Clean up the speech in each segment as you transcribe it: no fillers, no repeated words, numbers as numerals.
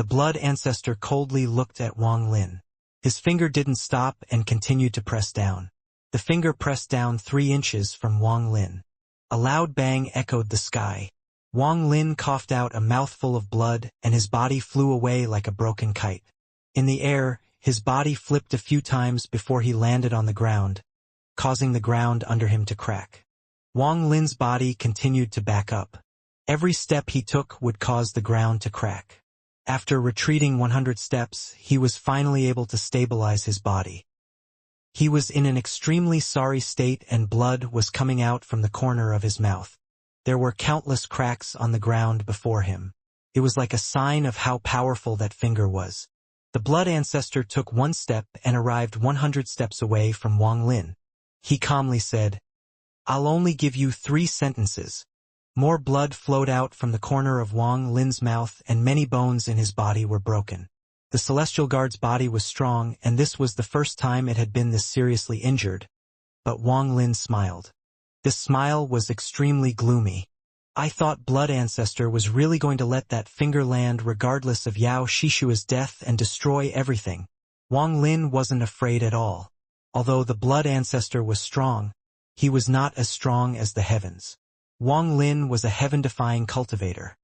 The blood ancestor coldly looked at Wang Lin. His finger didn't stop and continued to press down. The finger pressed down 3 inches from Wang Lin. A loud bang echoed the sky. Wang Lin coughed out a mouthful of blood and his body flew away like a broken kite. In the air, his body flipped a few times before he landed on the ground, causing the ground under him to crack. Wang Lin's body continued to back up. Every step he took would cause the ground to crack. After retreating 100 steps, he was finally able to stabilize his body. He was in an extremely sorry state and blood was coming out from the corner of his mouth. There were countless cracks on the ground before him. It was like a sign of how powerful that finger was. The blood ancestor took 1 step and arrived 100 steps away from Wang Lin. He calmly said, "I'll only give you 3 sentences." More blood flowed out from the corner of Wang Lin's mouth and many bones in his body were broken. The celestial guard's body was strong and this was the first time it had been this seriously injured. But Wang Lin smiled. This smile was extremely gloomy. I thought blood ancestor was really going to let that finger land regardless of Yao Shishua's death and destroy everything. Wang Lin wasn't afraid at all. Although the blood ancestor was strong, he was not as strong as the heavens. Wang Lin was a heaven-defying cultivator.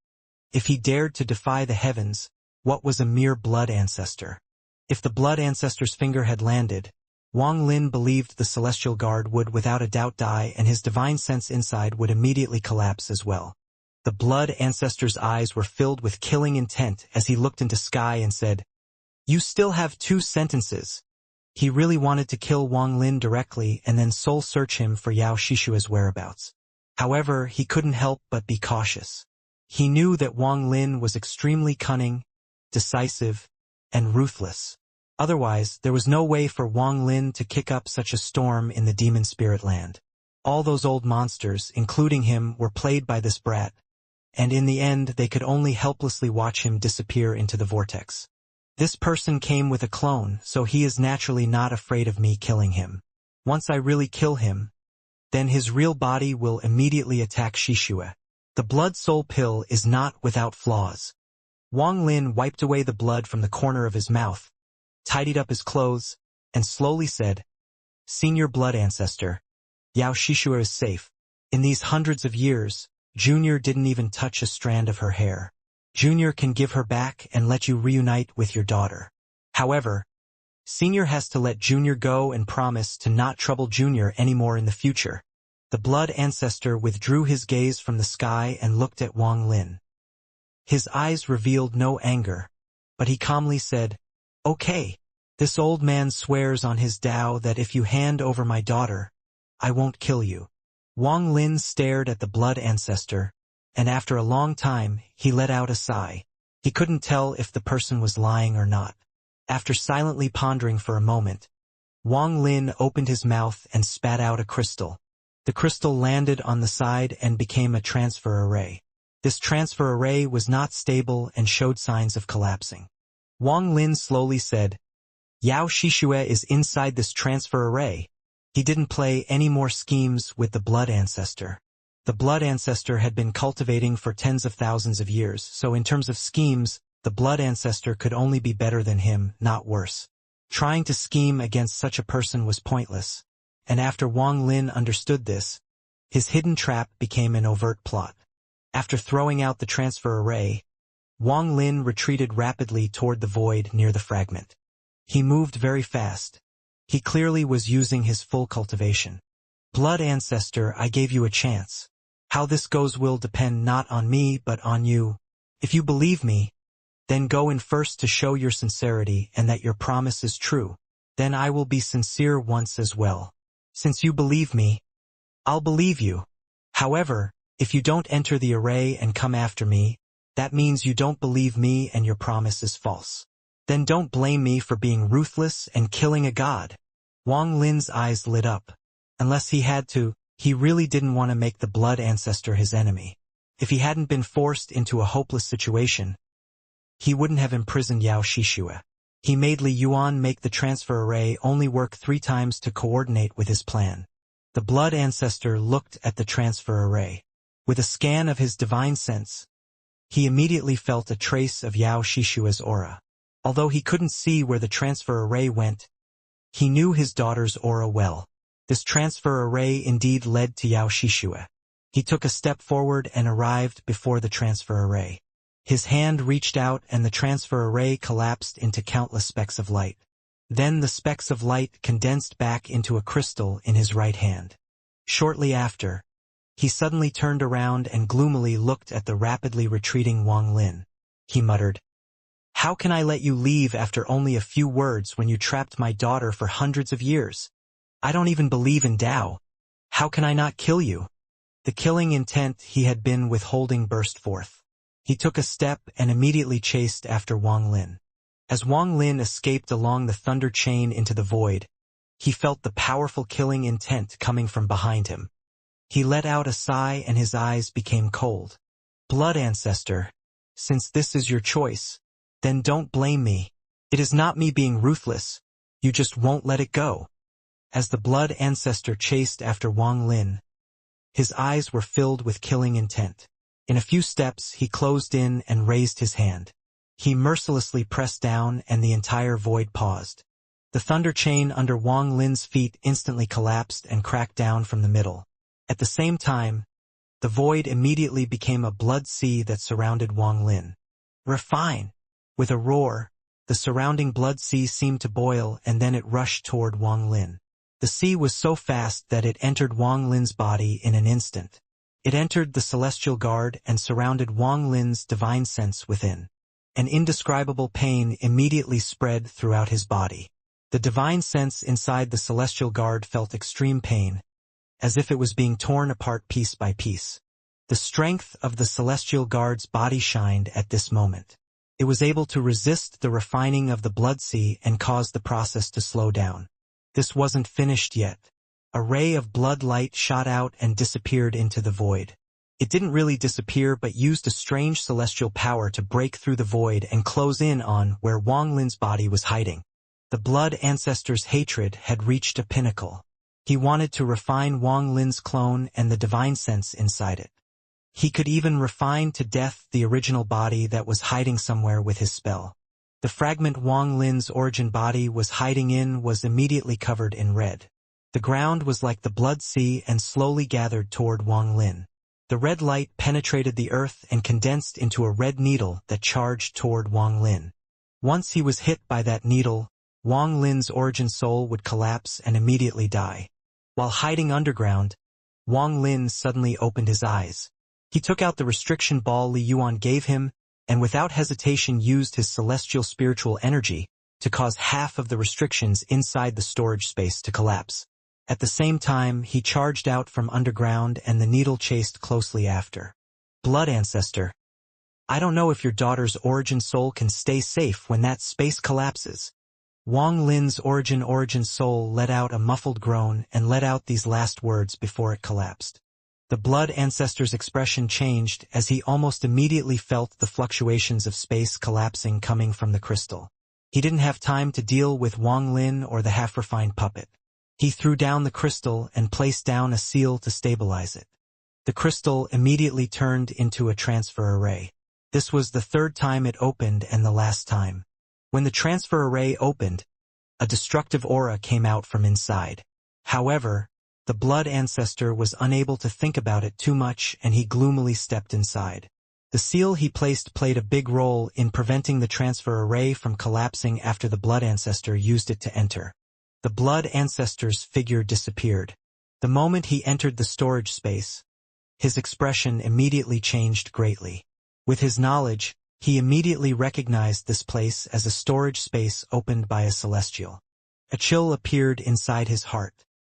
If he dared to defy the heavens, what was a mere blood ancestor? If the blood ancestor's finger had landed, Wang Lin believed the celestial guard would without a doubt die and his divine sense inside would immediately collapse as well. The blood ancestor's eyes were filled with killing intent as he looked into sky and said, "You still have 2 sentences." He really wanted to kill Wang Lin directly and then soul search him for Yao Shishua's whereabouts. However, he couldn't help but be cautious. He knew that Wang Lin was extremely cunning, decisive, and ruthless. Otherwise, there was no way for Wang Lin to kick up such a storm in the demon spirit land. All those old monsters, including him, were played by this brat, and in the end they could only helplessly watch him disappear into the vortex. This person came with a clone, so he is naturally not afraid of me killing him. Once I really kill him, then his real body will immediately attack Shishua. The blood soul pill is not without flaws. Wang Lin wiped away the blood from the corner of his mouth, tidied up his clothes, and slowly said, "Senior blood ancestor, Yao Shishua is safe. In these hundreds of years, Junior didn't even touch a strand of her hair. Junior can give her back and let you reunite with your daughter. However, Senior has to let Junior go and promise to not trouble Junior anymore in the future." The blood ancestor withdrew his gaze from the sky and looked at Wang Lin. His eyes revealed no anger, but he calmly said, "Okay, this old man swears on his Tao that if you hand over my daughter, I won't kill you." Wang Lin stared at the blood ancestor, and after a long time, he let out a sigh. He couldn't tell if the person was lying or not. After silently pondering for a moment, Wang Lin opened his mouth and spat out a crystal. The crystal landed on the side and became a transfer array. This transfer array was not stable and showed signs of collapsing. Wang Lin slowly said, "Yao Shishua is inside this transfer array." He didn't play any more schemes with the blood ancestor. The blood ancestor had been cultivating for tens of thousands of years, so in terms of schemes, the blood ancestor could only be better than him, not worse. Trying to scheme against such a person was pointless, and after Wang Lin understood this, his hidden trap became an overt plot. After throwing out the transfer array, Wang Lin retreated rapidly toward the void near the fragment. He moved very fast. He clearly was using his full cultivation. "Blood ancestor, I gave you a chance. How this goes will depend not on me but on you. If you believe me, then go in first to show your sincerity and that your promise is true. Then I will be sincere once as well. Since you believe me, I'll believe you. However, if you don't enter the array and come after me, that means you don't believe me and your promise is false. Then don't blame me for being ruthless and killing a god." Wang Lin's eyes lit up. Unless he had to, he really didn't want to make the blood ancestor his enemy. If he hadn't been forced into a hopeless situation, he wouldn't have imprisoned Yao Shishua. He made Li Yuan make the transfer array only work 3 times to coordinate with his plan. The blood ancestor looked at the transfer array. With a scan of his divine sense, He immediately felt a trace of Yao Shishua's aura. Although he couldn't see where the transfer array went, he knew his daughter's aura well. This transfer array indeed led to Yao Shishua. He took a step forward and arrived before the transfer array. His hand reached out and the transfer array collapsed into countless specks of light. Then the specks of light condensed back into a crystal in his right hand. Shortly after, he suddenly turned around and gloomily looked at the rapidly retreating Wang Lin. He muttered, "How can I let you leave after only a few words when you trapped my daughter for hundreds of years? I don't even believe in Tao. How can I not kill you?" The killing intent he had been withholding burst forth. He took a step and immediately chased after Wang Lin. As Wang Lin escaped along the thunder chain into the void, he felt the powerful killing intent coming from behind him. He let out a sigh and his eyes became cold. "Blood ancestor, since this is your choice, then don't blame me. It is not me being ruthless, you just won't let it go." As the blood ancestor chased after Wang Lin, his eyes were filled with killing intent. In a few steps he closed in and raised his hand. He mercilessly pressed down and the entire void paused. The thunder chain under Wang Lin's feet instantly collapsed and cracked down from the middle. At the same time, the void immediately became a blood sea that surrounded Wang Lin. "Refine!" With a roar, the surrounding blood sea seemed to boil and then it rushed toward Wang Lin. The sea was so fast that it entered Wang Lin's body in an instant. It entered the celestial guard and surrounded Wang Lin's divine sense within. An indescribable pain immediately spread throughout his body. The divine sense inside the celestial guard felt extreme pain, as if it was being torn apart piece by piece. The strength of the celestial guard's body shined at this moment. It was able to resist the refining of the blood sea and cause the process to slow down. This wasn't finished yet. A ray of blood light shot out and disappeared into the void. It didn't really disappear but used a strange celestial power to break through the void and close in on where Wang Lin's body was hiding. The blood ancestor's hatred had reached a pinnacle. He wanted to refine Wang Lin's clone and the divine sense inside it. He could even refine to death the original body that was hiding somewhere with his spell. The fragment Wang Lin's origin body was hiding in was immediately covered in red. The ground was like the blood sea and slowly gathered toward Wang Lin. The red light penetrated the earth and condensed into a red needle that charged toward Wang Lin. Once he was hit by that needle, Wang Lin's origin soul would collapse and immediately die. While hiding underground, Wang Lin suddenly opened his eyes. He took out the restriction ball Li Yuan gave him, and without hesitation used his celestial spiritual energy to cause half of the restrictions inside the storage space to collapse. At the same time, he charged out from underground and the needle chased closely after. "Blood ancestor, I don't know if your daughter's origin soul can stay safe when that space collapses." Wang Lin's origin soul let out a muffled groan and let out these last words before it collapsed. The blood ancestor's expression changed as he almost immediately felt the fluctuations of space collapsing coming from the crystal. He didn't have time to deal with Wang Lin or the half-refined puppet. He threw down the crystal and placed down a seal to stabilize it. The crystal immediately turned into a transfer array. This was the third time it opened and the last time. When the transfer array opened, a destructive aura came out from inside. However, the blood ancestor was unable to think about it too much and he gloomily stepped inside. The seal he placed played a big role in preventing the transfer array from collapsing after the blood ancestor used it to enter. The blood ancestor's figure disappeared. The moment he entered the storage space, his expression immediately changed greatly. With his knowledge, he immediately recognized this place as a storage space opened by a celestial. A chill appeared inside his heart.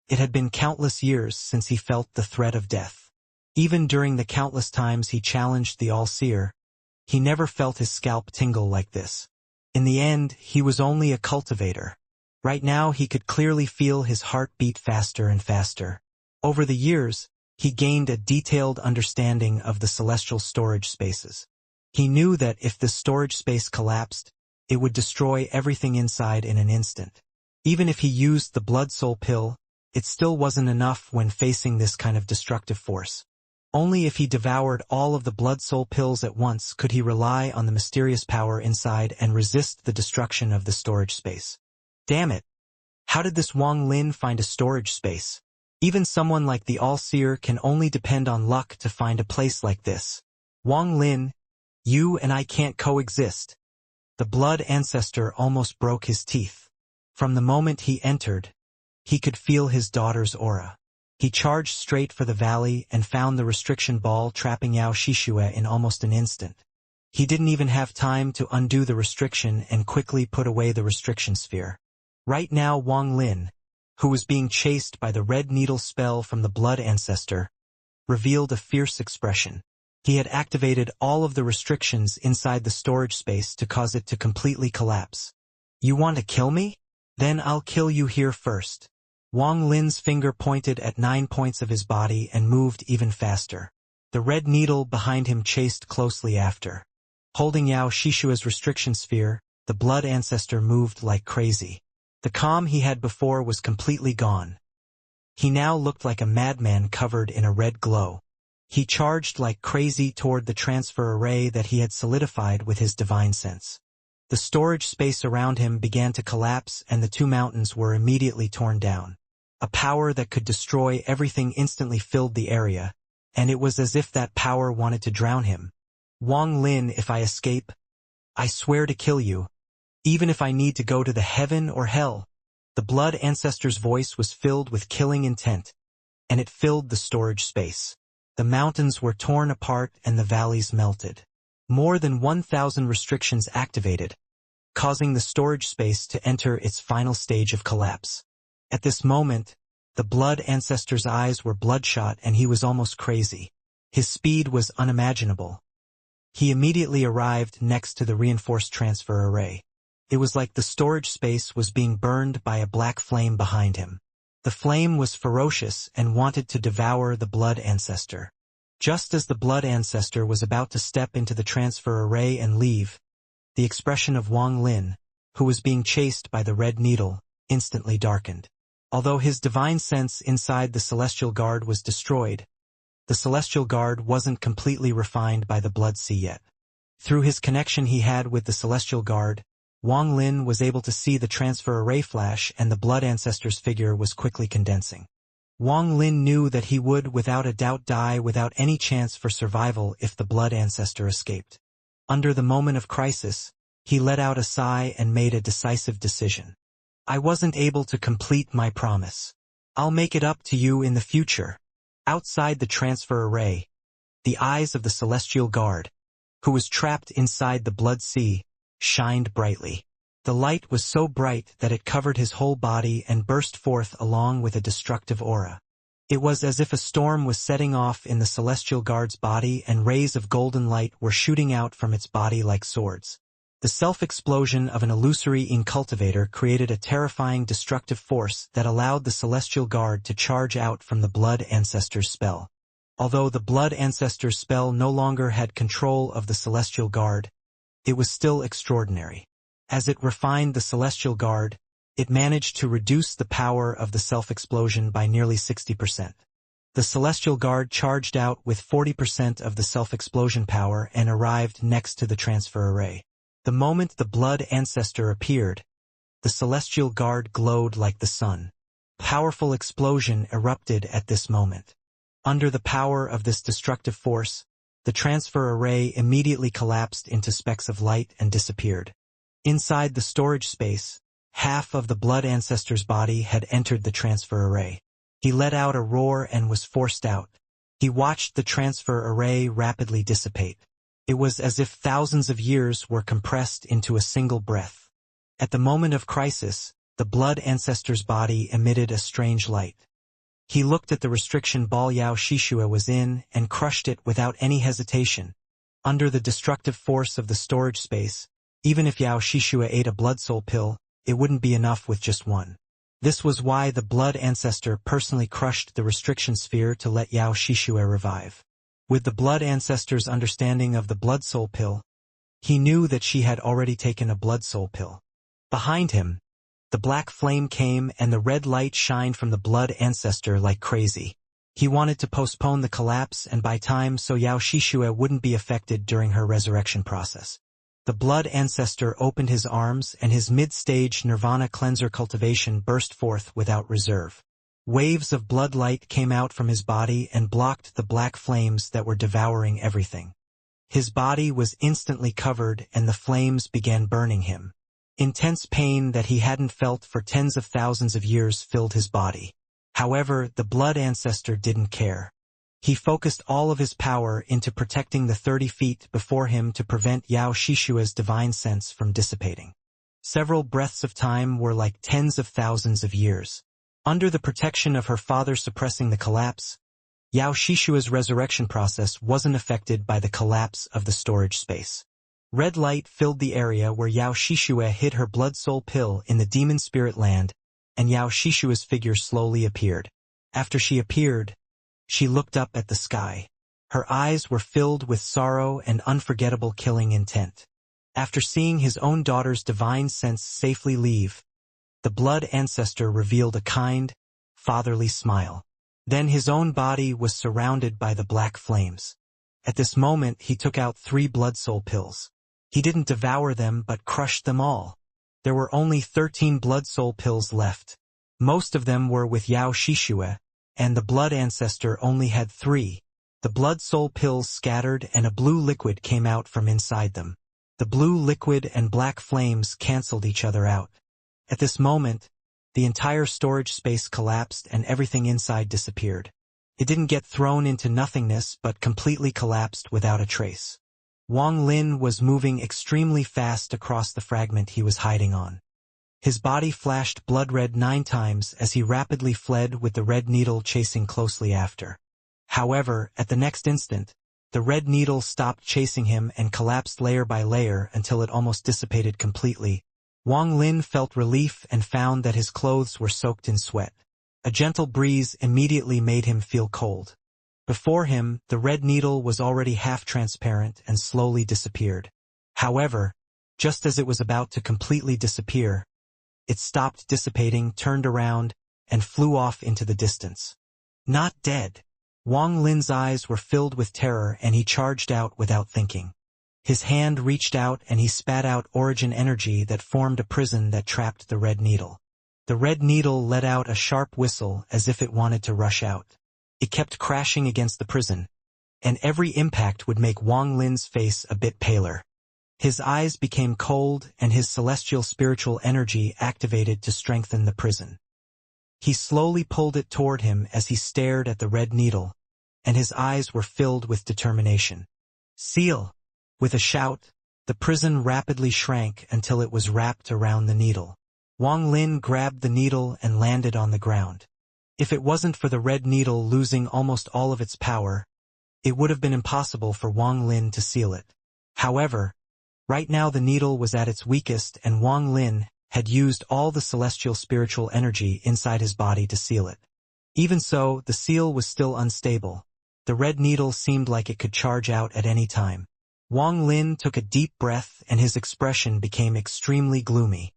It had been countless years since he felt the threat of death. Even during the countless times he challenged the All-Seer, he never felt his scalp tingle like this. In the end, he was only a cultivator. Right now he could clearly feel his heart beat faster and faster. Over the years, he gained a detailed understanding of the celestial storage spaces. He knew that if the storage space collapsed, it would destroy everything inside in an instant. Even if he used the blood soul pill, it still wasn't enough when facing this kind of destructive force. Only if he devoured all of the blood soul pills at once could he rely on the mysterious power inside and resist the destruction of the storage space. Damn it! How did this Wang Lin find a storage space? Even someone like the All-Seer can only depend on luck to find a place like this. Wang Lin, you and I can't coexist. The blood ancestor almost broke his teeth. From the moment he entered, he could feel his daughter's aura. He charged straight for the valley and found the restriction ball trapping Xianxia in almost an instant. He didn't even have time to undo the restriction and quickly put away the restriction sphere. Right now Wang Lin, who was being chased by the red needle spell from the blood ancestor, revealed a fierce expression. He had activated all of the restrictions inside the storage space to cause it to completely collapse. You want to kill me? Then I'll kill you here first. Wang Lin's finger pointed at 9 points of his body and moved even faster. The red needle behind him chased closely after. Holding Xianxia's restriction sphere, the blood ancestor moved like crazy. The calm he had before was completely gone. He now looked like a madman covered in a red glow. He charged like crazy toward the transfer array that he had solidified with his divine sense. The storage space around him began to collapse and the two mountains were immediately torn down. A power that could destroy everything instantly filled the area, and it was as if that power wanted to drown him. Wang Lin, if I escape, I swear to kill you. Even if I need to go to the heaven or hell. The blood ancestor's voice was filled with killing intent, and it filled the storage space. The mountains were torn apart and the valleys melted. More than 1,000 restrictions activated, causing the storage space to enter its final stage of collapse. At this moment, the blood ancestor's eyes were bloodshot and he was almost crazy. His speed was unimaginable. He immediately arrived next to the reinforced transfer array. It was like the storage space was being burned by a black flame behind him. The flame was ferocious and wanted to devour the blood ancestor. Just as the blood ancestor was about to step into the transfer array and leave, the expression of Wang Lin, who was being chased by the red needle, instantly darkened. Although his divine sense inside the celestial guard was destroyed, the celestial guard wasn't completely refined by the blood sea yet. Through his connection he had with the celestial guard, Wang Lin was able to see the transfer array flash and the blood ancestor's figure was quickly condensing. Wang Lin knew that he would without a doubt die without any chance for survival if the blood ancestor escaped. Under the moment of crisis, he let out a sigh and made a decisive decision. I wasn't able to complete my promise. I'll make it up to you in the future. Outside the transfer array, the eyes of the celestial guard, who was trapped inside the blood sea, shined brightly. The light was so bright that it covered his whole body and burst forth along with a destructive aura. It was as if a storm was setting off in the celestial guard's body and rays of golden light were shooting out from its body like swords. The self-explosion of an illusory incultivator created a terrifying destructive force that allowed the celestial guard to charge out from the blood ancestor's spell. Although the blood ancestor's spell no longer had control of the celestial guard, it was still extraordinary. As it refined the celestial guard, it managed to reduce the power of the self-explosion by nearly 60%. The celestial guard charged out with 40% of the self-explosion power and arrived next to the transfer array. The moment the blood ancestor appeared, the celestial guard glowed like the sun. Powerful explosion erupted at this moment. Under the power of this destructive force, the transfer array immediately collapsed into specks of light and disappeared. Inside the storage space, half of the blood ancestor's body had entered the transfer array. He let out a roar and was forced out. He watched the transfer array rapidly dissipate. It was as if thousands of years were compressed into a single breath. At the moment of crisis, the blood ancestor's body emitted a strange light. He looked at the restriction ball Xianxia was in and crushed it without any hesitation. Under the destructive force of the storage space, even if Xianxia ate a blood soul pill, it wouldn't be enough with just one. This was why the blood ancestor personally crushed the restriction sphere to let Xianxia revive. With the blood ancestor's understanding of the blood soul pill, he knew that she had already taken a blood soul pill. Behind him, the black flame came and the red light shined from the blood ancestor like crazy. He wanted to postpone the collapse and buy time so Xianxia wouldn't be affected during her resurrection process. The blood ancestor opened his arms and his mid-stage nirvana cleanser cultivation burst forth without reserve. Waves of blood light came out from his body and blocked the black flames that were devouring everything. His body was instantly covered and the flames began burning him. Intense pain that he hadn't felt for tens of thousands of years filled his body. However, the blood ancestor didn't care. He focused all of his power into protecting the 30 feet before him to prevent Xianxia's divine sense from dissipating. Several breaths of time were like tens of thousands of years. Under the protection of her father suppressing the collapse, Xianxia's resurrection process wasn't affected by the collapse of the storage space. Red light filled the area where Xianxia hid her blood soul pill in the demon spirit land, and Xianxia's figure slowly appeared. After she appeared, she looked up at the sky. Her eyes were filled with sorrow and unforgettable killing intent. After seeing his own daughter's divine sense safely leave, the blood ancestor revealed a kind, fatherly smile. Then his own body was surrounded by the black flames. At this moment he took out 3 blood soul pills. He didn't devour them but crushed them all. There were only 13 blood soul pills left. Most of them were with Xianxia, and the blood ancestor only had 3. The blood soul pills scattered and a blue liquid came out from inside them. The blue liquid and black flames canceled each other out. At this moment, the entire storage space collapsed and everything inside disappeared. It didn't get thrown into nothingness but completely collapsed without a trace. Wang Lin was moving extremely fast across the fragment he was hiding on. His body flashed blood red 9 times as he rapidly fled with the red needle chasing closely after. However, at the next instant, the red needle stopped chasing him and collapsed layer by layer until it almost dissipated completely. Wang Lin felt relief and found that his clothes were soaked in sweat. A gentle breeze immediately made him feel cold. Before him, the red needle was already half-transparent and slowly disappeared. However, just as it was about to completely disappear, it stopped dissipating, turned around, and flew off into the distance. Not dead. Wang Lin's eyes were filled with terror and he charged out without thinking. His hand reached out and he spat out origin energy that formed a prison that trapped the red needle. The red needle let out a sharp whistle as if it wanted to rush out. It kept crashing against the prison, and every impact would make Wang Lin's face a bit paler. His eyes became cold and his celestial spiritual energy activated to strengthen the prison. He slowly pulled it toward him as he stared at the red needle, and his eyes were filled with determination. Seal! With a shout, the prison rapidly shrank until it was wrapped around the needle. Wang Lin grabbed the needle and landed on the ground. If it wasn't for the red needle losing almost all of its power, it would have been impossible for Wang Lin to seal it. However, right now the needle was at its weakest and Wang Lin had used all the celestial spiritual energy inside his body to seal it. Even so, the seal was still unstable. The red needle seemed like it could charge out at any time. Wang Lin took a deep breath and his expression became extremely gloomy.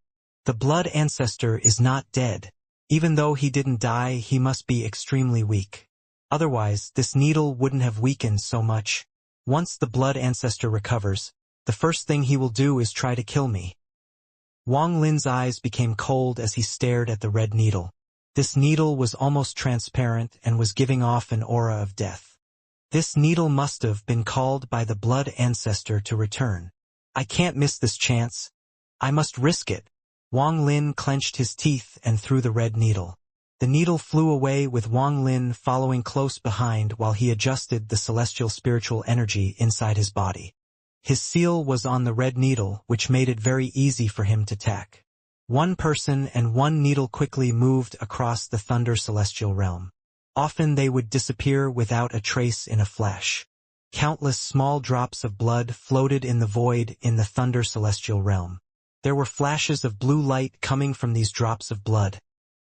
The blood ancestor is not dead. Even though he didn't die, he must be extremely weak. Otherwise, this needle wouldn't have weakened so much. Once the blood ancestor recovers, the first thing he will do is try to kill me. Wang Lin's eyes became cold as he stared at the red needle. This needle was almost transparent and was giving off an aura of death. This needle must have been called by the blood ancestor to return. I can't miss this chance. I must risk it. Wang Lin clenched his teeth and threw the red needle. The needle flew away with Wang Lin following close behind while he adjusted the celestial spiritual energy inside his body. His seal was on the red needle, which made it very easy for him to tack. One person and one needle quickly moved across the thunder celestial realm. Often they would disappear without a trace in a flash. Countless small drops of blood floated in the void in the thunder celestial realm. There were flashes of blue light coming from these drops of blood,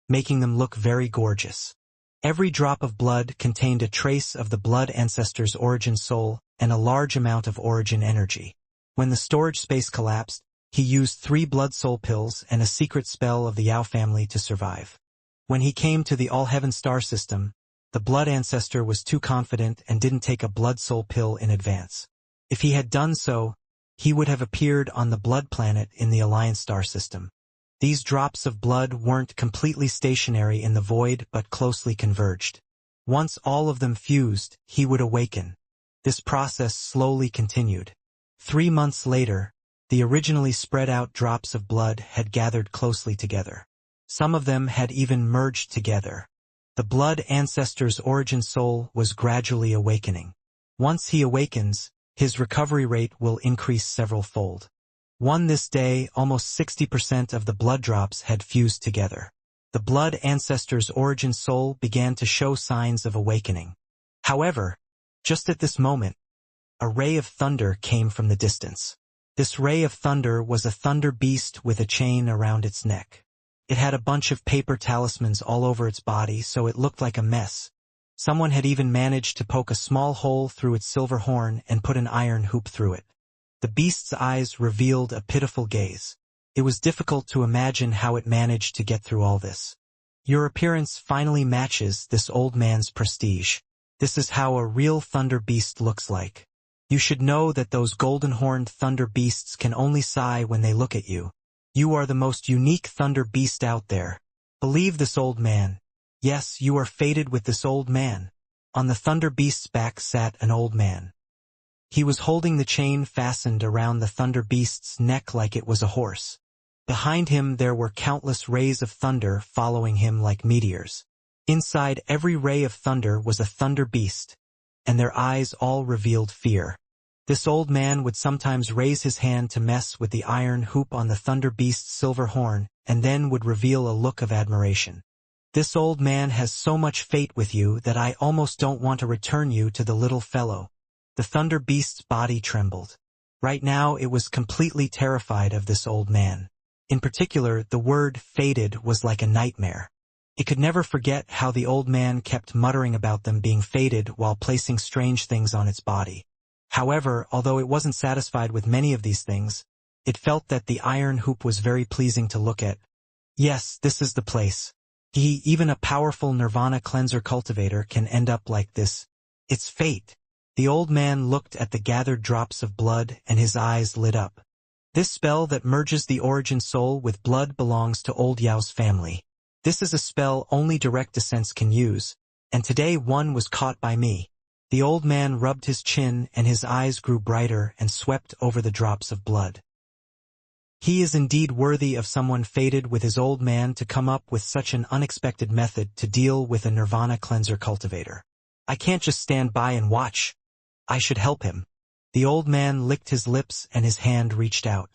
making them look very gorgeous. Every drop of blood contained a trace of the blood ancestor's origin soul and a large amount of origin energy. When the storage space collapsed, he used 3 blood soul pills and a secret spell of the Yao family to survive. When he came to the All-Heaven star system, The blood ancestor was too confident and didn't take a blood soul pill in advance. If he had done so, he would have appeared on the blood planet in the Alliance star system. These drops of blood weren't completely stationary in the void but closely converged. Once all of them fused, he would awaken. This process slowly continued. 3 months later, the originally spread out drops of blood had gathered closely together. Some of them had even merged together. The blood ancestor's origin soul was gradually awakening. Once he awakens, his recovery rate will increase several-fold. This day, almost 60% of the blood drops had fused together. The blood ancestor's origin soul began to show signs of awakening. However, just at this moment, a ray of thunder came from the distance. This ray of thunder was a thunder beast with a chain around its neck. It had a bunch of paper talismans all over its body, so it looked like a mess. Someone had even managed to poke a small hole through its silver horn and put an iron hoop through it. The beast's eyes revealed a pitiful gaze. It was difficult to imagine how it managed to get through all this. Your appearance finally matches this old man's prestige. This is how a real thunder beast looks like. You should know that those golden-horned thunder beasts can only sigh when they look at you. You are the most unique thunder beast out there. Believe this old man. Yes, you are fated with this old man. On the thunder beast's back sat an old man. He was holding the chain fastened around the thunder beast's neck like it was a horse. Behind him there were countless rays of thunder following him like meteors. Inside every ray of thunder was a thunder beast, and their eyes all revealed fear. This old man would sometimes raise his hand to mess with the iron hoop on the thunder beast's silver horn, and then would reveal a look of admiration. This old man has so much fate with you that I almost don't want to return you to the little fellow. The thunder beast's body trembled. Right now it was completely terrified of this old man. In particular, the word fated was like a nightmare. It could never forget how the old man kept muttering about them being fated while placing strange things on its body. However, although it wasn't satisfied with many of these things, it felt that the iron hoop was very pleasing to look at. Yes, this is the place. Even a powerful nirvana cleanser cultivator can end up like this. It's fate. The old man looked at the gathered drops of blood and his eyes lit up. This spell that merges the origin soul with blood belongs to Old Yao's family. This is a spell only direct descents can use, and today one was caught by me. The old man rubbed his chin and his eyes grew brighter and swept over the drops of blood. He is indeed worthy of someone fated with his old man to come up with such an unexpected method to deal with a nirvana cleanser cultivator. I can't just stand by and watch. I should help him. The old man licked his lips and his hand reached out.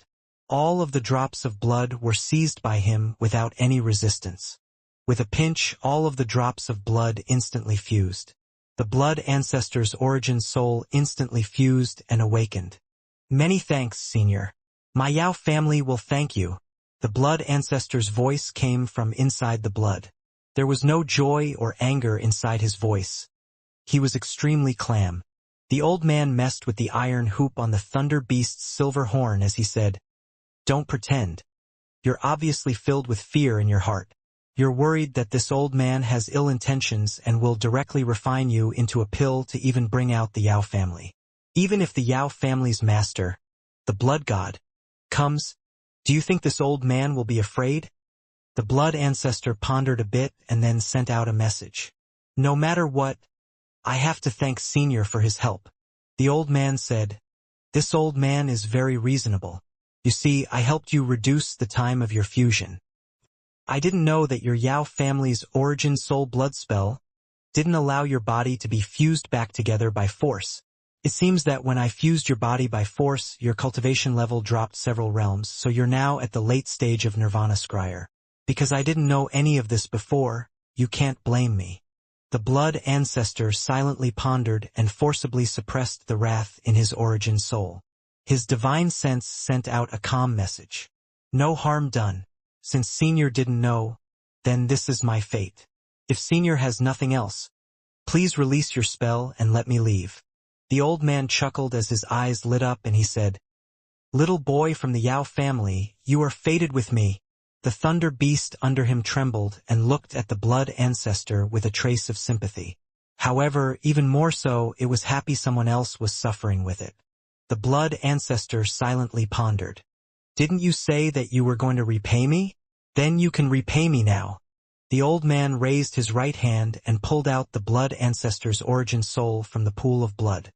All of the drops of blood were seized by him without any resistance. With a pinch, all of the drops of blood instantly fused. The blood ancestor's origin soul instantly fused and awakened. Many thanks, Senior. My Yao family will thank you. The blood ancestor's voice came from inside the blood. There was no joy or anger inside his voice. He was extremely calm. The old man messed with the iron hoop on the thunder beast's silver horn as he said, "Don't pretend. You're obviously filled with fear in your heart. You're worried that this old man has ill intentions and will directly refine you into a pill to even bring out the Yao family. Even if the Yao family's master, the blood god, comes, do you think this old man will be afraid?" The blood ancestor pondered a bit and then sent out a message. "No matter what, I have to thank Senior for his help." The old man said, "This old man is very reasonable. You see, I helped you reduce the time of your fusion. I didn't know that your Yao family's origin soul blood spell didn't allow your body to be fused back together by force. It seems that when I fused your body by force, your cultivation level dropped several realms, so you're now at the late stage of Nirvana Scryer. Because I didn't know any of this before, you can't blame me." The blood ancestor silently pondered and forcibly suppressed the wrath in his origin soul. His divine sense sent out a calm message. "No harm done. Since Senior didn't know, then this is my fate. If Senior has nothing else, please release your spell and let me leave." The old man chuckled as his eyes lit up and he said, "Little boy from the Yao family, you are fated with me." The thunder beast under him trembled and looked at the blood ancestor with a trace of sympathy. However, even more so, it was happy someone else was suffering with it. The blood ancestor silently pondered. "Didn't you say that you were going to repay me? Then you can repay me now." The old man raised his right hand and pulled out the blood ancestor's origin soul from the pool of blood.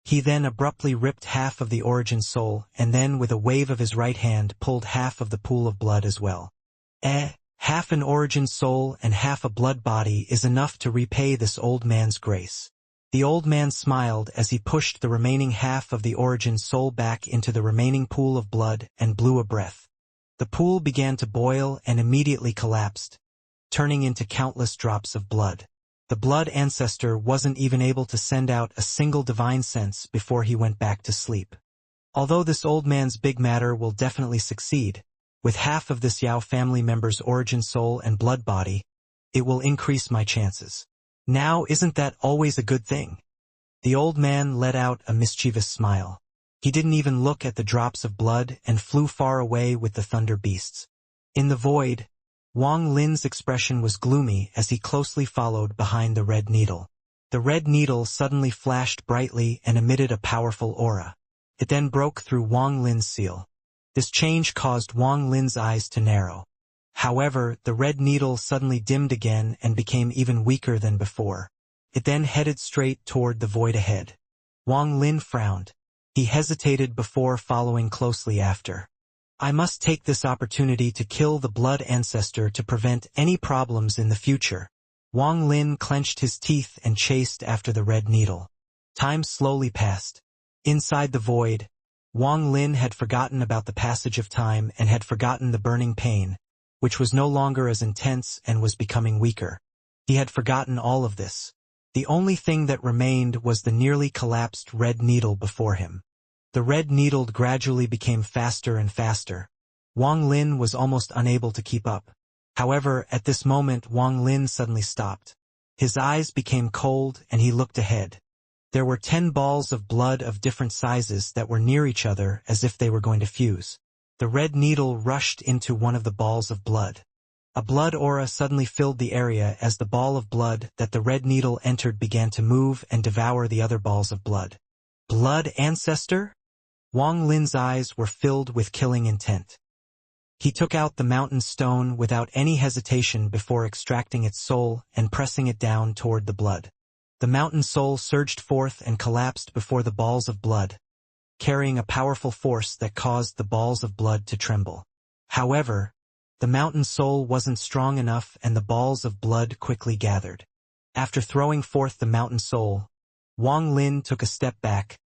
He then abruptly ripped half of the origin soul and then with a wave of his right hand pulled half of the pool of blood as well. Half an origin soul and half a blood body is enough to repay this old man's grace. The old man smiled as he pushed the remaining half of the origin soul back into the remaining pool of blood and blew a breath. The pool began to boil and immediately collapsed, turning into countless drops of blood. The blood ancestor wasn't even able to send out a single divine sense before he went back to sleep. Although this old man's big matter will definitely succeed, with half of this Yao family member's origin soul and blood body, it will increase my chances. Now, isn't that always a good thing? The old man let out a mischievous smile. He didn't even look at the drops of blood and flew far away with the thunder beasts. In the void, Wang Lin's expression was gloomy as he closely followed behind the red needle. The red needle suddenly flashed brightly and emitted a powerful aura. It then broke through Wang Lin's seal. This change caused Wang Lin's eyes to narrow. However, the red needle suddenly dimmed again and became even weaker than before. It then headed straight toward the void ahead. Wang Lin frowned. He hesitated before following closely after. "I must take this opportunity to kill the blood ancestor to prevent any problems in the future." Wang Lin clenched his teeth and chased after the red needle. Time slowly passed. Inside the void, Wang Lin had forgotten about the passage of time and had forgotten the burning pain, which was no longer as intense and was becoming weaker. He had forgotten all of this. The only thing that remained was the nearly collapsed red needle before him. The red needle gradually became faster and faster. Wang Lin was almost unable to keep up. However, at this moment Wang Lin suddenly stopped. His eyes became cold and he looked ahead. There were 10 balls of blood of different sizes that were near each other as if they were going to fuse. The red needle rushed into one of the balls of blood. A blood aura suddenly filled the area as the ball of blood that the red needle entered began to move and devour the other balls of blood. Blood ancestor? Wang Lin's eyes were filled with killing intent. He took out the mountain stone without any hesitation before extracting its soul and pressing it down toward the blood. The mountain soul surged forth and collapsed before the balls of blood, carrying a powerful force that caused the balls of blood to tremble. However, the mountain soul wasn't strong enough and the balls of blood quickly gathered. After throwing forth the mountain soul, Wang Lin took a step back,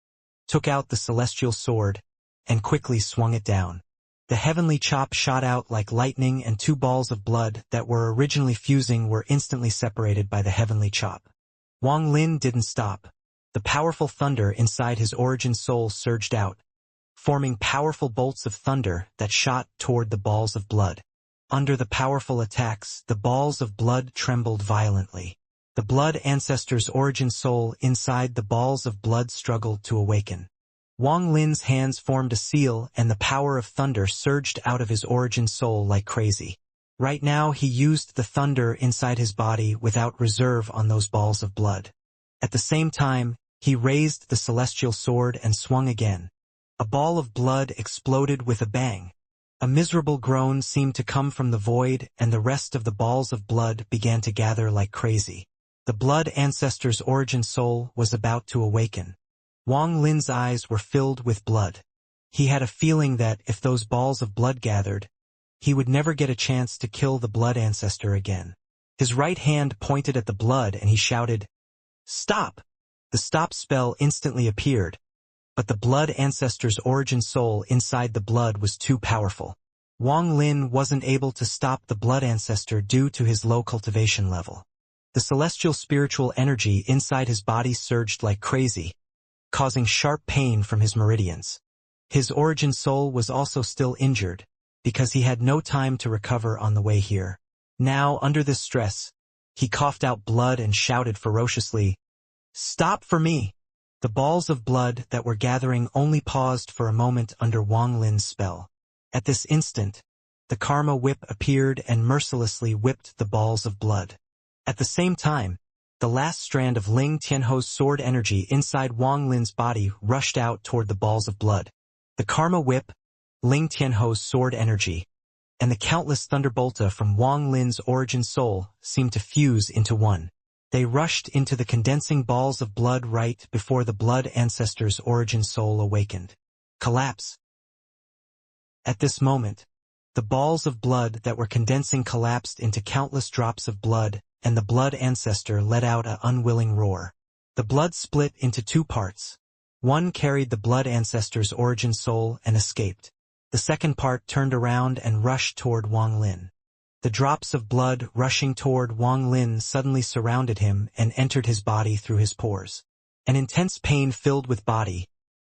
took out the celestial sword, and quickly swung it down. The heavenly chop shot out like lightning and 2 balls of blood that were originally fusing were instantly separated by the heavenly chop. Wang Lin didn't stop. The powerful thunder inside his origin soul surged out, forming powerful bolts of thunder that shot toward the balls of blood. Under the powerful attacks, the balls of blood trembled violently. The blood ancestor's origin soul inside the balls of blood struggled to awaken. Wang Lin's hands formed a seal and the power of thunder surged out of his origin soul like crazy. Right now he used the thunder inside his body without reserve on those balls of blood. At the same time, he raised the celestial sword and swung again. A ball of blood exploded with a bang. A miserable groan seemed to come from the void and the rest of the balls of blood began to gather like crazy. The blood ancestor's origin soul was about to awaken. Wang Lin's eyes were filled with blood. He had a feeling that if those balls of blood gathered, he would never get a chance to kill the blood ancestor again. His right hand pointed at the blood and he shouted, "Stop!" The stop spell instantly appeared, but the blood ancestor's origin soul inside the blood was too powerful. Wang Lin wasn't able to stop the blood ancestor due to his low cultivation level. The celestial spiritual energy inside his body surged like crazy, causing sharp pain from his meridians. His origin soul was also still injured, because he had no time to recover on the way here. Now, under this stress, he coughed out blood and shouted ferociously, "Stop for me!" The balls of blood that were gathering only paused for a moment under Wang Lin's spell. At this instant, the karma whip appeared and mercilessly whipped the balls of blood. At the same time, The last strand of Ling Tianho's sword energy inside Wang Lin's body rushed out toward the balls of blood. The Karma Whip, Ling Tianho's sword energy, and the countless thunderbolta from Wang Lin's origin soul seemed to fuse into one. They rushed into the condensing balls of blood right before the blood ancestor's origin soul awakened. Collapse. At this moment, the balls of blood that were condensing collapsed into countless drops of blood, and the blood ancestor let out an unwilling roar. The blood split into two parts. One carried the blood ancestor's origin soul and escaped. The second part turned around and rushed toward Wang Lin. The drops of blood rushing toward Wang Lin suddenly surrounded him and entered his body through his pores. An intense pain filled with body,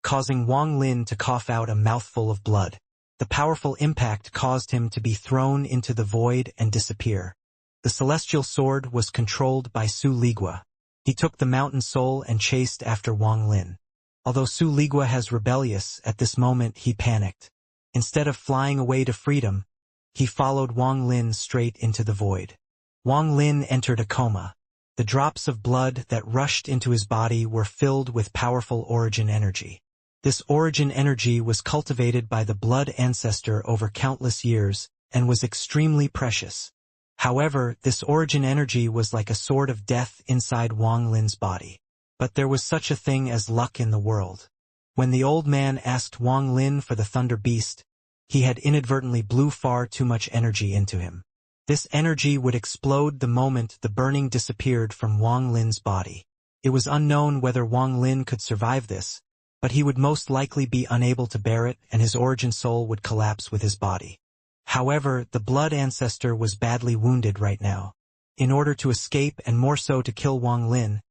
causing Wang Lin to cough out a mouthful of blood. The powerful impact caused him to be thrown into the void and disappear. The celestial sword was controlled by Su Ligua. He took the mountain soul and chased after Wang Lin. Although Su Ligua has rebellious, at this moment he panicked. Instead of flying away to freedom, he followed Wang Lin straight into the void. Wang Lin entered a coma. The drops of blood that rushed into his body were filled with powerful origin energy. This origin energy was cultivated by the blood ancestor over countless years and was extremely precious. However, this origin energy was like a sword of death inside Wang Lin's body. But there was such a thing as luck in the world. When the old man asked Wang Lin for the thunder beast, he had inadvertently blew far too much energy into him. This energy would explode the moment the burning disappeared from Wang Lin's body. It was unknown whether Wang Lin could survive this, but he would most likely be unable to bear it and his origin soul would collapse with his body. However, the blood ancestor was badly wounded right now. In order to escape and more so to kill Wang Lin,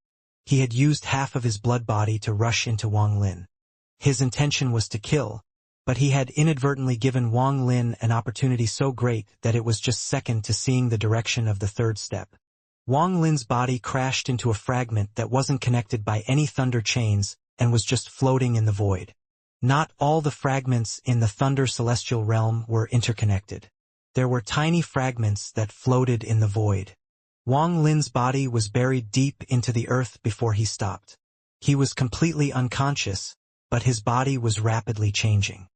he had used half of his blood body to rush into Wang Lin. His intention was to kill, but he had inadvertently given Wang Lin an opportunity so great that it was just second to seeing the direction of the third step. Wang Lin's body crashed into a fragment that wasn't connected by any thunder chains and was just floating in the void. Not all the fragments in the Thunder Celestial Realm were interconnected. There were tiny fragments that floated in the void. Wang Lin's body was buried deep into the earth before he stopped. He was completely unconscious, but his body was rapidly changing.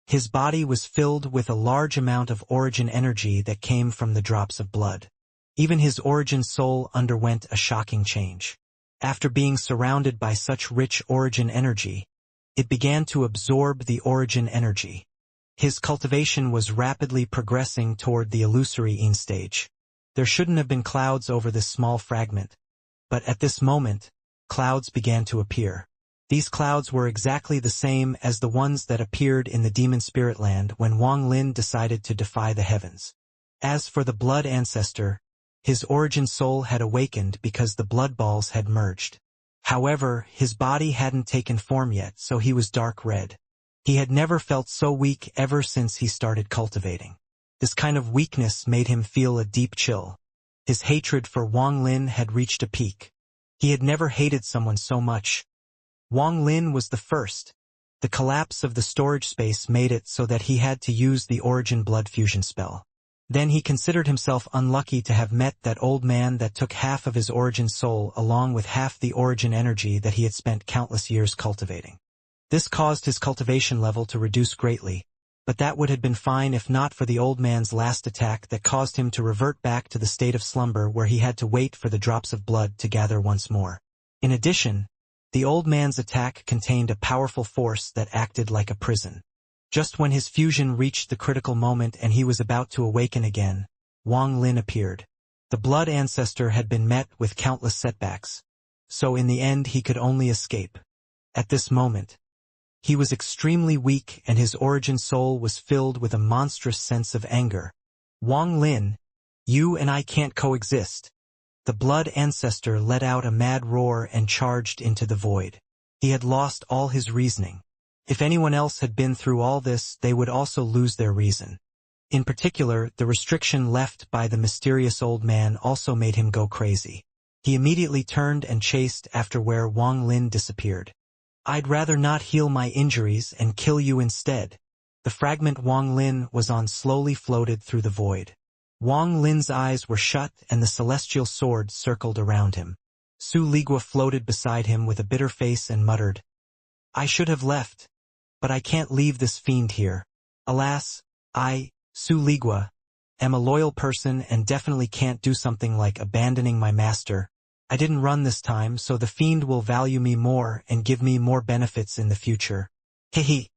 His body was filled with a large amount of origin energy that came from the drops of blood. Even his origin soul underwent a shocking change. After being surrounded by such rich origin energy, it began to absorb the origin energy. His cultivation was rapidly progressing toward the illusory end stage. There shouldn't have been clouds over this small fragment, but at this moment, clouds began to appear. These clouds were exactly the same as the ones that appeared in the demon spirit land when Wang Lin decided to defy the heavens. As for the blood ancestor, his origin soul had awakened because the blood balls had merged. However, his body hadn't taken form yet, so he was dark red. He had never felt so weak ever since he started cultivating. This kind of weakness made him feel a deep chill. His hatred for Wang Lin had reached a peak. He had never hated someone so much. Wang Lin was the first. The collapse of the storage space made it so that he had to use the origin blood fusion spell. Then he considered himself unlucky to have met that old man that took half of his origin soul along with half the origin energy that he had spent countless years cultivating. This caused his cultivation level to reduce greatly, but that would have been fine if not for the old man's last attack that caused him to revert back to the state of slumber where he had to wait for the drops of blood to gather once more. In addition, the old man's attack contained a powerful force that acted like a prison. Just when his fusion reached the critical moment and he was about to awaken again, Wang Lin appeared. The blood ancestor had been met with countless setbacks, so in the end he could only escape. At this moment, he was extremely weak and his origin soul was filled with a monstrous sense of anger. Wang Lin, you and I can't coexist. The blood ancestor let out a mad roar and charged into the void. He had lost all his reasoning. If anyone else had been through all this, they would also lose their reason. In particular, the restriction left by the mysterious old man also made him go crazy. He immediately turned and chased after where Wang Lin disappeared. I'd rather not heal my injuries and kill you instead. The fragment Wang Lin was on slowly floated through the void. Wang Lin's eyes were shut and the celestial sword circled around him. Su Ligua floated beside him with a bitter face and muttered, "I should have left, but I can't leave this fiend here. Alas, I, Su Ligua, am a loyal person and definitely can't do something like abandoning my master. I didn't run this time, so the fiend will value me more and give me more benefits in the future. Hehe.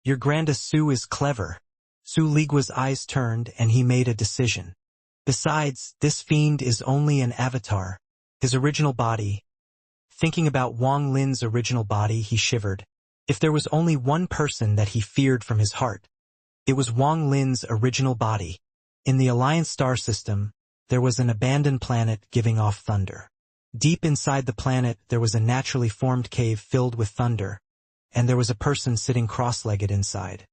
Your Grandest Su is clever." Su Ligua's eyes turned and he made a decision. Besides, this fiend is only an avatar. His original body. Thinking about Wang Lin's original body, he shivered. If there was only one person that he feared from his heart, it was Wang Lin's original body. In the Alliance star system, there was an abandoned planet giving off thunder. Deep inside the planet, there was a naturally formed cave filled with thunder, and there was a person sitting cross-legged inside.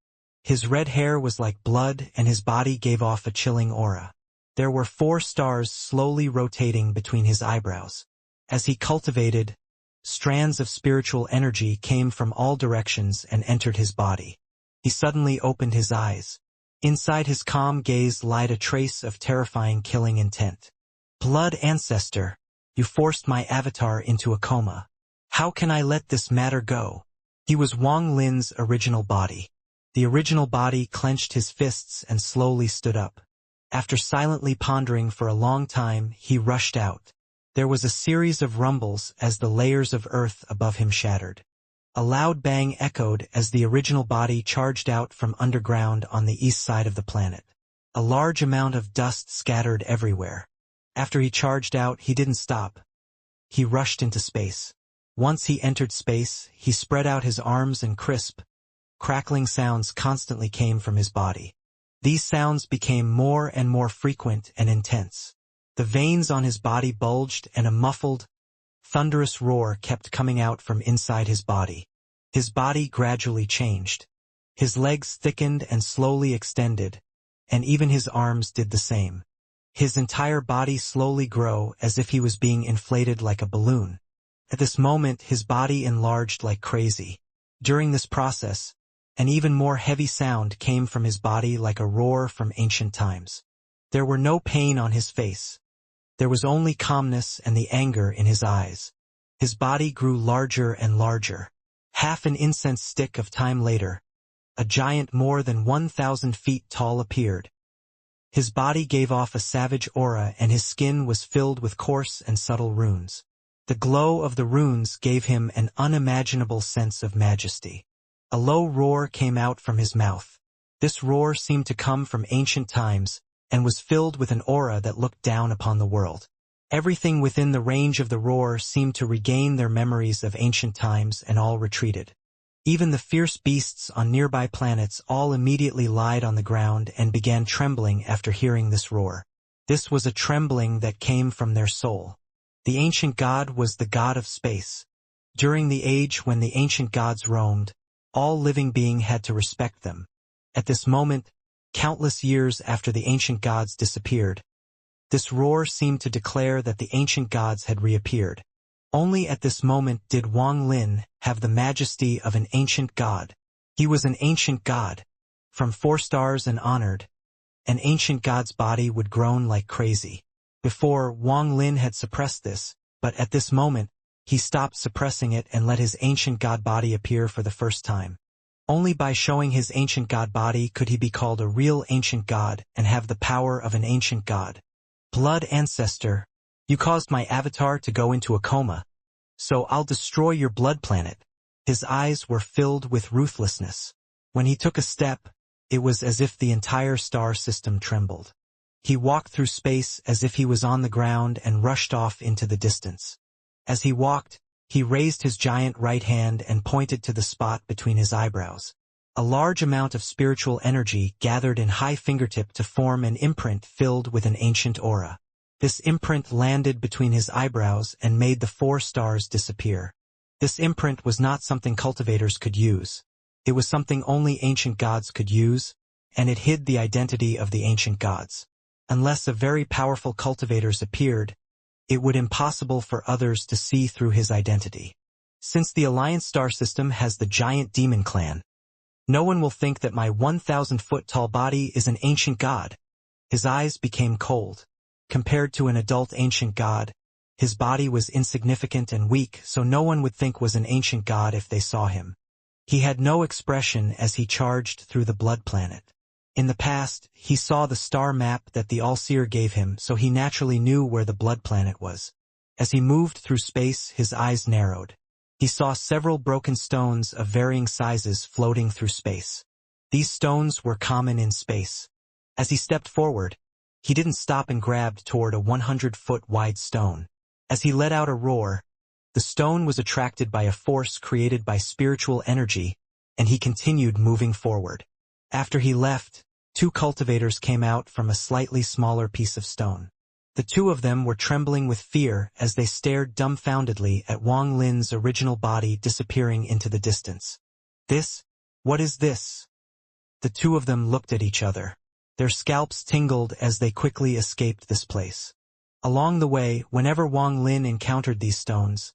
His red hair was like blood and his body gave off a chilling aura. There were 4 stars slowly rotating between his eyebrows. As he cultivated, strands of spiritual energy came from all directions and entered his body. He suddenly opened his eyes. Inside his calm gaze lied a trace of terrifying killing intent. "Blood ancestor, you forced my avatar into a coma. How can I let this matter go?" He was Wang Lin's original body. The original body clenched his fists and slowly stood up. After silently pondering for a long time, he rushed out. There was a series of rumbles as the layers of earth above him shattered. A loud bang echoed as the original body charged out from underground on the east side of the planet. A large amount of dust scattered everywhere. After he charged out, he didn't stop. He rushed into space. Once he entered space, he spread out his arms and crisp, crackling sounds constantly came from his body. These sounds became more and more frequent and intense. The veins on his body bulged and a muffled, thunderous roar kept coming out from inside his body. His body gradually changed. His legs thickened and slowly extended, and even his arms did the same. His entire body slowly grew as if he was being inflated like a balloon. At this moment, his body enlarged like crazy. During this process, an even more heavy sound came from his body like a roar from ancient times. There were no pain on his face. There was only calmness and the anger in his eyes. His body grew larger and larger. Half an incense stick of time later, a giant more than 1,000 feet tall appeared. His body gave off a savage aura and his skin was filled with coarse and subtle runes. The glow of the runes gave him an unimaginable sense of majesty. A low roar came out from his mouth. This roar seemed to come from ancient times and was filled with an aura that looked down upon the world. Everything within the range of the roar seemed to regain their memories of ancient times and all retreated. Even the fierce beasts on nearby planets all immediately lied on the ground and began trembling after hearing this roar. This was a trembling that came from their soul. The ancient god was the god of space. During the age when the ancient gods roamed, all living being had to respect them. At this moment, countless years after the ancient gods disappeared, this roar seemed to declare that the ancient gods had reappeared. Only at this moment did Wang Lin have the majesty of an ancient god. He was an ancient god. From 4 stars and honored, an ancient god's body would groan like crazy. Before, Wang Lin had suppressed this, but at this moment, he stopped suppressing it and let his ancient god body appear for the first time. Only by showing his ancient god body could he be called a real ancient god and have the power of an ancient god. "Blood ancestor, you caused my avatar to go into a coma, so I'll destroy your blood planet." His eyes were filled with ruthlessness. When he took a step, it was as if the entire star system trembled. He walked through space as if he was on the ground and rushed off into the distance. As he walked, he raised his giant right hand and pointed to the spot between his eyebrows. A large amount of spiritual energy gathered in high fingertip to form an imprint filled with an ancient aura. This imprint landed between his eyebrows and made the 4 stars disappear. This imprint was not something cultivators could use. It was something only ancient gods could use, and it hid the identity of the ancient gods. Unless a very powerful cultivators appeared, it would be impossible for others to see through his identity. Since the Alliance star system has the giant demon clan, no one will think that my 1,000-foot-tall body is an ancient god. His eyes became cold. Compared to an adult ancient god, His body was insignificant and weak, so no one would think was an ancient god if they saw him. He had no expression as he charged through the blood planet. In the past, he saw the star map that the All-Seer gave him, so he naturally knew where the blood planet was. As he moved through space, his eyes narrowed. He saw several broken stones of varying sizes floating through space. These stones were common in space. As he stepped forward, he didn't stop and grabbed toward a 100-foot wide stone. As he let out a roar, the stone was attracted by a force created by spiritual energy, and he continued moving forward. After he left, 2 cultivators came out from a slightly smaller piece of stone. The 2 of them were trembling with fear as they stared dumbfoundedly at Wang Lin's original body disappearing into the distance. What is this? The 2 of them looked at each other. Their scalps tingled as they quickly escaped this place. Along the way, whenever Wang Lin encountered these stones,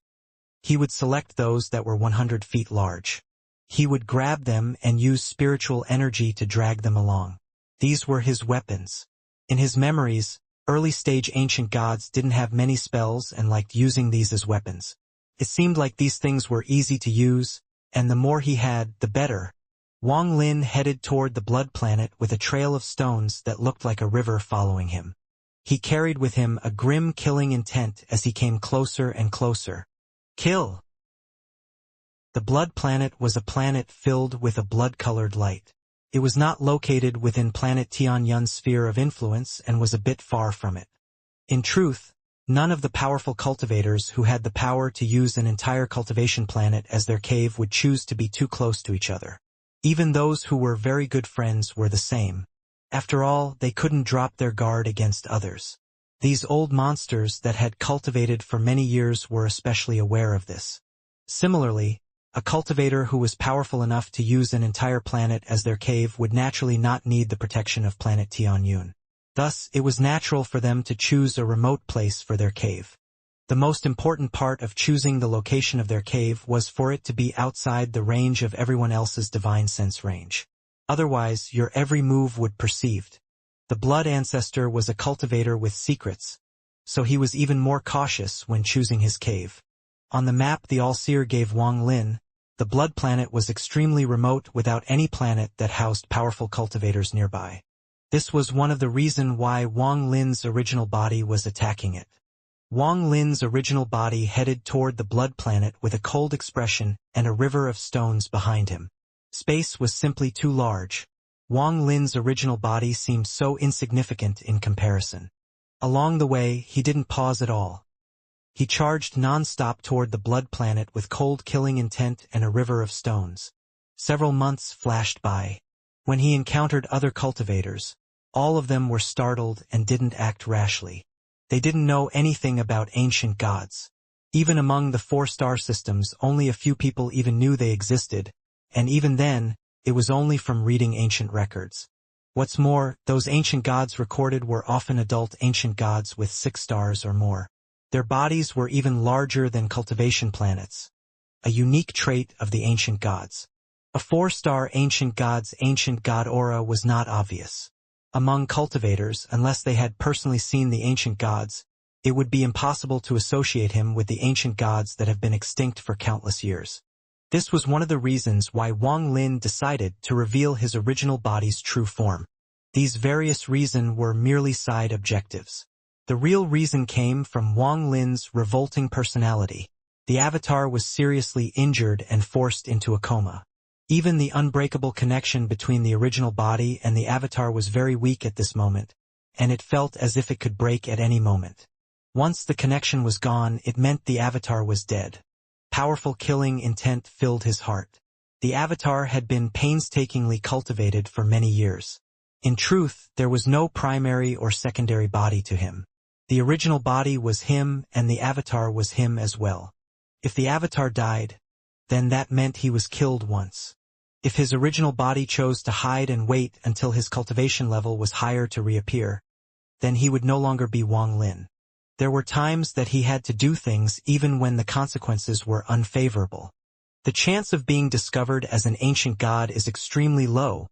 he would select those that were 100 feet large. He would grab them and use spiritual energy to drag them along. These were his weapons. In his memories, early-stage ancient gods didn't have many spells and liked using these as weapons. It seemed like these things were easy to use, and the more he had, the better. Wang Lin headed toward the blood planet with a trail of stones that looked like a river following him. He carried with him a grim killing intent as he came closer and closer. Kill! The blood planet was a planet filled with a blood-colored light. It was not located within planet Tianyun's sphere of influence and was a bit far from it. In truth, none of the powerful cultivators who had the power to use an entire cultivation planet as their cave would choose to be too close to each other. Even those who were very good friends were the same. After all, they couldn't drop their guard against others. These old monsters that had cultivated for many years were especially aware of this. Similarly, a cultivator who was powerful enough to use an entire planet as their cave would naturally not need the protection of planet Tianyun. Thus, it was natural for them to choose a remote place for their cave. The most important part of choosing the location of their cave was for it to be outside the range of everyone else's divine sense range. Otherwise, your every move would be perceived. The blood ancestor was a cultivator with secrets, so he was even more cautious when choosing his cave. On the map the All-Seer gave Wang Lin, the blood planet was extremely remote without any planet that housed powerful cultivators nearby. This was one of the reasons why Wang Lin's original body was attacking it. Wang Lin's original body headed toward the blood planet with a cold expression and a river of stones behind him. Space was simply too large. Wang Lin's original body seemed so insignificant in comparison. Along the way, he didn't pause at all. He charged non-stop toward the blood planet with cold killing intent and a river of stones. Several months flashed by. When he encountered other cultivators, all of them were startled and didn't act rashly. They didn't know anything about ancient gods. Even among the 4-star systems, only a few people even knew they existed, and even then, it was only from reading ancient records. What's more, those ancient gods recorded were often adult ancient gods with 6 stars or more. Their bodies were even larger than cultivation planets, a unique trait of the ancient gods. A 4-star ancient god's ancient god aura was not obvious. Among cultivators, unless they had personally seen the ancient gods, it would be impossible to associate him with the ancient gods that have been extinct for countless years. This was one of the reasons why Wang Lin decided to reveal his original body's true form. These various reasons were merely side objectives. The real reason came from Wang Lin's revolting personality. The avatar was seriously injured and forced into a coma. Even the unbreakable connection between the original body and the avatar was very weak at this moment, and it felt as if it could break at any moment. Once the connection was gone, it meant the avatar was dead. Powerful killing intent filled his heart. The avatar had been painstakingly cultivated for many years. In truth, there was no primary or secondary body to him. The original body was him, and the avatar was him as well. If the avatar died, then that meant he was killed once. If his original body chose to hide and wait until his cultivation level was higher to reappear, then he would no longer be Wang Lin. There were times that he had to do things even when the consequences were unfavorable. The chance of being discovered as an ancient god is extremely low,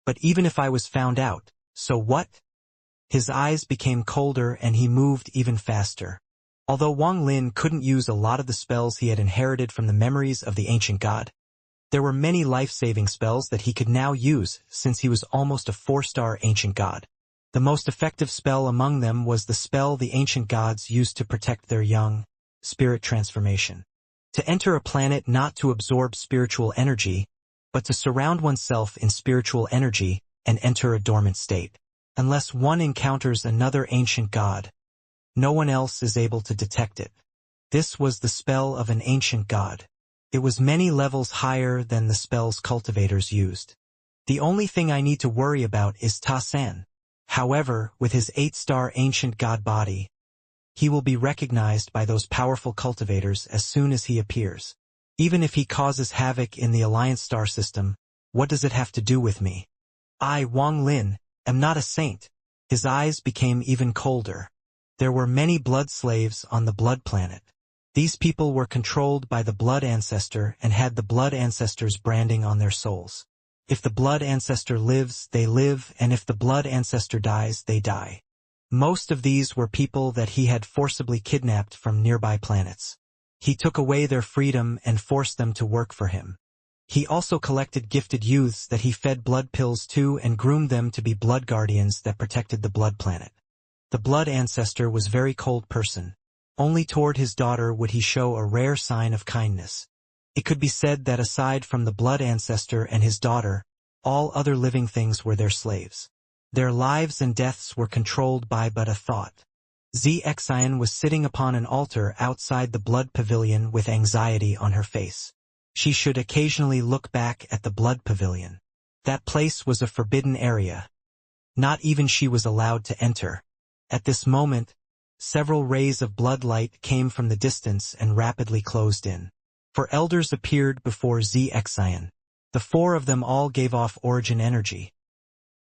but even if I was found out, so what? His eyes became colder and he moved even faster. Although Wang Lin couldn't use a lot of the spells he had inherited from the memories of the ancient god, there were many life-saving spells that he could now use since he was almost a 4-star ancient god. The most effective spell among them was the spell the ancient gods used to protect their young, spirit transformation. To enter a planet not to absorb spiritual energy, but to surround oneself in spiritual energy and enter a dormant state. Unless one encounters another ancient god, no one else is able to detect it. This was the spell of an ancient god. It was many levels higher than the spells cultivators used. The only thing I need to worry about is Ta-san. However, with his 8-star ancient god body, he will be recognized by those powerful cultivators as soon as he appears. Even if he causes havoc in the Alliance star system, what does it have to do with me? I, Wang Lin, am not a saint. His eyes became even colder. There were many blood slaves on the blood planet. These people were controlled by the blood ancestor and had the blood ancestor's branding on their souls. If the blood ancestor lives, they live, and if the blood ancestor dies, they die. Most of these were people that he had forcibly kidnapped from nearby planets. He took away their freedom and forced them to work for him. He also collected gifted youths that he fed blood pills to and groomed them to be blood guardians that protected the blood planet. The blood ancestor was a very cold person. Only toward his daughter would he show a rare sign of kindness. It could be said that aside from the blood ancestor and his daughter, all other living things were their slaves. Their lives and deaths were controlled by but a thought. Xianxia was sitting upon an altar outside the blood pavilion with anxiety on her face. She should occasionally look back at the blood pavilion. That place was a forbidden area. Not even she was allowed to enter. At this moment, several rays of blood light came from the distance and rapidly closed in. 4 elders appeared before Xianxia. The 4 of them all gave off origin energy.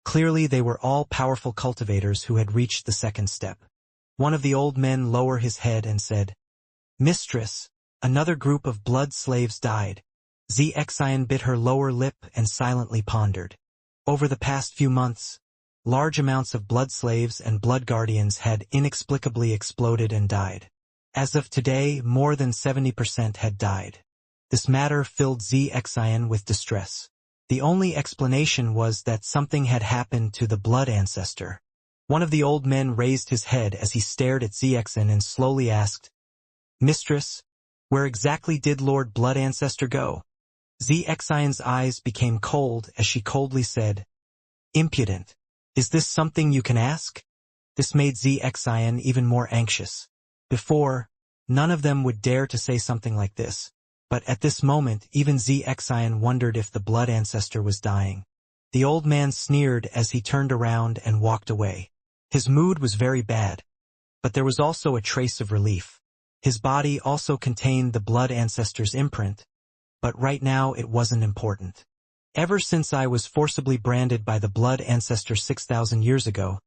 Clearly they were all powerful cultivators who had reached the second step. One of the old men lowered his head and said, "Mistress, another group of blood slaves died." Xianxia bit her lower lip and silently pondered. Over the past few months, large amounts of blood slaves and blood guardians had inexplicably exploded and died. As of today, more than 70% had died. This matter filled Xianxia with distress. The only explanation was that something had happened to the blood ancestor. One of the old men raised his head as he stared at Xianxia and slowly asked, "Mistress, where exactly did Lord Blood Ancestor go?" Xianxia's eyes became cold as she coldly said, "Impudent. Is this something you can ask?" This made Xianxia even more anxious. Before, none of them would dare to say something like this. But at this moment, even Xianxia wondered if the blood ancestor was dying. The old man sneered as he turned around and walked away. His mood was very bad. But there was also a trace of relief. His body also contained the blood ancestor's imprint. But right now it wasn't important. Ever since I was forcibly branded by the blood ancestor 6,000 years ago,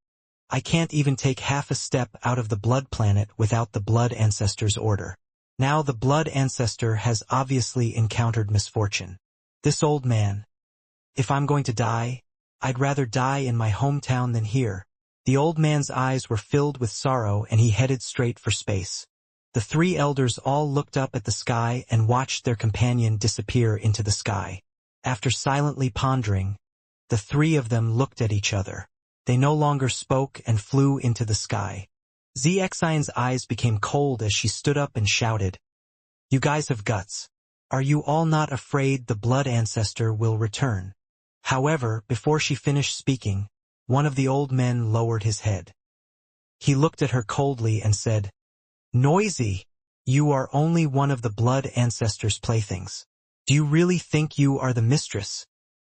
I can't even take half a step out of the blood planet without the blood ancestor's order. Now the blood ancestor has obviously encountered misfortune. This old man. If I'm going to die, I'd rather die in my hometown than here. The old man's eyes were filled with sorrow and he headed straight for space. The 3 elders all looked up at the sky and watched their companion disappear into the sky. After silently pondering, the 3 of them looked at each other. They no longer spoke and flew into the sky. Xianxia's eyes became cold as she stood up and shouted, "You guys have guts. Are you all not afraid the blood ancestor will return?" However, before she finished speaking, one of the old men lowered his head. He looked at her coldly and said, "Noisy, you are only one of the blood ancestor's playthings. Do you really think you are the mistress?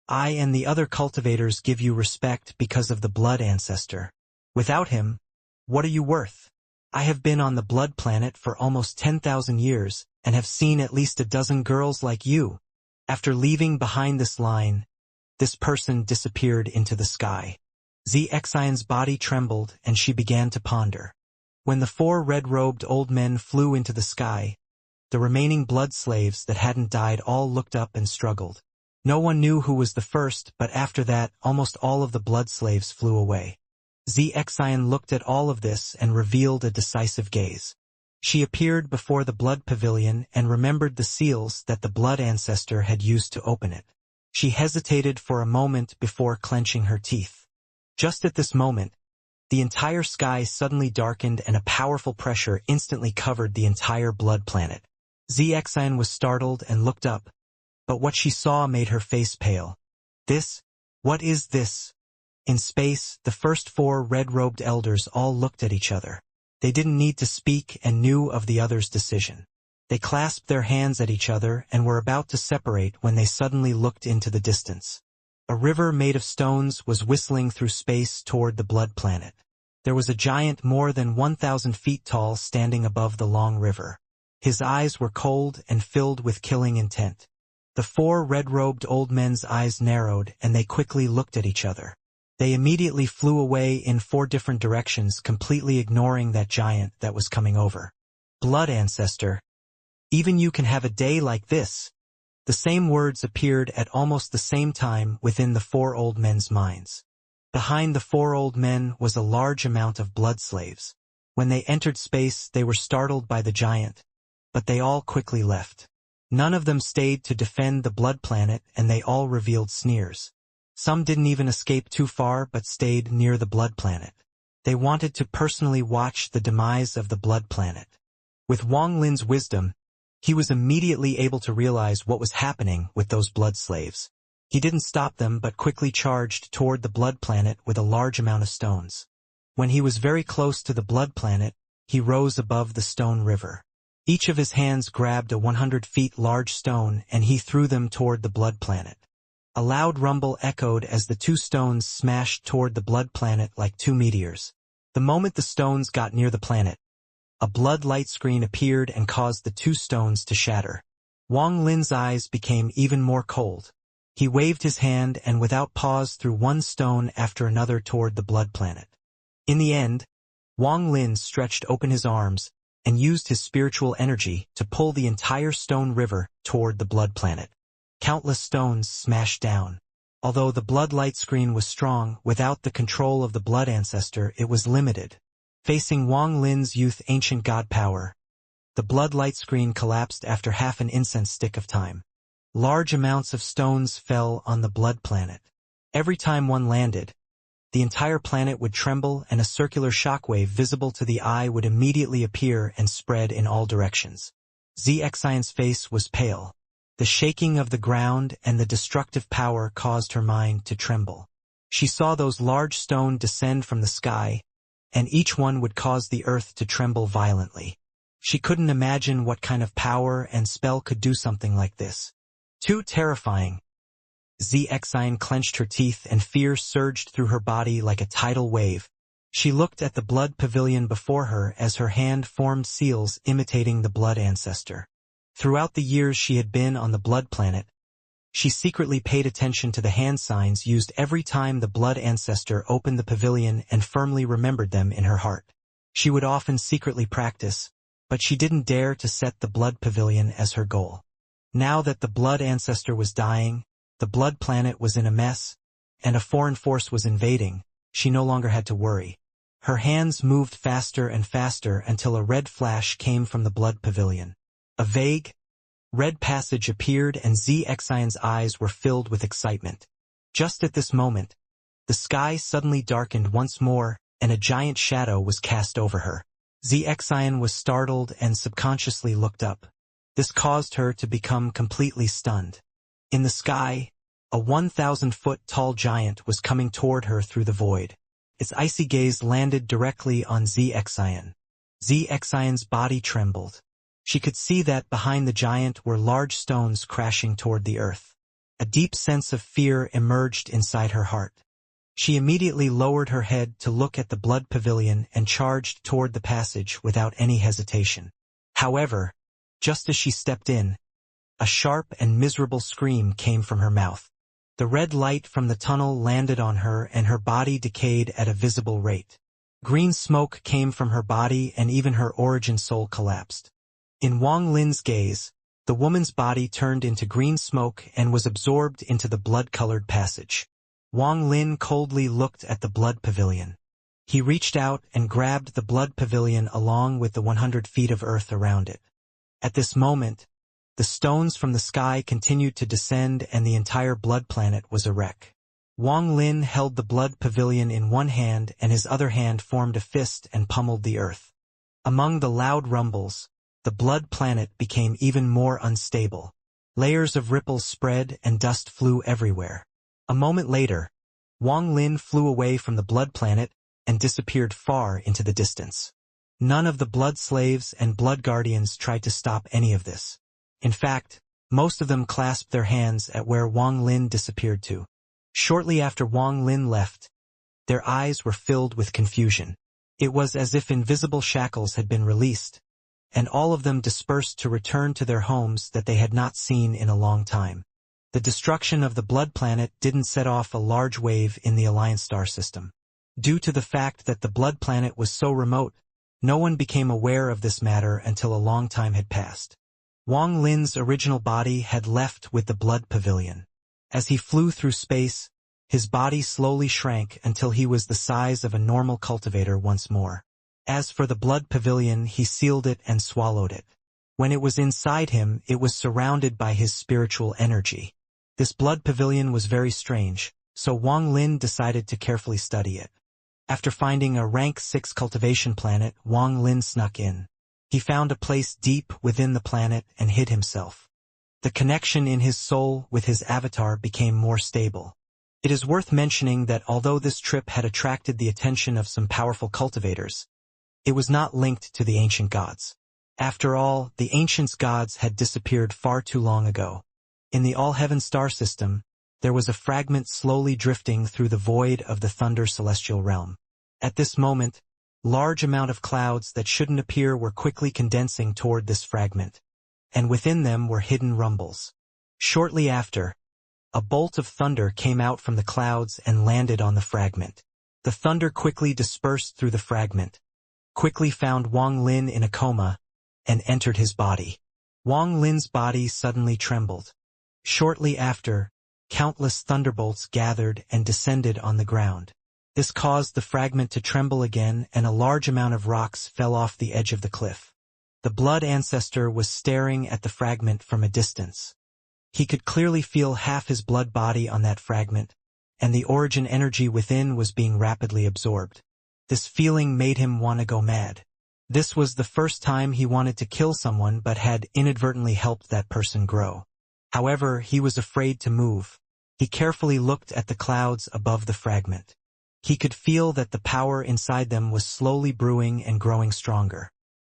I and the other cultivators give you respect because of the blood ancestor. Without him, what are you worth? I have been on the blood planet for almost 10,000 years and have seen at least a dozen girls like you." After leaving behind this line, this person disappeared into the sky. Xianxia's body trembled and she began to ponder. When the 4 red-robed old men flew into the sky, the remaining blood slaves that hadn't died all looked up and struggled. No one knew who was the first, but after that, almost all of the blood slaves flew away. Xianxia looked at all of this and revealed a decisive gaze. She appeared before the blood pavilion and remembered the seals that the blood ancestor had used to open it. She hesitated for a moment before clenching her teeth. Just at this moment, the entire sky suddenly darkened and a powerful pressure instantly covered the entire blood planet. Xianxia was startled and looked up, but what she saw made her face pale. What is this? In space, the first 4 red-robed elders all looked at each other. They didn't need to speak and knew of the other's decision. They clasped their hands at each other and were about to separate when they suddenly looked into the distance. A river made of stones was whistling through space toward the blood planet. There was a giant more than 1,000 feet tall standing above the long river. His eyes were cold and filled with killing intent. The 4 red-robed old men's eyes narrowed and they quickly looked at each other. They immediately flew away in 4 different directions, completely ignoring that giant that was coming over. Blood ancestor. Even you can have a day like this. The same words appeared at almost the same time within the 4 old men's minds. Behind the 4 old men was a large amount of blood slaves. When they entered space, they were startled by the giant, but they all quickly left. None of them stayed to defend the blood planet, and they all revealed sneers. Some didn't even escape too far but stayed near the blood planet. They wanted to personally watch the demise of the blood planet. With Wang Lin's wisdom, he was immediately able to realize what was happening with those blood slaves. He didn't stop them but quickly charged toward the blood planet with a large amount of stones. When he was very close to the blood planet, he rose above the stone river. Each of his hands grabbed a 100 feet large stone and he threw them toward the blood planet. A loud rumble echoed as the 2 stones smashed toward the blood planet like 2 meteors. The moment the stones got near the planet, a blood light screen appeared and caused the 2 stones to shatter. Wang Lin's eyes became even more cold. He waved his hand and without pause threw 1 stone after another toward the blood planet. In the end, Wang Lin stretched open his arms and used his spiritual energy to pull the entire stone river toward the blood planet. Countless stones smashed down. Although the blood light screen was strong, without the control of the blood ancestor it was limited. Facing Wang Lin's youth ancient god power, the blood light screen collapsed after half an incense stick of time. Large amounts of stones fell on the blood planet. Every time one landed, the entire planet would tremble and a circular shockwave visible to the eye would immediately appear and spread in all directions. Xianxia's face was pale. The shaking of the ground and the destructive power caused her mind to tremble. She saw those large stones descend from the sky, and each one would cause the earth to tremble violently. She couldn't imagine what kind of power and spell could do something like this. Too terrifying. Xianxia clenched her teeth and fear surged through her body like a tidal wave. She looked at the blood pavilion before her as her hand formed seals imitating the blood ancestor. Throughout the years she had been on the blood planet, she secretly paid attention to the hand signs used every time the blood ancestor opened the pavilion and firmly remembered them in her heart. She would often secretly practice, but she didn't dare to set the blood pavilion as her goal. Now that the blood ancestor was dying, the blood planet was in a mess, and a foreign force was invading, she no longer had to worry. Her hands moved faster and faster until a red flash came from the blood pavilion. A vague, red passage appeared and Xianxia's eyes were filled with excitement. Just at this moment, the sky suddenly darkened once more and a giant shadow was cast over her. Xianxia was startled and subconsciously looked up. This caused her to become completely stunned. In the sky, a 1,000-foot-tall giant was coming toward her through the void. Its icy gaze landed directly on Xianxia. Xianxia's body trembled. She could see that behind the giant were large stones crashing toward the earth. A deep sense of fear emerged inside her heart. She immediately lowered her head to look at the blood pavilion and charged toward the passage without any hesitation. However, just as she stepped in, a sharp and miserable scream came from her mouth. The red light from the tunnel landed on her and her body decayed at a visible rate. Green smoke came from her body and even her origin soul collapsed. In Wang Lin's gaze, the woman's body turned into green smoke and was absorbed into the blood-colored passage. Wang Lin coldly looked at the blood pavilion. He reached out and grabbed the blood pavilion along with the 100 feet of earth around it. At this moment, the stones from the sky continued to descend and the entire blood planet was a wreck. Wang Lin held the blood pavilion in one hand and his other hand formed a fist and pummeled the earth. Among the loud rumbles, the blood planet became even more unstable. Layers of ripples spread and dust flew everywhere. A moment later, Wang Lin flew away from the blood planet and disappeared far into the distance. None of the blood slaves and blood guardians tried to stop any of this. In fact, most of them clasped their hands at where Wang Lin disappeared to. Shortly after Wang Lin left, their eyes were filled with confusion. It was as if invisible shackles had been released, and all of them dispersed to return to their homes that they had not seen in a long time. The destruction of the blood planet didn't set off a large wave in the Alliance star system. Due to the fact that the blood planet was so remote, no one became aware of this matter until a long time had passed. Wang Lin's original body had left with the blood pavilion. As he flew through space, his body slowly shrank until he was the size of a normal cultivator once more. As for the blood pavilion, he sealed it and swallowed it. When it was inside him, it was surrounded by his spiritual energy. This blood pavilion was very strange, so Wang Lin decided to carefully study it. After finding a rank 6 cultivation planet, Wang Lin snuck in. He found a place deep within the planet and hid himself. The connection in his soul with his avatar became more stable. It is worth mentioning that although this trip had attracted the attention of some powerful cultivators, it was not linked to the ancient gods. After all, the ancient gods had disappeared far too long ago. In the all-heaven star system, there was a fragment slowly drifting through the void of the thunder celestial realm. At this moment, large amount of clouds that shouldn't appear were quickly condensing toward this fragment, and within them were hidden rumbles. Shortly after, a bolt of thunder came out from the clouds and landed on the fragment. The thunder quickly dispersed through the fragment, quickly found Wang Lin in a coma, and entered his body. Wang Lin's body suddenly trembled. Shortly after, countless thunderbolts gathered and descended on the ground. This caused the fragment to tremble again and a large amount of rocks fell off the edge of the cliff. The blood ancestor was staring at the fragment from a distance. He could clearly feel half his blood body on that fragment, and the origin energy within was being rapidly absorbed. This feeling made him want to go mad. This was the first time he wanted to kill someone but had inadvertently helped that person grow. However, he was afraid to move. He carefully looked at the clouds above the fragment. He could feel that the power inside them was slowly brewing and growing stronger.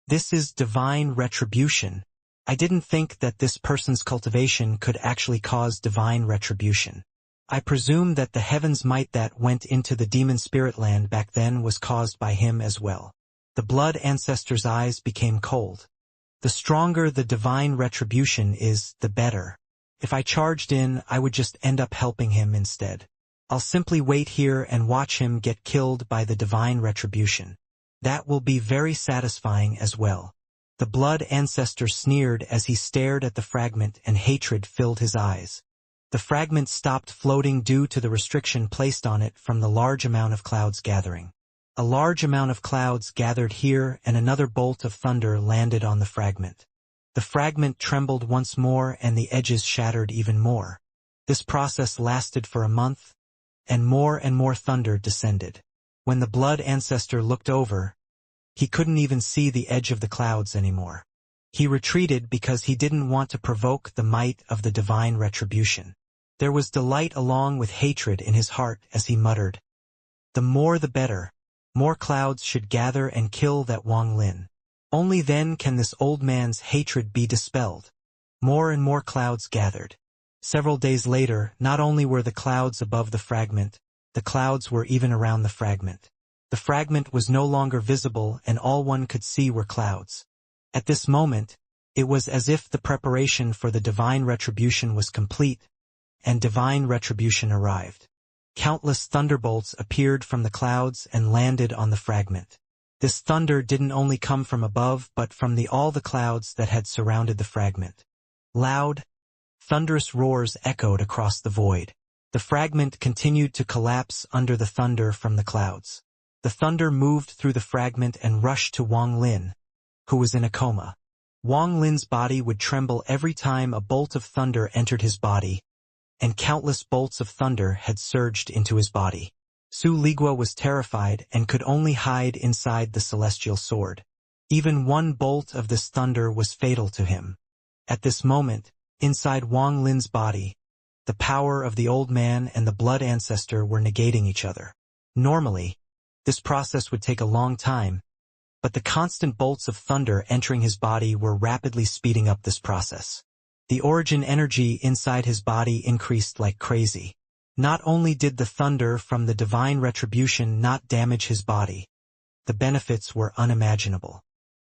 This is divine retribution. I didn't think that this person's cultivation could actually cause divine retribution. I presume that the heaven's might that went into the demon spirit land back then was caused by him as well. The blood ancestor's eyes became cold. The stronger the divine retribution is, the better. If I charged in, I would just end up helping him instead. I'll simply wait here and watch him get killed by the divine retribution. That will be very satisfying as well. The blood ancestor sneered as he stared at the fragment and hatred filled his eyes. The fragment stopped floating due to the restriction placed on it from the large amount of clouds gathering. A large amount of clouds gathered here and another bolt of thunder landed on the fragment. The fragment trembled once more and the edges shattered even more. This process lasted for a month, and more thunder descended. When the blood ancestor looked over, he couldn't even see the edge of the clouds anymore. He retreated because he didn't want to provoke the might of the divine retribution. There was delight along with hatred in his heart as he muttered, "The more the better. More clouds should gather and kill that Wang Lin. Only then can this old man's hatred be dispelled." More and more clouds gathered. Several days later, not only were the clouds above the fragment, the clouds were even around the fragment. The fragment was no longer visible and all one could see were clouds. At this moment, it was as if the preparation for the divine retribution was complete, and divine retribution arrived. Countless thunderbolts appeared from the clouds and landed on the fragment. This thunder didn't only come from above but from all the clouds that had surrounded the fragment. Loud, thunderous roars echoed across the void. The fragment continued to collapse under the thunder from the clouds. The thunder moved through the fragment and rushed to Wang Lin, who was in a coma. Wang Lin's body would tremble every time a bolt of thunder entered his body, and countless bolts of thunder had surged into his body. Su Ligua was terrified and could only hide inside the celestial sword. Even one bolt of this thunder was fatal to him. At this moment, inside Wang Lin's body, the power of the old man and the blood ancestor were negating each other. Normally, this process would take a long time, but the constant bolts of thunder entering his body were rapidly speeding up this process. The origin energy inside his body increased like crazy. Not only did the thunder from the divine retribution not damage his body, the benefits were unimaginable.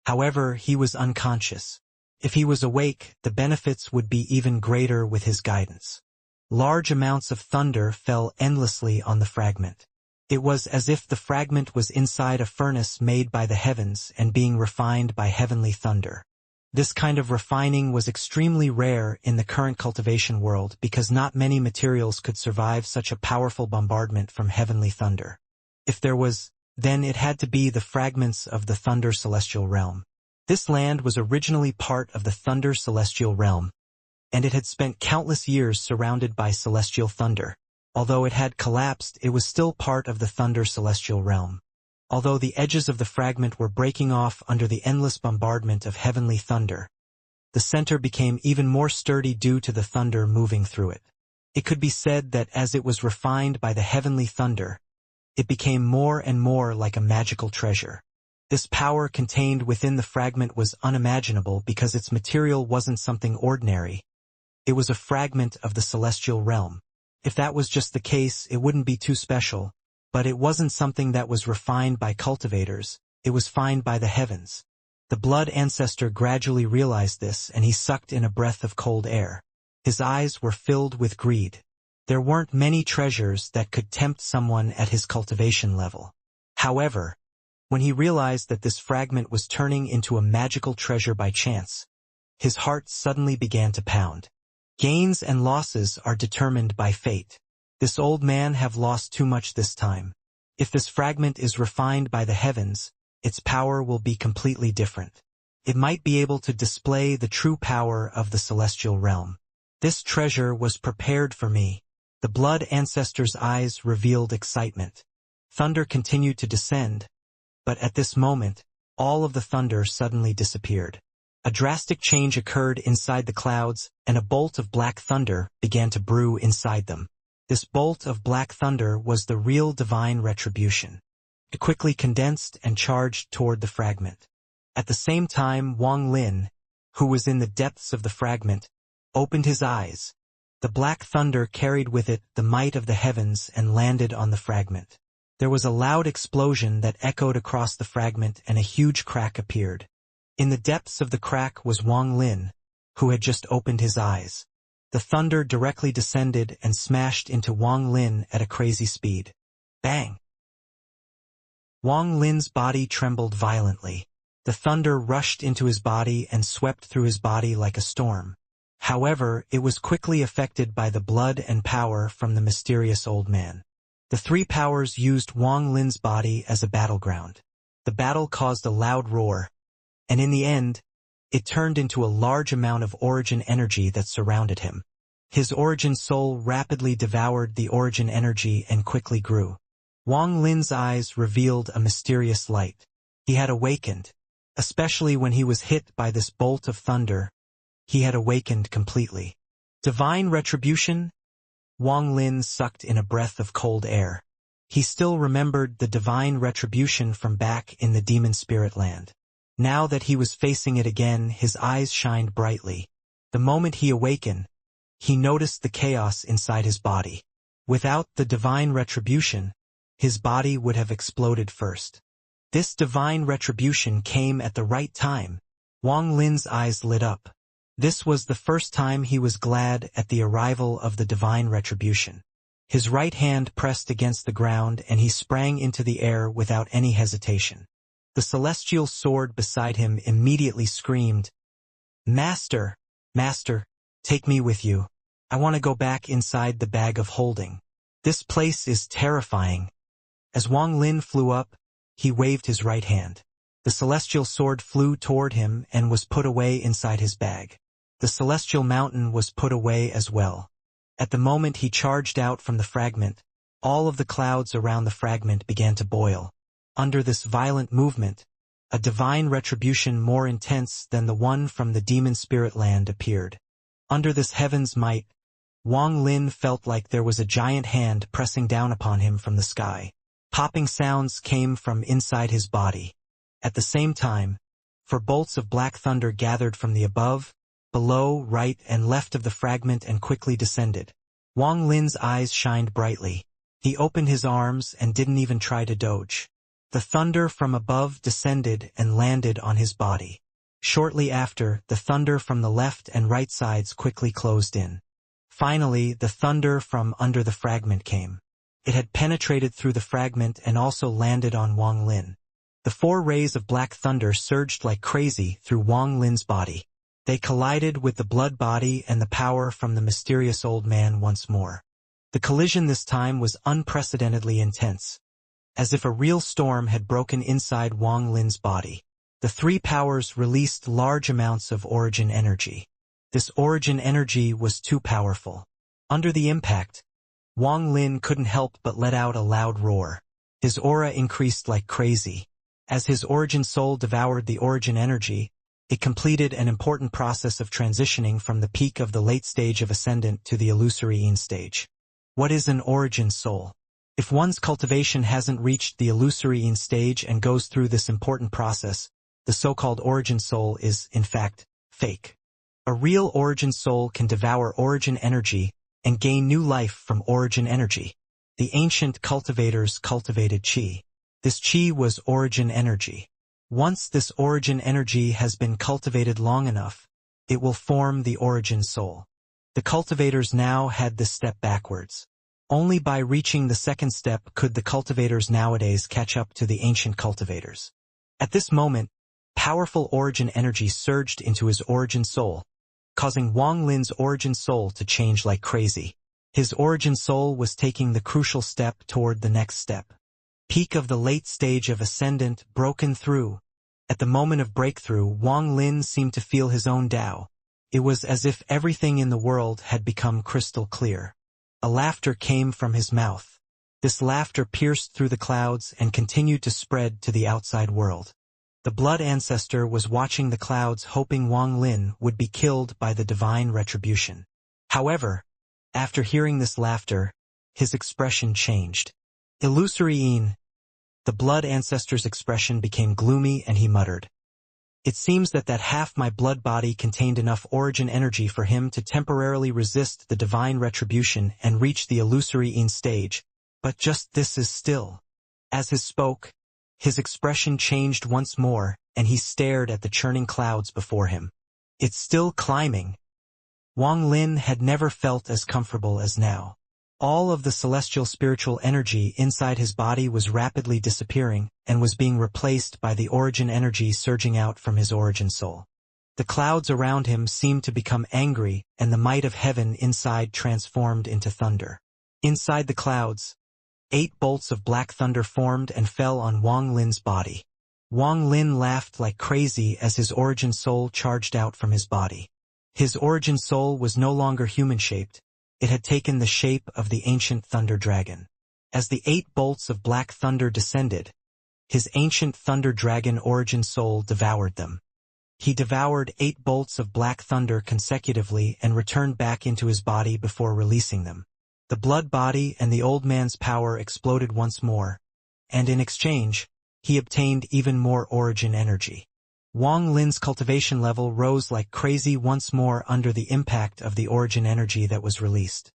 However, he was unconscious. If he was awake, the benefits would be even greater with his guidance. Large amounts of thunder fell endlessly on the fragment. It was as if the fragment was inside a furnace made by the heavens and being refined by heavenly thunder. This kind of refining was extremely rare in the current cultivation world because not many materials could survive such a powerful bombardment from heavenly thunder. If there was, then it had to be the fragments of the Thunder Celestial Realm. This land was originally part of the Thunder Celestial Realm, and it had spent countless years surrounded by celestial thunder. Although it had collapsed, it was still part of the Thunder Celestial Realm. Although the edges of the fragment were breaking off under the endless bombardment of heavenly thunder, the center became even more sturdy due to the thunder moving through it. It could be said that as it was refined by the heavenly thunder, it became more and more like a magical treasure. This power contained within the fragment was unimaginable because its material wasn't something ordinary. It was a fragment of the celestial realm. If that was just the case, it wouldn't be too special. But it wasn't something that was refined by cultivators, it was fined by the heavens. The blood ancestor gradually realized this, and he sucked in a breath of cold air. His eyes were filled with greed. There weren't many treasures that could tempt someone at his cultivation level. However, when he realized that this fragment was turning into a magical treasure by chance, his heart suddenly began to pound. Gains and losses are determined by fate. This old man have lost too much this time. If this fragment is refined by the heavens, its power will be completely different. It might be able to display the true power of the celestial realm. This treasure was prepared for me. The blood ancestor's eyes revealed excitement. Thunder continued to descend, but at this moment, all of the thunder suddenly disappeared. A drastic change occurred inside the clouds, and a bolt of black thunder began to brew inside them. This bolt of black thunder was the real divine retribution. It quickly condensed and charged toward the fragment. At the same time, Wang Lin, who was in the depths of the fragment, opened his eyes. The black thunder carried with it the might of the heavens and landed on the fragment. There was a loud explosion that echoed across the fragment, and a huge crack appeared. In the depths of the crack was Wang Lin, who had just opened his eyes. The thunder directly descended and smashed into Wang Lin at a crazy speed. Bang! Wang Lin's body trembled violently. The thunder rushed into his body and swept through his body like a storm. However, it was quickly affected by the blood and power from the mysterious old man. The three powers used Wang Lin's body as a battleground. The battle caused a loud roar, and in the end, it turned into a large amount of origin energy that surrounded him. His origin soul rapidly devoured the origin energy and quickly grew. Wang Lin's eyes revealed a mysterious light. He had awakened. Especially when he was hit by this bolt of thunder, he had awakened completely. Divine retribution? Wang Lin sucked in a breath of cold air. He still remembered the divine retribution from back in the demon spirit land. Now that he was facing it again, his eyes shined brightly. The moment he awakened, he noticed the chaos inside his body. Without the divine retribution, his body would have exploded first. This divine retribution came at the right time. Wang Lin's eyes lit up. This was the first time he was glad at the arrival of the divine retribution. His right hand pressed against the ground and he sprang into the air without any hesitation. The celestial sword beside him immediately screamed, "Master, Master, take me with you. I want to go back inside the bag of holding. This place is terrifying." As Wang Lin flew up, he waved his right hand. The celestial sword flew toward him and was put away inside his bag. The celestial mountain was put away as well. At the moment he charged out from the fragment, all of the clouds around the fragment began to boil. Under this violent movement, a divine retribution more intense than the one from the demon spirit land appeared. Under this heaven's might, Wang Lin felt like there was a giant hand pressing down upon him from the sky. Popping sounds came from inside his body. At the same time, for bolts of black thunder gathered from the above, below, right and left of the fragment and quickly descended. Wang Lin's eyes shined brightly. He opened his arms and didn't even try to dodge. The thunder from above descended and landed on his body. Shortly after, the thunder from the left and right sides quickly closed in. Finally, the thunder from under the fragment came. It had penetrated through the fragment and also landed on Wang Lin. The 4 rays of black thunder surged like crazy through Wang Lin's body. They collided with the blood body and the power from the mysterious old man once more. The collision this time was unprecedentedly intense, as if a real storm had broken inside Wang Lin's body. The 3 powers released large amounts of origin energy. This origin energy was too powerful. Under the impact, Wang Lin couldn't help but let out a loud roar. His aura increased like crazy. As his origin soul devoured the origin energy, it completed an important process of transitioning from the peak of the late stage of Ascendant to the illusory stage. What is an origin soul? If one's cultivation hasn't reached the illusory stage and goes through this important process, the so-called origin soul is, in fact, fake. A real origin soul can devour origin energy and gain new life from origin energy. The ancient cultivators cultivated qi. This qi was origin energy. Once this origin energy has been cultivated long enough, it will form the origin soul. The cultivators now had this step backwards. Only by reaching the second step could the cultivators nowadays catch up to the ancient cultivators. At this moment, powerful origin energy surged into his origin soul, causing Wang Lin's origin soul to change like crazy. His origin soul was taking the crucial step toward the next step. Peak of the late stage of Ascendant broken through. At the moment of breakthrough, Wang Lin seemed to feel his own Tao. It was as if everything in the world had become crystal clear. A laughter came from his mouth. This laughter pierced through the clouds and continued to spread to the outside world. The blood ancestor was watching the clouds, hoping Wang Lin would be killed by the divine retribution. However, after hearing this laughter, his expression changed. Illusory. The blood ancestor's expression became gloomy and he muttered. It seems that half my blood body contained enough origin energy for him to temporarily resist the divine retribution and reach the illusory stage, but just this is still. As he spoke, his expression changed once more, and he stared at the churning clouds before him. It's still climbing. Wang Lin had never felt as comfortable as now. All of the celestial spiritual energy inside his body was rapidly disappearing and was being replaced by the origin energy surging out from his origin soul. The clouds around him seemed to become angry, and the might of heaven inside transformed into thunder. Inside the clouds, 8 bolts of black thunder formed and fell on Wang Lin's body. Wang Lin laughed like crazy as his origin soul charged out from his body. His origin soul was no longer human-shaped. It had taken the shape of the ancient thunder dragon. As the 8 bolts of black thunder descended, his ancient thunder dragon origin soul devoured them. He devoured 8 bolts of black thunder consecutively and returned back into his body before releasing them. The blood body and the old man's power exploded once more, and in exchange, he obtained even more origin energy. Wang Lin's cultivation level rose like crazy once more under the impact of the origin energy that was released.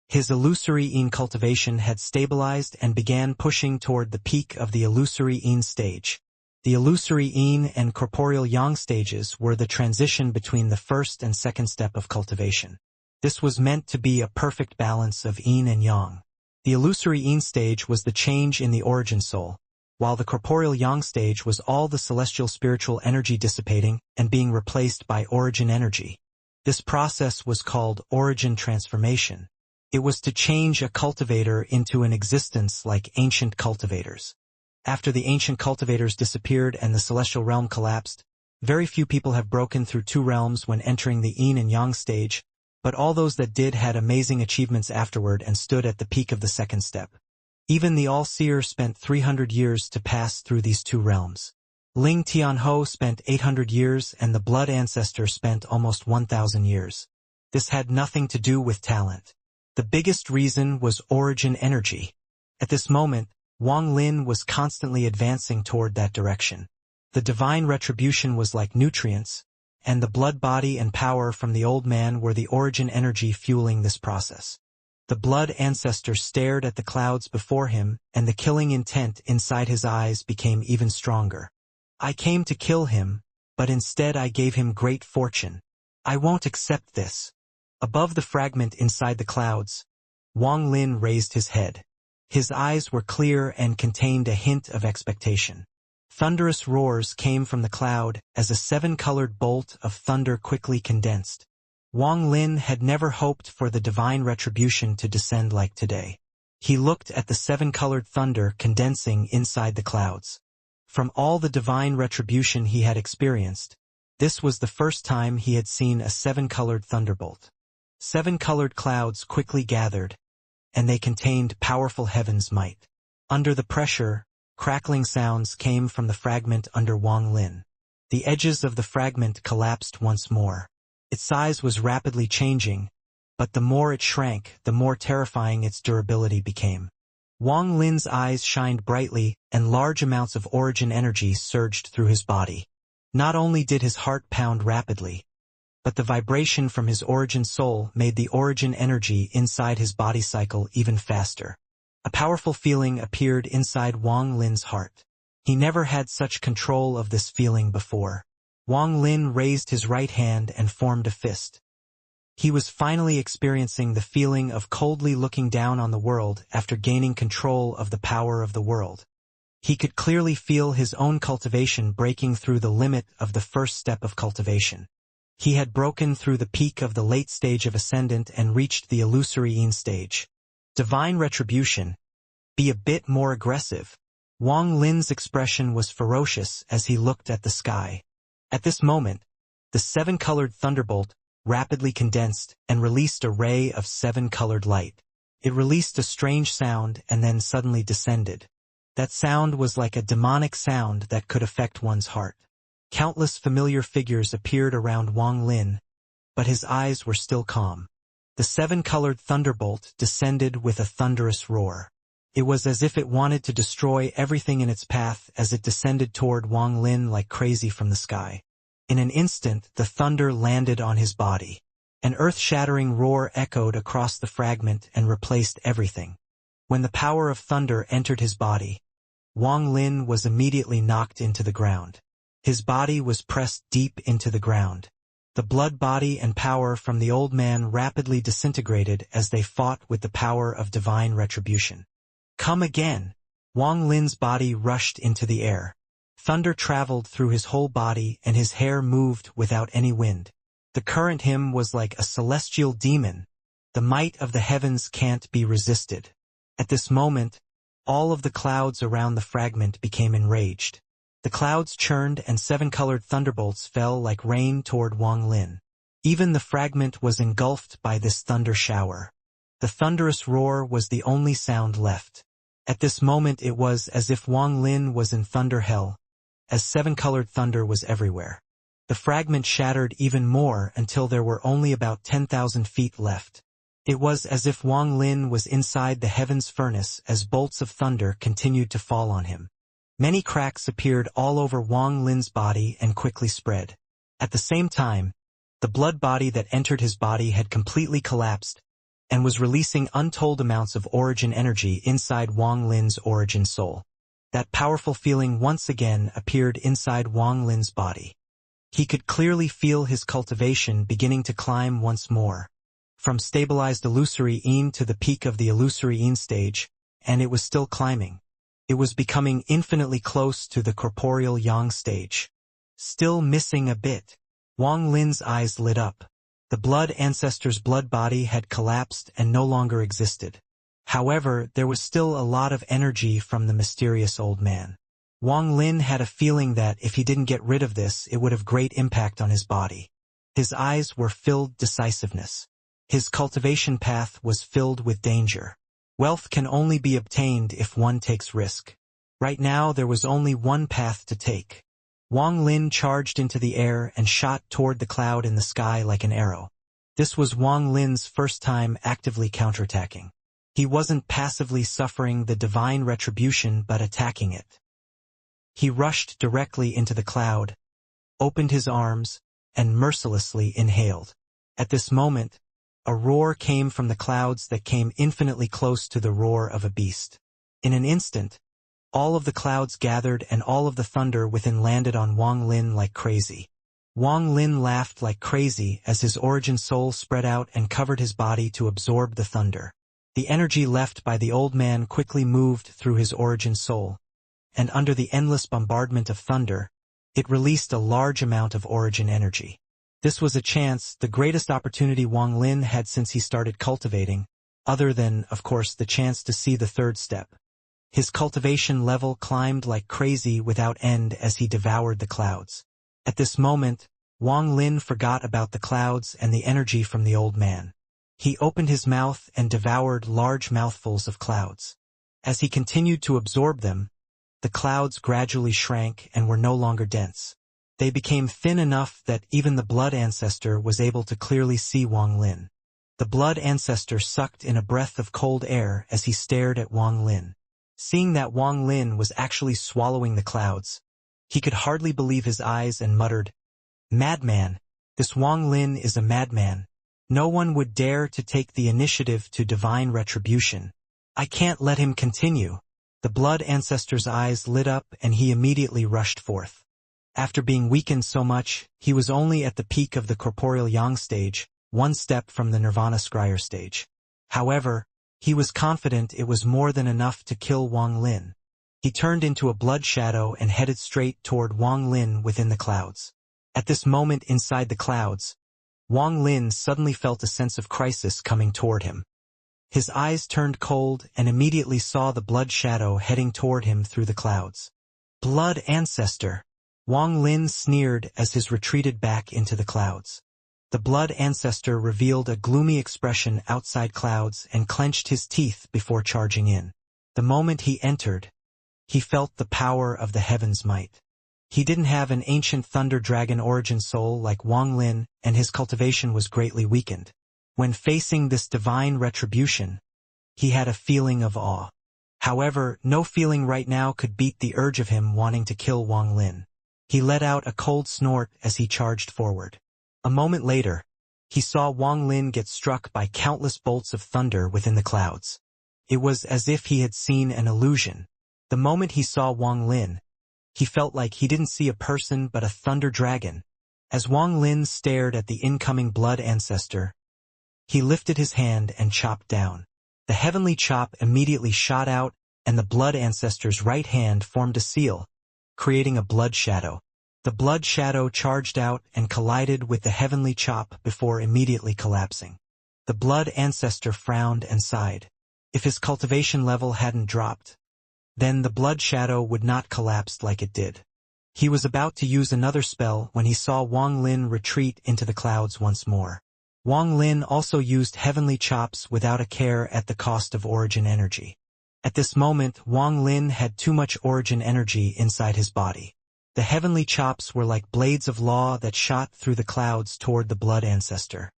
His illusory cultivation had stabilized and began pushing toward the peak of the illusory stage. The illusory and corporeal yang stages were the transition between the first and second step of cultivation. This was meant to be a perfect balance of yin and yang. The illusory stage was the change in the origin soul, while the corporeal yang stage was all the celestial spiritual energy dissipating and being replaced by origin energy. This process was called origin transformation. It was to change a cultivator into an existence like ancient cultivators. After the ancient cultivators disappeared and the celestial realm collapsed, very few people have broken through two realms when entering the yin and yang stage, but all those that did had amazing achievements afterward and stood at the peak of the second step. Even the All-Seer spent 300 years to pass through these two realms. Ling Tianhou spent 800 years and the Blood Ancestor spent almost 1,000 years. This had nothing to do with talent. The biggest reason was origin energy. At this moment, Wang Lin was constantly advancing toward that direction. The divine retribution was like nutrients, and the blood body and power from the old man were the origin energy fueling this process. The blood ancestor stared at the clouds before him, and the killing intent inside his eyes became even stronger. I came to kill him, but instead I gave him great fortune. I won't accept this. Above the fragment inside the clouds, Wang Lin raised his head. His eyes were clear and contained a hint of expectation. Thunderous roars came from the cloud as a seven-colored bolt of thunder quickly condensed. Wang Lin had never hoped for the divine retribution to descend like today. He looked at the seven-colored thunder condensing inside the clouds. From all the divine retribution he had experienced, this was the first time he had seen a seven-colored thunderbolt. Seven-colored clouds quickly gathered, and they contained powerful heaven's might. Under the pressure, crackling sounds came from the fragment under Wang Lin. The edges of the fragment collapsed once more. Its size was rapidly changing, but the more it shrank, the more terrifying its durability became. Wang Lin's eyes shined brightly, and large amounts of origin energy surged through his body. Not only did his heart pound rapidly, but the vibration from his origin soul made the origin energy inside his body cycle even faster. A powerful feeling appeared inside Wang Lin's heart. He never had such control of this feeling before. Wang Lin raised his right hand and formed a fist. He was finally experiencing the feeling of coldly looking down on the world after gaining control of the power of the world. He could clearly feel his own cultivation breaking through the limit of the first step of cultivation. He had broken through the peak of the late stage of Ascendant and reached the illusory yin stage. Divine retribution. Be a bit more aggressive. Wang Lin's expression was ferocious as he looked at the sky. At this moment, the seven-colored thunderbolt rapidly condensed and released a ray of seven-colored light. It released a strange sound and then suddenly descended. That sound was like a demonic sound that could affect one's heart. Countless familiar figures appeared around Wang Lin, but his eyes were still calm. The seven-colored thunderbolt descended with a thunderous roar. It was as if it wanted to destroy everything in its path as it descended toward Wang Lin like crazy from the sky. In an instant, the thunder landed on his body. An earth-shattering roar echoed across the fragment and replaced everything. When the power of thunder entered his body, Wang Lin was immediately knocked into the ground. His body was pressed deep into the ground. The blood body and power from the old man rapidly disintegrated as they fought with the power of divine retribution. Come again! Wang Lin's body rushed into the air. Thunder traveled through his whole body and his hair moved without any wind. The current him was like a celestial demon. The might of the heavens can't be resisted. At this moment, all of the clouds around the fragment became enraged. The clouds churned and seven-colored thunderbolts fell like rain toward Wang Lin. Even the fragment was engulfed by this thunder shower. The thunderous roar was the only sound left. At this moment it was as if Wang Lin was in thunder hell, as seven-colored thunder was everywhere. The fragment shattered even more until there were only about 10,000 feet left. It was as if Wang Lin was inside the heaven's furnace as bolts of thunder continued to fall on him. Many cracks appeared all over Wang Lin's body and quickly spread. At the same time, the blood body that entered his body had completely collapsed and was releasing untold amounts of origin energy inside Wang Lin's origin soul. That powerful feeling once again appeared inside Wang Lin's body. He could clearly feel his cultivation beginning to climb once more. From stabilized illusory yin to the peak of the illusory yin stage, and it was still climbing. It was becoming infinitely close to the corporeal yang stage. Still missing a bit. Wang Lin's eyes lit up. The blood ancestor's blood body had collapsed and no longer existed. However, there was still a lot of energy from the mysterious old man. Wang Lin had a feeling that if he didn't get rid of this, it would have great impact on his body. His eyes were filled decisiveness. His cultivation path was filled with danger. Wealth can only be obtained if one takes risk. Right now there was only one path to take. Wang Lin charged into the air and shot toward the cloud in the sky like an arrow. This was Wang Lin's first time actively counterattacking. He wasn't passively suffering the divine retribution but attacking it. He rushed directly into the cloud, opened his arms, and mercilessly inhaled. At this moment, a roar came from the clouds that came infinitely close to the roar of a beast. In an instant, all of the clouds gathered and all of the thunder within landed on Wang Lin like crazy. Wang Lin laughed like crazy as his origin soul spread out and covered his body to absorb the thunder. The energy left by the old man quickly moved through his origin soul, and under the endless bombardment of thunder, it released a large amount of origin energy. This was a chance, the greatest opportunity Wang Lin had since he started cultivating, other than, of course, the chance to see the third step. His cultivation level climbed like crazy without end as he devoured the clouds. At this moment, Wang Lin forgot about the clouds and the energy from the old man. He opened his mouth and devoured large mouthfuls of clouds. As he continued to absorb them, the clouds gradually shrank and were no longer dense. They became thin enough that even the blood ancestor was able to clearly see Wang Lin. The blood ancestor sucked in a breath of cold air as he stared at Wang Lin. Seeing that Wang Lin was actually swallowing the clouds, he could hardly believe his eyes and muttered, "Madman! This Wang Lin is a madman. No one would dare to take the initiative to divine retribution. I can't let him continue." The blood ancestor's eyes lit up and he immediately rushed forth. After being weakened so much, he was only at the peak of the corporeal yang stage, one step from the nirvana scryer stage. However, he was confident it was more than enough to kill Wang Lin. He turned into a blood shadow and headed straight toward Wang Lin within the clouds. At this moment inside the clouds, Wang Lin suddenly felt a sense of crisis coming toward him. His eyes turned cold and immediately saw the blood shadow heading toward him through the clouds. "Blood ancestor!" Wang Lin sneered as he retreated back into the clouds. The blood ancestor revealed a gloomy expression outside clouds and clenched his teeth before charging in. The moment he entered, he felt the power of the heaven's might. He didn't have an ancient thunder dragon origin soul like Wang Lin, and his cultivation was greatly weakened. When facing this divine retribution, he had a feeling of awe. However, no feeling right now could beat the urge of him wanting to kill Wang Lin. He let out a cold snort as he charged forward. A moment later, he saw Wang Lin get struck by countless bolts of thunder within the clouds. It was as if he had seen an illusion. The moment he saw Wang Lin, he felt like he didn't see a person but a thunder dragon. As Wang Lin stared at the incoming blood ancestor, he lifted his hand and chopped down. The heavenly chop immediately shot out, and the blood ancestor's right hand formed a seal, creating a blood shadow. The blood shadow charged out and collided with the heavenly chop before immediately collapsing. The blood ancestor frowned and sighed. If his cultivation level hadn't dropped, then the blood shadow would not collapse like it did. He was about to use another spell when he saw Wang Lin retreat into the clouds once more. Wang Lin also used heavenly chops without a care at the cost of origin energy. At this moment, Wang Lin had too much origin energy inside his body. The heavenly chops were like blades of law that shot through the clouds toward the blood ancestor.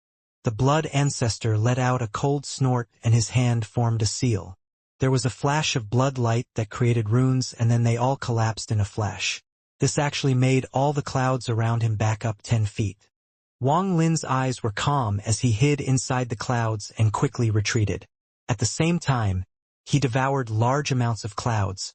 The blood ancestor let out a cold snort and his hand formed a seal. There was a flash of blood light that created runes and then they all collapsed in a flash. This actually made all the clouds around him back up 10 feet. Wang Lin's eyes were calm as he hid inside the clouds and quickly retreated. At the same time, he devoured large amounts of clouds,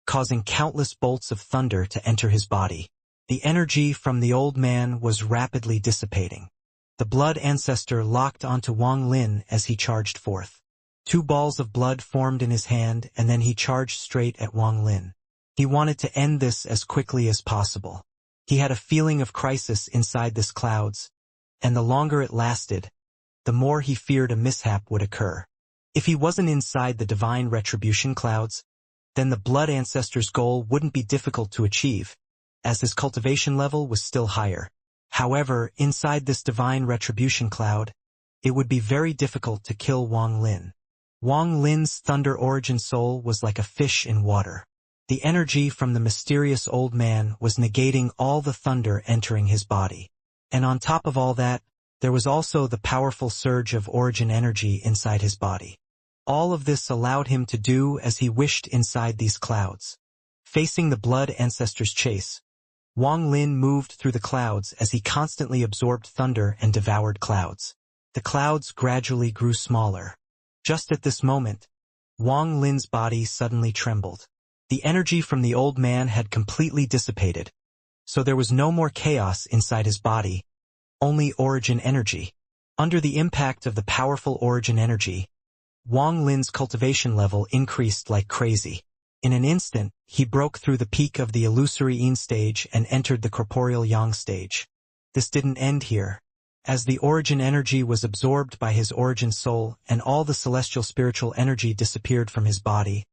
causing countless bolts of thunder to enter his body. The energy from the old man was rapidly dissipating. The blood ancestor locked onto Wang Lin as he charged forth. 2 balls of blood formed in his hand and then he charged straight at Wang Lin. He wanted to end this as quickly as possible. He had a feeling of crisis inside this clouds, and the longer it lasted, the more he feared a mishap would occur. If he wasn't inside the divine retribution clouds, then the blood ancestor's goal wouldn't be difficult to achieve, as his cultivation level was still higher. However, inside this divine retribution cloud, it would be very difficult to kill Wang Lin. Wang Lin's thunder origin soul was like a fish in water. The energy from the mysterious old man was negating all the thunder entering his body. And on top of all that, there was also the powerful surge of origin energy inside his body. All of this allowed him to do as he wished inside these clouds. Facing the blood ancestor's chase, Wang Lin moved through the clouds as he constantly absorbed thunder and devoured clouds. The clouds gradually grew smaller. Just at this moment, Wang Lin's body suddenly trembled. The energy from the old man had completely dissipated, so there was no more chaos inside his body, only origin energy. Under the impact of the powerful origin energy, Wang Lin's cultivation level increased like crazy. In an instant, he broke through the peak of the illusory Yin stage and entered the corporeal Yang stage. This didn't end here. As the origin energy was absorbed by his origin soul and all the celestial spiritual energy disappeared from his body,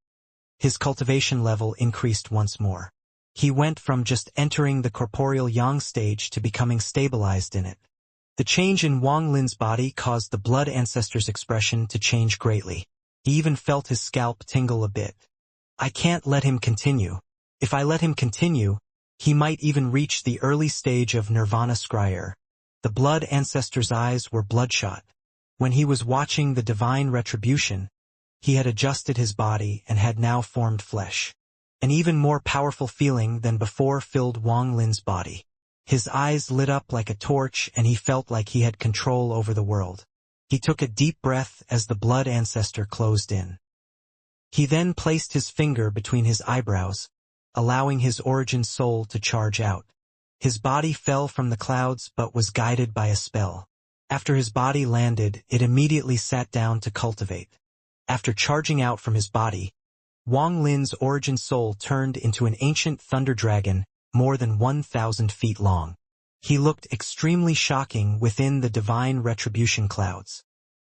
his cultivation level increased once more. He went from just entering the corporeal Yang stage to becoming stabilized in it. The change in Wang Lin's body caused the blood ancestor's expression to change greatly. He even felt his scalp tingle a bit. I can't let him continue. If I let him continue, he might even reach the early stage of nirvana scryer. The blood ancestor's eyes were bloodshot. When he was watching the divine retribution, he had adjusted his body and had now formed flesh. An even more powerful feeling than before filled Wang Lin's body. His eyes lit up like a torch and he felt like he had control over the world. He took a deep breath as the blood ancestor closed in. He then placed his finger between his eyebrows, allowing his origin soul to charge out. His body fell from the clouds but was guided by a spell. After his body landed, it immediately sat down to cultivate. After charging out from his body, Wang Lin's origin soul turned into an ancient thunder dragon, more than 1,000 feet long. He looked extremely shocking within the divine retribution clouds.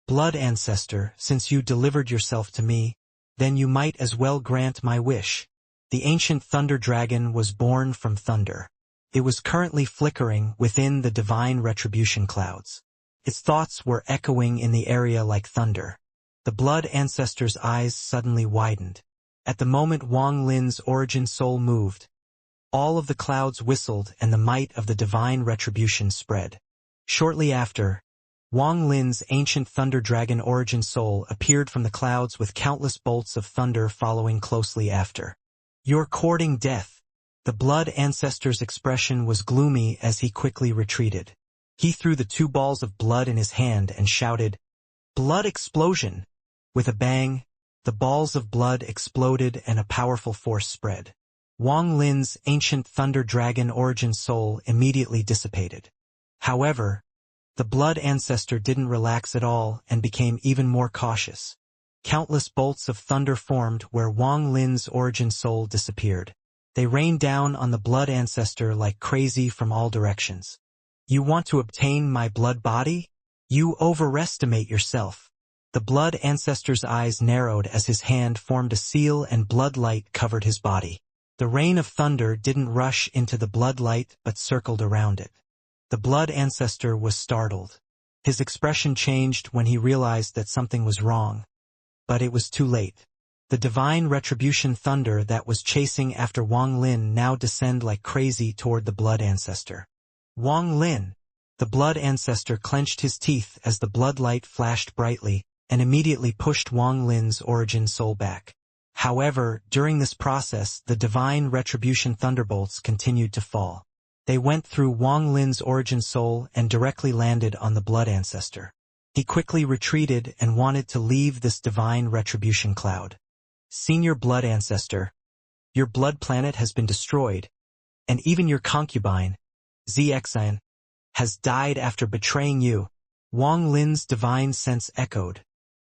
Blood ancestor, since you delivered yourself to me, then you might as well grant my wish. The ancient thunder dragon was born from thunder. It was currently flickering within the divine retribution clouds. Its thoughts were echoing in the area like thunder. The blood ancestor's eyes suddenly widened. At the moment Wang Lin's origin soul moved, all of the clouds whistled and the might of the divine retribution spread. Shortly after, Wang Lin's ancient thunder dragon origin soul appeared from the clouds with countless bolts of thunder following closely after. You're courting death. The blood ancestor's expression was gloomy as he quickly retreated. He threw the 2 balls of blood in his hand and shouted, "Blood explosion!" With a bang, the balls of blood exploded and a powerful force spread. Wang Lin's ancient thunder dragon origin soul immediately dissipated. However, the blood ancestor didn't relax at all and became even more cautious. Countless bolts of thunder formed where Wang Lin's origin soul disappeared. They rained down on the blood ancestor like crazy from all directions. You want to obtain my blood body? You overestimate yourself. The blood ancestor's eyes narrowed as his hand formed a seal and blood light covered his body. The rain of thunder didn't rush into the blood light but circled around it. The blood ancestor was startled. His expression changed when he realized that something was wrong. But it was too late. The divine retribution thunder that was chasing after Wang Lin now descended like crazy toward the blood ancestor. Wang Lin! The blood ancestor clenched his teeth as the blood light flashed brightly and immediately pushed Wang Lin's origin soul back. However, during this process, the divine retribution thunderbolts continued to fall. They went through Wang Lin's origin soul and directly landed on the blood ancestor. He quickly retreated and wanted to leave this divine retribution cloud. Senior blood ancestor, your blood planet has been destroyed, and even your concubine, Xianxia, has died after betraying you. Wang Lin's divine sense echoed,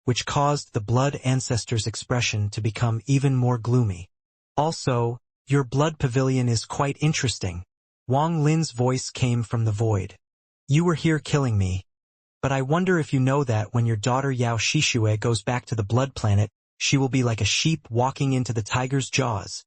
which caused the blood ancestor's expression to become even more gloomy. Also, your blood pavilion is quite interesting. Wang Lin's voice came from the void. You were here killing me, But I wonder if you know that when your daughter Yao Shishue goes back to the blood planet, she will be like a sheep walking into the tiger's jaws.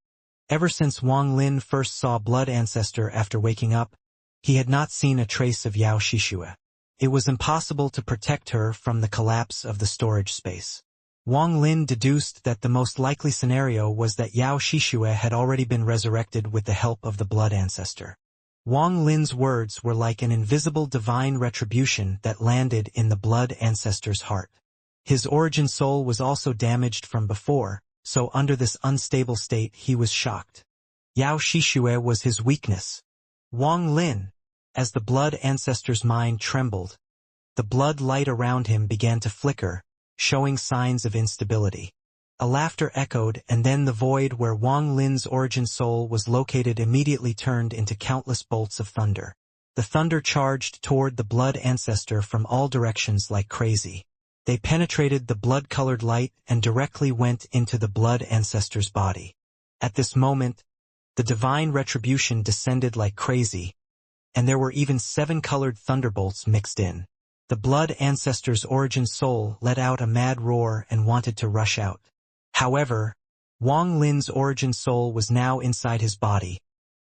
Ever since Wang Lin first saw Blood Ancestor after waking up, he had not seen a trace of Yao Shishue. It was impossible to protect her from the collapse of the storage space. Wang Lin deduced that the most likely scenario was that Yao Shishue had already been resurrected with the help of the Blood Ancestor. Wang Lin's words were like an invisible divine retribution that landed in the Blood Ancestor's heart. His origin soul was also damaged from before, so under this unstable state he was shocked. Yao Shishue was his weakness. Wang Lin. As the Blood Ancestor's mind trembled, the blood light around him began to flicker, showing signs of instability. A laughter echoed, and then the void where Wang Lin's origin soul was located immediately turned into countless bolts of thunder. The thunder charged toward the Blood Ancestor from all directions like crazy. They penetrated the blood-colored light and directly went into the Blood Ancestor's body. At this moment, the divine retribution descended like crazy, and there were even 7 colored thunderbolts mixed in. The Blood Ancestor's origin soul let out a mad roar and wanted to rush out. However, Wang Lin's origin soul was now inside his body,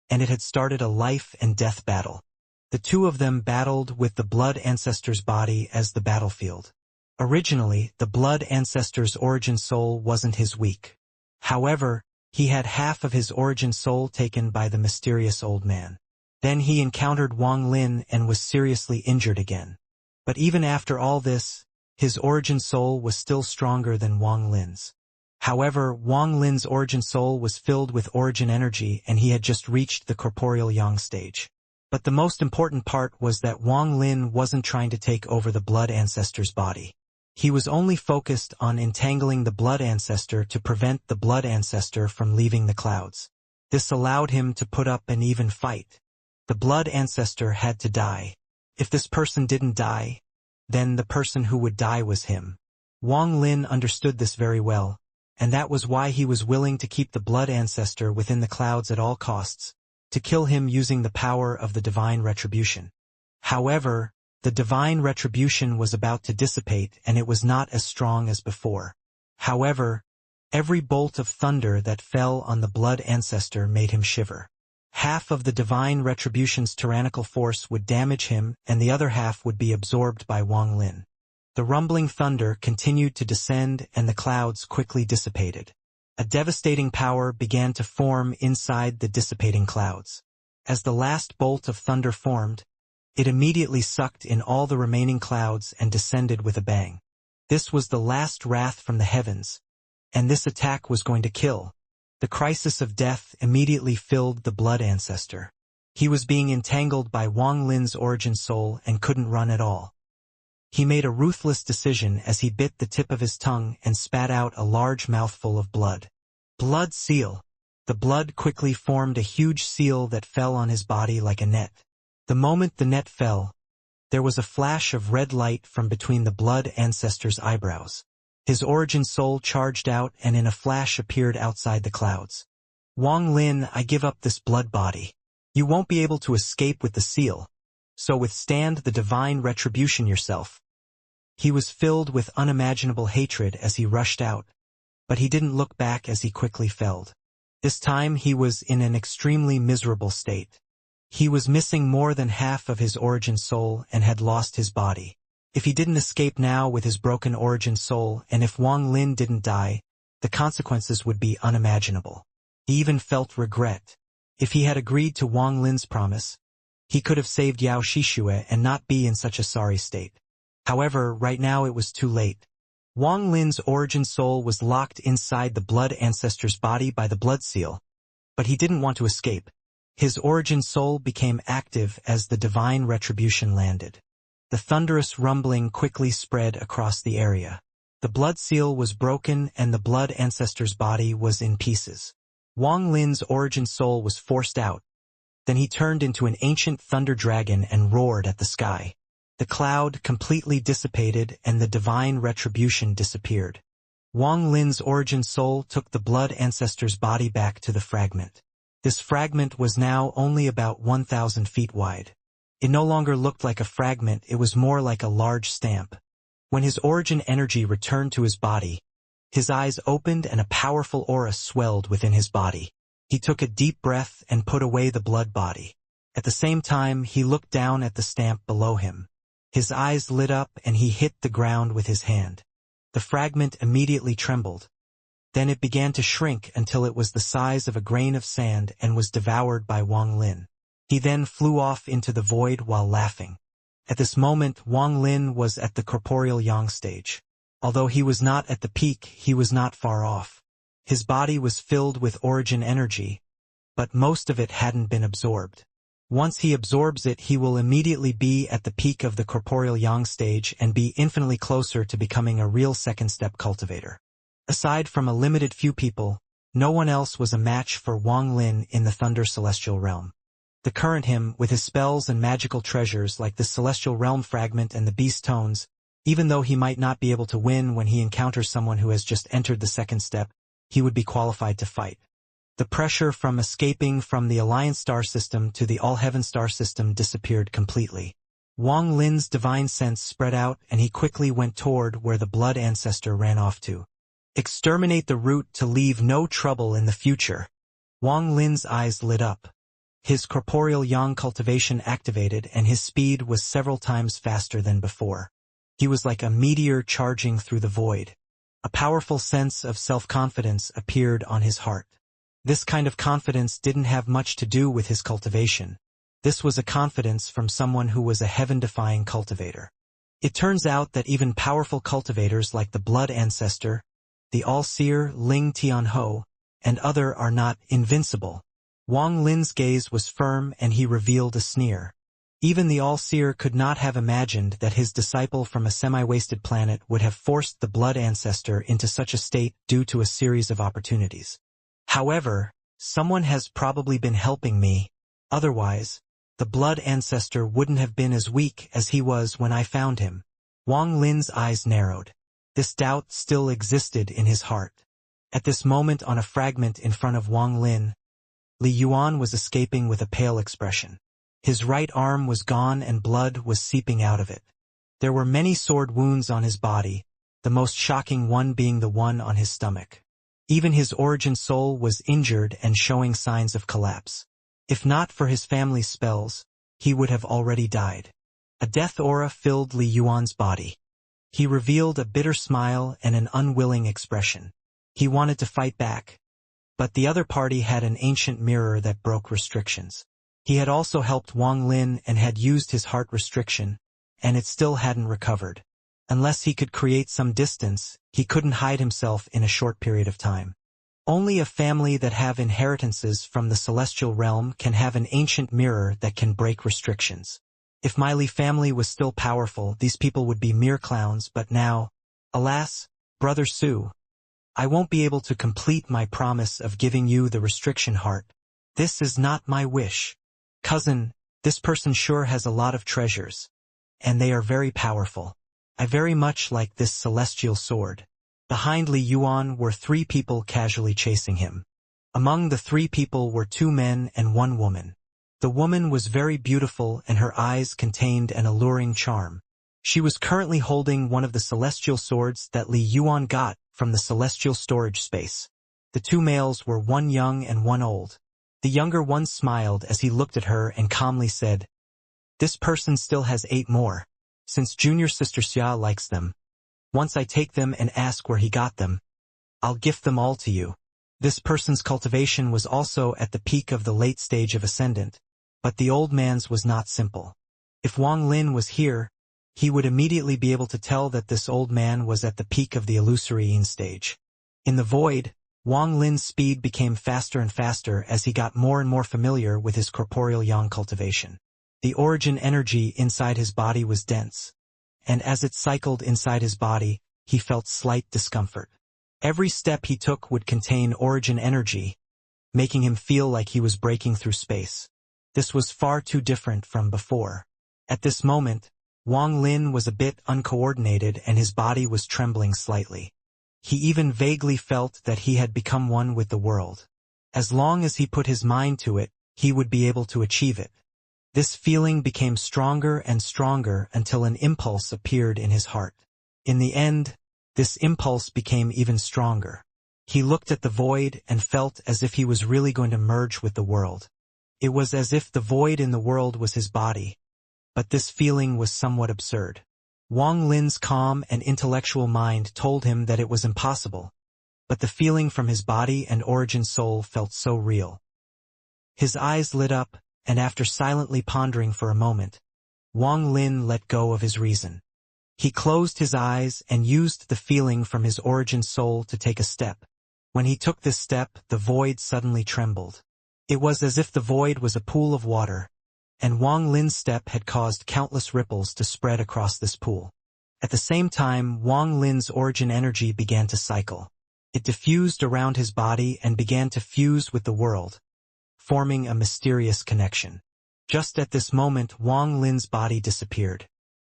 and it had started a life and death battle. The two of them battled with the Blood Ancestor's body as the battlefield. Originally, the Blood Ancestor's origin soul wasn't his weak. However, he had half of his origin soul taken by the mysterious old man. Then he encountered Wang Lin and was seriously injured again. But even after all this, his origin soul was still stronger than Wang Lin's. However, Wang Lin's origin soul was filled with origin energy and he had just reached the corporeal yang stage. But the most important part was that Wang Lin wasn't trying to take over the Blood Ancestor's body. He was only focused on entangling the Blood Ancestor to prevent the Blood Ancestor from leaving the clouds. This allowed him to put up an even fight. The Blood Ancestor had to die. If this person didn't die, then the person who would die was him. Wang Lin understood this very well, and that was why he was willing to keep the Blood Ancestor within the clouds at all costs, to kill him using the power of the divine retribution. However, the divine retribution was about to dissipate and it was not as strong as before. However, every bolt of thunder that fell on the Blood Ancestor made him shiver. Half of the divine retribution's tyrannical force would damage him and the other half would be absorbed by Wang Lin. The rumbling thunder continued to descend and the clouds quickly dissipated. A devastating power began to form inside the dissipating clouds. As the last bolt of thunder formed, it immediately sucked in all the remaining clouds and descended with a bang. This was the last wrath from the heavens, and this attack was going to kill. The crisis of death immediately filled the Blood Ancestor. He was being entangled by Wang Lin's origin soul and couldn't run at all. He made a ruthless decision as he bit the tip of his tongue and spat out a large mouthful of blood. Blood seal. The blood quickly formed a huge seal that fell on his body like a net. The moment the net fell, there was a flash of red light from between the Blood Ancestor's eyebrows. His origin soul charged out and in a flash appeared outside the clouds. Wang Lin, I give up this blood body. You won't be able to escape with the seal, so withstand the divine retribution yourself. He was filled with unimaginable hatred as he rushed out, but he didn't look back as he quickly felled. This time he was in an extremely miserable state. He was missing more than half of his origin soul and had lost his body. If he didn't escape now with his broken origin soul and if Wang Lin didn't die, the consequences would be unimaginable. He even felt regret. If he had agreed to Wang Lin's promise, he could have saved Yao Shishue and not be in such a sorry state. However, right now it was too late. Wang Lin's origin soul was locked inside the Blood Ancestor's body by the blood seal, but he didn't want to escape. His origin soul became active as the divine retribution landed. The thunderous rumbling quickly spread across the area. The blood seal was broken and the Blood Ancestor's body was in pieces. Wang Lin's origin soul was forced out. Then he turned into an ancient thunder dragon and roared at the sky. The cloud completely dissipated and the divine retribution disappeared. Wang Lin's origin soul took the Blood Ancestor's body back to the fragment. This fragment was now only about 1,000 feet wide. It no longer looked like a fragment, it was more like a large stamp. When his origin energy returned to his body, his eyes opened and a powerful aura swelled within his body. He took a deep breath and put away the blood body. At the same time, he looked down at the stamp below him. His eyes lit up and he hit the ground with his hand. The fragment immediately trembled. Then it began to shrink until it was the size of a grain of sand and was devoured by Wang Lin. He then flew off into the void while laughing. At this moment, Wang Lin was at the corporeal yang stage. Although he was not at the peak, he was not far off. His body was filled with origin energy, but most of it hadn't been absorbed. Once he absorbs it, he will immediately be at the peak of the corporeal yang stage and be infinitely closer to becoming a real second-step cultivator. Aside from a limited few people, no one else was a match for Wang Lin in the Thunder Celestial Realm. The current him, with his spells and magical treasures like the Celestial Realm Fragment and the Beast Tones, even though he might not be able to win when he encounters someone who has just entered the second step, he would be qualified to fight. The pressure from escaping from the Alliance star system to the All-Heaven star system disappeared completely. Wang Lin's divine sense spread out and he quickly went toward where the blood ancestor ran off to. Exterminate the root to leave no trouble in the future. Wang Lin's eyes lit up. His corporeal yang cultivation activated and his speed was several times faster than before. He was like a meteor charging through the void. A powerful sense of self-confidence appeared on his heart. This kind of confidence didn't have much to do with his cultivation. This was a confidence from someone who was a heaven-defying cultivator. It turns out that even powerful cultivators like the Blood Ancestor, the All-Seer Ling Tianho, and other are not invincible. Wang Lin's gaze was firm and he revealed a sneer. Even the All-Seer could not have imagined that his disciple from a semi-wasted planet would have forced the Blood Ancestor into such a state due to a series of opportunities. However, someone has probably been helping me. Otherwise, the Blood Ancestor wouldn't have been as weak as he was when I found him. Wang Lin's eyes narrowed. This doubt still existed in his heart. At this moment on a fragment in front of Wang Lin, Li Yuan was escaping with a pale expression. His right arm was gone and blood was seeping out of it. There were many sword wounds on his body, the most shocking one being the one on his stomach. Even his origin soul was injured and showing signs of collapse. If not for his family's spells, he would have already died. A death aura filled Li Yuan's body. He revealed a bitter smile and an unwilling expression. He wanted to fight back. But the other party had an ancient mirror that broke restrictions. He had also helped Wang Lin and had used his heart restriction, and it still hadn't recovered. Unless he could create some distance, he couldn't hide himself in a short period of time. Only a family that have inheritances from the celestial realm can have an ancient mirror that can break restrictions. If my Li family was still powerful, these people would be mere clowns, but now, alas, Brother Su, I won't be able to complete my promise of giving you the restriction heart. This is not my wish. Cousin, this person sure has a lot of treasures, and they are very powerful. I very much like this celestial sword. Behind Li Yuan were 3 people casually chasing him. Among the 3 people were 2 men and 1 woman. The woman was very beautiful and her eyes contained an alluring charm. She was currently holding one of the celestial swords that Li Yuan got from the celestial storage space. The 2 males were 1 young and 1 old. The younger one smiled as he looked at her and calmly said, "This person still has 8 more. Since junior sister Xia likes them. Once I take them and ask where he got them, I'll gift them all to you." This person's cultivation was also at the peak of the late stage of Ascendant, but the old man's was not simple. If Wang Lin was here, he would immediately be able to tell that this old man was at the peak of the illusory stage. In the void, Wang Lin's speed became faster and faster as he got more and more familiar with his corporeal yang cultivation. The origin energy inside his body was dense, and as it cycled inside his body, he felt slight discomfort. Every step he took would contain origin energy, making him feel like he was breaking through space. This was far too different from before. At this moment, Wang Lin was a bit uncoordinated and his body was trembling slightly. He even vaguely felt that he had become one with the world. As long as he put his mind to it, he would be able to achieve it. This feeling became stronger and stronger until an impulse appeared in his heart. In the end, this impulse became even stronger. He looked at the void and felt as if he was really going to merge with the world. It was as if the void in the world was his body, but this feeling was somewhat absurd. Wang Lin's calm and intellectual mind told him that it was impossible, but the feeling from his body and origin soul felt so real. His eyes lit up, and after silently pondering for a moment, Wang Lin let go of his reason. He closed his eyes and used the feeling from his origin soul to take a step. When he took this step, the void suddenly trembled. It was as if the void was a pool of water, and Wang Lin's step had caused countless ripples to spread across this pool. At the same time, Wang Lin's origin energy began to cycle. It diffused around his body and began to fuse with the world, forming a mysterious connection. Just at this moment, Wang Lin's body disappeared.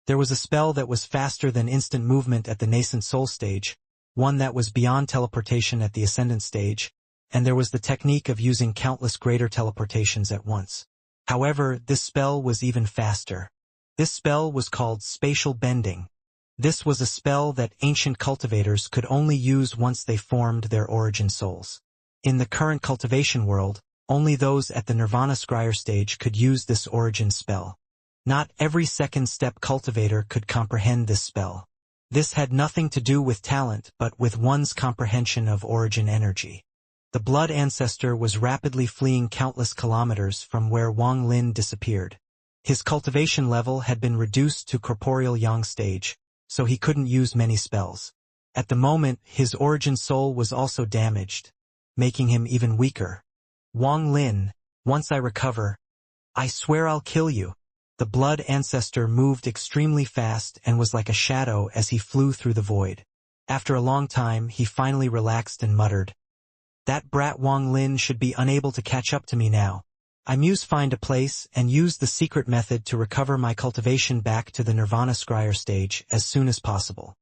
There was a spell that was faster than instant movement at the nascent soul stage, one that was beyond teleportation at the ascendant stage, and there was the technique of using countless greater teleportations at once. However, this spell was even faster. This spell was called spatial bending. This was a spell that ancient cultivators could only use once they formed their origin souls. In the current cultivation world, only those at the Nirvana Scryer stage could use this origin spell. Not every second step cultivator could comprehend this spell. This had nothing to do with talent but with one's comprehension of origin energy. The blood ancestor was rapidly fleeing countless kilometers from where Wang Lin disappeared. His cultivation level had been reduced to corporeal yang stage, so he couldn't use many spells. At the moment, his origin soul was also damaged, making him even weaker. Wang Lin, once I recover, I swear I'll kill you. The blood ancestor moved extremely fast and was like a shadow as he flew through the void. After a long time, he finally relaxed and muttered, "That brat Wang Lin should be unable to catch up to me now. I must find a place and use the secret method to recover my cultivation back to the Nirvana Scryer stage as soon as possible."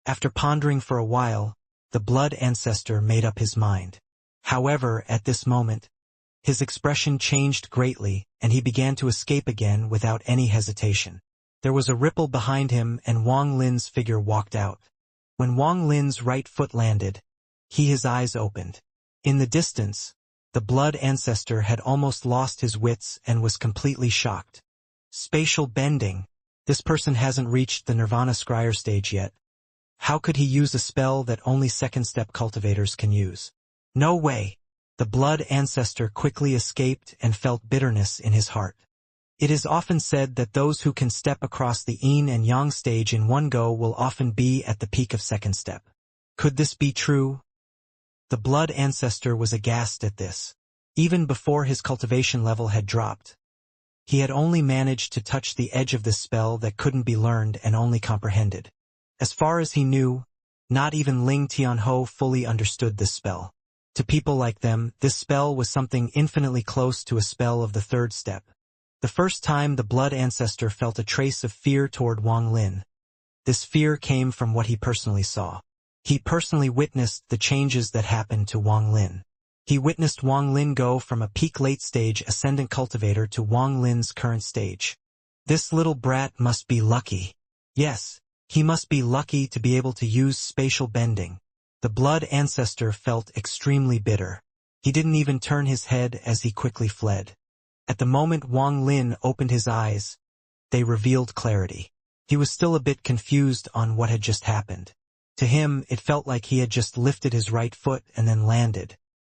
After pondering for a while, the blood ancestor made up his mind. However, at this moment, his expression changed greatly, and he began to escape again without any hesitation. There was a ripple behind him and Wang Lin's figure walked out. When Wang Lin's right foot landed, his eyes opened. In the distance, the blood ancestor had almost lost his wits and was completely shocked. Spatial bending. This person hasn't reached the Nirvana Scryer stage yet. How could he use a spell that only second-step cultivators can use? No way. The blood ancestor quickly escaped and felt bitterness in his heart. It is often said that those who can step across the yin and yang stage in one go will often be at the peak of second step. Could this be true? The blood ancestor was aghast at this. Even before his cultivation level had dropped, he had only managed to touch the edge of this spell that couldn't be learned and only comprehended. As far as he knew, not even Ling Tianhou fully understood this spell. To people like them, this spell was something infinitely close to a spell of the third step. The first time the blood ancestor felt a trace of fear toward Wang Lin. This fear came from what he personally saw. He personally witnessed the changes that happened to Wang Lin. He witnessed Wang Lin go from a peak late-stage ascendant cultivator to Wang Lin's current stage. This little brat must be lucky. Yes, he must be lucky to be able to use spatial bending. The blood ancestor felt extremely bitter. He didn't even turn his head as he quickly fled. At the moment Wang Lin opened his eyes, they revealed clarity. He was still a bit confused on what had just happened. To him, it felt like he had just lifted his right foot and then landed.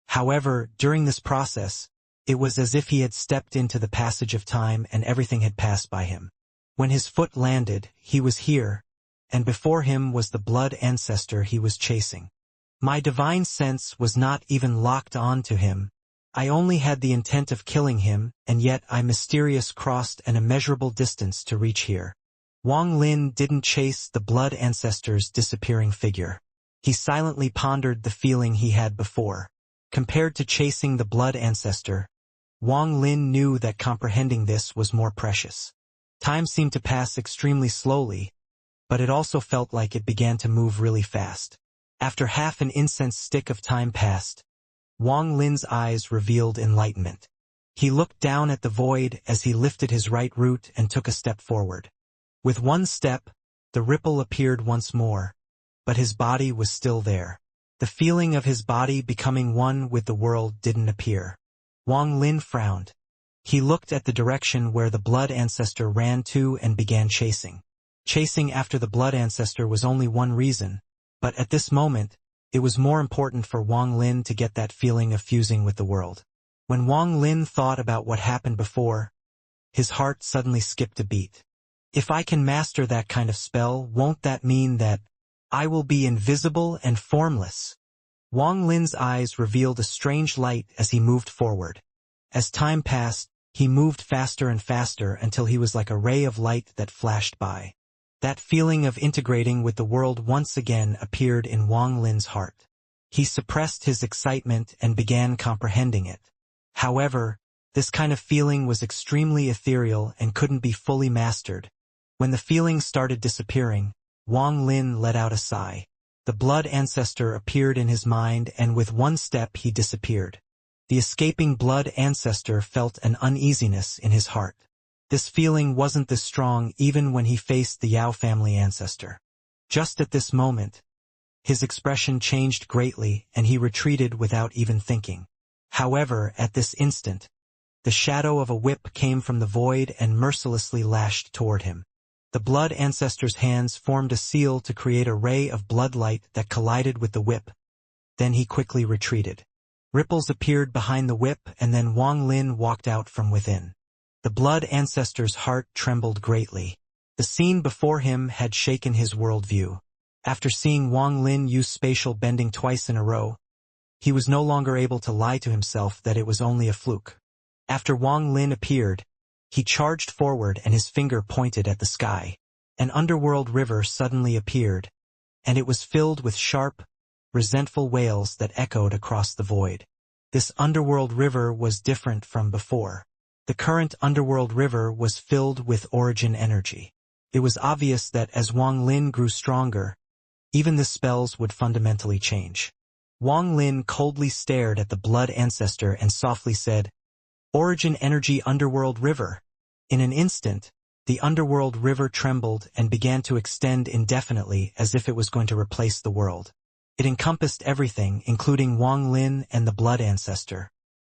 However, during this process, it was as if he had stepped into the passage of time and everything had passed by him. When his foot landed, he was here, and before him was the blood ancestor he was chasing. My divine sense was not even locked on to him. I only had the intent of killing him, and yet I mysterious crossed an immeasurable distance to reach here. Wang Lin didn't chase the blood ancestor's disappearing figure. He silently pondered the feeling he had before. Compared to chasing the blood ancestor, Wang Lin knew that comprehending this was more precious. Time seemed to pass extremely slowly, but it also felt like it began to move really fast. After half an incense stick of time passed, Wang Lin's eyes revealed enlightenment. He looked down at the void as he lifted his right root and took a step forward. With one step, the ripple appeared once more, but his body was still there. The feeling of his body becoming one with the world didn't appear. Wang Lin frowned. He looked at the direction where the blood ancestor ran to and began chasing. Chasing after the blood ancestor was only one reason, but at this moment, it was more important for Wang Lin to get that feeling of fusing with the world. When Wang Lin thought about what happened before, his heart suddenly skipped a beat. If I can master that kind of spell, won't that mean that I will be invisible and formless? Wang Lin's eyes revealed a strange light as he moved forward. As time passed, he moved faster and faster until he was like a ray of light that flashed by. That feeling of integrating with the world once again appeared in Wang Lin's heart. He suppressed his excitement and began comprehending it. However, this kind of feeling was extremely ethereal and couldn't be fully mastered. When the feeling started disappearing, Wang Lin let out a sigh. The blood ancestor appeared in his mind, and with one step he disappeared. The escaping blood ancestor felt an uneasiness in his heart. This feeling wasn't this strong even when he faced the Yao family ancestor. Just at this moment, his expression changed greatly and he retreated without even thinking. However, at this instant, the shadow of a whip came from the void and mercilessly lashed toward him. The blood ancestor's hands formed a seal to create a ray of blood light that collided with the whip. Then he quickly retreated. Ripples appeared behind the whip, and then Wang Lin walked out from within. The blood ancestor's heart trembled greatly. The scene before him had shaken his worldview. After seeing Wang Lin use spatial bending twice in a row, he was no longer able to lie to himself that it was only a fluke. After Wang Lin appeared, he charged forward and his finger pointed at the sky. An underworld river suddenly appeared, and it was filled with sharp, resentful wails that echoed across the void. This underworld river was different from before. The current underworld river was filled with origin energy. It was obvious that as Wang Lin grew stronger, even the spells would fundamentally change. Wang Lin coldly stared at the blood ancestor and softly said, "Origin energy underworld river." In an instant, the underworld river trembled and began to extend indefinitely as if it was going to replace the world. It encompassed everything, including Wang Lin and the blood ancestor.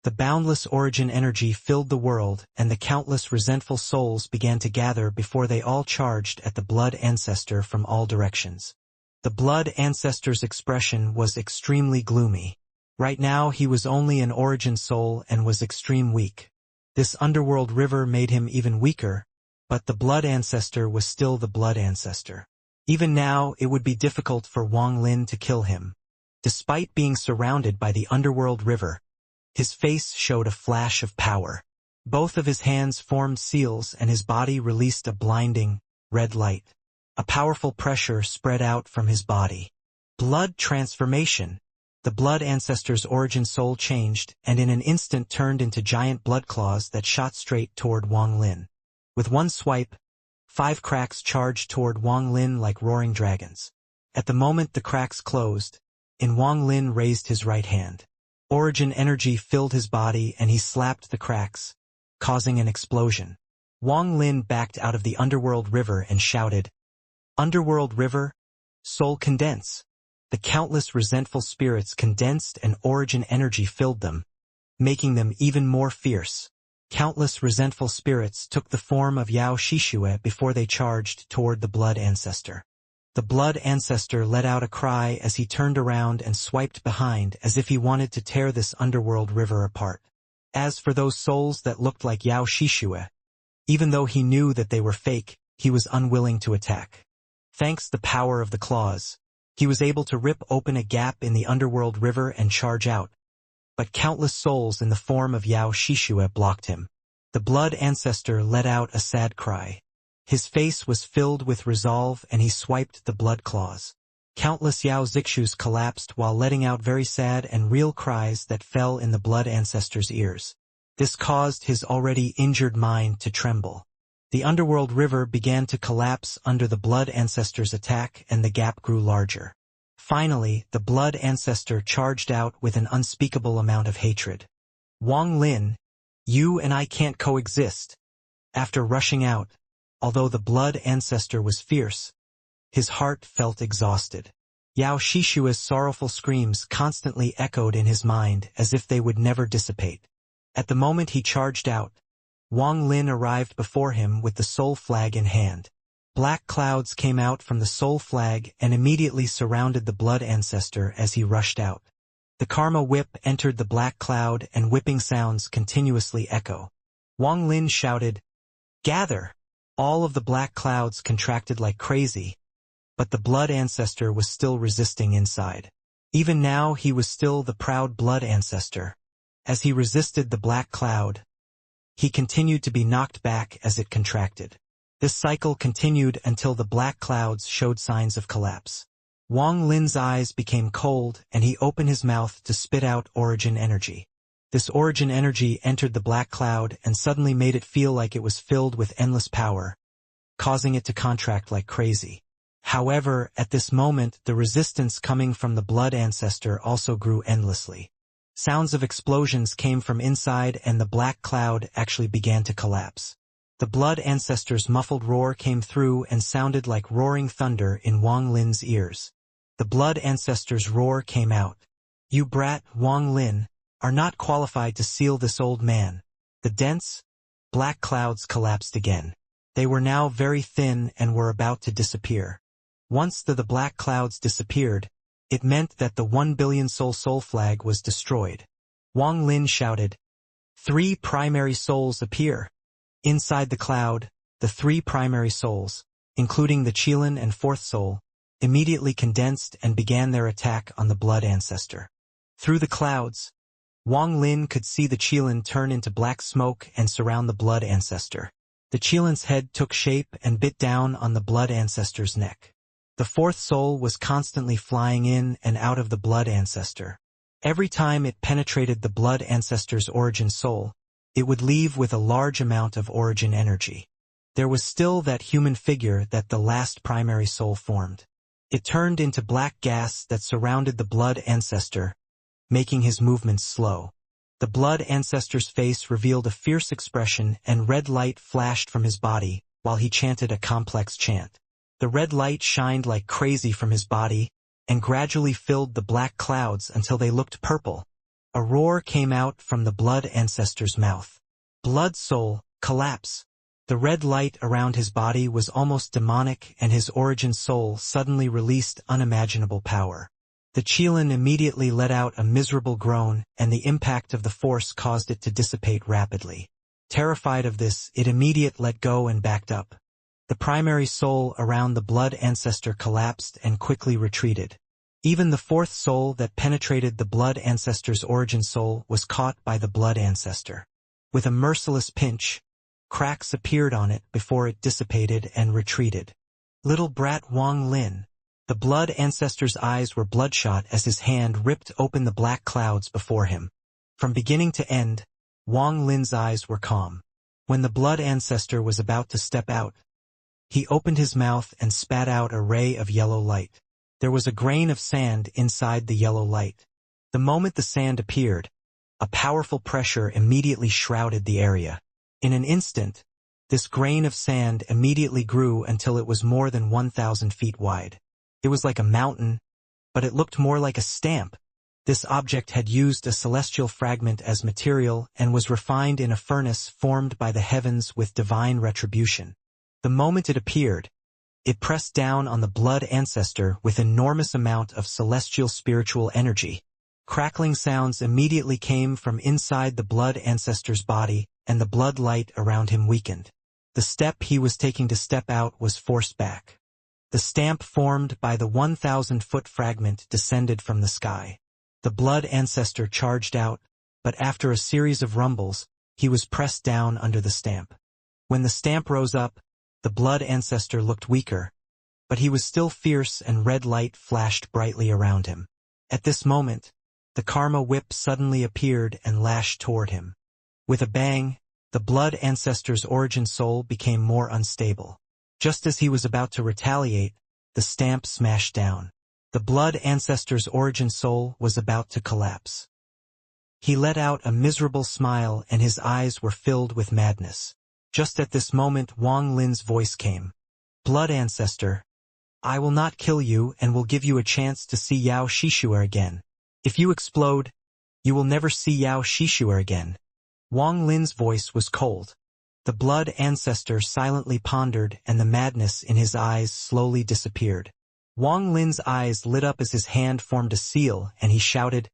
The boundless origin energy filled the world, and the countless resentful souls began to gather before they all charged at the blood ancestor from all directions. The blood ancestor's expression was extremely gloomy. Right now he was only an origin soul and was extreme weak. This underworld river made him even weaker, but the blood ancestor was still the blood ancestor. Even now it would be difficult for Wang Lin to kill him. Despite being surrounded by the underworld river, his face showed a flash of power. Both of his hands formed seals and his body released a blinding, red light. A powerful pressure spread out from his body. Blood transformation. The blood ancestor's origin soul changed and in an instant turned into giant blood claws that shot straight toward Wang Lin. With one swipe, 5 cracks charged toward Wang Lin like roaring dragons. At the moment the cracks closed, Wang Lin raised his right hand. Origin energy filled his body and he slapped the cracks, causing an explosion. Wang Lin backed out of the underworld river and shouted, "Underworld river, soul condense." The countless resentful spirits condensed and origin energy filled them, making them even more fierce. Countless resentful spirits took the form of Yao Shishue before they charged toward the blood ancestor. The blood ancestor let out a cry as he turned around and swiped behind as if he wanted to tear this underworld river apart. As for those souls that looked like Yao Shishue, even though he knew that they were fake, he was unwilling to attack. Thanks the power of the claws, he was able to rip open a gap in the underworld river and charge out. But countless souls in the form of Yao Shishue blocked him. The blood ancestor let out a sad cry. His face was filled with resolve and he swiped the blood claws. Countless Yao Zixus collapsed while letting out very sad and real cries that fell in the blood ancestor's ears. This caused his already injured mind to tremble. The underworld river began to collapse under the blood ancestor's attack and the gap grew larger. Finally, the blood ancestor charged out with an unspeakable amount of hatred. Wang Lin, You and I can't coexist. After rushing out, although the blood ancestor was fierce, his heart felt exhausted. Yao Shishua's sorrowful screams constantly echoed in his mind as if they would never dissipate. At the moment he charged out, Wang Lin arrived before him with the soul flag in hand. Black clouds came out from the soul flag and immediately surrounded the blood ancestor as he rushed out. The karma whip entered the black cloud and whipping sounds continuously echo. Wang Lin shouted, "Gather!" All of the black clouds contracted like crazy, but the blood ancestor was still resisting inside. Even now he was still the proud blood ancestor. As he resisted the black cloud, he continued to be knocked back as it contracted. This cycle continued until the black clouds showed signs of collapse. Wang Lin's eyes became cold and he opened his mouth to spit out origin energy. This origin energy entered the black cloud and suddenly made it feel like it was filled with endless power, causing it to contract like crazy. However, at this moment the resistance coming from the blood ancestor also grew endlessly. Sounds of explosions came from inside and the black cloud actually began to collapse. The blood ancestor's muffled roar came through and sounded like roaring thunder in Wang Lin's ears. The blood ancestor's roar came out. "You brat, Wang Lin, are not qualified to seal this old man." The dense, black clouds collapsed again. They were now very thin and were about to disappear. Once the black clouds disappeared, it meant that the 1 billion soul flag was destroyed. Wang Lin shouted, "3 primary souls appear." Inside the cloud, the 3 primary souls, including the Qilin and 4th soul, immediately condensed and began their attack on the blood ancestor. Through the clouds, Wang Lin could see the Qilin turn into black smoke and surround the blood ancestor. The Qilin's head took shape and bit down on the blood ancestor's neck. The 4th soul was constantly flying in and out of the blood ancestor. Every time it penetrated the blood ancestor's origin soul, it would leave with a large amount of origin energy. There was still that human figure that the last primary soul formed. It turned into black gas that surrounded the blood ancestor, making his movements slow. The blood ancestor's face revealed a fierce expression and red light flashed from his body while he chanted a complex chant. The red light shined like crazy from his body and gradually filled the black clouds until they looked purple. A roar came out from the blood ancestor's mouth. "Blood soul, collapse." The red light around his body was almost demonic and his origin soul suddenly released unimaginable power. The Qilin immediately let out a miserable groan and the impact of the force caused it to dissipate rapidly. Terrified of this, it immediately let go and backed up. The primary soul around the blood ancestor collapsed and quickly retreated. Even the 4th soul that penetrated the blood ancestor's origin soul was caught by the blood ancestor. With a merciless pinch, cracks appeared on it before it dissipated and retreated. "Little brat Wang Lin." The blood ancestor's eyes were bloodshot as his hand ripped open the black clouds before him. From beginning to end, Wang Lin's eyes were calm. When the blood ancestor was about to step out, he opened his mouth and spat out a ray of yellow light. There was a grain of sand inside the yellow light. The moment the sand appeared, a powerful pressure immediately shrouded the area. In an instant, this grain of sand immediately grew until it was more than 1,000 feet wide. It was like a mountain, but it looked more like a stamp. This object had used a celestial fragment as material and was refined in a furnace formed by the heavens with divine retribution. The moment it appeared, it pressed down on the blood ancestor with enormous amount of celestial spiritual energy. Crackling sounds immediately came from inside the blood ancestor's body, and the blood light around him weakened. The step he was taking to step out was forced back. The stamp formed by the 1,000-foot fragment descended from the sky. The blood ancestor charged out, but after a series of rumbles, he was pressed down under the stamp. When the stamp rose up, the blood ancestor looked weaker, but he was still fierce and red light flashed brightly around him. At this moment, the karma whip suddenly appeared and lashed toward him. With a bang, the blood ancestor's origin soul became more unstable. Just as he was about to retaliate, the stamp smashed down. The blood ancestor's origin soul was about to collapse. He let out a miserable smile and his eyes were filled with madness. Just at this moment Wang Lin's voice came. Blood Ancestor, I will not kill you and will give you a chance to see Yao Shishua again. If you explode, you will never see Yao Shishua again. Wang Lin's voice was cold. The Blood Ancestor silently pondered and the madness in his eyes slowly disappeared. Wang Lin's eyes lit up as his hand formed a seal and he shouted,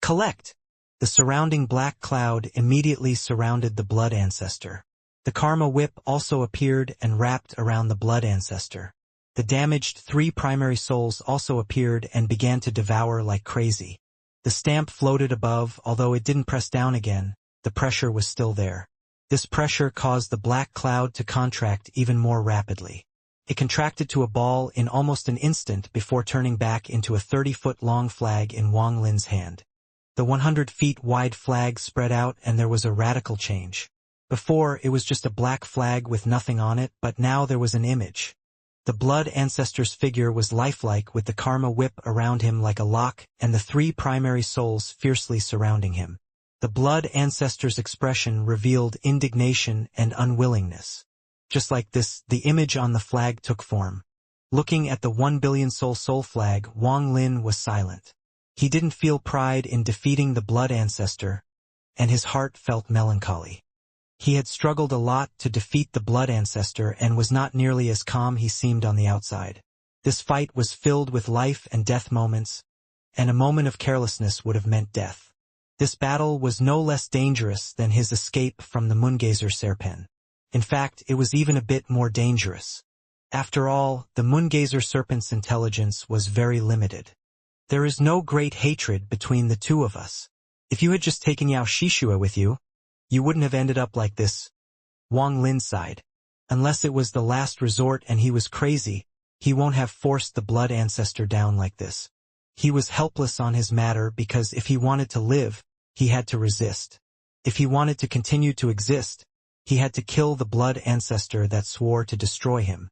Collect! The surrounding black cloud immediately surrounded the Blood Ancestor. The Karma Whip also appeared and wrapped around the Blood Ancestor. The damaged 3 primary souls also appeared and began to devour like crazy. The stamp floated above, although it didn't press down again, the pressure was still there. This pressure caused the black cloud to contract even more rapidly. It contracted to a ball in almost an instant before turning back into a 30-foot-long flag in Wang Lin's hand. The 100-feet-wide flag spread out and there was a radical change. Before, it was just a black flag with nothing on it, but now there was an image. The Blood Ancestor's figure was lifelike with the Karma Whip around him like a lock and the 3 primary souls fiercely surrounding him. The Blood Ancestor's expression revealed indignation and unwillingness. Just like this, the image on the flag took form. Looking at the 1 billion soul flag, Wang Lin was silent. He didn't feel pride in defeating the Blood Ancestor, and his heart felt melancholy. He had struggled a lot to defeat the Blood Ancestor and was not nearly as calm he seemed on the outside. This fight was filled with life and death moments, and a moment of carelessness would have meant death. This battle was no less dangerous than his escape from the Moongazer Serpent. In fact, it was even a bit more dangerous. After all, the Moongazer Serpent's intelligence was very limited. There is no great hatred between the two of us. If you had just taken Yao Shishua with you, you wouldn't have ended up like this. Wang Lin sighed. Unless it was the last resort and he was crazy, he won't have forced the Blood Ancestor down like this. He was helpless on his matter because if he wanted to live, he had to resist. If he wanted to continue to exist, he had to kill the Blood Ancestor that swore to destroy him.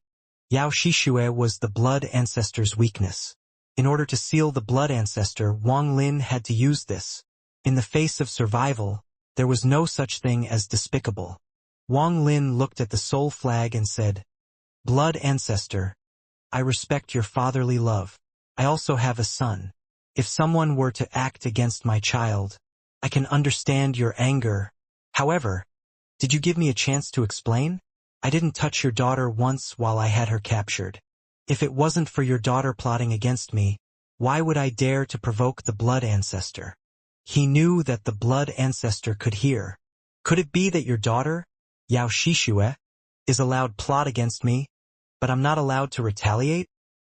Yao Shishua was the Blood Ancestor's weakness. In order to seal the Blood Ancestor, Wang Lin had to use this. In the face of survival, there was no such thing as despicable. Wang Lin looked at the soul flag and said, Blood Ancestor, I respect your fatherly love. I also have a son. If someone were to act against my child, I can understand your anger. However, did you give me a chance to explain? I didn't touch your daughter once while I had her captured. If it wasn't for your daughter plotting against me, why would I dare to provoke the Blood Ancestor? He knew that the Blood Ancestor could hear. Could it be that your daughter, Yao Shishua, is allowed plot against me, but I'm not allowed to retaliate?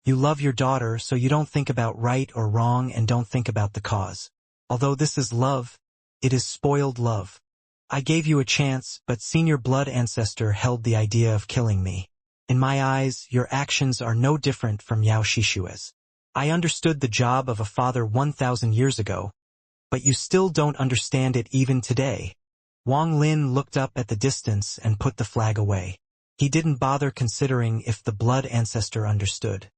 You love your daughter so you don't think about right or wrong and don't think about the cause. Although this is love, it is spoiled love. I gave you a chance, but Senior Blood Ancestor held the idea of killing me. In my eyes, your actions are no different from Yao Shishua's. I understood the job of a father 1,000 years ago, but you still don't understand it even today. Wang Lin looked up at the distance and put the flag away. He didn't bother considering if the Blood Ancestor understood.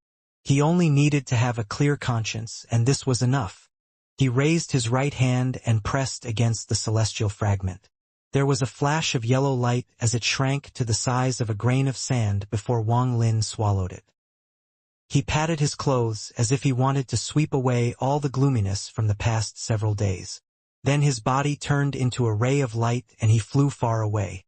He only needed to have a clear conscience, and this was enough. He raised his right hand and pressed against the celestial fragment. There was a flash of yellow light as it shrank to the size of a grain of sand before Wang Lin swallowed it. He patted his clothes as if he wanted to sweep away all the gloominess from the past several days. Then his body turned into a ray of light and he flew far away.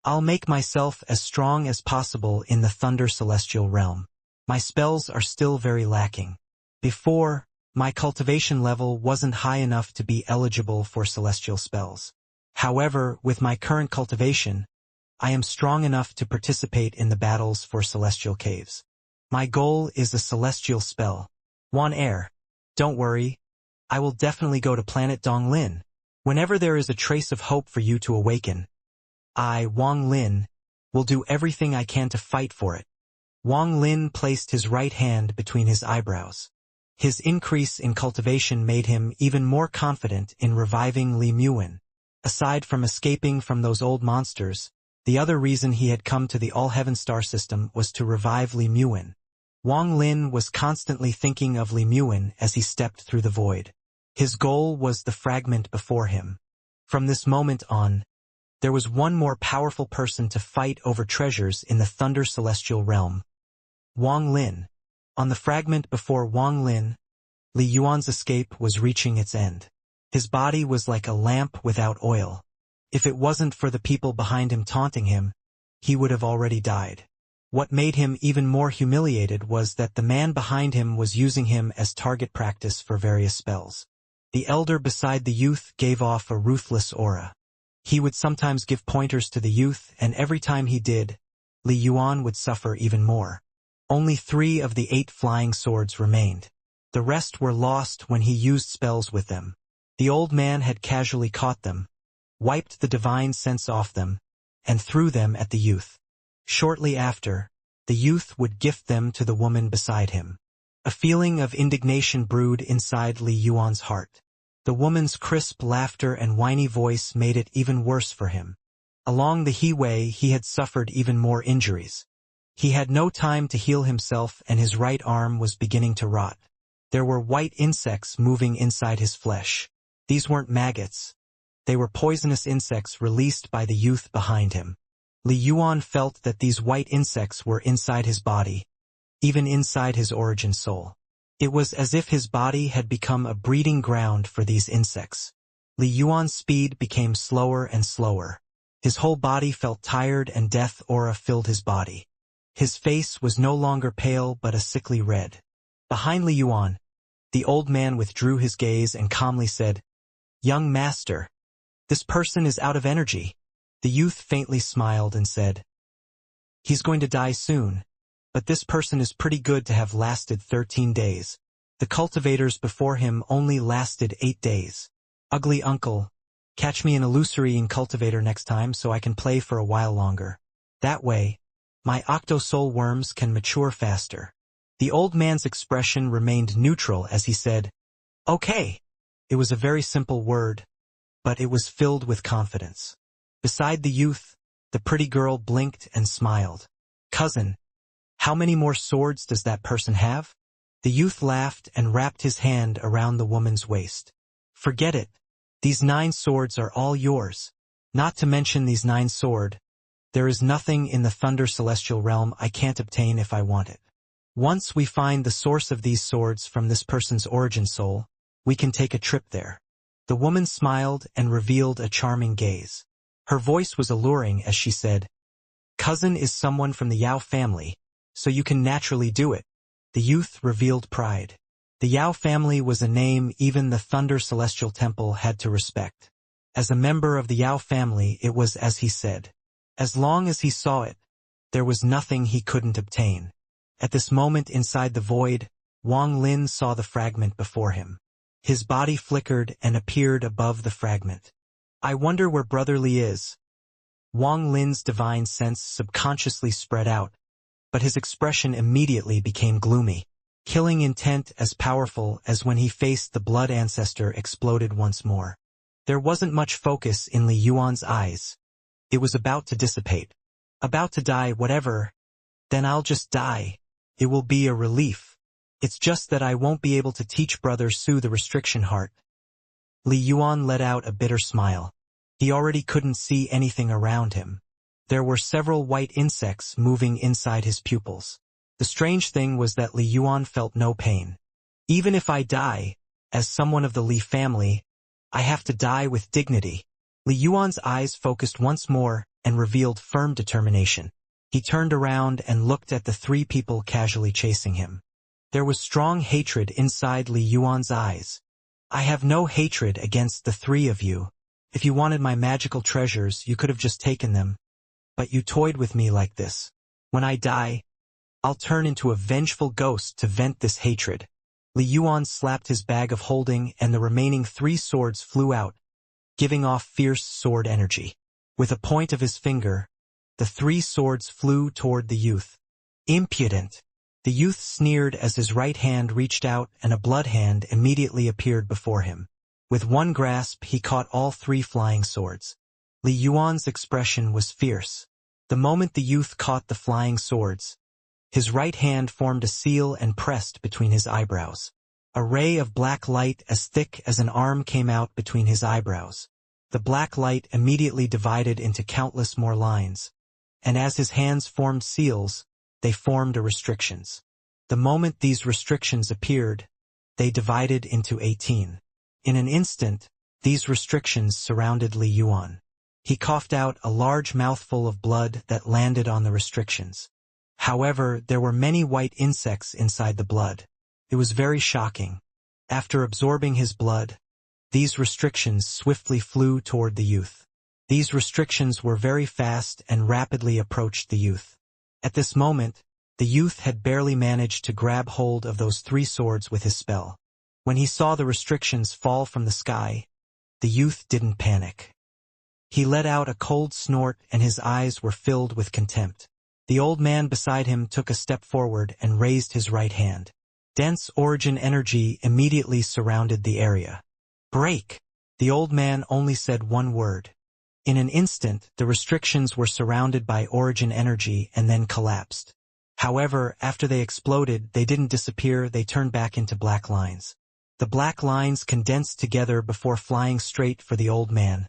I'll make myself as strong as possible in the Thunder Celestial Realm. My spells are still very lacking. Before, my cultivation level wasn't high enough to be eligible for celestial spells. However, with my current cultivation, I am strong enough to participate in the battles for celestial caves. My goal is a celestial spell. Wan Air. Don't worry. I will definitely go to planet Donglin. Whenever there is a trace of hope for you to awaken, I, Wang Lin, will do everything I can to fight for it. Wang Lin placed his right hand between his eyebrows. His increase in cultivation made him even more confident in reviving Li Muin. Aside from escaping from those old monsters, the other reason he had come to the All-Heaven Star System was to revive Li Muin. Wang Lin was constantly thinking of Li Muin as he stepped through the void. His goal was the fragment before him. From this moment on, there was one more powerful person to fight over treasures in the Thunder Celestial Realm. Wang Lin. On the fragment before Wang Lin, Li Yuan's escape was reaching its end. His body was like a lamp without oil. If it wasn't for the people behind him taunting him, he would have already died. What made him even more humiliated was that the man behind him was using him as target practice for various spells. The elder beside the youth gave off a ruthless aura. He would sometimes give pointers to the youth, and every time he did, Li Yuan would suffer even more. Only 3 of the 8 flying swords remained. The rest were lost when he used spells with them. The old man had casually caught them, wiped the divine sense off them, and threw them at the youth. Shortly after, the youth would gift them to the woman beside him. A feeling of indignation brewed inside Li Yuan's heart. The woman's crisp laughter and whiny voice made it even worse for him. Along the He-Way he had suffered even more injuries. He had no time to heal himself, and his right arm was beginning to rot. There were white insects moving inside his flesh. These weren't maggots. They were poisonous insects released by the youth behind him. Li Yuan felt that these white insects were inside his body, even inside his origin soul. It was as if his body had become a breeding ground for these insects. Li Yuan's speed became slower and slower. His whole body felt tired, and death aura filled his body. His face was no longer pale but a sickly red. Behind Li Yuan, the old man withdrew his gaze and calmly said, "Young master, this person is out of energy." The youth faintly smiled and said, "He's going to die soon, but this person is pretty good to have lasted 13 days. The cultivators before him only lasted 8 days. Ugly uncle, catch me an illusory cultivator next time so I can play for a while longer. That way, my octo-soul worms can mature faster." The old man's expression remained neutral as he said, "Okay." It was a very simple word, but it was filled with confidence. Beside the youth, the pretty girl blinked and smiled. "Cousin, how many more swords does that person have?" The youth laughed and wrapped his hand around the woman's waist. "Forget it. These 9 swords are all yours. Not to mention these 9 swords. There is nothing in the Thunder Celestial Realm I can't obtain if I want it. Once we find the source of these swords from this person's origin soul, we can take a trip there." The woman smiled and revealed a charming gaze. Her voice was alluring as she said, "Cousin is someone from the Yao family, so you can naturally do it." The youth revealed pride. The Yao family was a name even the Thunder Celestial Temple had to respect. As a member of the Yao family, it was as he said. As long as he saw it, there was nothing he couldn't obtain. At this moment inside the void, Wang Lin saw the fragment before him. His body flickered and appeared above the fragment. "I wonder where Brother Li is." Wang Lin's divine sense subconsciously spread out, but his expression immediately became gloomy. Killing intent as powerful as when he faced the blood ancestor exploded once more. There wasn't much focus in Li Yuan's eyes. It was about to dissipate. "About to die, whatever. Then I'll just die. It will be a relief. It's just that I won't be able to teach Brother Su the restriction heart." Li Yuan let out a bitter smile. He already couldn't see anything around him. There were several white insects moving inside his pupils. The strange thing was that Li Yuan felt no pain. "Even if I die, as someone of the Li family, I have to die with dignity." Li Yuan's eyes focused once more and revealed firm determination. He turned around and looked at the 3 people casually chasing him. There was strong hatred inside Li Yuan's eyes. "I have no hatred against the 3 of you. If you wanted my magical treasures, you could have just taken them. But you toyed with me like this. When I die, I'll turn into a vengeful ghost to vent this hatred." Li Yuan slapped his bag of holding, and the remaining 3 swords flew out, giving off fierce sword energy. With a point of his finger, the 3 swords flew toward the youth. "Impudent!" The youth sneered as his right hand reached out and a blood hand immediately appeared before him. With one grasp he caught all 3 flying swords. Li Yuan's expression was fierce. The moment the youth caught the flying swords, his right hand formed a seal and pressed between his eyebrows. A ray of black light as thick as an arm came out between his eyebrows. The black light immediately divided into countless more lines, and as his hands formed seals, they formed restrictions. The moment these restrictions appeared, they divided into 18. In an instant, these restrictions surrounded Li Yuan. He coughed out a large mouthful of blood that landed on the restrictions. However, there were many white insects inside the blood. It was very shocking. After absorbing his blood, these restrictions swiftly flew toward the youth. These restrictions were very fast and rapidly approached the youth. At this moment, the youth had barely managed to grab hold of those 3 swords with his spell. When he saw the restrictions fall from the sky, the youth didn't panic. He let out a cold snort and his eyes were filled with contempt. The old man beside him took a step forward and raised his right hand. Dense origin energy immediately surrounded the area. "Break!" The old man only said one word. In an instant, the restrictions were surrounded by origin energy and then collapsed. However, after they exploded, they didn't disappear, they turned back into black lines. The black lines condensed together before flying straight for the old man,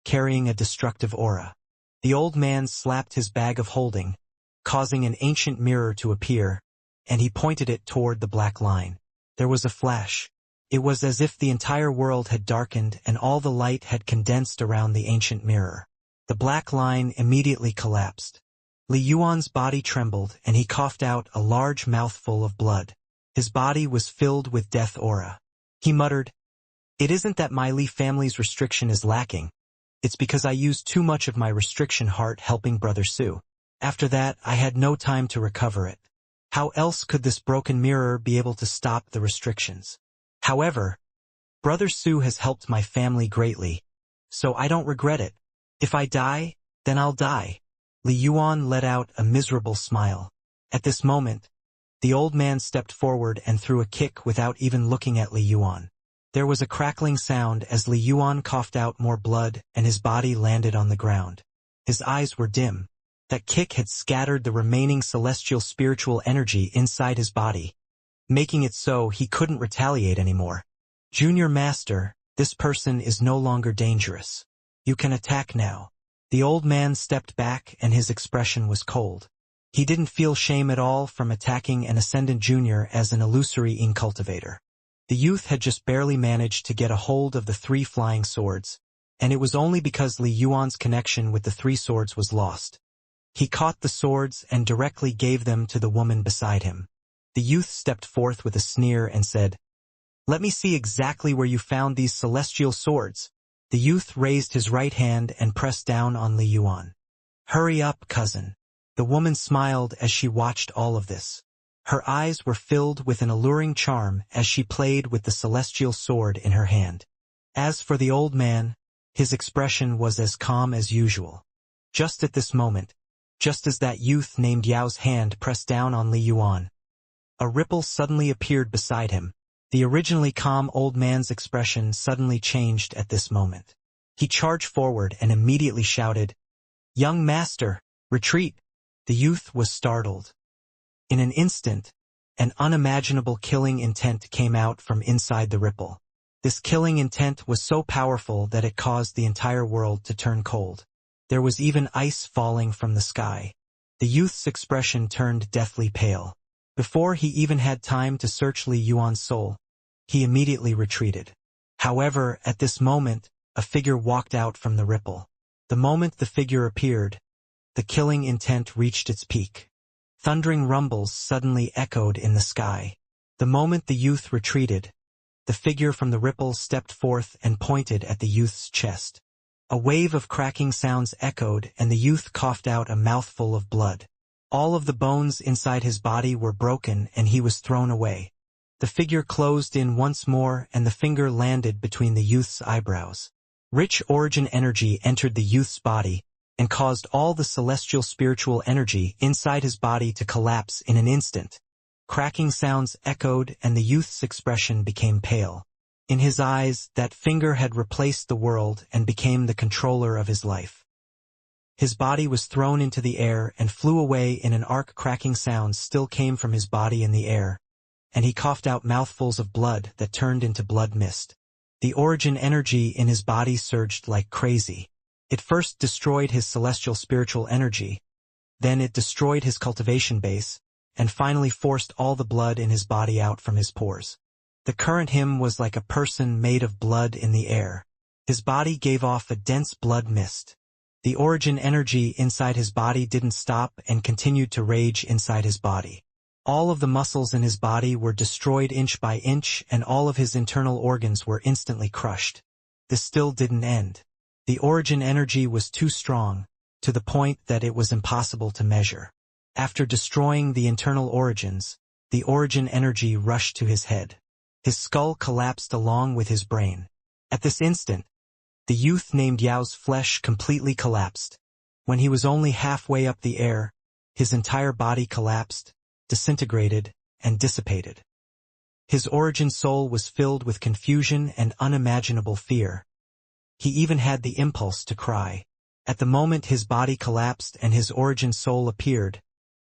carrying a destructive aura. The old man slapped his bag of holding, causing an ancient mirror to appear, and he pointed it toward the black line. There was a flash. It was as if the entire world had darkened and all the light had condensed around the ancient mirror. The black line immediately collapsed. Li Yuan's body trembled and he coughed out a large mouthful of blood. His body was filled with death aura. He muttered, "It isn't that my Li family's restriction is lacking. It's because I used too much of my restriction heart helping Brother Su. After that, I had no time to recover it. How else could this broken mirror be able to stop the restrictions? However, Brother Su has helped my family greatly, so I don't regret it. If I die, then I'll die." Li Yuan let out a miserable smile. At this moment, the old man stepped forward and threw a kick without even looking at Li Yuan. There was a crackling sound as Li Yuan coughed out more blood and his body landed on the ground. His eyes were dim. That kick had scattered the remaining celestial spiritual energy inside his body, making it so he couldn't retaliate anymore. "Junior Master, this person is no longer dangerous. You can attack now." The old man stepped back and his expression was cold. He didn't feel shame at all from attacking an Ascendant Junior as an illusory incultivator. The youth had just barely managed to get a hold of the 3 flying swords, and it was only because Li Yuan's connection with the 3 swords was lost. He caught the swords and directly gave them to the woman beside him. The youth stepped forth with a sneer and said, "Let me see exactly where you found these celestial swords." The youth raised his right hand and pressed down on Li Yuan. "Hurry up, cousin." The woman smiled as she watched all of this. Her eyes were filled with an alluring charm as she played with the celestial sword in her hand. As for the old man, his expression was as calm as usual. Just at this moment, just as that youth named Yao's hand pressed down on Li Yuan, a ripple suddenly appeared beside him. The originally calm old man's expression suddenly changed at this moment. He charged forward and immediately shouted, "Young master, retreat!" The youth was startled. In an instant, an unimaginable killing intent came out from inside the ripple. This killing intent was so powerful that it caused the entire world to turn cold. There was even ice falling from the sky. The youth's expression turned deathly pale. Before he even had time to search Li Yuan's soul, he immediately retreated. However, at this moment, a figure walked out from the ripple. The moment the figure appeared, the killing intent reached its peak. Thundering rumbles suddenly echoed in the sky. The moment the youth retreated, the figure from the ripple stepped forth and pointed at the youth's chest. A wave of cracking sounds echoed and the youth coughed out a mouthful of blood. All of the bones inside his body were broken and he was thrown away. The figure closed in once more and the finger landed between the youth's eyebrows. Rich origin energy entered the youth's body and caused all the celestial spiritual energy inside his body to collapse in an instant. Cracking sounds echoed and the youth's expression became pale. In his eyes, that finger had replaced the world and became the controller of his life. His body was thrown into the air and flew away in an arc. Cracking sounds still came from his body in the air, and he coughed out mouthfuls of blood that turned into blood mist. The origin energy in his body surged like crazy. It first destroyed his celestial spiritual energy, then it destroyed his cultivation base, and finally forced all the blood in his body out from his pores. The current him was like a person made of blood in the air. His body gave off a dense blood mist. The origin energy inside his body didn't stop and continued to rage inside his body. All of the muscles in his body were destroyed inch by inch, and all of his internal organs were instantly crushed. This still didn't end. The origin energy was too strong, to the point that it was impossible to measure. After destroying the internal origins, the origin energy rushed to his head. His skull collapsed along with his brain. At this instant, the youth named Yao's flesh completely collapsed. When he was only halfway up the air, his entire body collapsed, disintegrated, and dissipated. His origin soul was filled with confusion and unimaginable fear. He even had the impulse to cry. At the moment his body collapsed and his origin soul appeared,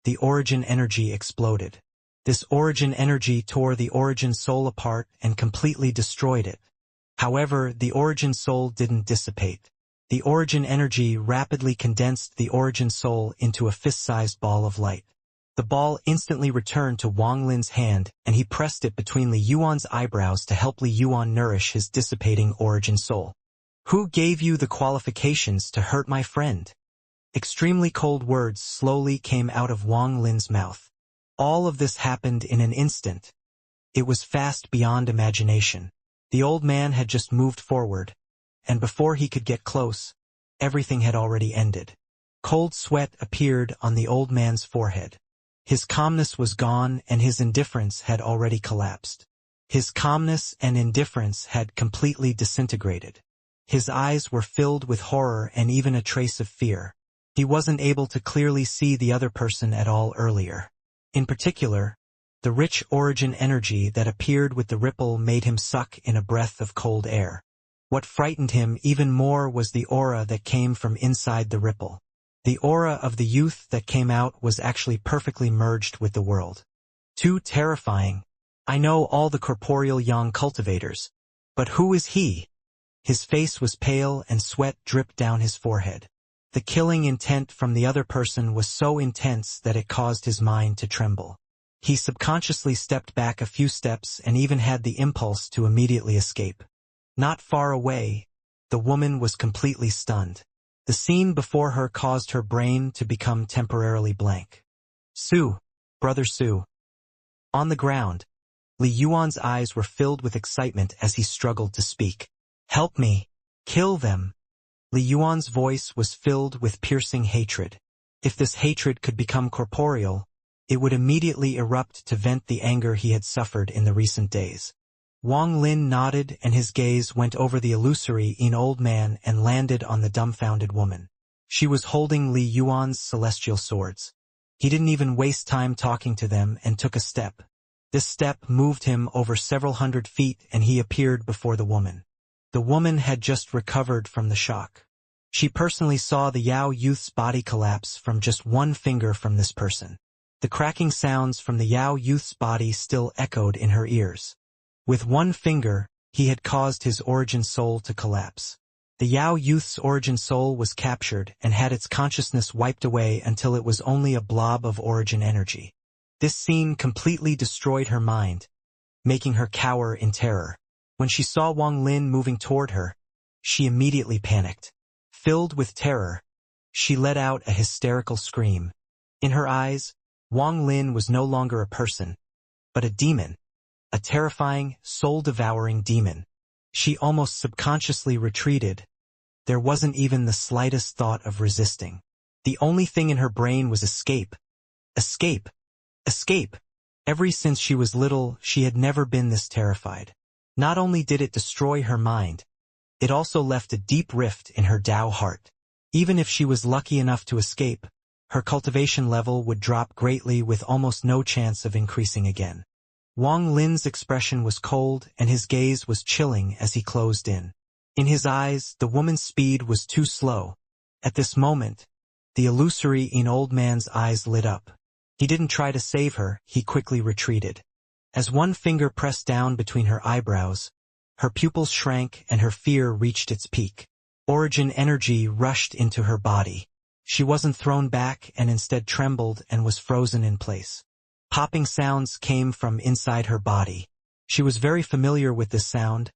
the origin energy exploded. This origin energy tore the origin soul apart and completely destroyed it. However, the origin soul didn't dissipate. The origin energy rapidly condensed the origin soul into a fist-sized ball of light. The ball instantly returned to Wang Lin's hand, and he pressed it between Li Yuan's eyebrows to help Li Yuan nourish his dissipating origin soul. "Who gave you the qualifications to hurt my friend?" Extremely cold words slowly came out of Wang Lin's mouth. All of this happened in an instant. It was fast beyond imagination. The old man had just moved forward, and before he could get close, everything had already ended. Cold sweat appeared on the old man's forehead. His calmness was gone and his indifference had already collapsed. His calmness and indifference had completely disintegrated. His eyes were filled with horror and even a trace of fear. He wasn't able to clearly see the other person at all earlier. In particular, the rich origin energy that appeared with the ripple made him suck in a breath of cold air. What frightened him even more was the aura that came from inside the ripple. The aura of the youth that came out was actually perfectly merged with the world. Too terrifying. I know all the corporeal young cultivators. But who is he? His face was pale and sweat dripped down his forehead. The killing intent from the other person was so intense that it caused his mind to tremble. He subconsciously stepped back a few steps and even had the impulse to immediately escape. Not far away, the woman was completely stunned. The scene before her caused her brain to become temporarily blank. "Su, brother Su." On the ground, Li Yuan's eyes were filled with excitement as he struggled to speak. "Help me! Kill them!" Li Yuan's voice was filled with piercing hatred. If this hatred could become corporeal, it would immediately erupt to vent the anger he had suffered in the recent days. Wang Lin nodded and his gaze went over the illusory old man and landed on the dumbfounded woman. She was holding Li Yuan's celestial swords. He didn't even waste time talking to them and took a step. This step moved him over several hundred feet and he appeared before the woman. The woman had just recovered from the shock. She personally saw the Yao youth's body collapse from just one finger from this person. The cracking sounds from the Yao youth's body still echoed in her ears. With one finger, he had caused his origin soul to collapse. The Yao youth's origin soul was captured and had its consciousness wiped away until it was only a blob of origin energy. This scene completely destroyed her mind, making her cower in terror. When she saw Wang Lin moving toward her, she immediately panicked. Filled with terror, she let out a hysterical scream. In her eyes, Wang Lin was no longer a person, but a demon. A terrifying, soul-devouring demon. She almost subconsciously retreated. There wasn't even the slightest thought of resisting. The only thing in her brain was escape. Escape. Escape. Ever since she was little, she had never been this terrified. Not only did it destroy her mind, it also left a deep rift in her Tao heart. Even if she was lucky enough to escape, her cultivation level would drop greatly with almost no chance of increasing again. Wang Lin's expression was cold and his gaze was chilling as he closed in. In his eyes, the woman's speed was too slow. At this moment, the illusory old man's eyes lit up. He didn't try to save her, he quickly retreated. As one finger pressed down between her eyebrows, her pupils shrank and her fear reached its peak. Origin energy rushed into her body. She wasn't thrown back and instead trembled and was frozen in place. Popping sounds came from inside her body. She was very familiar with this sound.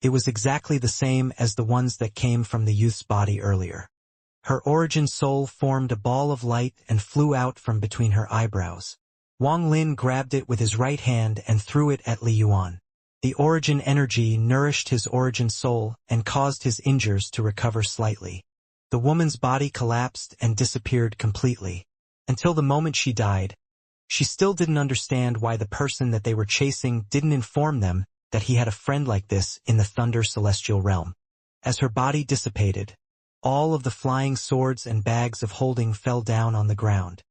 It was exactly the same as the ones that came from the youth's body earlier. Her origin soul formed a ball of light and flew out from between her eyebrows. Wang Lin grabbed it with his right hand and threw it at Li Yuan. The origin energy nourished his origin soul and caused his injuries to recover slightly. The woman's body collapsed and disappeared completely. Until the moment she died, she still didn't understand why the person that they were chasing didn't inform them that he had a friend like this in the Thunder Celestial Realm. As her body dissipated, all of the flying swords and bags of holding fell down on the ground.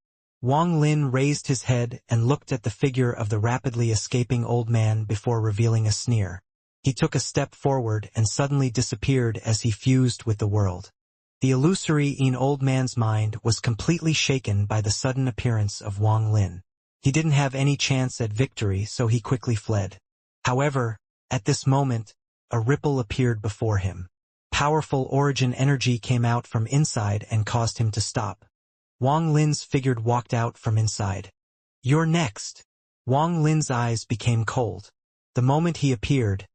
Wang Lin raised his head and looked at the figure of the rapidly escaping old man before revealing a sneer. He took a step forward and suddenly disappeared as he fused with the world. The illusory old man's mind was completely shaken by the sudden appearance of Wang Lin. He didn't have any chance at victory, so he quickly fled. However, at this moment, a ripple appeared before him. Powerful origin energy came out from inside and caused him to stop. Wang Lin's figure walked out from inside. "You're next." Wang Lin's eyes became cold. The moment he appeared,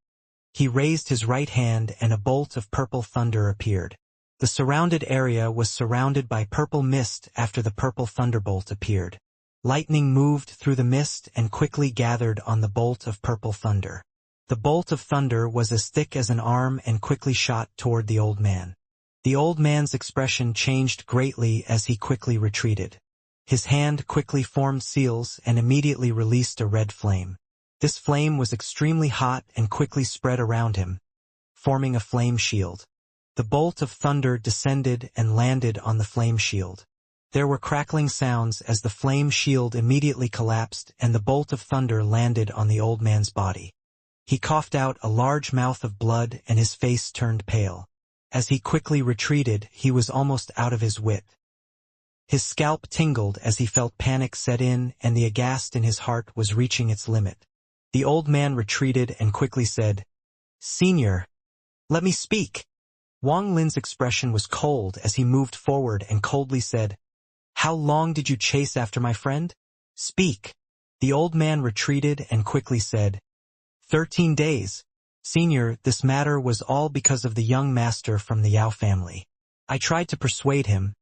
he raised his right hand and a bolt of purple thunder appeared. The surrounded area was surrounded by purple mist after the purple thunderbolt appeared. Lightning moved through the mist and quickly gathered on the bolt of purple thunder. The bolt of thunder was as thick as an arm and quickly shot toward the old man. The old man's expression changed greatly as he quickly retreated. His hand quickly formed seals and immediately released a red flame. This flame was extremely hot and quickly spread around him, forming a flame shield. The bolt of thunder descended and landed on the flame shield. There were crackling sounds as the flame shield immediately collapsed and the bolt of thunder landed on the old man's body. He coughed out a large mouth of blood and his face turned pale. As he quickly retreated, he was almost out of his wit. His scalp tingled as he felt panic set in and the aghast in his heart was reaching its limit. The old man retreated and quickly said, "Senior, let me speak." Wang Lin's expression was cold as he moved forward and coldly said, "How long did you chase after my friend? Speak." The old man retreated and quickly said, 13 days. Senior, this matter was all because of the young master from the Yao family. I tried to persuade him,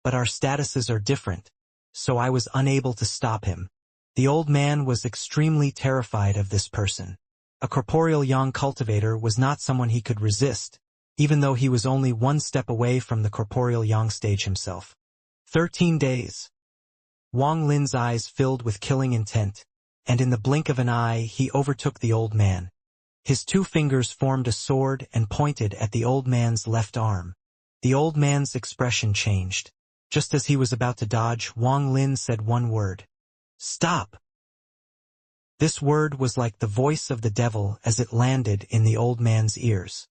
but our statuses are different, so I was unable to stop him. The old man was extremely terrified of this person. A corporeal young cultivator was not someone he could resist, even though he was only one step away from the corporeal yang stage himself. 13 days. Wang Lin's eyes filled with killing intent, and in the blink of an eye he overtook the old man. His two fingers formed a sword and pointed at the old man's left arm. The old man's expression changed. Just as he was about to dodge, Wang Lin said one word. "Stop!" This word was like the voice of the devil as it landed in the old man's ears.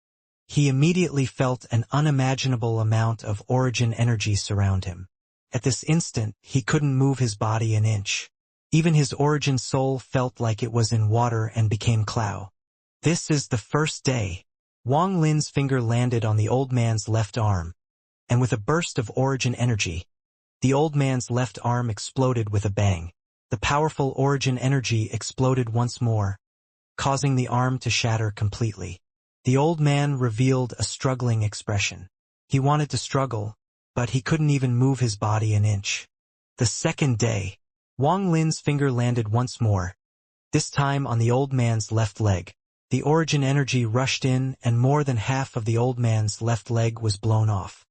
He immediately felt an unimaginable amount of origin energy surround him. At this instant, he couldn't move his body an inch. Even his origin soul felt like it was in water and became cloud. This is the first day. Wang Lin's finger landed on the old man's left arm, and with a burst of origin energy, the old man's left arm exploded with a bang. The powerful origin energy exploded once more, causing the arm to shatter completely. The old man revealed a struggling expression. He wanted to struggle, but he couldn't even move his body an inch. The second day, Wang Lin's finger landed once more, this time on the old man's left leg. The origin energy rushed in and more than half of the old man's left leg was blown off.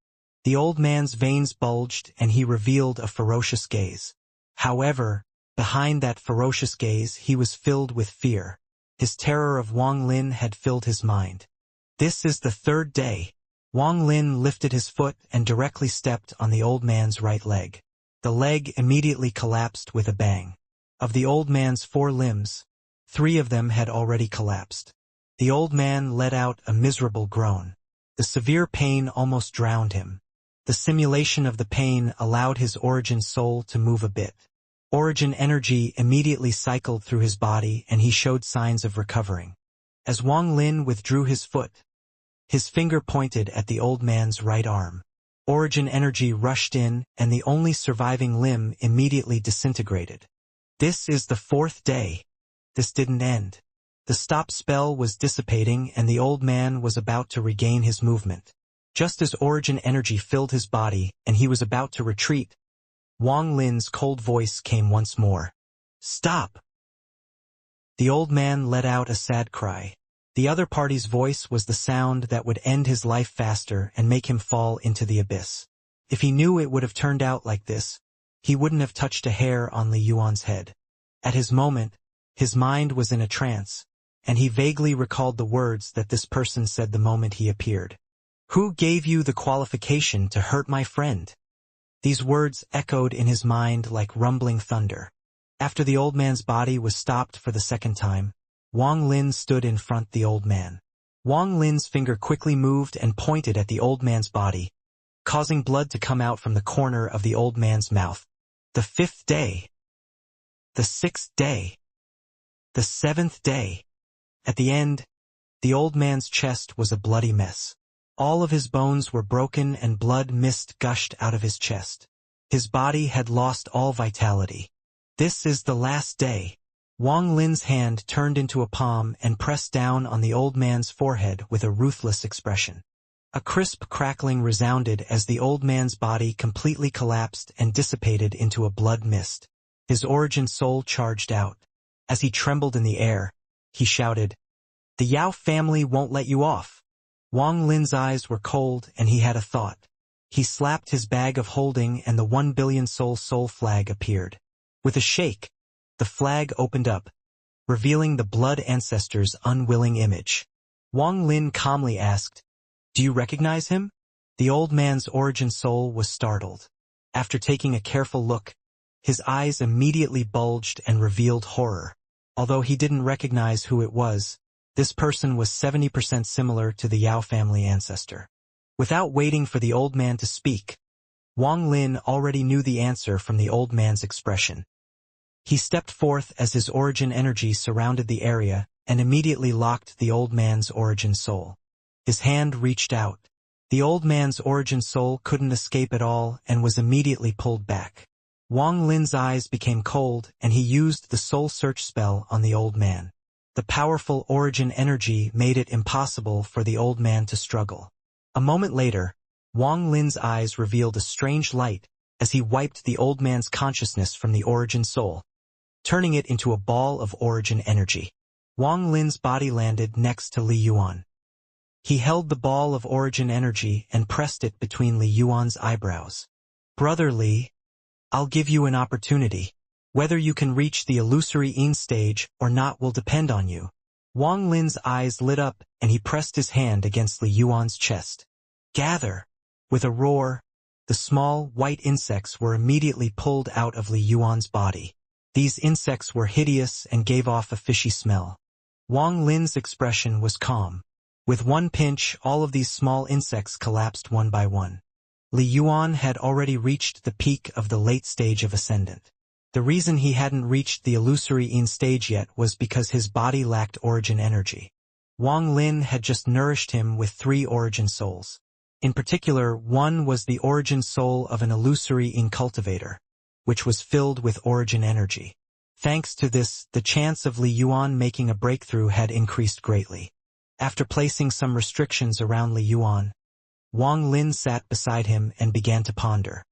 The old man's veins bulged and he revealed a ferocious gaze. However, behind that ferocious gaze he was filled with fear. His terror of Wang Lin had filled his mind. This is the third day. Wang Lin lifted his foot and directly stepped on the old man's right leg. The leg immediately collapsed with a bang. Of the old man's 4 limbs, 3 of them had already collapsed. The old man let out a miserable groan. The severe pain almost drowned him. The simulation of the pain allowed his origin soul to move a bit. Origin energy immediately cycled through his body and he showed signs of recovering. As Wang Lin withdrew his foot, his finger pointed at the old man's right arm. Origin energy rushed in and the only surviving limb immediately disintegrated. This is the 4th day. This didn't end. The stop spell was dissipating and the old man was about to regain his movement. Just as origin energy filled his body and he was about to retreat, Wang Lin's cold voice came once more. "Stop!" The old man let out a sad cry. The other party's voice was the sound that would end his life faster and make him fall into the abyss. If he knew it would have turned out like this, he wouldn't have touched a hair on Li Yuan's head. At his moment, his mind was in a trance, and he vaguely recalled the words that this person said the moment he appeared. "Who gave you the qualification to hurt my friend?" These words echoed in his mind like rumbling thunder. After the old man's body was stopped for the second time, Wang Lin stood in front of the old man. Wang Lin's finger quickly moved and pointed at the old man's body, causing blood to come out from the corner of the old man's mouth. The 5th day. The 6th day. The 7th day. At the end, the old man's chest was a bloody mess. All of his bones were broken and blood mist gushed out of his chest. His body had lost all vitality. This is the last day. Wang Lin's hand turned into a palm and pressed down on the old man's forehead with a ruthless expression. A crisp crackling resounded as the old man's body completely collapsed and dissipated into a blood mist. His origin soul charged out. As he trembled in the air, he shouted, "The Yao family won't let you off." Wang Lin's eyes were cold and he had a thought. He slapped his bag of holding and the 1 billion soul flag appeared. With a shake, the flag opened up, revealing the blood ancestor's unwilling image. Wang Lin calmly asked, "Do you recognize him?" The old man's origin soul was startled. After taking a careful look, his eyes immediately bulged and revealed horror. Although he didn't recognize who it was, this person was 70% similar to the Yao family ancestor. Without waiting for the old man to speak, Wang Lin already knew the answer from the old man's expression. He stepped forth as his origin energy surrounded the area and immediately locked the old man's origin soul. His hand reached out. The old man's origin soul couldn't escape at all and was immediately pulled back. Wang Lin's eyes became cold and he used the soul search spell on the old man. The powerful origin energy made it impossible for the old man to struggle. A moment later, Wang Lin's eyes revealed a strange light as he wiped the old man's consciousness from the origin soul, turning it into a ball of origin energy. Wang Lin's body landed next to Li Yuan. He held the ball of origin energy and pressed it between Li Yuan's eyebrows. "Brother Li, I'll give you an opportunity. Whether you can reach the illusory Yin stage or not will depend on you." Wang Lin's eyes lit up and he pressed his hand against Li Yuan's chest. "Gather!" With a roar, the small, white insects were immediately pulled out of Li Yuan's body. These insects were hideous and gave off a fishy smell. Wang Lin's expression was calm. With one pinch, all of these small insects collapsed one by one. Li Yuan had already reached the peak of the late stage of Ascendant. The reason he hadn't reached the illusory Yin stage yet was because his body lacked origin energy. Wang Lin had just nourished him with 3 origin souls. In particular, one was the origin soul of an illusory Yin cultivator, which was filled with origin energy. Thanks to this, the chance of Li Yuan making a breakthrough had increased greatly. After placing some restrictions around Li Yuan, Wang Lin sat beside him and began to ponder.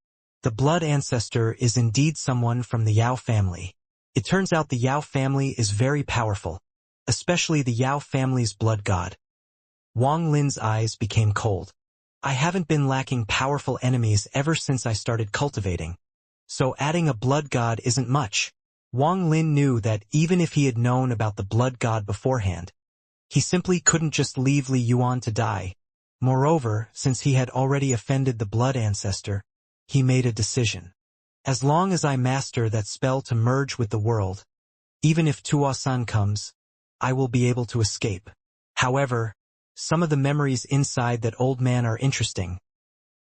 The blood ancestor is indeed someone from the Yao family. It turns out the Yao family is very powerful, especially the Yao family's blood god. Wang Lin's eyes became cold. I haven't been lacking powerful enemies ever since I started cultivating, so adding a blood god isn't much. Wang Lin knew that even if he had known about the blood god beforehand, he simply couldn't just leave Li Yuan to die. Moreover, since he had already offended the blood ancestor, he made a decision. As long as I master that spell to merge with the world, even if Tuosan comes, I will be able to escape. However, some of the memories inside that old man are interesting.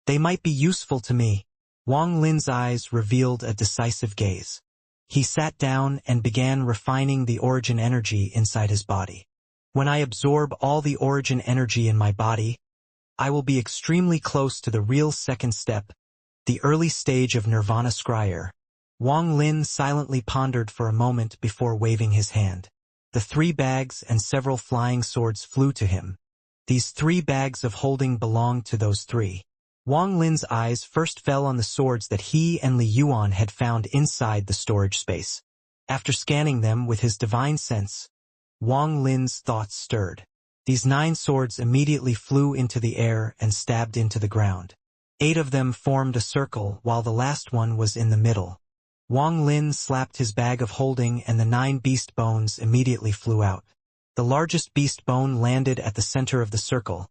They might be useful to me. Wang Lin's eyes revealed a decisive gaze. He sat down and began refining the origin energy inside his body. When I absorb all the origin energy in my body, I will be extremely close to the real second step, the early stage of nirvana scryer. Wang Lin silently pondered for a moment before waving his hand. The 3 bags and several flying swords flew to him. These 3 bags of holding belonged to those 3. Wang Lin's eyes first fell on the swords that he and Li Yuan had found inside the storage space. After scanning them with his divine sense, Wang Lin's thoughts stirred. These 9 swords immediately flew into the air and stabbed into the ground. 8 of them formed a circle while the last one was in the middle. Wang Lin slapped his bag of holding and the 9 beast bones immediately flew out. The largest beast bone landed at the center of the circle,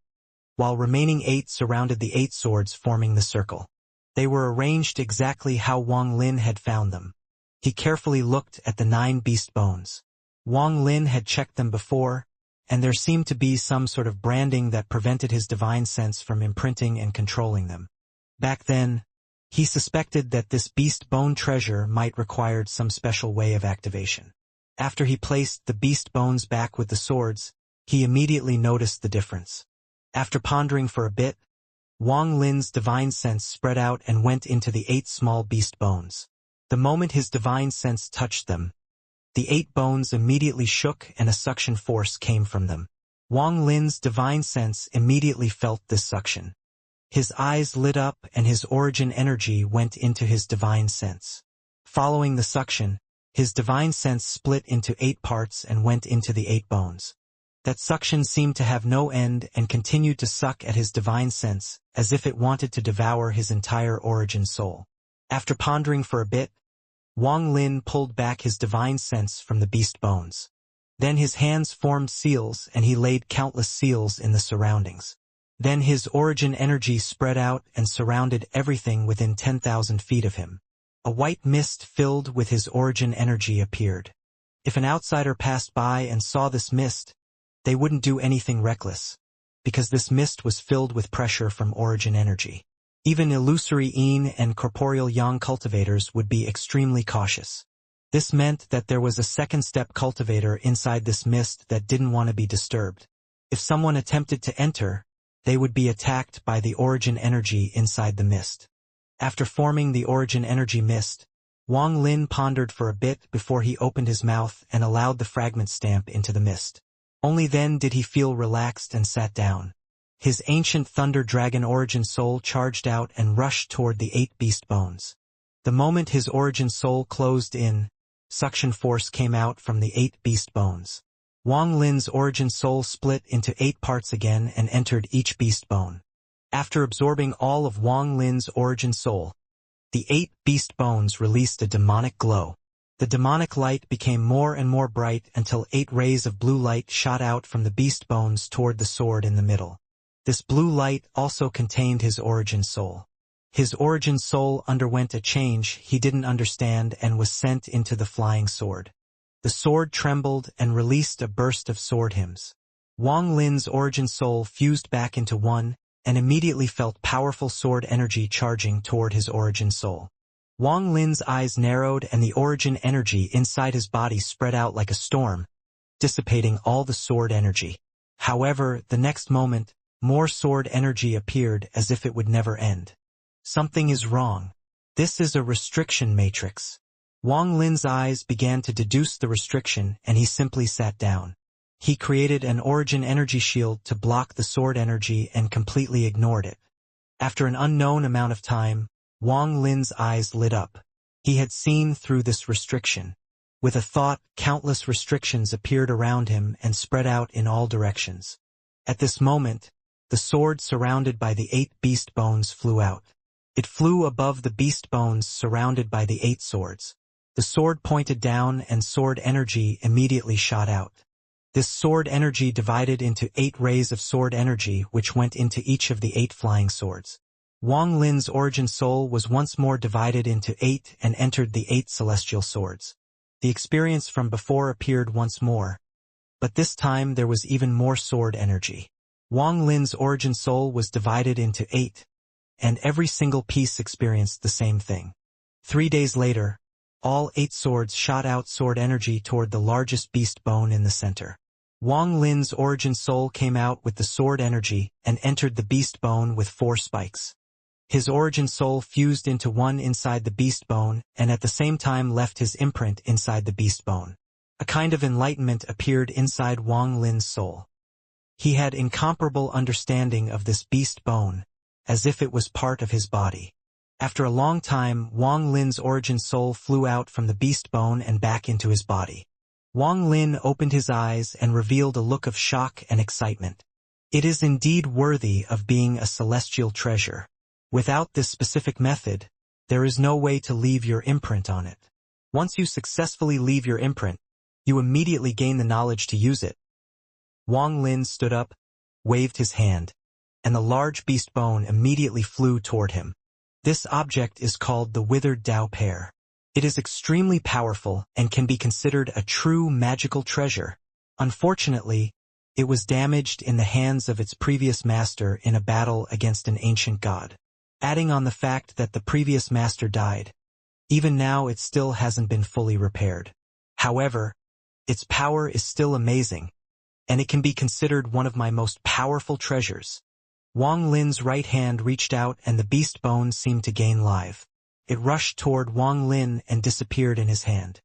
while remaining 8 surrounded the 8 swords forming the circle. They were arranged exactly how Wang Lin had found them. He carefully looked at the 9 beast bones. Wang Lin had checked them before, and there seemed to be some sort of branding that prevented his divine sense from imprinting and controlling them. Back then, he suspected that this beast bone treasure might require some special way of activation. After he placed the beast bones back with the swords, he immediately noticed the difference. After pondering for a bit, Wang Lin's divine sense spread out and went into the 8 small beast bones. The moment his divine sense touched them, the 8 bones immediately shook and a suction force came from them. Wang Lin's divine sense immediately felt this suction. His eyes lit up and his origin energy went into his divine sense. Following the suction, his divine sense split into 8 parts and went into the 8 bones. That suction seemed to have no end and continued to suck at his divine sense, as if it wanted to devour his entire origin soul. After pondering for a bit, Wang Lin pulled back his divine sense from the beast bones. Then his hands formed seals and he laid countless seals in the surroundings. Then his origin energy spread out and surrounded everything within 10,000 feet of him. A white mist filled with his origin energy appeared. If an outsider passed by and saw this mist, they wouldn't do anything reckless, because this mist was filled with pressure from origin energy. Even illusory yin and corporeal yang cultivators would be extremely cautious. This meant that there was a second-step cultivator inside this mist that didn't want to be disturbed. If someone attempted to enter, they would be attacked by the origin energy inside the mist. After forming the origin energy mist, Wang Lin pondered for a bit before he opened his mouth and allowed the fragment stamp into the mist. Only then did he feel relaxed and sat down. His ancient thunder dragon origin soul charged out and rushed toward the 8 beast bones. The moment his origin soul closed in, suction force came out from the 8 beast bones. Wang Lin's origin soul split into 8 parts again and entered each beast bone. After absorbing all of Wang Lin's origin soul, the 8 beast bones released a demonic glow. The demonic light became more and more bright until 8 rays of blue light shot out from the beast bones toward the sword in the middle. This blue light also contained his origin soul. His origin soul underwent a change he didn't understand and was sent into the flying sword. The sword trembled and released a burst of sword hymns. Wang Lin's origin soul fused back into one and immediately felt powerful sword energy charging toward his origin soul. Wang Lin's eyes narrowed and the origin energy inside his body spread out like a storm, dissipating all the sword energy. However, the next moment, more sword energy appeared as if it would never end. Something is wrong. This is a restriction matrix. Wang Lin's eyes began to deduce the restriction and he simply sat down. He created an origin energy shield to block the sword energy and completely ignored it. After an unknown amount of time, Wang Lin's eyes lit up. He had seen through this restriction. With a thought, countless restrictions appeared around him and spread out in all directions. At this moment, the sword surrounded by the 8 beast bones flew out. It flew above the beast bones surrounded by the 8 swords. The sword pointed down and sword energy immediately shot out. This sword energy divided into 8 rays of sword energy which went into each of the 8 flying swords. Wang Lin's origin soul was once more divided into 8 and entered the 8 celestial swords. The experience from before appeared once more, but this time there was even more sword energy. Wang Lin's origin soul was divided into 8, and every single piece experienced the same thing. 3 days later, All 8 swords shot out sword energy toward the largest beast bone in the center. Wang Lin's origin soul came out with the sword energy and entered the beast bone with 4 spikes. His origin soul fused into one inside the beast bone and at the same time left his imprint inside the beast bone. A kind of enlightenment appeared inside Wang Lin's soul. He had incomparable understanding of this beast bone, as if it was part of his body. After a long time, Wang Lin's origin soul flew out from the beast bone and back into his body. Wang Lin opened his eyes and revealed a look of shock and excitement. It is indeed worthy of being a celestial treasure. Without this specific method, there is no way to leave your imprint on it. Once you successfully leave your imprint, you immediately gain the knowledge to use it. Wang Lin stood up, waved his hand, and the large beast bone immediately flew toward him. This object is called the Withered Dao Pear. It is extremely powerful and can be considered a true magical treasure. Unfortunately, it was damaged in the hands of its previous master in a battle against an ancient god. Adding on the fact that the previous master died, even now it still hasn't been fully repaired. However, its power is still amazing, and it can be considered one of my most powerful treasures. Wang Lin's right hand reached out and the beast bone seemed to gain life. It rushed toward Wang Lin and disappeared in his hand.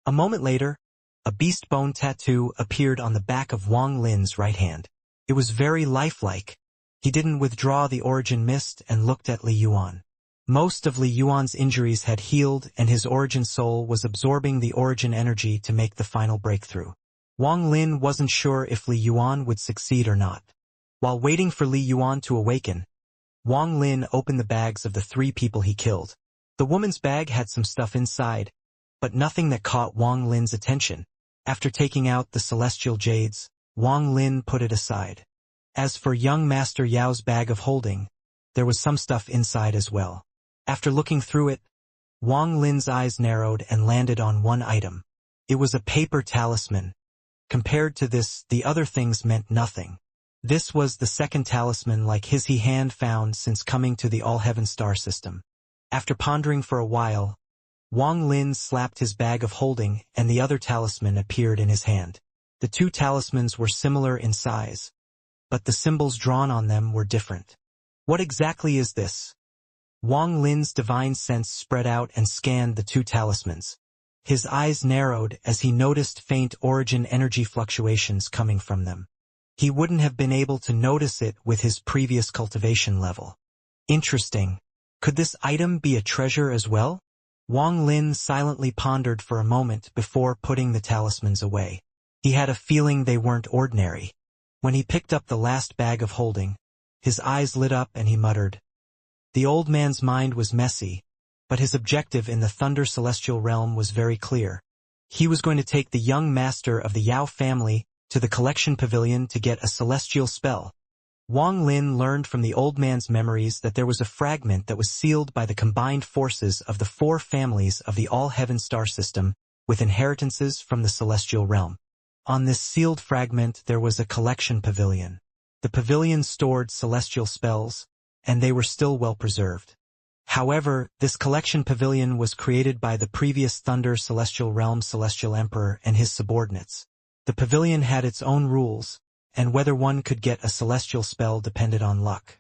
A moment later, a beast bone tattoo appeared on the back of Wang Lin's right hand. It was very lifelike. He didn't withdraw the origin mist and looked at Li Yuan. Most of Li Yuan's injuries had healed and his origin soul was absorbing the origin energy to make the final breakthrough. Wang Lin wasn't sure if Li Yuan would succeed or not. While waiting for Li Yuan to awaken, Wang Lin opened the bags of the 3 people he killed. The woman's bag had some stuff inside, but nothing that caught Wang Lin's attention. After taking out the celestial jades, Wang Lin put it aside. As for young Master Yao's bag of holding, there was some stuff inside as well. After looking through it, Wang Lin's eyes narrowed and landed on one item. It was a paper talisman. Compared to this, the other things meant nothing. This was the second talisman like his he had found since coming to the All-Heaven star system. After pondering for a while, Wang Lin slapped his bag of holding and the other talisman appeared in his hand. The 2 talismans were similar in size, but the symbols drawn on them were different. What exactly is this? Wang Lin's divine sense spread out and scanned the 2 talismans. His eyes narrowed as he noticed faint origin energy fluctuations coming from them. He wouldn't have been able to notice it with his previous cultivation level. Interesting. Could this item be a treasure as well? Wang Lin silently pondered for a moment before putting the talismans away. He had a feeling they weren't ordinary. When he picked up the last bag of holding, his eyes lit up and he muttered. The old man's mind was messy, but his objective in the Thunder Celestial Realm was very clear. He was going to take the young master of the Yao family to the collection pavilion to get a celestial spell. Wang Lin learned from the old man's memories that there was a fragment that was sealed by the combined forces of the 4 families of the All-Heaven star system with inheritances from the celestial realm. On this sealed fragment there was a collection pavilion. The pavilion stored celestial spells, and they were still well preserved. However, this collection pavilion was created by the previous Thunder Celestial Realm Celestial Emperor and his subordinates. The pavilion had its own rules, and whether one could get a celestial spell depended on luck.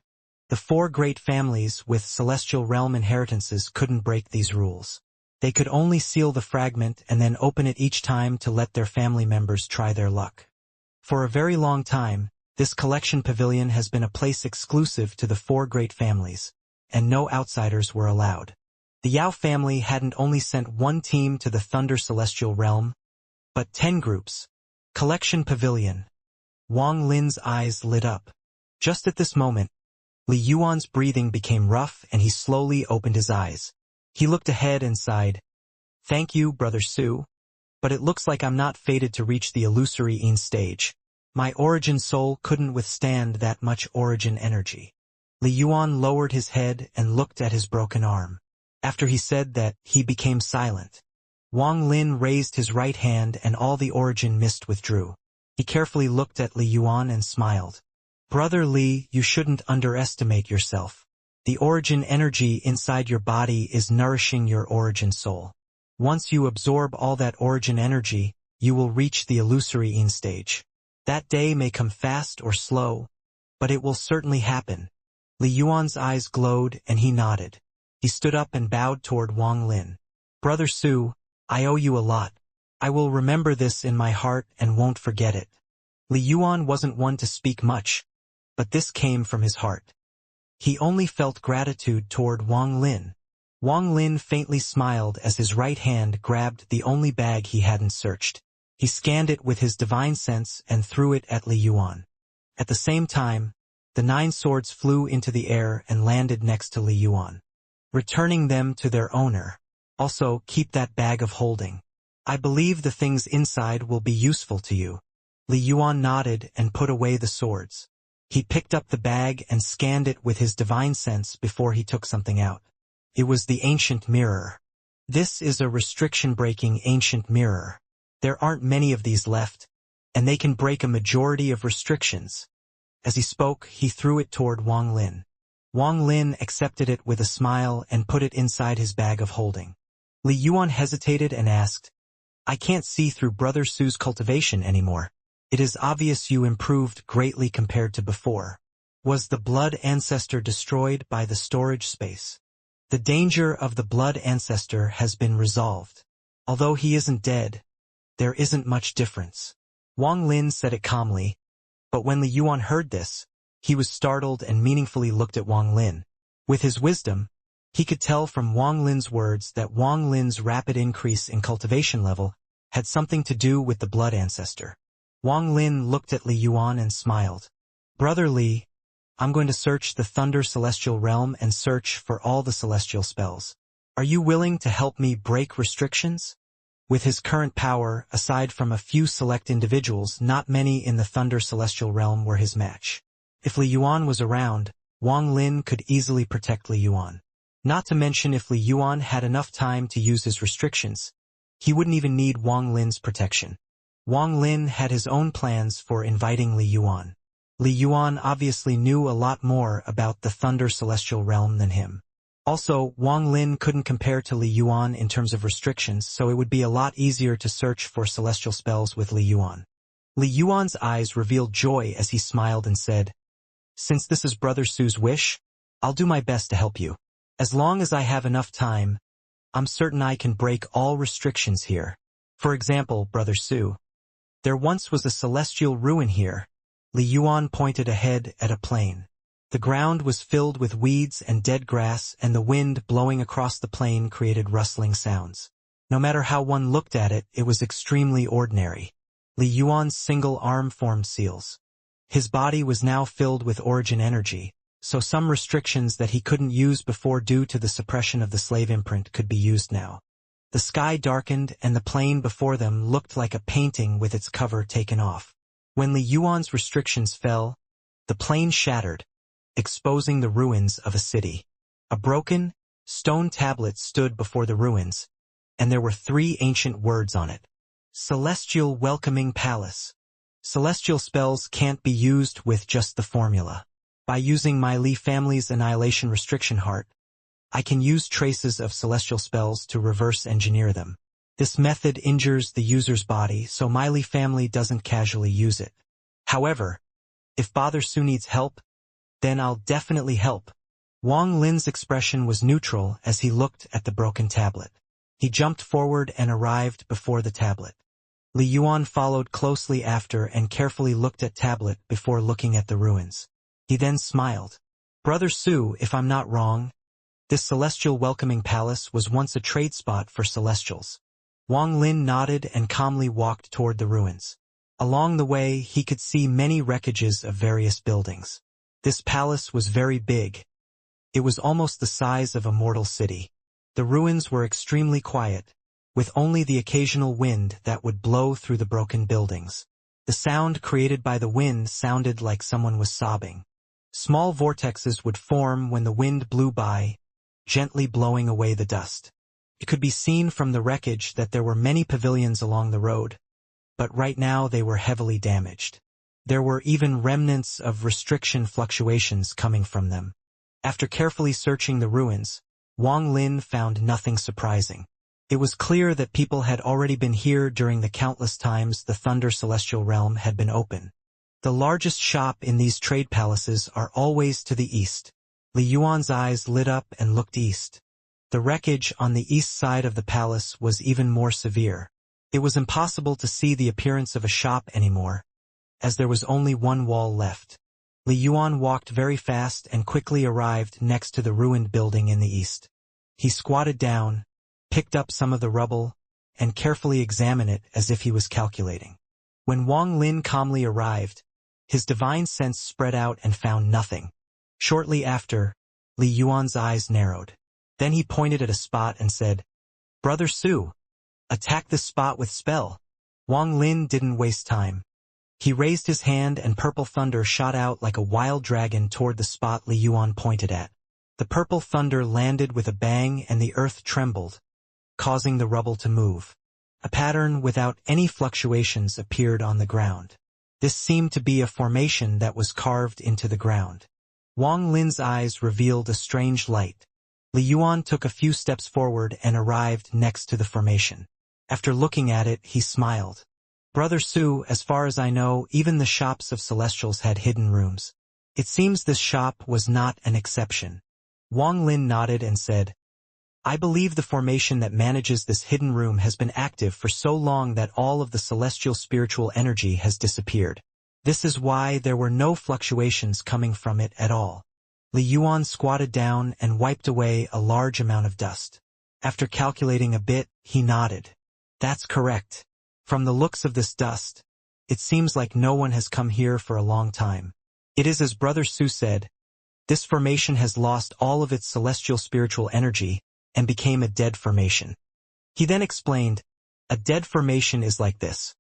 The 4 great families with celestial realm inheritances couldn't break these rules. They could only seal the fragment and then open it each time to let their family members try their luck. For a very long time, this collection pavilion has been a place exclusive to the 4 great families, and no outsiders were allowed. The Yao family hadn't only sent 1 team to the Thunder Celestial Realm, but 10 groups. Collection Pavilion. Wang Lin's eyes lit up. Just at this moment, Li Yuan's breathing became rough and he slowly opened his eyes. He looked ahead and sighed. Thank you, Brother Su, but it looks like I'm not fated to reach the illusory Yin stage. My origin soul couldn't withstand that much origin energy. Li Yuan lowered his head and looked at his broken arm. After he said that, he became silent. Wang Lin raised his right hand and all the origin mist withdrew. He carefully looked at Li Yuan and smiled. Brother Li, you shouldn't underestimate yourself. The origin energy inside your body is nourishing your origin soul. Once you absorb all that origin energy, you will reach the illusory Yin stage. That day may come fast or slow, but it will certainly happen. Li Yuan's eyes glowed and he nodded. He stood up and bowed toward Wang Lin. Brother Su, I owe you a lot. I will remember this in my heart and won't forget it. Li Yuan wasn't one to speak much, but this came from his heart. He only felt gratitude toward Wang Lin. Wang Lin faintly smiled as his right hand grabbed the only bag he hadn't searched. He scanned it with his divine sense and threw it at Li Yuan. At the same time, the 9 swords flew into the air and landed next to Li Yuan, returning them to their owner. Also, keep that bag of holding. I believe the things inside will be useful to you. Li Yuan nodded and put away the swords. He picked up the bag and scanned it with his divine sense before he took something out. It was the ancient mirror. This is a restriction-breaking ancient mirror. There aren't many of these left, and they can break a majority of restrictions. As he spoke, he threw it toward Wang Lin. Wang Lin accepted it with a smile and put it inside his bag of holding. Li Yuan hesitated and asked, I can't see through Brother Su's cultivation anymore. It is obvious you improved greatly compared to before. Was the blood ancestor destroyed by the storage space? The danger of the blood ancestor has been resolved. Although he isn't dead, there isn't much difference. Wang Lin said it calmly, but when Li Yuan heard this, he was startled and meaningfully looked at Wang Lin. With his wisdom, he could tell from Wang Lin's words that Wang Lin's rapid increase in cultivation level had something to do with the blood ancestor. Wang Lin looked at Li Yuan and smiled. Brother Li, I'm going to search the Thunder Celestial Realm and search for all the celestial spells. Are you willing to help me break restrictions? With his current power, aside from a few select individuals, not many in the Thunder Celestial Realm were his match. If Li Yuan was around, Wang Lin could easily protect Li Yuan. Not to mention if Li Yuan had enough time to use his restrictions, he wouldn't even need Wang Lin's protection. Wang Lin had his own plans for inviting Li Yuan. Li Yuan obviously knew a lot more about the Thunder Celestial Realm than him. Also, Wang Lin couldn't compare to Li Yuan in terms of restrictions, so it would be a lot easier to search for celestial spells with Li Yuan. Li Yuan's eyes revealed joy as he smiled and said, Since this is Brother Su's wish, I'll do my best to help you. As long as I have enough time, I'm certain I can break all restrictions here. For example, Brother Su, there once was a celestial ruin here. Li Yuan pointed ahead at a plain. The ground was filled with weeds and dead grass, and the wind blowing across the plain created rustling sounds. No matter how one looked at it, it was extremely ordinary. Li Yuan's single arm formed seals. His body was now filled with origin energy, so some restrictions that he couldn't use before due to the suppression of the slave imprint could be used now. The sky darkened and the plain before them looked like a painting with its cover taken off. When Li Yuan's restrictions fell, the plain shattered, exposing the ruins of a city. A broken, stone tablet stood before the ruins, and there were 3 ancient words on it. Celestial Welcoming Palace. Celestial spells can't be used with just the formula. By using my Li family's Annihilation Restriction Heart, I can use traces of celestial spells to reverse engineer them. This method injures the user's body, so my Li family doesn't casually use it. However, if Brother Su needs help, then I'll definitely help. Wang Lin's expression was neutral as he looked at the broken tablet. He jumped forward and arrived before the tablet. Li Yuan followed closely after and carefully looked at tablet before looking at the ruins. He then smiled. Brother Su, if I'm not wrong, this celestial welcoming palace was once a trade spot for celestials. Wang Lin nodded and calmly walked toward the ruins. Along the way, he could see many wreckages of various buildings. This palace was very big. It was almost the size of a mortal city. The ruins were extremely quiet, with only the occasional wind that would blow through the broken buildings. The sound created by the wind sounded like someone was sobbing. Small vortexes would form when the wind blew by, gently blowing away the dust. It could be seen from the wreckage that there were many pavilions along the road, but right now they were heavily damaged. There were even remnants of restriction fluctuations coming from them. After carefully searching the ruins, Wang Lin found nothing surprising. It was clear that people had already been here during the countless times the Thunder Celestial Realm had been open. The largest shop in these trade palaces are always to the east. Li Yuan's eyes lit up and looked east. The wreckage on the east side of the palace was even more severe. It was impossible to see the appearance of a shop anymore, as there was only one wall left. Li Yuan walked very fast and quickly arrived next to the ruined building in the east. He squatted down, picked up some of the rubble, and carefully examined it as if he was calculating. When Wang Lin calmly arrived, his divine sense spread out and found nothing. Shortly after, Li Yuan's eyes narrowed. Then he pointed at a spot and said, "Brother Su, attack this spot with spell." Wang Lin didn't waste time. He raised his hand and purple thunder shot out like a wild dragon toward the spot Li Yuan pointed at. The purple thunder landed with a bang and the earth trembled, causing the rubble to move. A pattern without any fluctuations appeared on the ground. This seemed to be a formation that was carved into the ground. Wang Lin's eyes revealed a strange light. Li Yuan took a few steps forward and arrived next to the formation. After looking at it, he smiled. "Brother Su, as far as I know, even the shops of Celestials had hidden rooms. It seems this shop was not an exception." Wang Lin nodded and said, "I believe the formation that manages this hidden room has been active for so long that all of the celestial spiritual energy has disappeared. This is why there were no fluctuations coming from it at all." Li Yuan squatted down and wiped away a large amount of dust. After calculating a bit, he nodded. "That's correct. From the looks of this dust, it seems like no one has come here for a long time. It is as Brother Su said, this formation has lost all of its celestial spiritual energy and became a dead formation." He then explained, "A dead formation is like this.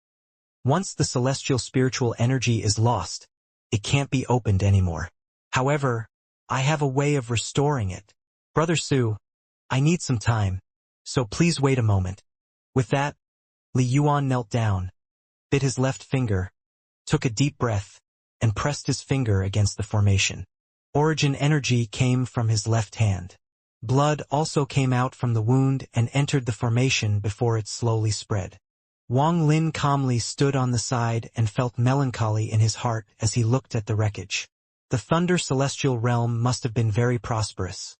Once the celestial spiritual energy is lost, it can't be opened anymore. However, I have a way of restoring it. Brother Su, I need some time, so please wait a moment." With that, Li Yuan knelt down, bit his left finger, took a deep breath, and pressed his finger against the formation. Origin energy came from his left hand. Blood also came out from the wound and entered the formation before it slowly spread. Wang Lin calmly stood on the side and felt melancholy in his heart as he looked at the wreckage. The Thunder Celestial Realm must have been very prosperous.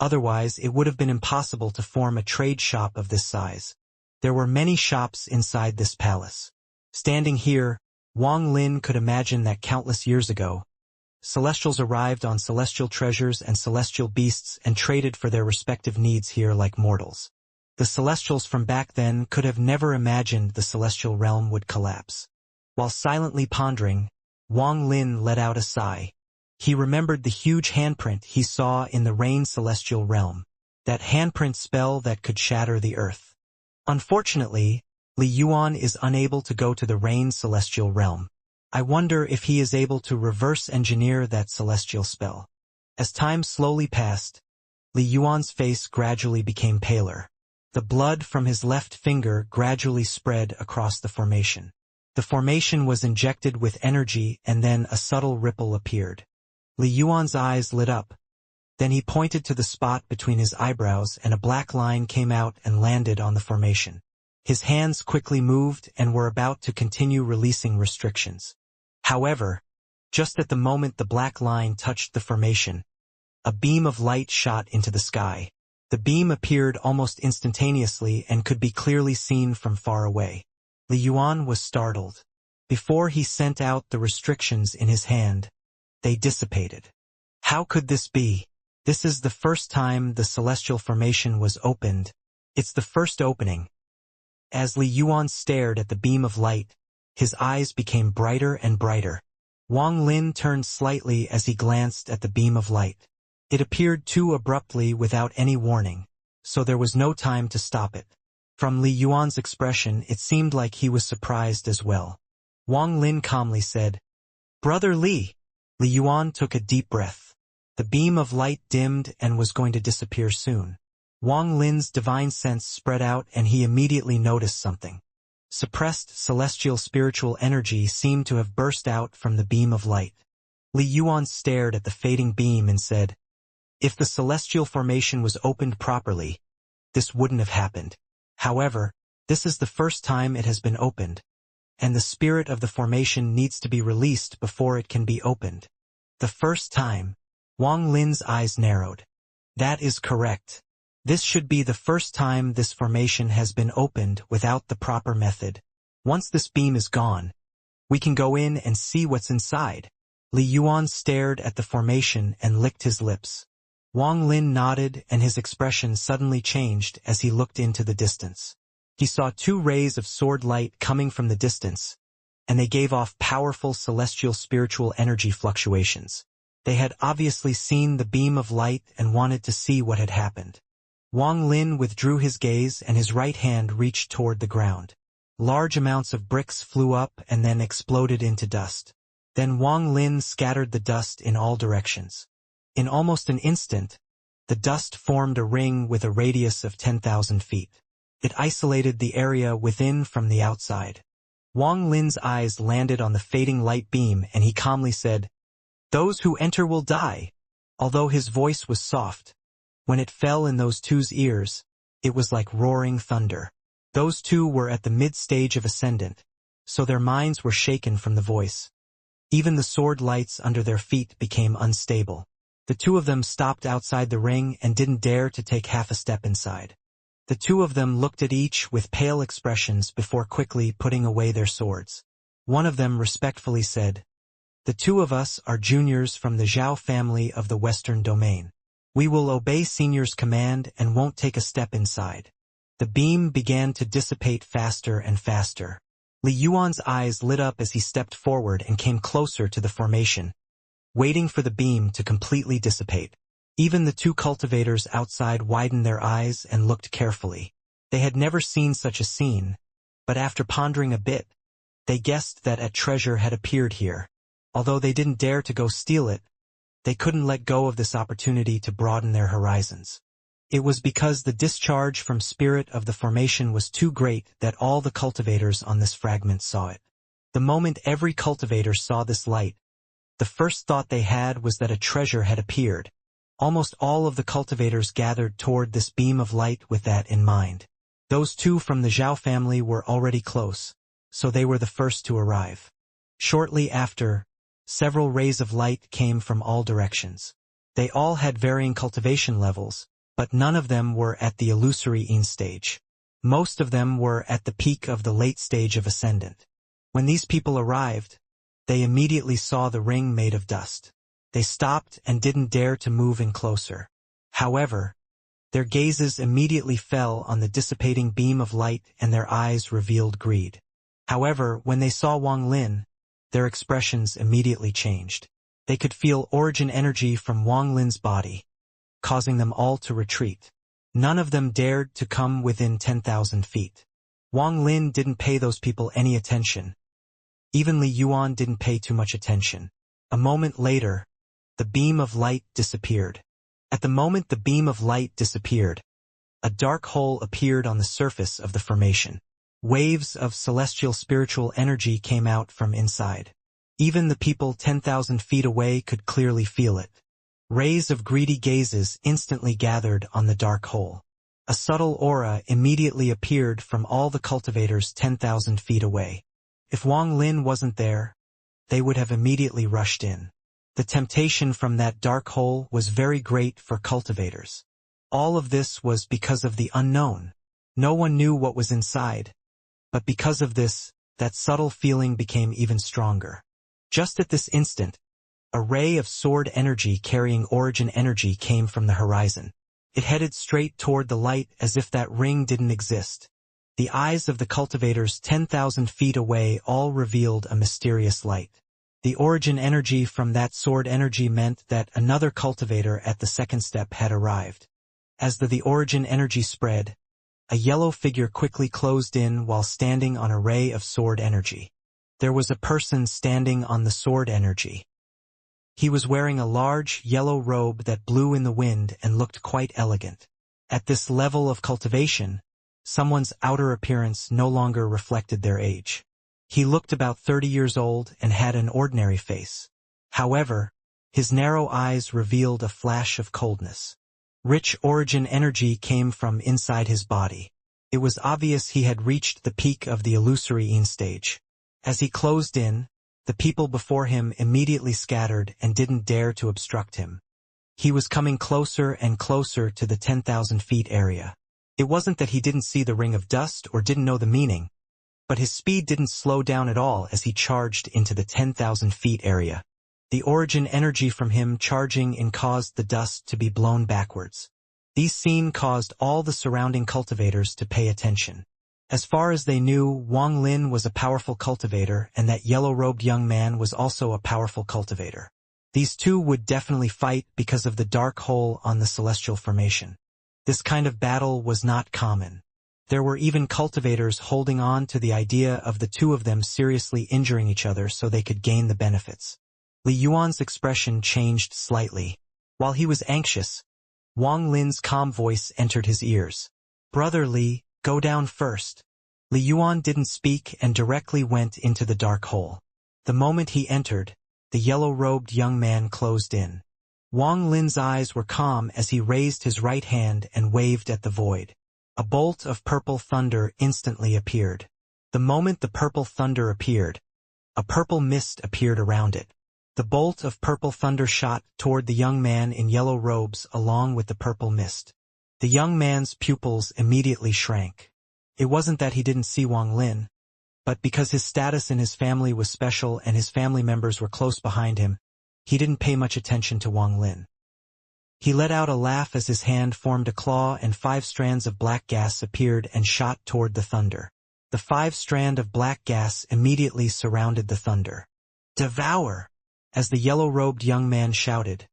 Otherwise, it would have been impossible to form a trade shop of this size. There were many shops inside this palace. Standing here, Wang Lin could imagine that countless years ago, Celestials arrived on celestial treasures and celestial beasts and traded for their respective needs here like mortals. The Celestials from back then could have never imagined the Celestial Realm would collapse. While silently pondering, Wang Lin let out a sigh. He remembered the huge handprint he saw in the Rain Celestial Realm, that handprint spell that could shatter the earth. Unfortunately, Li Yuan is unable to go to the Rain Celestial Realm. I wonder if he is able to reverse engineer that celestial spell. As time slowly passed, Li Yuan's face gradually became paler. The blood from his left finger gradually spread across the formation. The formation was injected with energy and then a subtle ripple appeared. Li Yuan's eyes lit up. Then he pointed to the spot between his eyebrows and a black line came out and landed on the formation. His hands quickly moved and were about to continue releasing restrictions. However, just at the moment the black line touched the formation, a beam of light shot into the sky. The beam appeared almost instantaneously and could be clearly seen from far away. Li Yuan was startled. Before he sent out the restrictions in his hand, they dissipated. How could this be? This is the first time the celestial formation was opened. It's the first opening. As Li Yuan stared at the beam of light, his eyes became brighter and brighter. Wang Lin turned slightly as he glanced at the beam of light. It appeared too abruptly without any warning, so there was no time to stop it. From Li Yuan's expression, it seemed like he was surprised as well. Wang Lin calmly said, "Brother Li." Li Yuan took a deep breath. The beam of light dimmed and was going to disappear soon. Wang Lin's divine sense spread out and he immediately noticed something. Suppressed celestial spiritual energy seemed to have burst out from the beam of light. Li Yuan stared at the fading beam and said, "If the celestial formation was opened properly, this wouldn't have happened." However, this is the first time it has been opened, and the spirit of the formation needs to be released before it can be opened. The first time. Wang Lin's eyes narrowed. That is correct. This should be the first time this formation has been opened without the proper method. Once this beam is gone, we can go in and see what's inside. Li Yuan stared at the formation and licked his lips. Wang Lin nodded and his expression suddenly changed as he looked into the distance. He saw two rays of sword light coming from the distance, and they gave off powerful celestial spiritual energy fluctuations. They had obviously seen the beam of light and wanted to see what had happened. Wang Lin withdrew his gaze and his right hand reached toward the ground. Large amounts of bricks flew up and then exploded into dust. Then Wang Lin scattered the dust in all directions. In almost an instant, the dust formed a ring with a radius of 10,000 feet. It isolated the area within from the outside. Wang Lin's eyes landed on the fading light beam and he calmly said, "Those who enter will die." Although his voice was soft, when it fell in those two's ears, it was like roaring thunder. Those two were at the mid-stage of Ascendant, so their minds were shaken from the voice. Even the sword lights under their feet became unstable. The two of them stopped outside the ring and didn't dare to take half a step inside. The two of them looked at each with pale expressions before quickly putting away their swords. One of them respectfully said, "The two of us are juniors from the Zhao family of the Western Domain. We will obey senior's command and won't take a step inside." The beam began to dissipate faster and faster. Li Yuan's eyes lit up as he stepped forward and came closer to the formation, waiting for the beam to completely dissipate. Even the two cultivators outside widened their eyes and looked carefully. They had never seen such a scene, but after pondering a bit, they guessed that a treasure had appeared here. Although they didn't dare to go steal it, they couldn't let go of this opportunity to broaden their horizons. It was because the discharge from spirit of the formation was too great that all the cultivators on this fragment saw it. The moment every cultivator saw this light, the first thought they had was that a treasure had appeared. Almost all of the cultivators gathered toward this beam of light with that in mind. Those two from the Zhao family were already close, so they were the first to arrive. Shortly after, several rays of light came from all directions. They all had varying cultivation levels, but none of them were at the illusory Yin stage. Most of them were at the peak of the late stage of Ascendant. When these people arrived, they immediately saw the ring made of dust. They stopped and didn't dare to move in closer. However, their gazes immediately fell on the dissipating beam of light and their eyes revealed greed. However, when they saw Wang Lin, their expressions immediately changed. They could feel origin energy from Wang Lin's body, causing them all to retreat. None of them dared to come within 10,000 feet. Wang Lin didn't pay those people any attention. Even Li Yuan didn't pay too much attention. A moment later, the beam of light disappeared. At the moment the beam of light disappeared, a dark hole appeared on the surface of the formation. Waves of celestial spiritual energy came out from inside. Even the people 10,000 feet away could clearly feel it. Rays of greedy gazes instantly gathered on the dark hole. A subtle aura immediately appeared from all the cultivators 10,000 feet away. If Wang Lin wasn't there, they would have immediately rushed in. The temptation from that dark hole was very great for cultivators. All of this was because of the unknown. No one knew what was inside, but because of this, that subtle feeling became even stronger. Just at this instant, a ray of sword energy carrying origin energy came from the horizon. It headed straight toward the light as if that ring didn't exist. The eyes of the cultivators 10,000 feet away all revealed a mysterious light. The origin energy from that sword energy meant that another cultivator at the second step had arrived. As the origin energy spread, a yellow figure quickly closed in while standing on a ray of sword energy. There was a person standing on the sword energy. He was wearing a large yellow robe that blew in the wind and looked quite elegant. At this level of cultivation, someone's outer appearance no longer reflected their age. He looked about 30 years old and had an ordinary face. However, his narrow eyes revealed a flash of coldness. Rich origin energy came from inside his body. It was obvious he had reached the peak of the illusory stage. As he closed in, the people before him immediately scattered and didn't dare to obstruct him. He was coming closer and closer to the 10,000 feet area. It wasn't that he didn't see the ring of dust or didn't know the meaning, but his speed didn't slow down at all as he charged into the 10,000 feet area. The origin energy from him charging in caused the dust to be blown backwards. These scene caused all the surrounding cultivators to pay attention. As far as they knew, Wang Lin was a powerful cultivator and that yellow-robed young man was also a powerful cultivator. These two would definitely fight because of the dark hole on the celestial formation. This kind of battle was not common. There were even cultivators holding on to the idea of the two of them seriously injuring each other so they could gain the benefits. Li Yuan's expression changed slightly. While he was anxious, Wang Lin's calm voice entered his ears. "Brother Li, go down first." Li Yuan didn't speak and directly went into the dark hole. The moment he entered, the yellow-robed young man closed in. Wang Lin's eyes were calm as he raised his right hand and waved at the void. A bolt of purple thunder instantly appeared. The moment the purple thunder appeared, a purple mist appeared around it. The bolt of purple thunder shot toward the young man in yellow robes along with the purple mist. The young man's pupils immediately shrank. It wasn't that he didn't see Wang Lin, but because his status in his family was special and his family members were close behind him, he didn't pay much attention to Wang Lin. He let out a laugh as his hand formed a claw and 5 strands of black gas appeared and shot toward the thunder. The 5 strands of black gas immediately surrounded the thunder. "Devour!" As the yellow-robed young man shouted,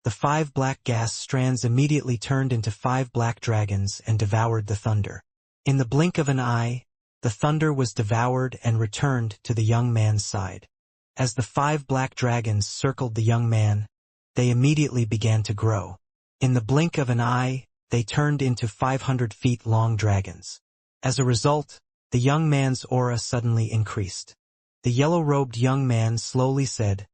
the 5 black gas strands immediately turned into 5 black dragons and devoured the thunder. In the blink of an eye, the thunder was devoured and returned to the young man's side. As the 5 black dragons circled the young man, they immediately began to grow. In the blink of an eye, they turned into 500 feet long dragons. As a result, the young man's aura suddenly increased. The yellow-robed young man slowly said,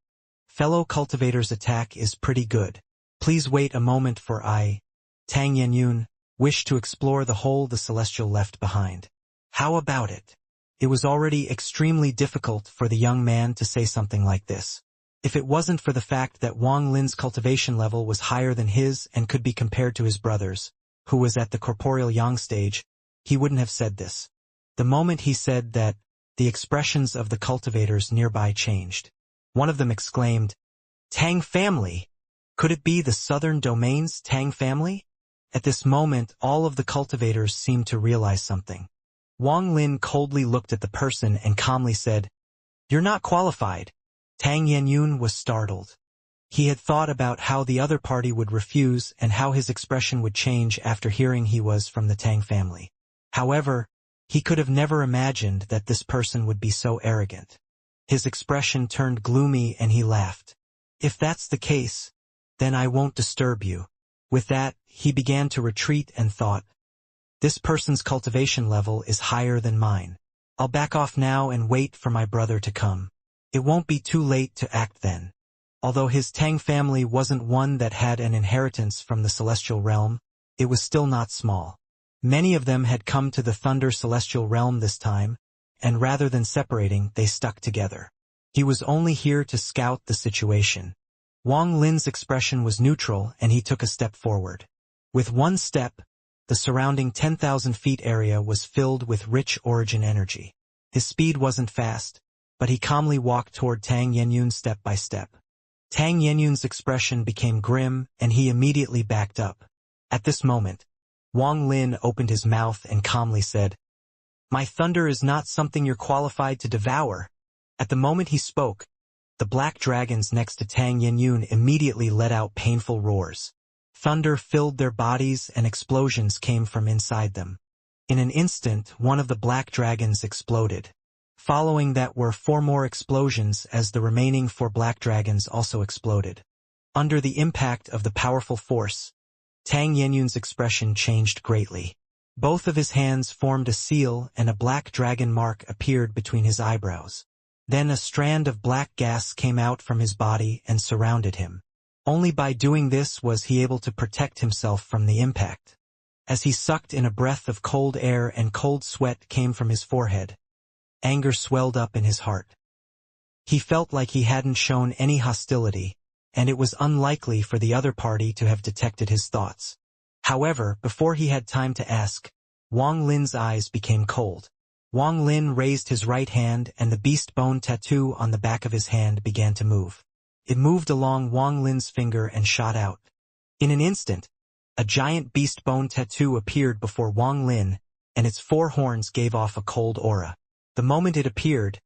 "Fellow cultivators' attack is pretty good. Please wait a moment for I, Tang Yenyun, wish to explore the hole the celestial left behind." How about it? It was already extremely difficult for the young man to say something like this. If it wasn't for the fact that Wang Lin's cultivation level was higher than his and could be compared to his brother's, who was at the corporeal yang stage, he wouldn't have said this. The moment he said that, the expressions of the cultivators nearby changed. One of them exclaimed, "Tang family! Could it be the southern domain's Tang family?" At this moment, all of the cultivators seemed to realize something. Wang Lin coldly looked at the person and calmly said, "You're not qualified." Tang Yenyun was startled. He had thought about how the other party would refuse and how his expression would change after hearing he was from the Tang family. However, he could have never imagined that this person would be so arrogant. His expression turned gloomy and he laughed. "If that's the case, then I won't disturb you." With that, he began to retreat and thought, "This person's cultivation level is higher than mine. I'll back off now and wait for my brother to come. It won't be too late to act then." Although his Tang family wasn't one that had an inheritance from the celestial realm, it was still not small. Many of them had come to the Thunder celestial realm this time, and rather than separating, they stuck together. He was only here to scout the situation. Wang Lin's expression was neutral and he took a step forward. With one step, the surrounding 10,000 feet area was filled with rich origin energy. His speed wasn't fast, but he calmly walked toward Tang Yenyun step by step. Tang Yenyun's expression became grim and he immediately backed up. At this moment, Wang Lin opened his mouth and calmly said, "My thunder is not something you're qualified to devour." At the moment he spoke, the black dragons next to Tang Yenyun immediately let out painful roars. Thunder filled their bodies and explosions came from inside them. In an instant, one of the black dragons exploded. Following that were 4 more explosions as the remaining 4 black dragons also exploded. Under the impact of the powerful force, Tang Yenyun's expression changed greatly. Both of his hands formed a seal and a black dragon mark appeared between his eyebrows. Then a strand of black gas came out from his body and surrounded him. Only by doing this was he able to protect himself from the impact. As he sucked in a breath of cold air and cold sweat came from his forehead, anger swelled up in his heart. He felt like he hadn't shown any hostility, and it was unlikely for the other party to have detected his thoughts. However, before he had time to ask, Wang Lin's eyes became cold. Wang Lin raised his right hand and the beast bone tattoo on the back of his hand began to move. It moved along Wang Lin's finger and shot out. In an instant, a giant beast bone tattoo appeared before Wang Lin, and its 4 horns gave off a cold aura. The moment it appeared,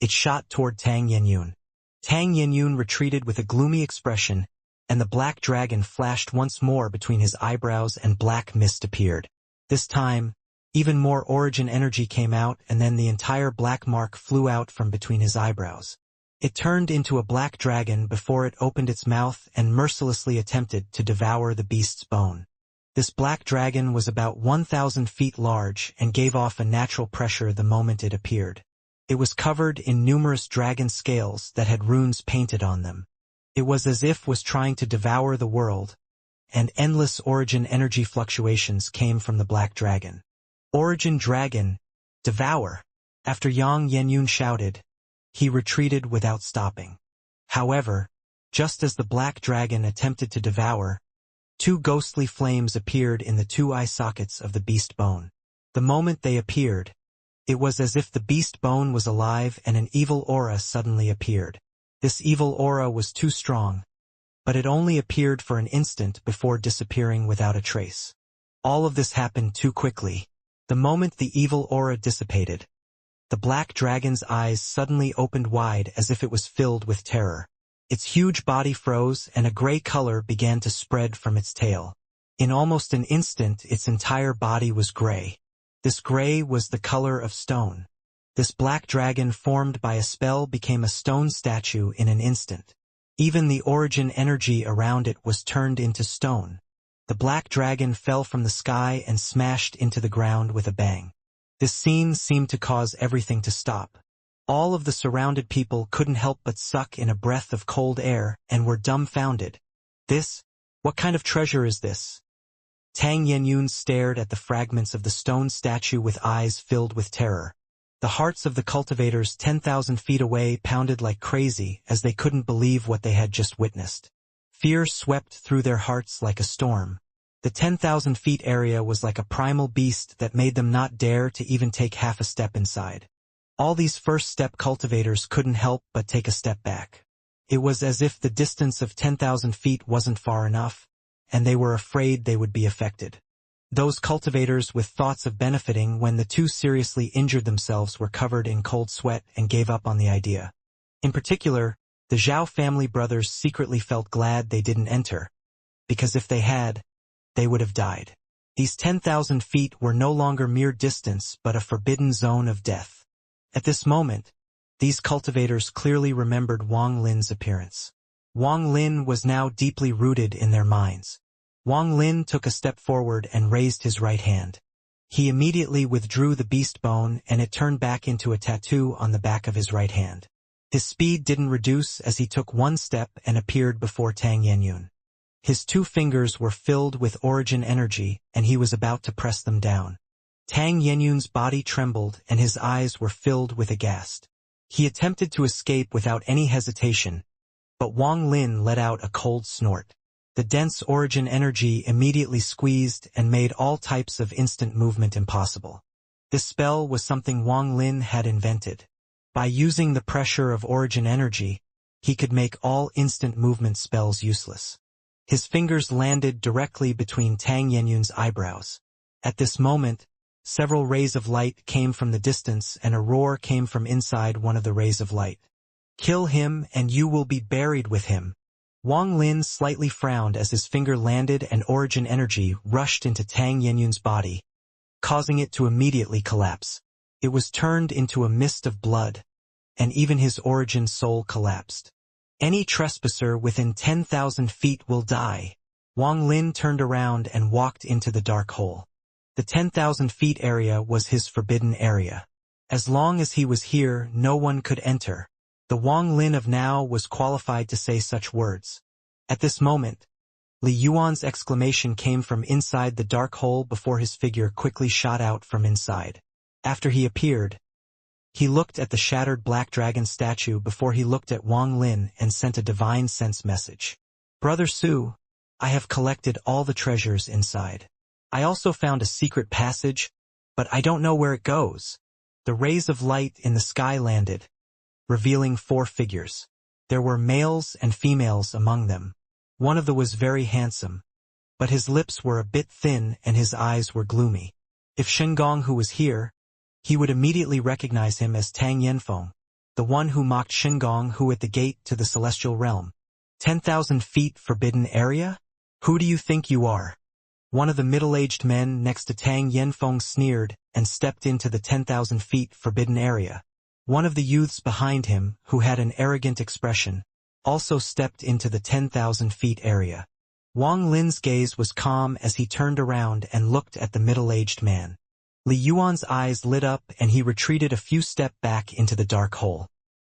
it shot toward Tang Yenyun. Tang Yenyun retreated with a gloomy expression, and the black dragon flashed once more between his eyebrows and black mist appeared. This time, even more origin energy came out and then the entire black mark flew out from between his eyebrows. It turned into a black dragon before it opened its mouth and mercilessly attempted to devour the beast's bone. This black dragon was about 1,000 feet large and gave off a natural pressure the moment it appeared. It was covered in numerous dragon scales that had runes painted on them. It was as if was trying to devour the world, and endless origin energy fluctuations came from the black dragon. Origin dragon, devour! After Yang Yenyun shouted, he retreated without stopping. However, just as the black dragon attempted to devour, 2 ghostly flames appeared in the 2 eye sockets of the beast bone. The moment they appeared, it was as if the beast bone was alive and an evil aura suddenly appeared. This evil aura was too strong, but it only appeared for an instant before disappearing without a trace. All of this happened too quickly. The moment the evil aura dissipated, the black dragon's eyes suddenly opened wide as if it was filled with terror. Its huge body froze and a gray color began to spread from its tail. In almost an instant its entire body was gray. This gray was the color of stone. This black dragon formed by a spell became a stone statue in an instant. Even the origin energy around it was turned into stone. The black dragon fell from the sky and smashed into the ground with a bang. This scene seemed to cause everything to stop. All of the surrounded people couldn't help but suck in a breath of cold air and were dumbfounded. What kind of treasure is this? Tang Yenyun stared at the fragments of the stone statue with eyes filled with terror. The hearts of the cultivators 10,000 feet away pounded like crazy as they couldn't believe what they had just witnessed. Fear swept through their hearts like a storm. The 10,000 feet area was like a primal beast that made them not dare to even take half a step inside. All these first-step cultivators couldn't help but take a step back. It was as if the distance of 10,000 feet wasn't far enough, and they were afraid they would be affected. Those cultivators with thoughts of benefiting when the 2 seriously injured themselves were covered in cold sweat and gave up on the idea. In particular, the Zhao family brothers secretly felt glad they didn't enter, because if they had, they would have died. These 10,000 feet were no longer mere distance but a forbidden zone of death. At this moment, these cultivators clearly remembered Wang Lin's appearance. Wang Lin was now deeply rooted in their minds. Wang Lin took a step forward and raised his right hand. He immediately withdrew the beast bone and it turned back into a tattoo on the back of his right hand. His speed didn't reduce as he took 1 step and appeared before Tang Yenyun. His 2 fingers were filled with origin energy and he was about to press them down. Tang Yenyun's body trembled and his eyes were filled with aghast. He attempted to escape without any hesitation, but Wang Lin let out a cold snort. The dense origin energy immediately squeezed and made all types of instant movement impossible. This spell was something Wang Lin had invented. By using the pressure of origin energy, he could make all instant movement spells useless. His fingers landed directly between Tang Yenyun's eyebrows. At this moment, several rays of light came from the distance and a roar came from inside one of the rays of light. "Kill him and you will be buried with him." Wang Lin slightly frowned as his finger landed and origin energy rushed into Tang Yenyun's body, causing it to immediately collapse. It was turned into a mist of blood, and even his origin soul collapsed. "Any trespasser within 10,000 feet will die." Wang Lin turned around and walked into the dark hole. The 10,000 feet area was his forbidden area. As long as he was here, no one could enter. The Wang Lin of now was qualified to say such words. At this moment, Li Yuan's exclamation came from inside the dark hole before his figure quickly shot out from inside. After he appeared, he looked at the shattered black dragon statue before he looked at Wang Lin and sent a divine sense message. Brother Su, I have collected all the treasures inside. I also found a secret passage, but I don't know where it goes. The rays of light in the sky landed, revealing 4 figures. There were males and females among them. One of them was very handsome, but his lips were a bit thin and his eyes were gloomy. If Shengong who was here, he would immediately recognize him as Tang Yanfeng, the one who mocked Shengong who at the gate to the celestial realm. 10,000 feet forbidden area? Who do you think you are? One of the middle-aged men next to Tang Yanfeng sneered and stepped into the 10,000 feet forbidden area. One of the youths behind him, who had an arrogant expression, also stepped into the 10,000 feet area. Wang Lin's gaze was calm as he turned around and looked at the middle-aged man. Li Yuan's eyes lit up and he retreated a few steps back into the dark hole.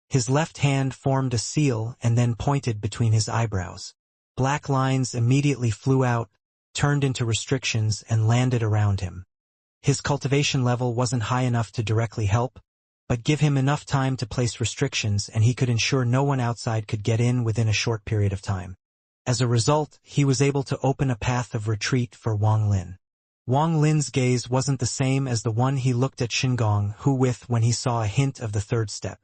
His left hand formed a seal and then pointed between his eyebrows. Black lines immediately flew out, turned into restrictions and landed around him. His cultivation level wasn't high enough to directly help, but give him enough time to place restrictions and he could ensure no one outside could get in within a short period of time. As a result, he was able to open a path of retreat for Wang Lin. Wang Lin's gaze wasn't the same as the one he looked at Shengong who with when he saw a hint of the 3rd step.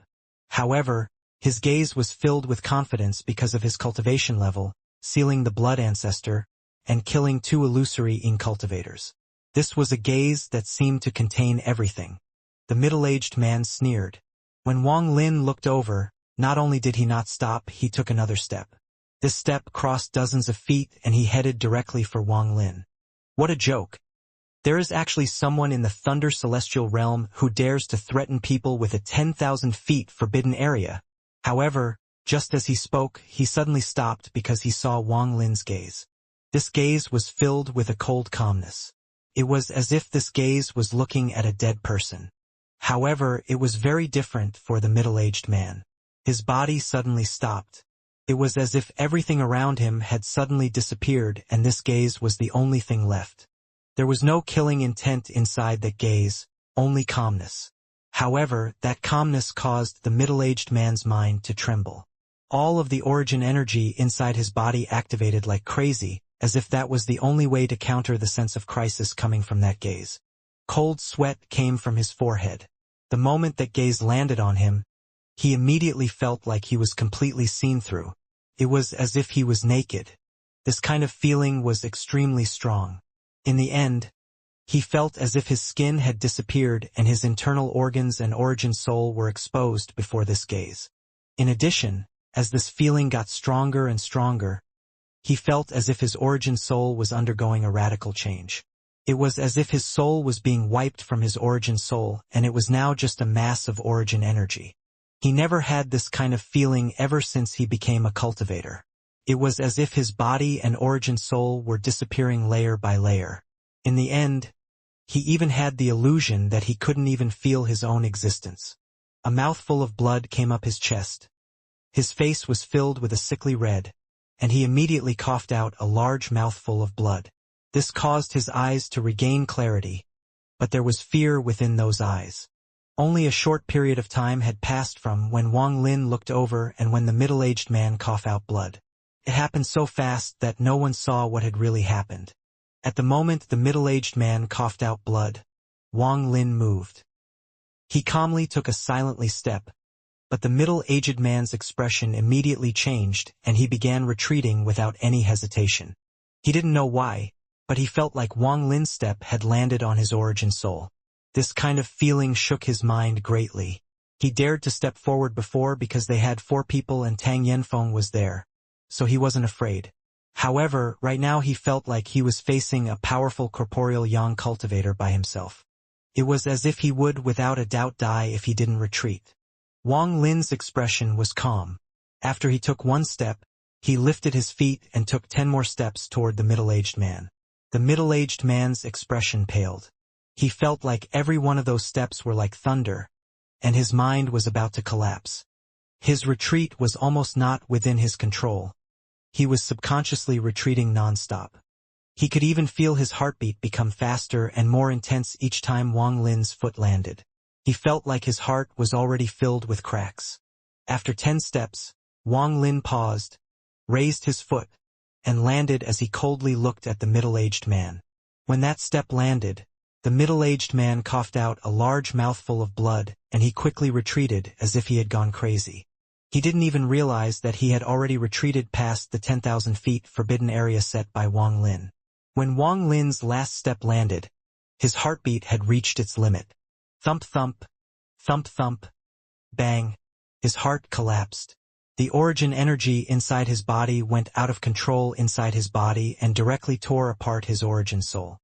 However, his gaze was filled with confidence because of his cultivation level, sealing the blood ancestor, and killing 2 illusory incultivators. This was a gaze that seemed to contain everything. The middle-aged man sneered. When Wang Lin looked over, not only did he not stop, he took another step. This step crossed dozens of feet and he headed directly for Wang Lin. What a joke. There is actually someone in the Thunder Celestial Realm who dares to threaten people with a 10,000 feet forbidden area. However, just as he spoke, he suddenly stopped because he saw Wang Lin's gaze. This gaze was filled with a cold calmness. It was as if this gaze was looking at a dead person. However, it was very different for the middle-aged man. His body suddenly stopped. It was as if everything around him had suddenly disappeared and this gaze was the only thing left. There was no killing intent inside that gaze, only calmness. However, that calmness caused the middle-aged man's mind to tremble. All of the origin energy inside his body activated like crazy, as if that was the only way to counter the sense of crisis coming from that gaze. Cold sweat came from his forehead. The moment that gaze landed on him, he immediately felt like he was completely seen through. It was as if he was naked. This kind of feeling was extremely strong. In the end, he felt as if his skin had disappeared and his internal organs and origin soul were exposed before this gaze. In addition, as this feeling got stronger and stronger, he felt as if his origin soul was undergoing a radical change. It was as if his soul was being wiped from his origin soul and it was now just a mass of origin energy. He never had this kind of feeling ever since he became a cultivator. It was as if his body and origin soul were disappearing layer by layer. In the end, he even had the illusion that he couldn't even feel his own existence. A mouthful of blood came up his chest. His face was filled with a sickly red, and he immediately coughed out a large mouthful of blood. This caused his eyes to regain clarity, but there was fear within those eyes. Only a short period of time had passed from when Wang Lin looked over and when the middle-aged man coughed out blood. It happened so fast that no one saw what had really happened. At the moment the middle-aged man coughed out blood, Wang Lin moved. He calmly took a silently step, but the middle-aged man's expression immediately changed and he began retreating without any hesitation. He didn't know why, but he felt like Wang Lin's step had landed on his origin soul. This kind of feeling shook his mind greatly. He dared to step forward before because they had 4 people and Tang Yanfeng was there, so he wasn't afraid. However, right now he felt like he was facing a powerful corporeal yang cultivator by himself. It was as if he would without a doubt die if he didn't retreat. Wang Lin's expression was calm. After he took 1 step, he lifted his feet and took 10 more steps toward the middle-aged man. The middle-aged man's expression paled. He felt like every one of those steps were like thunder, and his mind was about to collapse. His retreat was almost not within his control. he was subconsciously retreating nonstop. He could even feel his heartbeat become faster and more intense each time Wang Lin's foot landed. He felt like his heart was already filled with cracks. After 10 steps, Wang Lin paused, raised his foot, and landed as he coldly looked at the middle-aged man. When that step landed, the middle-aged man coughed out a large mouthful of blood, and he quickly retreated as if he had gone crazy. He didn't even realize that he had already retreated past the 10,000 feet forbidden area set by Wang Lin. When Wang Lin's last step landed, his heartbeat had reached its limit. Thump thump, thump thump, bang. His heart collapsed. The origin energy inside his body went out of control inside his body and directly tore apart his origin soul.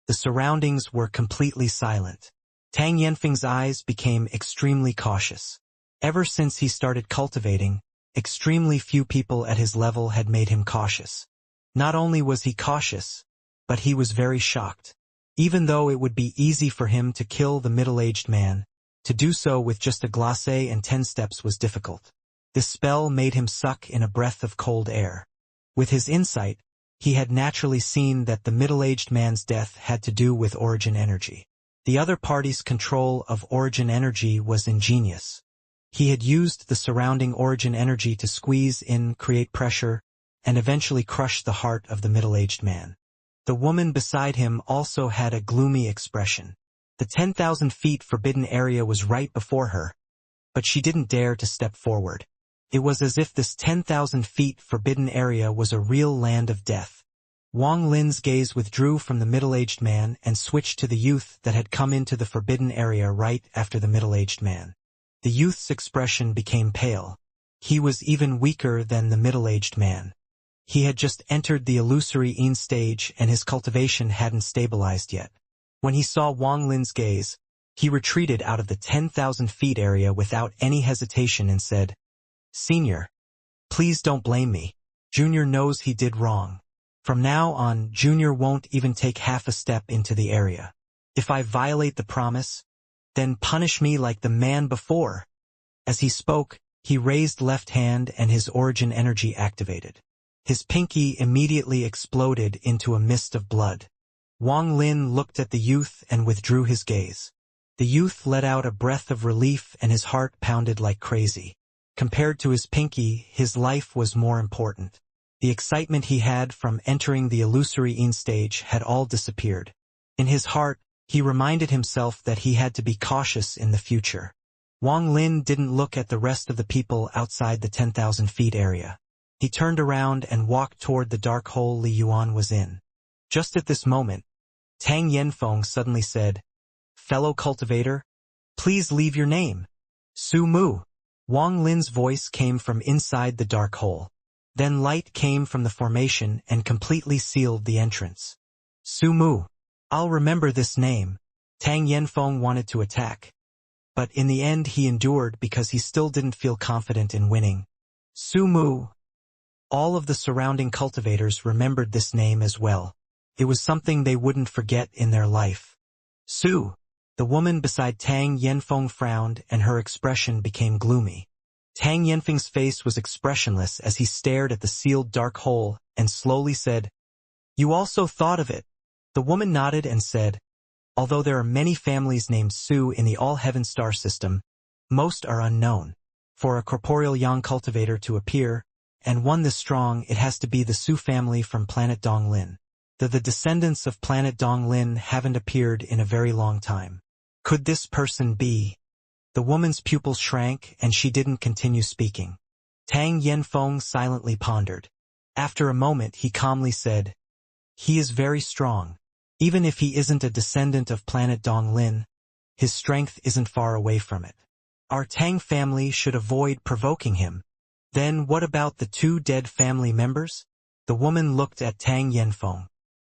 The surroundings were completely silent. Tang Yanfeng's eyes became extremely cautious. Ever since he started cultivating, extremely few people at his level had made him cautious. Not only was he cautious, but he was very shocked. Even though it would be easy for him to kill the middle-aged man, to do so with just a glacé and 10 steps was difficult. This spell made him suck in a breath of cold air. With his insight, he had naturally seen that the middle-aged man's death had to do with origin energy. The other party's control of origin energy was ingenious. He had used the surrounding origin energy to squeeze in, create pressure, and eventually crush the heart of the middle-aged man. The woman beside him also had a gloomy expression. The 10,000 feet forbidden area was right before her, but she didn't dare to step forward. It was as if this 10,000 feet forbidden area was a real land of death. Wang Lin's gaze withdrew from the middle-aged man and switched to the youth that had come into the forbidden area right after the middle-aged man. The youth's expression became pale. He was even weaker than the middle-aged man. He had just entered the illusory Yin stage and his cultivation hadn't stabilized yet. When he saw Wang Lin's gaze, he retreated out of the 10,000 feet area without any hesitation and said, "Senior, please don't blame me. Junior knows he did wrong. From now on, Junior won't even take half a step into the area. If I violate the promise, then punish me like the man before." As he spoke, he raised left hand and his origin energy activated. His pinky immediately exploded into a mist of blood. Wang Lin looked at the youth and withdrew his gaze. The youth let out a breath of relief and his heart pounded like crazy. Compared to his pinky, his life was more important. The excitement he had from entering the illusory Yin stage had all disappeared. In his heart, he reminded himself that he had to be cautious in the future. Wang Lin didn't look at the rest of the people outside the 10,000 feet area. He turned around and walked toward the dark hole Li Yuan was in. Just at this moment, Tang Yanfeng suddenly said, "Fellow cultivator, please leave your name." "Su Mu." Wang Lin's voice came from inside the dark hole. Then light came from the formation and completely sealed the entrance. "Su Mu. I'll remember this name." Tang Yanfeng wanted to attack, but in the end he endured because he still didn't feel confident in winning. "Su Mu." All of the surrounding cultivators remembered this name as well. It was something they wouldn't forget in their life. "Su." The woman beside Tang Yanfeng frowned and her expression became gloomy. Tang Yanfeng's face was expressionless as he stared at the sealed dark hole and slowly said, "You also thought of it." The woman nodded and said, "Although there are many families named Su in the All-Heaven star system, most are unknown. For a corporeal yang cultivator to appear, and one this strong, it has to be the Su family from planet Donglin. The descendants of planet Donglin haven't appeared in a very long time. Could this person be?" The woman's pupils shrank and she didn't continue speaking. Tang Yanfeng silently pondered. After a moment he calmly said, "He is very strong. Even if he isn't a descendant of planet Donglin, his strength isn't far away from it. Our Tang family should avoid provoking him." "Then what about the 2 dead family members?" The woman looked at Tang Yanfeng.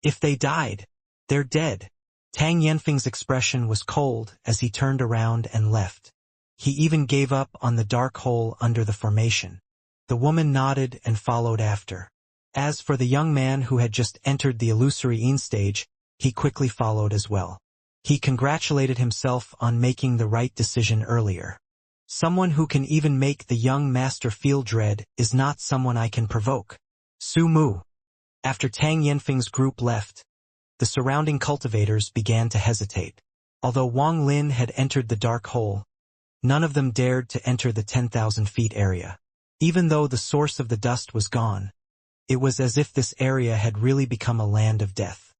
"If they died, they're dead." Tang Yanfeng's expression was cold as he turned around and left. He even gave up on the dark hole under the formation. The woman nodded and followed after. As for the young man who had just entered the illusory Yin stage, he quickly followed as well. He congratulated himself on making the right decision earlier. Someone who can even make the young master feel dread is not someone I can provoke. Su Mu. After Tang Yanfeng's group left, the surrounding cultivators began to hesitate. Although Wang Lin had entered the dark hole, none of them dared to enter the 10,000 feet area. Even though the source of the dust was gone, it was as if this area had really become a land of death.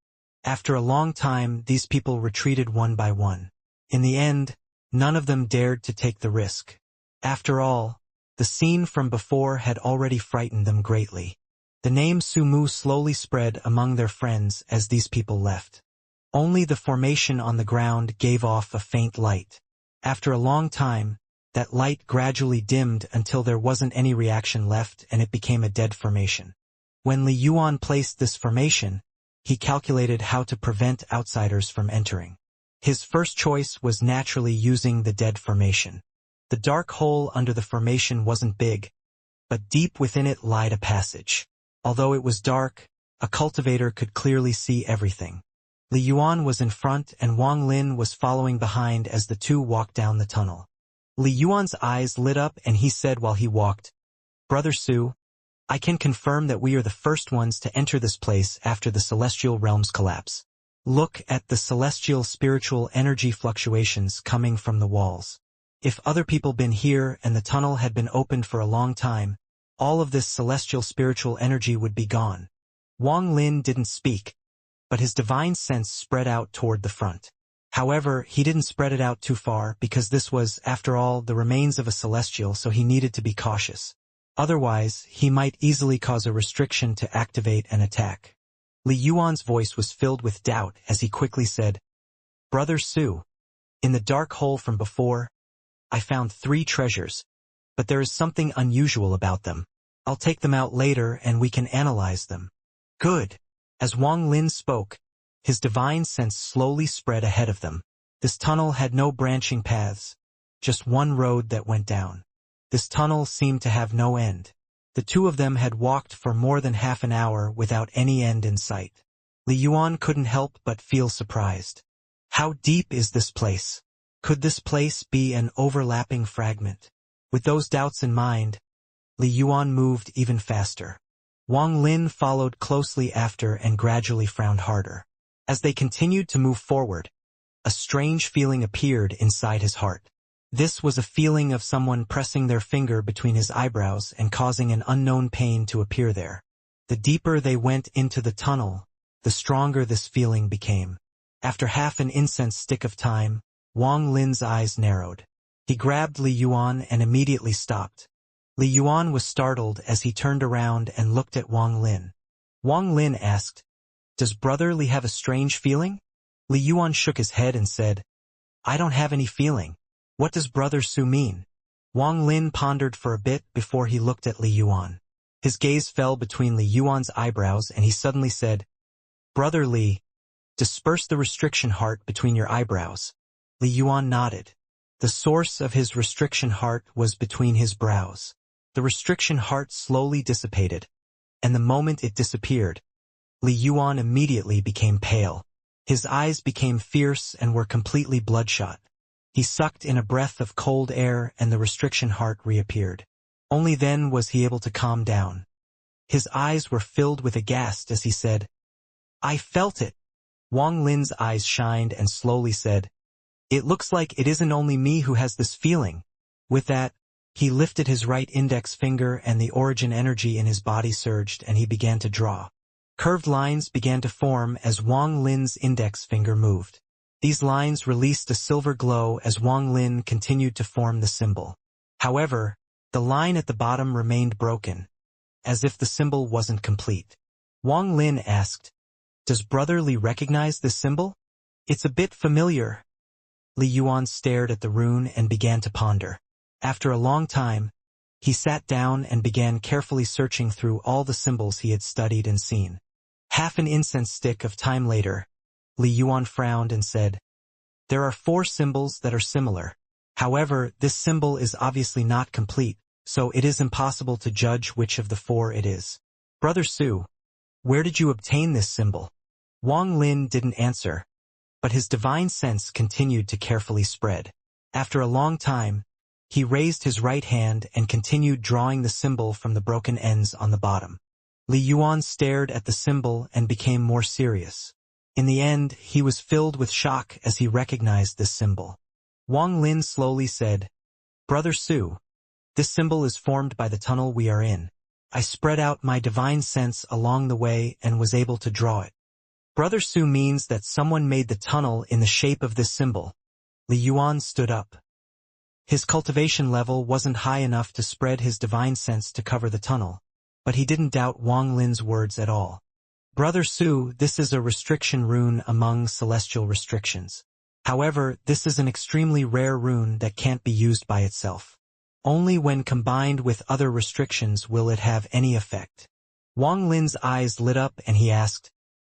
After a long time, these people retreated one by one. In the end, none of them dared to take the risk. After all, the scene from before had already frightened them greatly. The name Su Mu slowly spread among their friends as these people left. Only the formation on the ground gave off a faint light. After a long time, that light gradually dimmed until there wasn't any reaction left and it became a dead formation. When Li Yuan placed this formation, he calculated how to prevent outsiders from entering. His first choice was naturally using the dead formation. The dark hole under the formation wasn't big, but deep within it lied a passage. Although it was dark, a cultivator could clearly see everything. Li Yuan was in front and Wang Lin was following behind as the two walked down the tunnel. Li Yuan's eyes lit up and he said while he walked, "Brother Su, I can confirm that we are the first ones to enter this place after the celestial realm's collapse. Look at the celestial spiritual energy fluctuations coming from the walls. If other people been here and the tunnel had been opened for a long time, all of this celestial spiritual energy would be gone." Wang Lin didn't speak, but his divine sense spread out toward the front. However, he didn't spread it out too far because this was, after all, the remains of a celestial, so he needed to be cautious. Otherwise, he might easily cause a restriction to activate an attack. Li Yuan's voice was filled with doubt as he quickly said, "Brother Su, in the dark hole from before, I found 3 treasures, but there is something unusual about them. I'll take them out later and we can analyze them." "Good." As Wang Lin spoke, his divine sense slowly spread ahead of them. This tunnel had no branching paths, just one road that went down. This tunnel seemed to have no end. The two of them had walked for more than half an hour without any end in sight. Li Yuan couldn't help but feel surprised. How deep is this place? Could this place be an overlapping fragment? With those doubts in mind, Li Yuan moved even faster. Wang Lin followed closely after and gradually frowned harder. As they continued to move forward, a strange feeling appeared inside his heart. This was a feeling of someone pressing their finger between his eyebrows and causing an unknown pain to appear there. The deeper they went into the tunnel, the stronger this feeling became. After half an incense stick of time, Wang Lin's eyes narrowed. He grabbed Li Yuan and immediately stopped. Li Yuan was startled as he turned around and looked at Wang Lin. Wang Lin asked, "Does Brother Li have a strange feeling?" Li Yuan shook his head and said, "I don't have any feeling. What does Brother Su mean?" Wang Lin pondered for a bit before he looked at Li Yuan. His gaze fell between Li Yuan's eyebrows and he suddenly said, "Brother Li, disperse the restriction heart between your eyebrows." Li Yuan nodded. The source of his restriction heart was between his brows. The restriction heart slowly dissipated, and the moment it disappeared, Li Yuan immediately became pale. His eyes became fierce and were completely bloodshot. He sucked in a breath of cold air and the restriction heart reappeared. Only then was he able to calm down. His eyes were filled with aghast as he said, "I felt it." Wang Lin's eyes shined and slowly said, "It looks like it isn't only me who has this feeling." With that, he lifted his right index finger and the origin energy in his body surged and he began to draw. Curved lines began to form as Wang Lin's index finger moved. These lines released a silver glow as Wang Lin continued to form the symbol. However, the line at the bottom remained broken, as if the symbol wasn't complete. Wang Lin asked, "Does Brother Li recognize this symbol? It's a bit familiar." Li Yuan stared at the rune and began to ponder. After a long time, he sat down and began carefully searching through all the symbols he had studied and seen. Half an incense stick of time later, Li Yuan frowned and said, "There are 4 symbols that are similar. However, this symbol is obviously not complete, so it is impossible to judge which of the 4 it is. Brother Su, where did you obtain this symbol?" Wang Lin didn't answer, but his divine sense continued to carefully spread. After a long time, he raised his right hand and continued drawing the symbol from the broken ends on the bottom. Li Yuan stared at the symbol and became more serious. In the end, he was filled with shock as he recognized this symbol. Wang Lin slowly said, "Brother Su, this symbol is formed by the tunnel we are in. I spread out my divine sense along the way and was able to draw it." Brother Su means that someone made the tunnel in the shape of this symbol. Li Yuan stood up. His cultivation level wasn't high enough to spread his divine sense to cover the tunnel, but he didn't doubt Wang Lin's words at all. "Brother Su, this is a restriction rune among celestial restrictions. However, this is an extremely rare rune that can't be used by itself. Only when combined with other restrictions will it have any effect." Wang Lin's eyes lit up and he asked,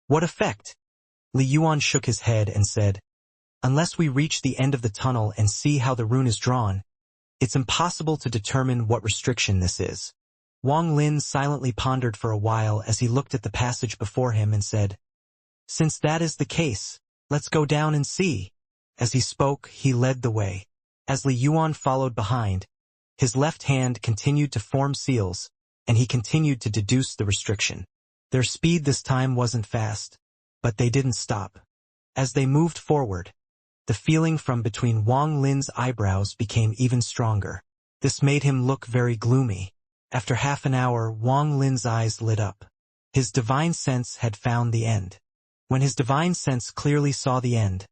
"What effect?" Li Yuan shook his head and said, "Unless we reach the end of the tunnel and see how the rune is drawn, it's impossible to determine what restriction this is." Wang Lin silently pondered for a while as he looked at the passage before him and said, "Since that is the case, let's go down and see." As he spoke, he led the way. As Li Yuan followed behind, his left hand continued to form seals, and he continued to deduce the restriction. Their speed this time wasn't fast, but they didn't stop. As they moved forward, the feeling from between Wang Lin's eyebrows became even stronger. This made him look very gloomy. After half an hour, Wang Lin's eyes lit up. His divine sense had found the end. When his divine sense clearly saw the end,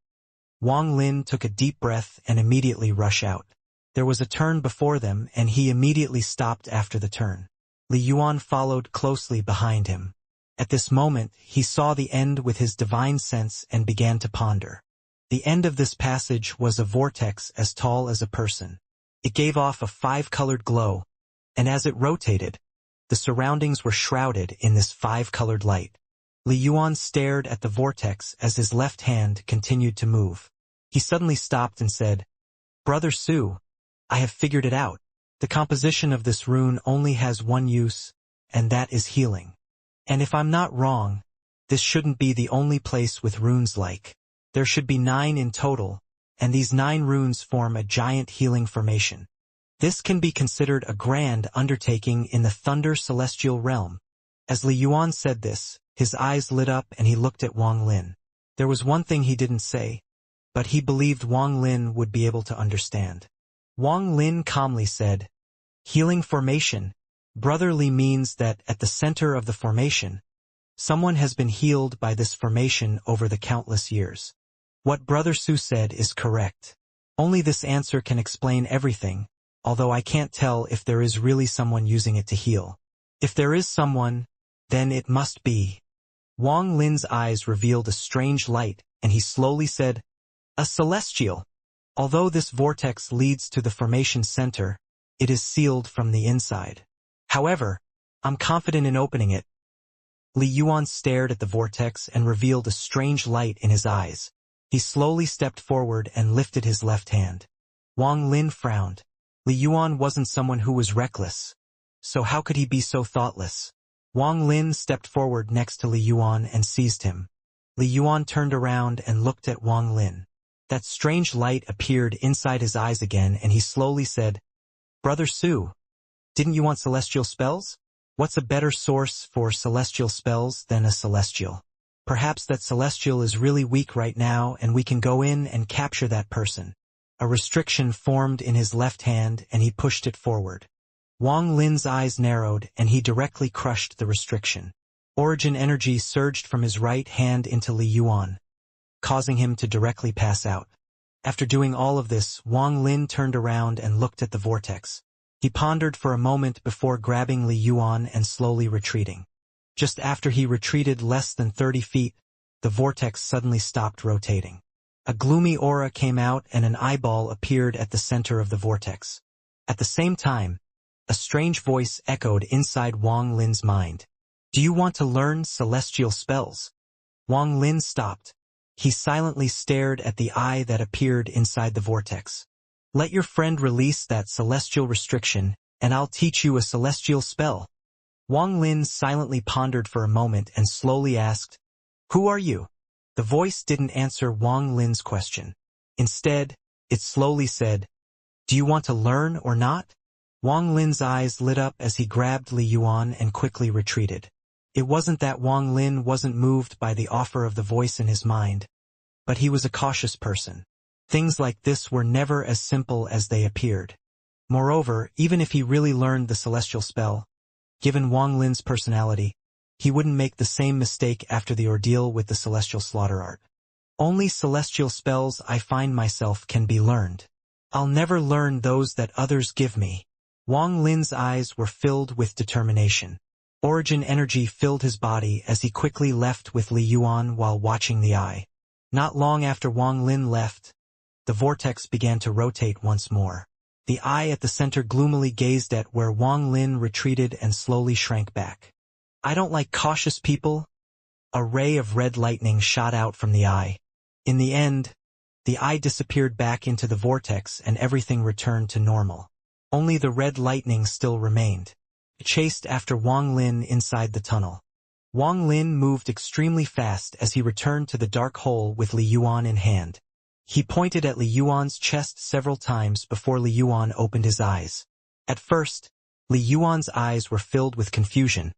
Wang Lin took a deep breath and immediately rushed out. There was a turn before them and he immediately stopped after the turn. Li Yuan followed closely behind him. At this moment, he saw the end with his divine sense and began to ponder. The end of this passage was a vortex as tall as a person. It gave off a 5-colored glow, and as it rotated, the surroundings were shrouded in this 5-colored light. Li Yuan stared at the vortex as his left hand continued to move. He suddenly stopped and said, "Brother Su, I have figured it out. The composition of this rune only has one use, and that is healing. And if I'm not wrong, this shouldn't be the only place with runes like. There should be 9 in total, and these 9 runes form a giant healing formation. This can be considered a grand undertaking in the Thunder Celestial Realm." As Li Yuan said this, his eyes lit up and he looked at Wang Lin. There was one thing he didn't say, but he believed Wang Lin would be able to understand. Wang Lin calmly said, "Healing formation. Brotherly means that at the center of the formation, someone has been healed by this formation over the countless years." What Brother Su said is correct. Only this answer can explain everything, although I can't tell if there is really someone using it to heal. If there is someone, then it must be. Wang Lin's eyes revealed a strange light, and he slowly said, "A celestial. Although this vortex leads to the formation center, it is sealed from the inside. However, I'm confident in opening it." Li Yuan stared at the vortex and revealed a strange light in his eyes. He slowly stepped forward and lifted his left hand. Wang Lin frowned. Li Yuan wasn't someone who was reckless. So how could he be so thoughtless? Wang Lin stepped forward next to Li Yuan and seized him. Li Yuan turned around and looked at Wang Lin. That strange light appeared inside his eyes again and he slowly said, "Brother Su, didn't you want celestial spells? What's a better source for celestial spells than a celestial? Perhaps that celestial is really weak right now and we can go in and capture that person." A restriction formed in his left hand and he pushed it forward. Wang Lin's eyes narrowed and he directly crushed the restriction. Origin energy surged from his right hand into Li Yuan, causing him to directly pass out. After doing all of this, Wang Lin turned around and looked at the vortex. He pondered for a moment before grabbing Li Yuan and slowly retreating. Just after he retreated less than 30 feet, the vortex suddenly stopped rotating. A gloomy aura came out and an eyeball appeared at the center of the vortex. At the same time, a strange voice echoed inside Wang Lin's mind. "Do you want to learn celestial spells?" Wang Lin stopped. He silently stared at the eye that appeared inside the vortex. "Let your friend release that celestial restriction, and I'll teach you a celestial spell." Wang Lin silently pondered for a moment and slowly asked, "Who are you?" The voice didn't answer Wang Lin's question. Instead, it slowly said, "Do you want to learn or not?" Wang Lin's eyes lit up as he grabbed Li Yuan and quickly retreated. It wasn't that Wang Lin wasn't moved by the offer of the voice in his mind, but he was a cautious person. Things like this were never as simple as they appeared. Moreover, even if he really learned the celestial spell, given Wang Lin's personality, he wouldn't make the same mistake after the ordeal with the celestial slaughter art. Only celestial spells I find myself can be learned. I'll never learn those that others give me. Wang Lin's eyes were filled with determination. Origin energy filled his body as he quickly left with Li Yuan while watching the eye. Not long after Wang Lin left, the vortex began to rotate once more. The eye at the center gloomily gazed at where Wang Lin retreated and slowly shrank back. I don't like cautious people. A ray of red lightning shot out from the eye. In the end, the eye disappeared back into the vortex and everything returned to normal. Only the red lightning still remained. It chased after Wang Lin inside the tunnel. Wang Lin moved extremely fast as he returned to the dark hole with Li Yuan in hand. He pointed at Li Yuan's chest several times before Li Yuan opened his eyes. At first, Li Yuan's eyes were filled with confusion,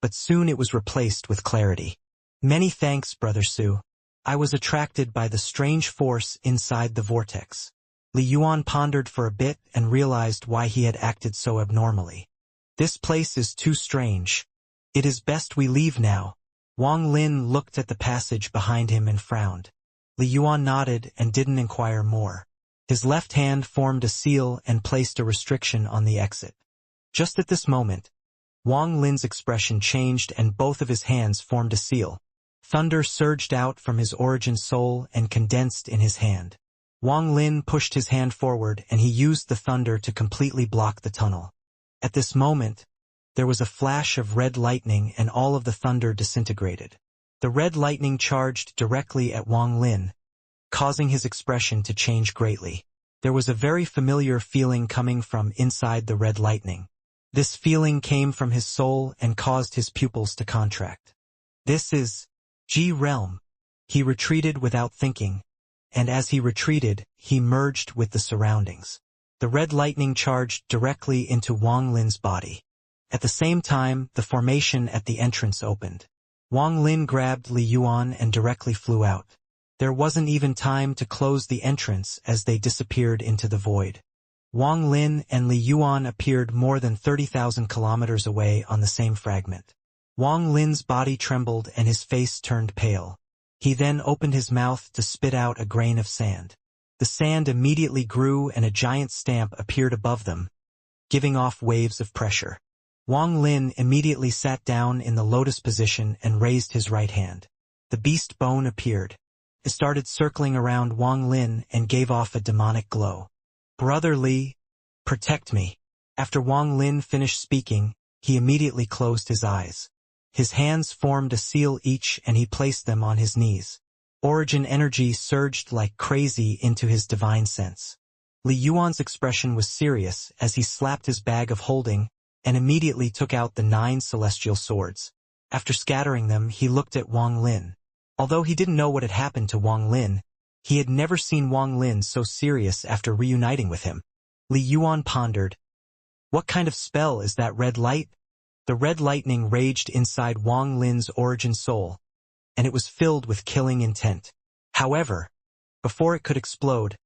but soon it was replaced with clarity. Many thanks, Brother Su. I was attracted by the strange force inside the vortex. Li Yuan pondered for a bit and realized why he had acted so abnormally. This place is too strange. It is best we leave now. Wang Lin looked at the passage behind him and frowned. Li Yuan nodded and didn't inquire more. His left hand formed a seal and placed a restriction on the exit. Just at this moment, Wang Lin's expression changed and both of his hands formed a seal. Thunder surged out from his origin soul and condensed in his hand. Wang Lin pushed his hand forward and he used the thunder to completely block the tunnel. At this moment, there was a flash of red lightning and all of the thunder disintegrated. The red lightning charged directly at Wang Lin, causing his expression to change greatly. There was a very familiar feeling coming from inside the red lightning. This feeling came from his soul and caused his pupils to contract. This is G realm. He retreated without thinking, and as he retreated, he merged with the surroundings. The red lightning charged directly into Wang Lin's body. At the same time, the formation at the entrance opened. Wang Lin grabbed Li Yuan and directly flew out. There wasn't even time to close the entrance as they disappeared into the void. Wang Lin and Li Yuan appeared more than 30,000 kilometers away on the same fragment. Wang Lin's body trembled and his face turned pale. He then opened his mouth to spit out a grain of sand. The sand immediately grew and a giant stamp appeared above them, giving off waves of pressure. Wang Lin immediately sat down in the lotus position and raised his right hand. The beast bone appeared. It started circling around Wang Lin and gave off a demonic glow. Brother Li, protect me. After Wang Lin finished speaking, he immediately closed his eyes. His hands formed a seal each and he placed them on his knees. Origin energy surged like crazy into his divine sense. Li Yuan's expression was serious as he slapped his bag of holding and immediately took out the 9 celestial swords. After scattering them, he looked at Wang Lin. Although he didn't know what had happened to Wang Lin, he had never seen Wang Lin so serious after reuniting with him. Li Yuan pondered. What kind of spell is that red light? The red lightning raged inside Wang Lin's origin soul, and it was filled with killing intent. However, before it could explode,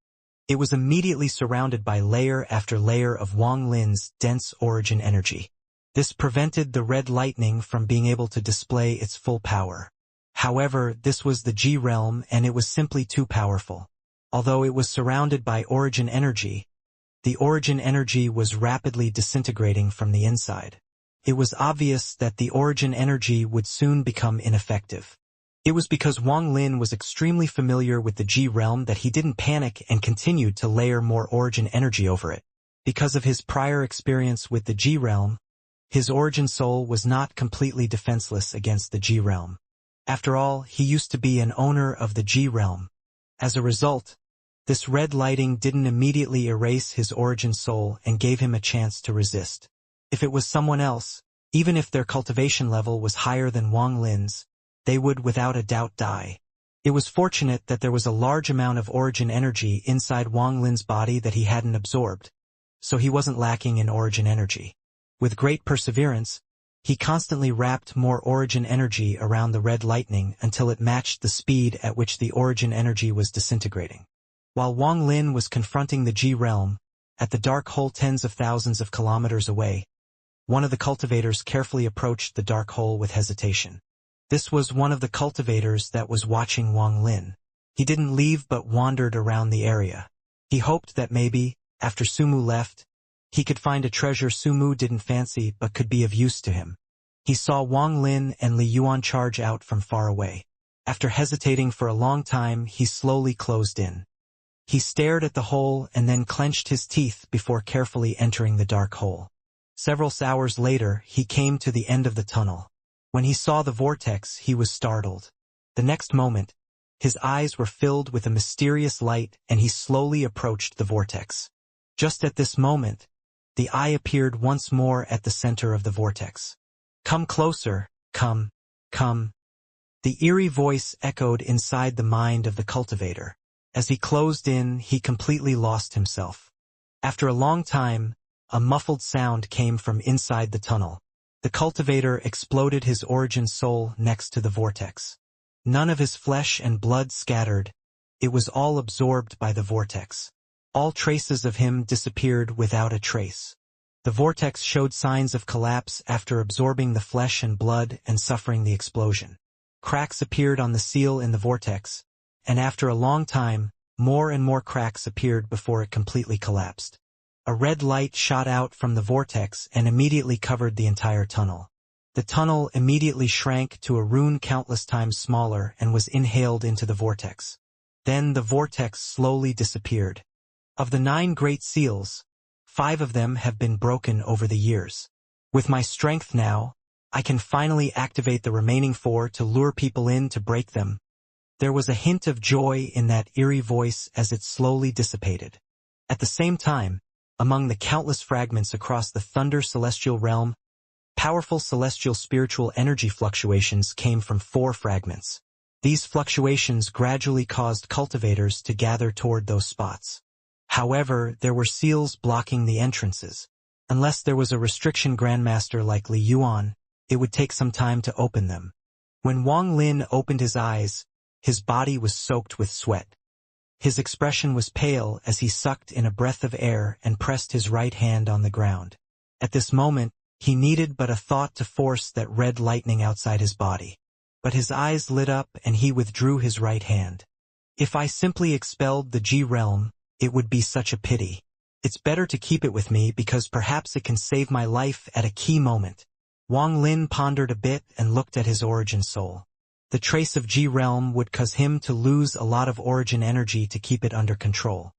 it was immediately surrounded by layer after layer of Wang Lin's dense origin energy. This prevented the red lightning from being able to display its full power. However, this was the G realm and it was simply too powerful. Although it was surrounded by origin energy, the origin energy was rapidly disintegrating from the inside. It was obvious that the origin energy would soon become ineffective. It was because Wang Lin was extremely familiar with the G realm that he didn't panic and continued to layer more origin energy over it. Because of his prior experience with the G realm, his origin soul was not completely defenseless against the G realm. After all, he used to be an owner of the G realm. As a result, this red lighting didn't immediately erase his origin soul and gave him a chance to resist. If it was someone else, even if their cultivation level was higher than Wang Lin's, they would without a doubt die. It was fortunate that there was a large amount of origin energy inside Wang Lin's body that he hadn't absorbed, so he wasn't lacking in origin energy. With great perseverance, He constantly wrapped more origin energy around the red lightning until it matched the speed at which the origin energy was disintegrating. While Wang Lin was confronting the G realm, at the dark hole tens of thousands of kilometers away, one of the cultivators carefully approached the dark hole with hesitation. This was one of the cultivators that was watching Wang Lin. He didn't leave but wandered around the area. He hoped that maybe, after Sumu left, he could find a treasure Sumu didn't fancy but could be of use to him. He saw Wang Lin and Li Yuan charge out from far away. After hesitating for a long time, he slowly closed in. He stared at the hole and then clenched his teeth before carefully entering the dark hole. Several hours later, he came to the end of the tunnel. When he saw the vortex, he was startled. The next moment, his eyes were filled with a mysterious light and he slowly approached the vortex. Just at this moment, the eye appeared once more at the center of the vortex. "Come closer, come, come." The eerie voice echoed inside the mind of the cultivator. As he closed in, he completely lost himself. After a long time, a muffled sound came from inside the tunnel. The cultivator exploded his origin soul next to the vortex. None of his flesh and blood scattered. It was all absorbed by the vortex. All traces of him disappeared without a trace. The vortex showed signs of collapse after absorbing the flesh and blood and suffering the explosion. Cracks appeared on the seal in the vortex, and after a long time, more and more cracks appeared before it completely collapsed. A red light shot out from the vortex and immediately covered the entire tunnel. The tunnel immediately shrank to a rune countless times smaller and was inhaled into the vortex. Then the vortex slowly disappeared. Of the 9 great seals, 5 of them have been broken over the years. With my strength now, I can finally activate the remaining 4 to lure people in to break them. There was a hint of joy in that eerie voice as it slowly dissipated. At the same time, among the countless fragments across the Thunder Celestial Realm, powerful celestial spiritual energy fluctuations came from 4 fragments. These fluctuations gradually caused cultivators to gather toward those spots. However, there were seals blocking the entrances. Unless there was a restriction grandmaster like Li Yuan, it would take some time to open them. When Wang Lin opened his eyes, his body was soaked with sweat. His expression was pale as he sucked in a breath of air and pressed his right hand on the ground. At this moment, he needed but a thought to force that red lightning outside his body. But his eyes lit up and he withdrew his right hand. If I simply expelled the G realm, it would be such a pity. It's better to keep it with me because perhaps it can save my life at a key moment. Wang Lin pondered a bit and looked at his origin soul. The trace of G realm would cause him to lose a lot of origin energy to keep it under control.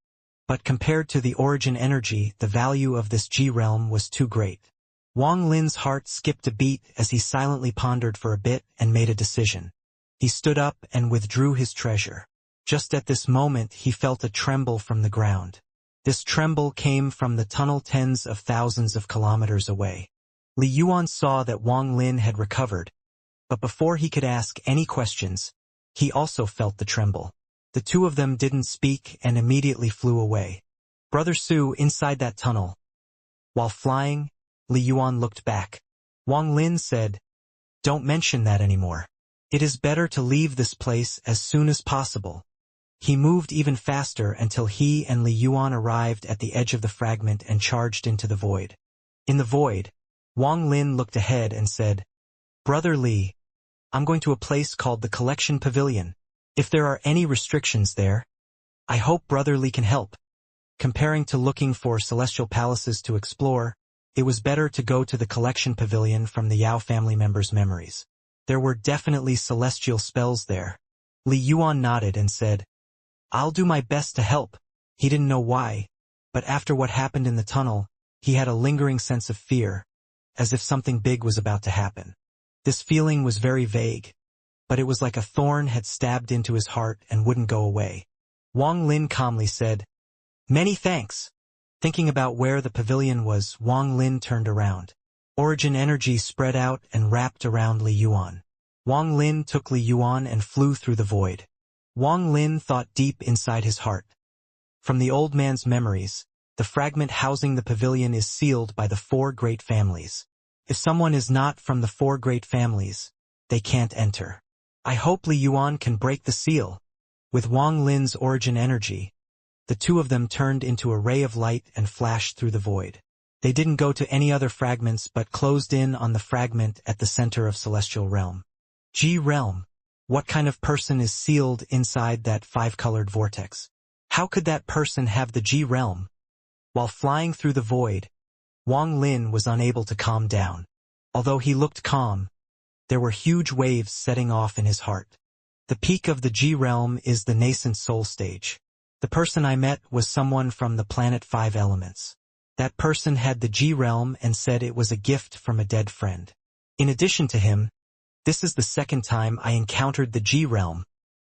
But compared to the origin energy, the value of this G realm was too great. Wang Lin's heart skipped a beat as he silently pondered for a bit and made a decision. He stood up and withdrew his treasure. Just at this moment he felt a tremble from the ground. This tremble came from the tunnel tens of thousands of kilometers away. Li Yuan saw that Wang Lin had recovered, but before he could ask any questions, he also felt the tremble. The 2 of them didn't speak and immediately flew away. Brother Su inside that tunnel. While flying, Li Yuan looked back. Wang Lin said, "Don't mention that anymore. It is better to leave this place as soon as possible." He moved even faster until he and Li Yuan arrived at the edge of the fragment and charged into the void. In the void, Wang Lin looked ahead and said, "Brother Li, I'm going to a place called the Collection Pavilion. If there are any restrictions there, I hope Brother Li can help." Comparing to looking for celestial palaces to explore, it was better to go to the Collection Pavilion from the Yao family members' memories. There were definitely celestial spells there. Li Yuan nodded and said, "I'll do my best to help." He didn't know why, but after what happened in the tunnel, he had a lingering sense of fear, as if something big was about to happen. This feeling was very vague, but it was like a thorn had stabbed into his heart and wouldn't go away. Wang Lin calmly said, "Many thanks." Thinking about where the pavilion was, Wang Lin turned around. Origin energy spread out and wrapped around Li Yuan. Wang Lin took Li Yuan and flew through the void. Wang Lin thought deep inside his heart. From the old man's memories, the fragment housing the pavilion is sealed by the 4 great families. If someone is not from the four great families, they can't enter. I hope Li Yuan can break the seal. With Wang Lin's origin energy, the two of them turned into a ray of light and flashed through the void. They didn't go to any other fragments but closed in on the fragment at the center of Celestial Realm. G Realm. What kind of person is sealed inside that five-colored vortex? How could that person have the G Realm? While flying through the void, Wang Lin was unable to calm down. Although he looked calm, there were huge waves setting off in his heart. The peak of the G Realm is the nascent soul stage. The person I met was someone from the planet Five Elements. That person had the G Realm and said it was a gift from a dead friend. In addition to him, this is the second time I encountered the G Realm.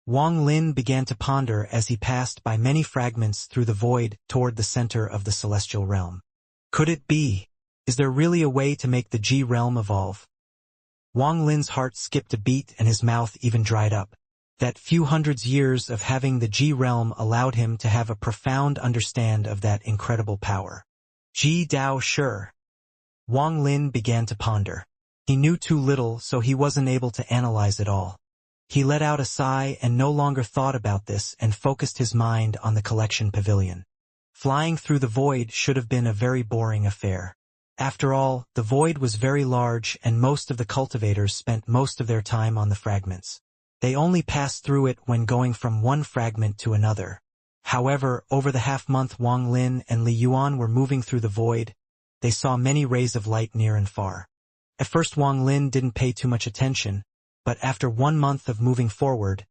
Wang Lin began to ponder as he passed by many fragments through the void toward the center of the Celestial Realm. Could it be? Is there really a way to make the G Realm evolve? Wang Lin's heart skipped a beat and his mouth even dried up. That few hundreds years of having the G Realm allowed him to have a profound understanding of that incredible power. Ji Dao Shi. Wang Lin began to ponder. He knew too little, so he wasn't able to analyze it all. He let out a sigh and no longer thought about this and focused his mind on the collection pavilion. Flying through the void should have been a very boring affair. After all, the void was very large and most of the cultivators spent most of their time on the fragments. They only passed through it when going from one fragment to another. However, over the half-month Wang Lin and Li Yuan were moving through the void, they saw many rays of light near and far. At first Wang Lin didn't pay too much attention, but after 1 month of moving forward,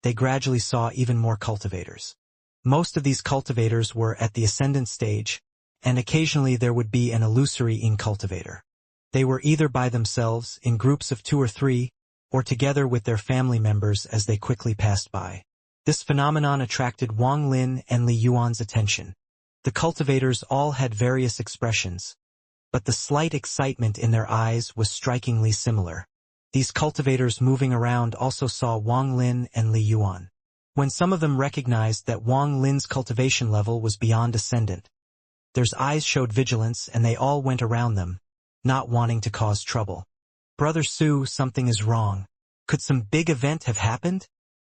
they gradually saw even more cultivators. Most of these cultivators were at the ascendant stage, and occasionally there would be an illusory cultivator. They were either by themselves, in groups of 2 or 3, or together with their family members as they quickly passed by. This phenomenon attracted Wang Lin and Li Yuan's attention. The cultivators all had various expressions, but the slight excitement in their eyes was strikingly similar. These cultivators moving around also saw Wang Lin and Li Yuan. When some of them recognized that Wang Lin's cultivation level was beyond ascendant, their eyes showed vigilance and they all went around them, not wanting to cause trouble. Brother Su, something is wrong. Could some big event have happened?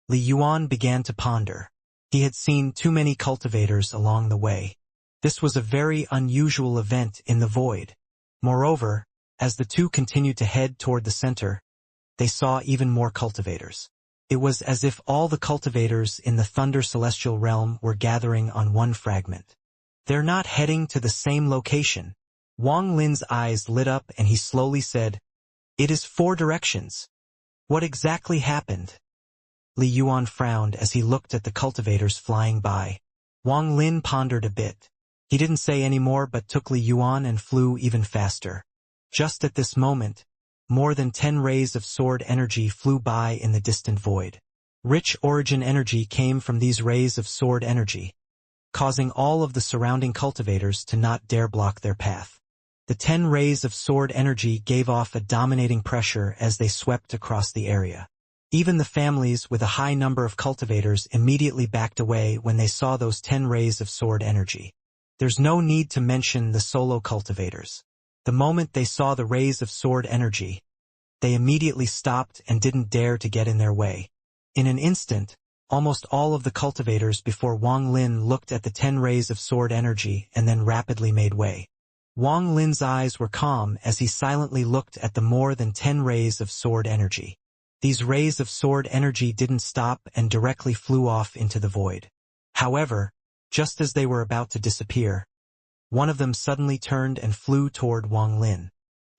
Li Yuan began to ponder. He had seen too many cultivators along the way. This was a very unusual event in the void. Moreover, as the two continued to head toward the center, they saw even more cultivators. It was as if all the cultivators in the Thunder Celestial Realm were gathering on one fragment. They're not heading to the same location. Wang Lin's eyes lit up and he slowly said, "It is 4 directions. What exactly happened?" Li Yuan frowned as he looked at the cultivators flying by. Wang Lin pondered a bit. He didn't say any more but took Li Yuan and flew even faster. Just at this moment, more than 10 rays of sword energy flew by in the distant void. Rich origin energy came from these rays of sword energy, causing all of the surrounding cultivators to not dare block their path. The 10 rays of sword energy gave off a dominating pressure as they swept across the area. Even the families with a high number of cultivators immediately backed away when they saw those 10 rays of sword energy. There's no need to mention the solo cultivators. The moment they saw the rays of sword energy, they immediately stopped and didn't dare to get in their way. In an instant, almost all of the cultivators before Wang Lin looked at the 10 rays of sword energy and then rapidly made way. Wang Lin's eyes were calm as he silently looked at the more than 10 rays of sword energy. These rays of sword energy didn't stop and directly flew off into the void. However, just as they were about to disappear, one of them suddenly turned and flew toward Wang Lin.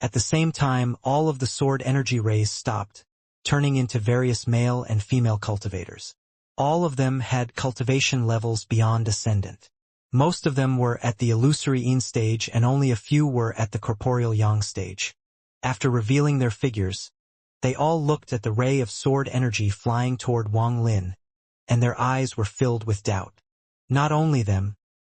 At the same time, all of the sword energy rays stopped, turning into various male and female cultivators. All of them had cultivation levels beyond ascendant. Most of them were at the illusory yin stage and only a few were at the corporeal yang stage. After revealing their figures, they all looked at the ray of sword energy flying toward Wang Lin, and their eyes were filled with doubt. Not only them,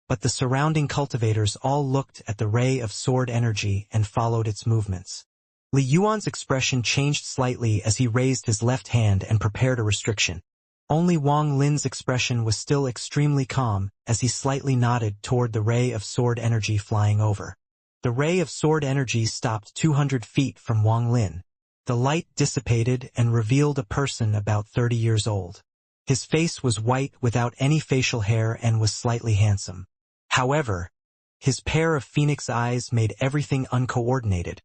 but the surrounding cultivators all looked at the ray of sword energy and followed its movements. Li Yuan's expression changed slightly as he raised his left hand and prepared a restriction. Only Wang Lin's expression was still extremely calm as he slightly nodded toward the ray of sword energy flying over. The ray of sword energy stopped 200 feet from Wang Lin. The light dissipated and revealed a person about 30 years old. His face was white without any facial hair and was slightly handsome. However, his pair of phoenix eyes made everything uncoordinated,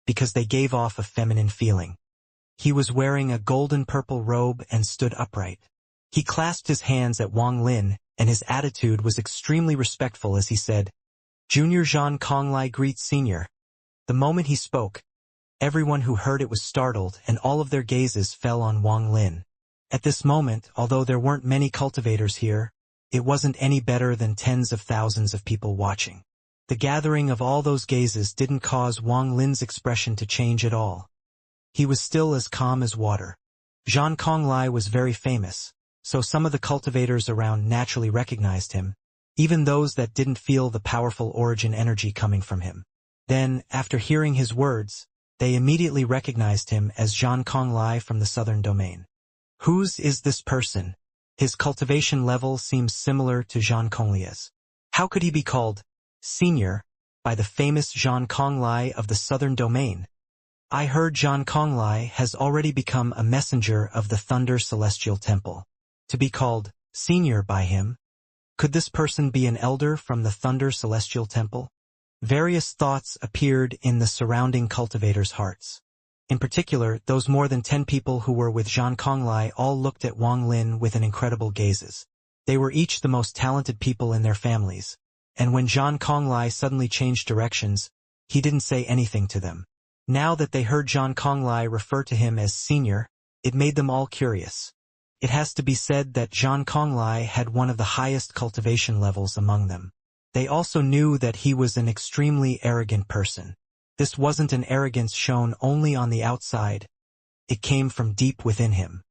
because they gave off a feminine feeling. He was wearing a golden-purple robe and stood upright. He clasped his hands at Wang Lin, and his attitude was extremely respectful as he said, "Junior Zhang Konglai greets Senior." The moment he spoke, everyone who heard it was startled and all of their gazes fell on Wang Lin. At this moment, although there weren't many cultivators here, it wasn't any better than tens of thousands of people watching. The gathering of all those gazes didn't cause Wang Lin's expression to change at all. He was still as calm as water. Zhang Konglai was very famous, so some of the cultivators around naturally recognized him, even those that didn't feel the powerful origin energy coming from him. Then, after hearing his words, they immediately recognized him as Zhang Konglai from the southern domain. Whose is this person? His cultivation level seems similar to Zhang Konglia's. How could he be called Senior by the famous Zhang Konglai of the southern domain? I heard Zhang Konglai has already become a messenger of the Thunder Celestial Temple. To be called Senior by him? Could this person be an elder from the Thunder Celestial Temple? Various thoughts appeared in the surrounding cultivators' hearts. In particular, those more than 10 people who were with Zhang Konglai all looked at Wang Lin with an incredible gazes. They were each the most talented people in their families, and when Zhang Konglai suddenly changed directions, he didn't say anything to them. Now that they heard Zhang Konglai refer to him as Senior, it made them all curious. It has to be said that Zhang Konglai had one of the highest cultivation levels among them. They also knew that he was an extremely arrogant person. This wasn't an arrogance shown only on the outside. It came from deep within him.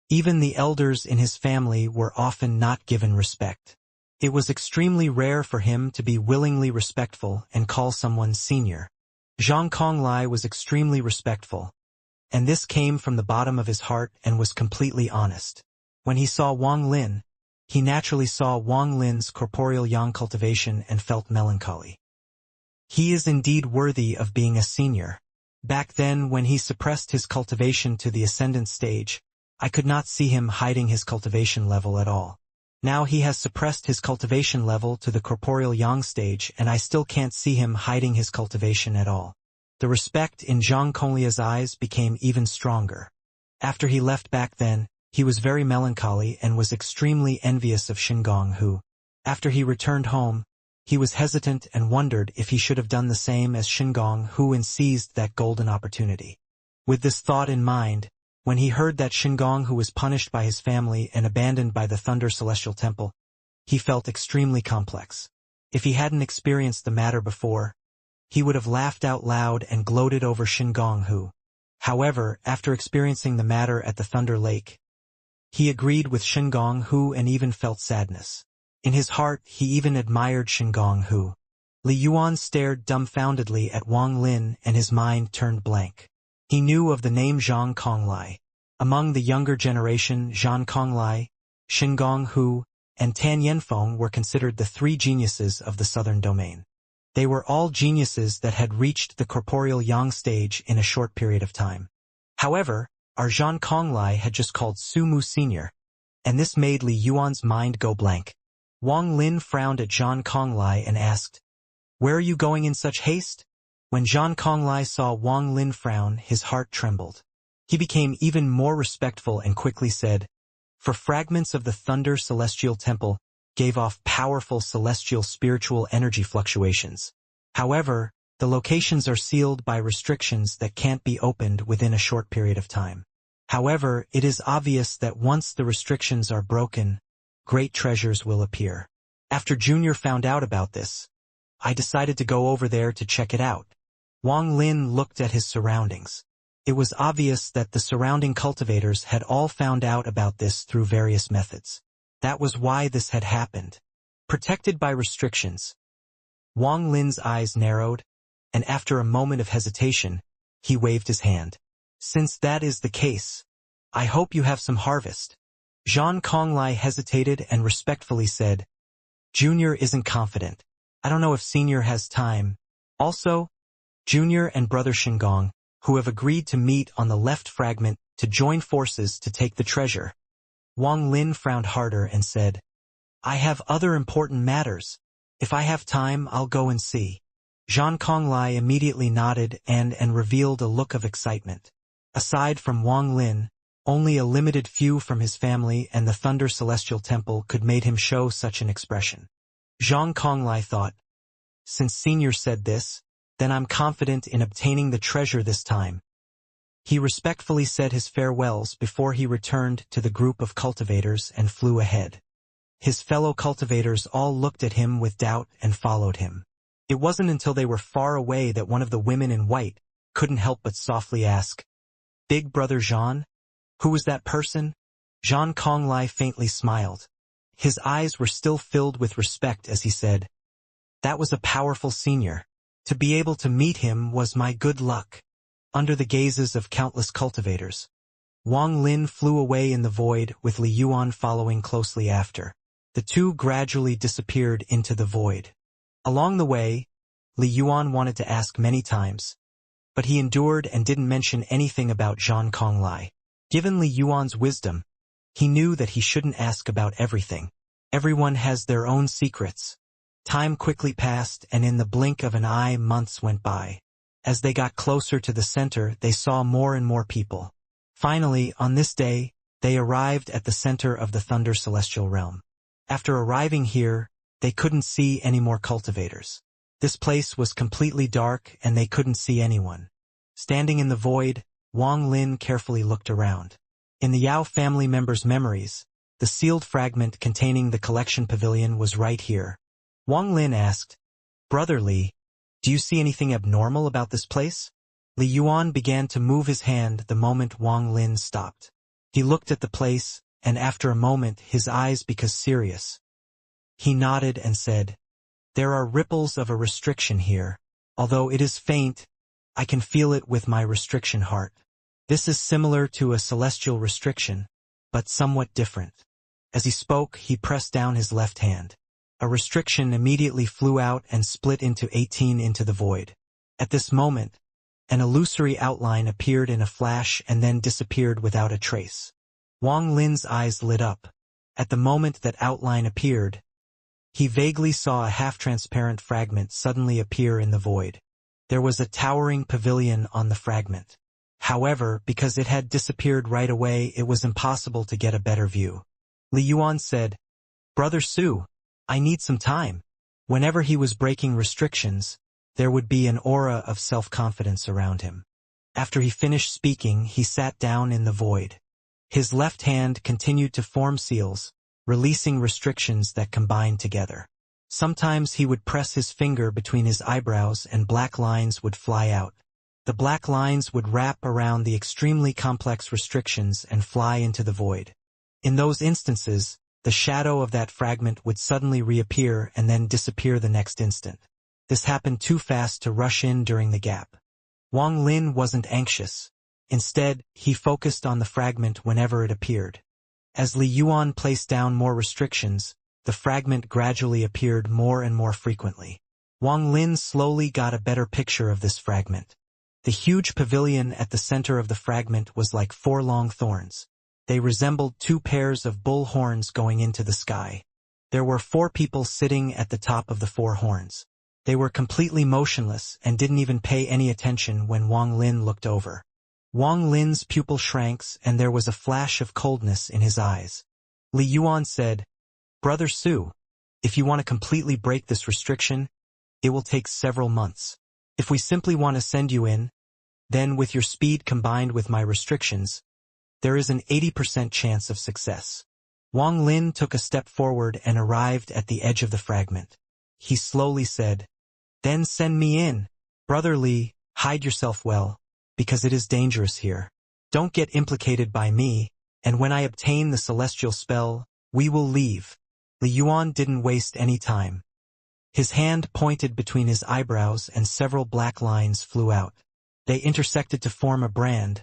Even the elders in his family were often not given respect. It was extremely rare for him to be willingly respectful and call someone Senior. Zhang Konglai was extremely respectful, and this came from the bottom of his heart and was completely honest. When he saw Wang Lin, he naturally saw Wang Lin's corporeal yang cultivation and felt melancholy. He is indeed worthy of being a senior. Back then, when he suppressed his cultivation to the ascendant stage, I could not see him hiding his cultivation level at all. Now he has suppressed his cultivation level to the corporeal yang stage, and I still can't see him hiding his cultivation at all. The respect in Zhang Konglia's eyes became even stronger. After he left back then, he was very melancholy and was extremely envious of Shingong who, after he returned home, he was hesitant and wondered if he should have done the same as Shingong who and seized that golden opportunity. With this thought in mind, when he heard that Shingong who was punished by his family and abandoned by the Thunder Celestial Temple, he felt extremely complex. If he hadn't experienced the matter before, he would have laughed out loud and gloated over Shingong who. However, after experiencing the matter at the Thunder Lake, he agreed with Shingong who and even felt sadness. In his heart, he even admired Shingong who. Li Yuan stared dumbfoundedly at Wang Lin and his mind turned blank. He knew of the name Zhang Konglai. Among the younger generation, Zhang Konglai, Shingong Hu, and Tan Yanfeng were considered the three geniuses of the southern domain. They were all geniuses that had reached the corporeal yang stage in a short period of time. However, our Zhang Konglai had just called Su Mu Senior, and this made Li Yuan's mind go blank. Wang Lin frowned at Zhang Konglai and asked, "Where are you going in such haste?" When Zhang Konglai saw Wang Lin frown, his heart trembled. He became even more respectful and quickly said, "For fragments of the Thunder Celestial Temple gave off powerful celestial spiritual energy fluctuations. However, the locations are sealed by restrictions that can't be opened within a short period of time. However, it is obvious that once the restrictions are broken, great treasures will appear." After Junior found out about this, I decided to go over there to check it out. Wang Lin looked at his surroundings. It was obvious that the surrounding cultivators had all found out about this through various methods. That was why this had happened. Protected by restrictions. Wang Lin's eyes narrowed, and after a moment of hesitation, he waved his hand. "Since that is the case, I hope you have some harvest." Zhang Konglai hesitated and respectfully said, "Junior isn't confident. I don't know if Senior has time." Also, Junior and Brother Shingong, who have agreed to meet on the left fragment to join forces to take the treasure. Wang Lin frowned harder and said, I have other important matters. If I have time, I'll go and see. Zhang Konglai immediately nodded and revealed a look of excitement. Aside from Wang Lin, only a limited few from his family and the Thunder Celestial Temple could made him show such an expression. Zhang Konglai thought, since Senior said this, then I'm confident in obtaining the treasure this time. He respectfully said his farewells before he returned to the group of cultivators and flew ahead. His fellow cultivators all looked at him with doubt and followed him. It wasn't until they were far away that one of the women in white couldn't help but softly ask, Big Brother Jean? Who was that person? Zhang Konglai faintly smiled. His eyes were still filled with respect as he said, That was a powerful senior. To be able to meet him was my good luck. Under the gazes of countless cultivators, Wang Lin flew away in the void with Li Yuan following closely after. The two gradually disappeared into the void. Along the way, Li Yuan wanted to ask many times, but he endured and didn't mention anything about Zhang Konglai. Given Li Yuan's wisdom, he knew that he shouldn't ask about everything. Everyone has their own secrets. Time quickly passed, and in the blink of an eye months went by. As they got closer to the center, they saw more and more people. Finally, on this day, they arrived at the center of the Thunder Celestial Realm. After arriving here, they couldn't see any more cultivators. This place was completely dark and they couldn't see anyone. Standing in the void, Wang Lin carefully looked around. In the Yao family members' memories, the sealed fragment containing the collection pavilion was right here. Wang Lin asked, Brother Li, do you see anything abnormal about this place? Li Yuan began to move his hand the moment Wang Lin stopped. He looked at the place, and after a moment his eyes became serious. He nodded and said, There are ripples of a restriction here. Although it is faint, I can feel it with my restriction heart. This is similar to a celestial restriction, but somewhat different. As he spoke, he pressed down his left hand. A restriction immediately flew out and split into 18 into the void. At this moment, an illusory outline appeared in a flash and then disappeared without a trace. Wang Lin's eyes lit up. At the moment that outline appeared, he vaguely saw a half-transparent fragment suddenly appear in the void. There was a towering pavilion on the fragment. However, because it had disappeared right away, it was impossible to get a better view. Li Yuan said, Brother Su, I need some time. Whenever he was breaking restrictions, there would be an aura of self-confidence around him. After he finished speaking, he sat down in the void. His left hand continued to form seals, releasing restrictions that combined together. Sometimes he would press his finger between his eyebrows and black lines would fly out. The black lines would wrap around the extremely complex restrictions and fly into the void. In those instances, the shadow of that fragment would suddenly reappear and then disappear the next instant. This happened too fast to rush in during the gap. Wang Lin wasn't anxious. Instead, he focused on the fragment whenever it appeared. As Li Yuan placed down more restrictions, the fragment gradually appeared more and more frequently. Wang Lin slowly got a better picture of this fragment. The huge pavilion at the center of the fragment was like 4 long thorns. They resembled 2 pairs of bull horns going into the sky. There were 4 people sitting at the top of the 4 horns. They were completely motionless and didn't even pay any attention when Wang Lin looked over. Wang Lin's pupil shrank and there was a flash of coldness in his eyes. Li Yuan said, Brother Su, if you want to completely break this restriction, it will take several months. If we simply want to send you in, then with your speed combined with my restrictions, there is an 80% chance of success. Wang Lin took a step forward and arrived at the edge of the fragment. He slowly said, Then send me in. Brother Li, hide yourself well, because it is dangerous here. Don't get implicated by me, and when I obtain the celestial spell, we will leave. Li Yuan didn't waste any time. His hand pointed between his eyebrows and several black lines flew out. They intersected to form a brand.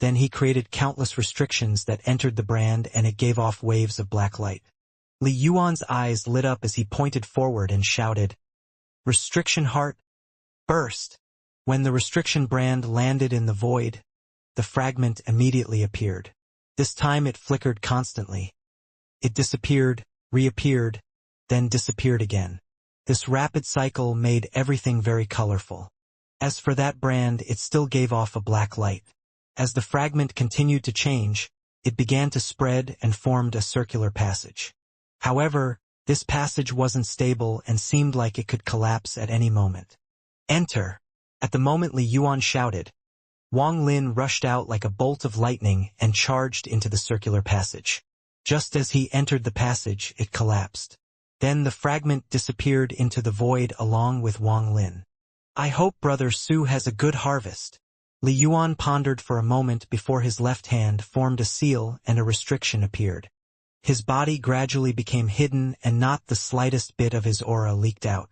Then he created countless restrictions that entered the brand and it gave off waves of black light. Li Yuan's eyes lit up as he pointed forward and shouted, Restriction Heart, Burst. When the restriction brand landed in the void, the fragment immediately appeared. This time it flickered constantly. It disappeared, reappeared, then disappeared again. This rapid cycle made everything very colorful. As for that brand, it still gave off a black light. As the fragment continued to change, it began to spread and formed a circular passage. However, this passage wasn't stable and seemed like it could collapse at any moment. Enter! At the moment Li Yuan shouted, Wang Lin rushed out like a bolt of lightning and charged into the circular passage. Just as he entered the passage, it collapsed. Then the fragment disappeared into the void along with Wang Lin. I hope Brother Su has a good harvest. Li Yuan pondered for a moment before his left hand formed a seal and a restriction appeared. His body gradually became hidden and not the slightest bit of his aura leaked out.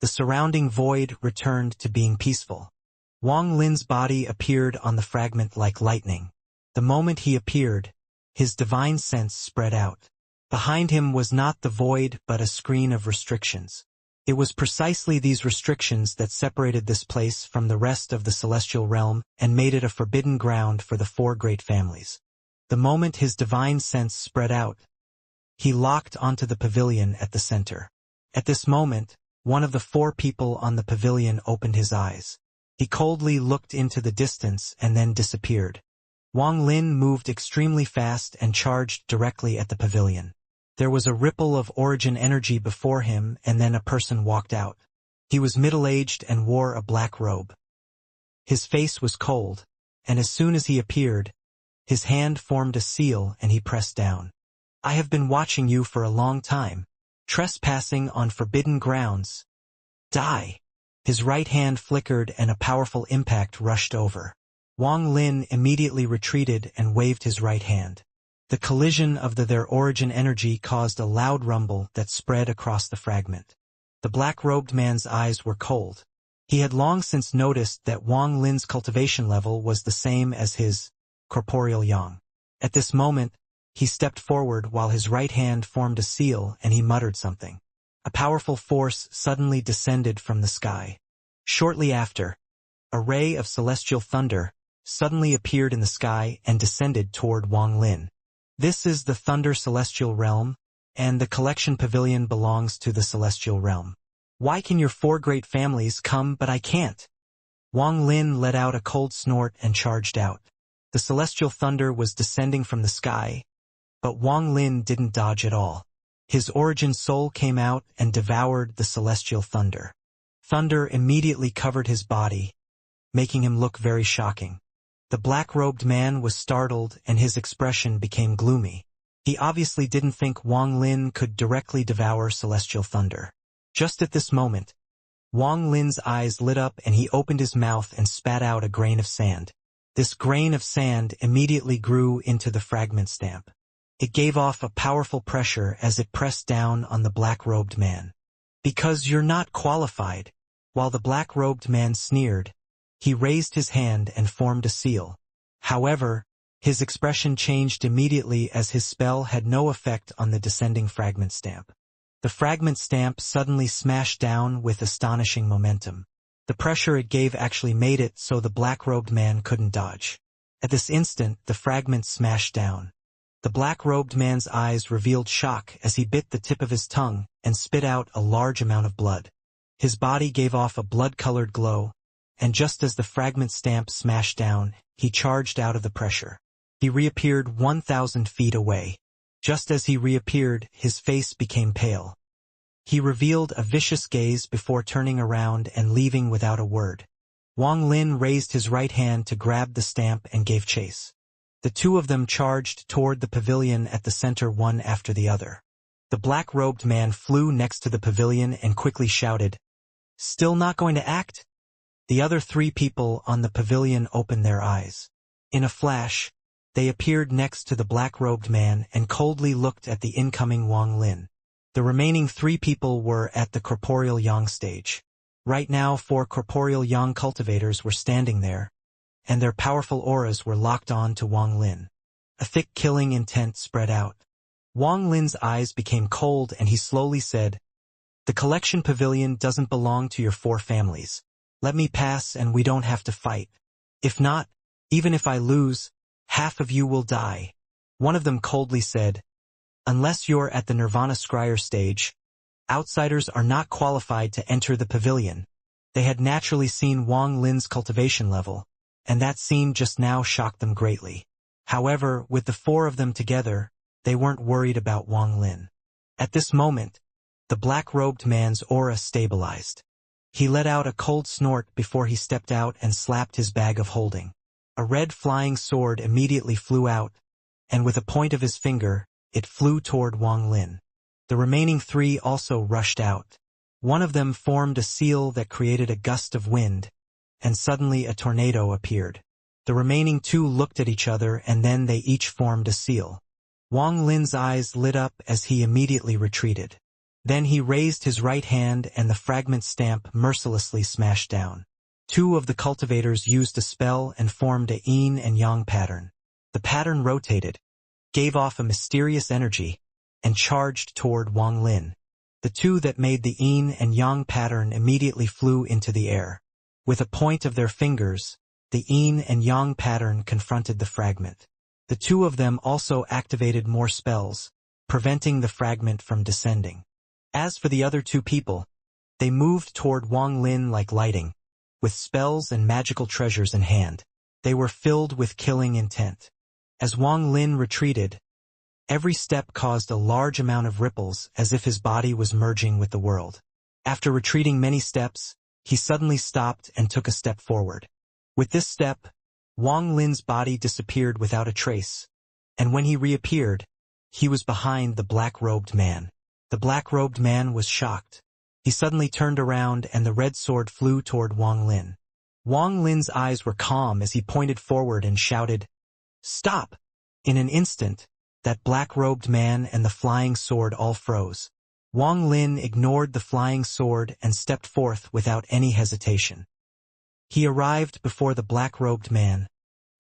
The surrounding void returned to being peaceful. Wang Lin's body appeared on the fragment like lightning. The moment he appeared, his divine sense spread out. Behind him was not the void but a screen of restrictions. It was precisely these restrictions that separated this place from the rest of the celestial realm and made it a forbidden ground for the four great families. The moment his divine sense spread out, he locked onto the pavilion at the center. At this moment, one of the four people on the pavilion opened his eyes. He coldly looked into the distance and then disappeared. Wang Lin moved extremely fast and charged directly at the pavilion. There was a ripple of origin energy before him and then a person walked out. He was middle-aged and wore a black robe. His face was cold, and as soon as he appeared, his hand formed a seal and he pressed down. I have been watching you for a long time. Trespassing on forbidden grounds. Die. His right hand flickered and a powerful impact rushed over. Wang Lin immediately retreated and waved his right hand. The collision of their origin energy caused a loud rumble that spread across the fragment. The black-robed man's eyes were cold. He had long since noticed that Wang Lin's cultivation level was the same as his corporeal yang. At this moment, he stepped forward while his right hand formed a seal and he muttered something. A powerful force suddenly descended from the sky. Shortly after, a ray of celestial thunder suddenly appeared in the sky and descended toward Wang Lin. This is the Thunder Celestial Realm, and the collection pavilion belongs to the Celestial Realm. Why can your four great families come but I can't? Wang Lin let out a cold snort and charged out. The celestial thunder was descending from the sky, but Wang Lin didn't dodge at all. His origin soul came out and devoured the celestial thunder. Thunder immediately covered his body, making him look very shocking. The black-robed man was startled and his expression became gloomy. He obviously didn't think Wang Lin could directly devour celestial thunder. Just at this moment, Wang Lin's eyes lit up and he opened his mouth and spat out a grain of sand. This grain of sand immediately grew into the fragment stamp. It gave off a powerful pressure as it pressed down on the black-robed man. Because you're not qualified. While the black-robed man sneered, he raised his hand and formed a seal. However, his expression changed immediately as his spell had no effect on the descending fragment stamp. The fragment stamp suddenly smashed down with astonishing momentum. The pressure it gave actually made it so the black-robed man couldn't dodge. At this instant, the fragment smashed down. The black-robed man's eyes revealed shock as he bit the tip of his tongue and spit out a large amount of blood. His body gave off a blood-colored glow, and just as the fragment stamp smashed down, he charged out of the pressure. He reappeared 1,000 feet away. Just as he reappeared, his face became pale. He revealed a vicious gaze before turning around and leaving without a word. Wang Lin raised his right hand to grab the stamp and gave chase. The two of them charged toward the pavilion at the center one after the other. The black-robed man flew next to the pavilion and quickly shouted, "Still not going to act?" The other three people on the pavilion opened their eyes. In a flash, they appeared next to the black-robed man and coldly looked at the incoming Wang Lin. The remaining three people were at the corporeal yang stage. Right now 4 corporeal yang cultivators were standing there, and their powerful auras were locked on to Wang Lin. A thick killing intent spread out. Wang Lin's eyes became cold and he slowly said, "The collection pavilion doesn't belong to your 4 families. Let me pass and we don't have to fight. If not, even if I lose, half of you will die. One of them coldly said, unless you're at the Nirvana Scryer stage, outsiders are not qualified to enter the pavilion. They had naturally seen Wang Lin's cultivation level, and that scene just now shocked them greatly. However, with the four of them together, they weren't worried about Wang Lin. At this moment, the black-robed man's aura stabilized. He let out a cold snort before he stepped out and slapped his bag of holding. A red flying sword immediately flew out, and with a point of his finger, it flew toward Wang Lin. The remaining three also rushed out. One of them formed a seal that created a gust of wind, and suddenly a tornado appeared. The remaining two looked at each other and then they each formed a seal. Wang Lin's eyes lit up as he immediately retreated. Then he raised his right hand and the fragment stamp mercilessly smashed down. Two of the cultivators used a spell and formed a yin and yang pattern. The pattern rotated, gave off a mysterious energy, and charged toward Wang Lin. The two that made the yin and yang pattern immediately flew into the air. With a point of their fingers, the yin and yang pattern confronted the fragment. The two of them also activated more spells, preventing the fragment from descending. As for the other two people, they moved toward Wang Lin like lightning, with spells and magical treasures in hand. They were filled with killing intent. As Wang Lin retreated, every step caused a large amount of ripples as if his body was merging with the world. After retreating many steps, he suddenly stopped and took a step forward. With this step, Wang Lin's body disappeared without a trace, and when he reappeared, he was behind the black-robed man. The black-robed man was shocked. He suddenly turned around and the red sword flew toward Wang Lin. Wang Lin's eyes were calm as he pointed forward and shouted, "Stop!" In an instant, that black-robed man and the flying sword all froze. Wang Lin ignored the flying sword and stepped forth without any hesitation. He arrived before the black-robed man,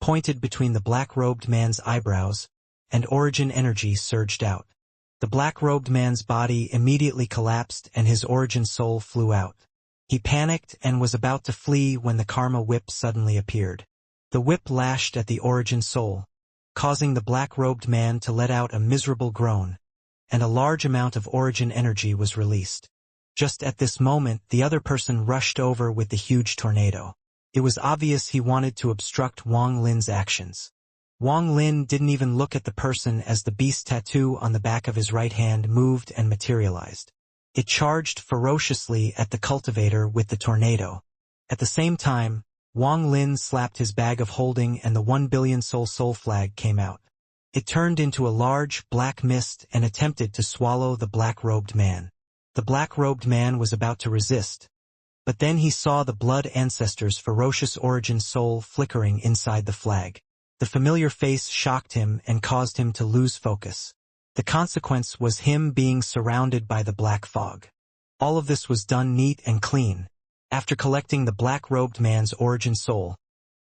pointed between the black-robed man's eyebrows, and origin energy surged out. The black-robed man's body immediately collapsed and his origin soul flew out. He panicked and was about to flee when the karma whip suddenly appeared. The whip lashed at the origin soul, causing the black-robed man to let out a miserable groan, and a large amount of origin energy was released. Just at this moment, the other person rushed over with the huge tornado. It was obvious he wanted to obstruct Wang Lin's actions. Wang Lin didn't even look at the person as the beast tattoo on the back of his right hand moved and materialized. It charged ferociously at the cultivator with the tornado. At the same time, Wang Lin slapped his bag of holding and the 1 billion soul flag came out. It turned into a large, black mist and attempted to swallow the black-robed man. The black-robed man was about to resist, but then he saw the blood ancestor's ferocious origin soul flickering inside the flag. The familiar face shocked him and caused him to lose focus. The consequence was him being surrounded by the black fog. All of this was done neat and clean. After collecting the black-robed man's origin soul,